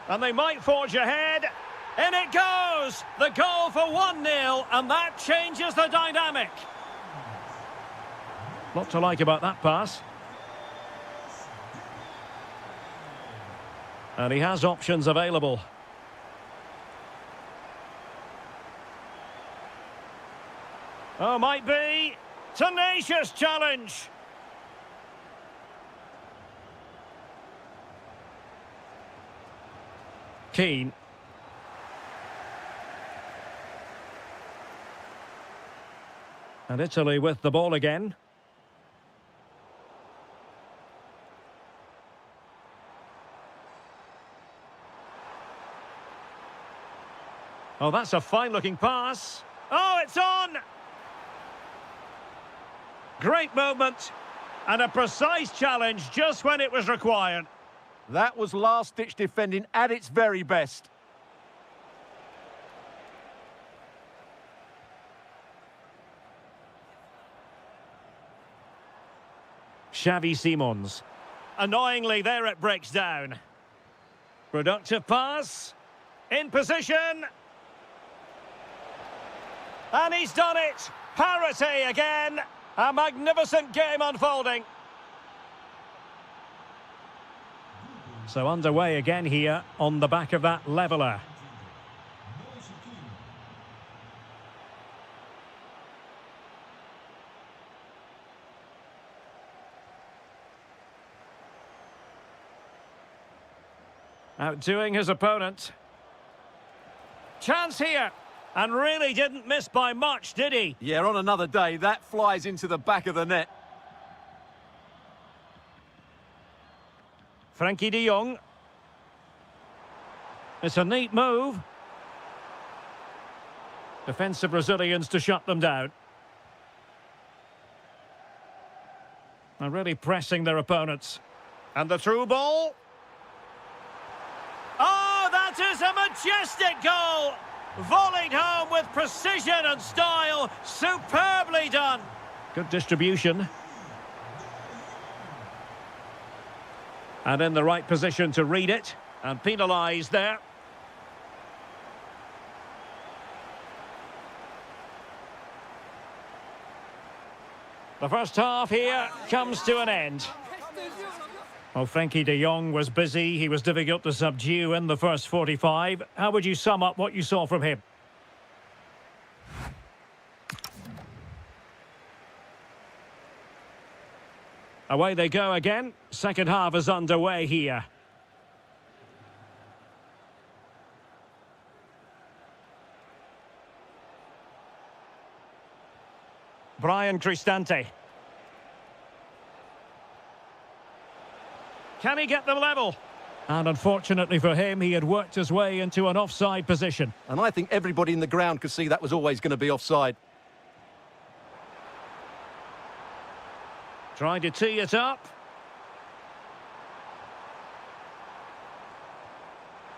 And they might forge ahead. In it goes! The goal for 1-0, and that changes the dynamic. Lot to like about that pass. And he has options available. Oh, might be. Tenacious challenge. Keane. And Italy with the ball again. Oh, that's a fine-looking pass. Oh, it's on! Great moment. And a precise challenge just when it was required. That was last-ditch defending at its very best. Xavi Simons. Annoyingly, there it breaks down. Productive pass. In position. And he's done it. Parity again. A magnificent game unfolding. So underway again here on the back of that leveller. Outdoing his opponent. Chance here. And really didn't miss by much, did he? Yeah, on another day, that flies into the back of the net. Frenkie de Jong. It's a neat move. Defensive Brazilians to shut them down. They're really pressing their opponents. And the through ball. Oh, that is a majestic goal! Volleyed home with precision and style. Superbly done. Good distribution. And in the right position to read it. And penalised there. The first half here comes to an end. Well, Frenkie de Jong was busy. He was difficult to subdue in the first 45. How would you sum up what you saw from him? Away they go again. Second half is underway here. Brian Cristante. Can he get them level? And unfortunately for him, he had worked his way into an offside position. And I think everybody in the ground could see that was always going to be offside. Trying to tee it up.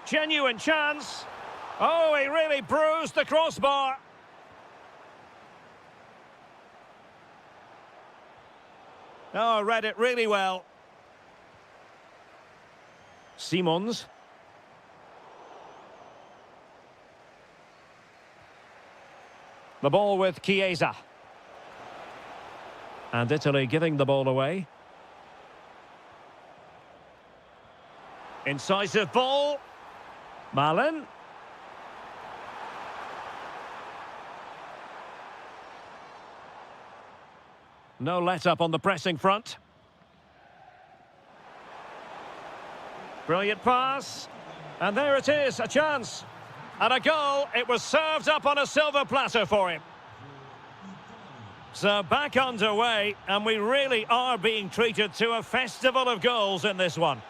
Genuine chance. Oh, he really bruised the crossbar. Oh, read it really well. Simons. The ball with Chiesa. And Italy giving the ball away. Incisive ball. Malin. No let-up on the pressing front. Brilliant pass. And there it is, a chance. And a goal. It was served up on a silver platter for him. So back underway, and we really are being treated to a festival of goals in this one.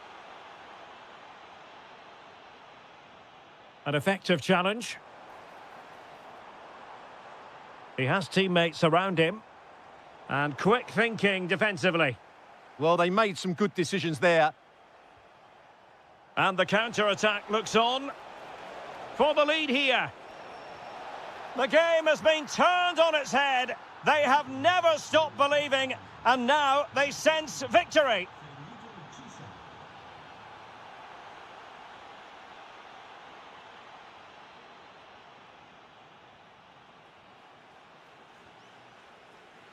An effective challenge. He has teammates around him. And quick thinking defensively. Well, they made some good decisions there. And the counter-attack looks on. For the lead here. The game has been turned on its head. They have never stopped believing, and now they sense victory.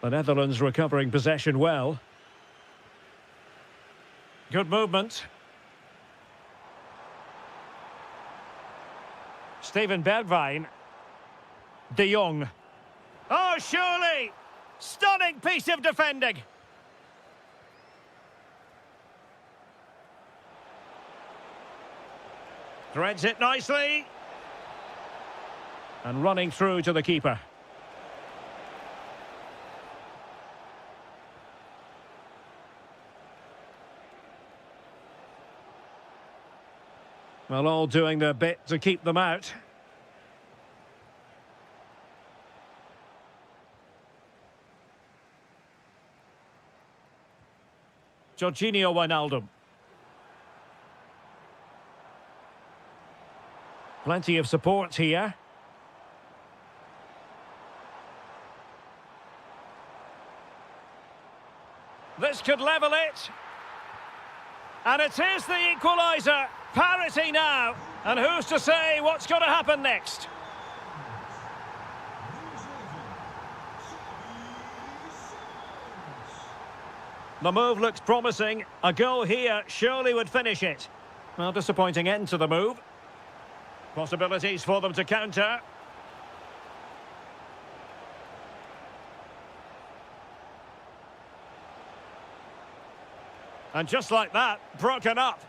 The Netherlands recovering possession well. Good movement. Steven Bergwijn. De Jong. Oh, surely! Stunning piece of defending. Threads it nicely. And running through to the keeper. Well, all doing their bit to keep them out. Jorginho Wijnaldum. Plenty of support here. This could level it. And it is the equaliser. Parity now. And who's to say what's going to happen next? The move looks promising. A goal here surely would finish it. Well, disappointing end to the move. Possibilities for them to counter. And just like that, broken up.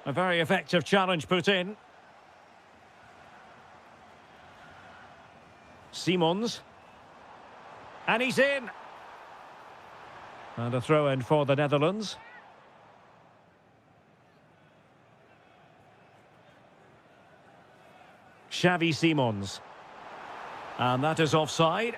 A very effective challenge put in. Simons. And he's in. And a throw-in for the Netherlands. Xavi Simons. And that is offside.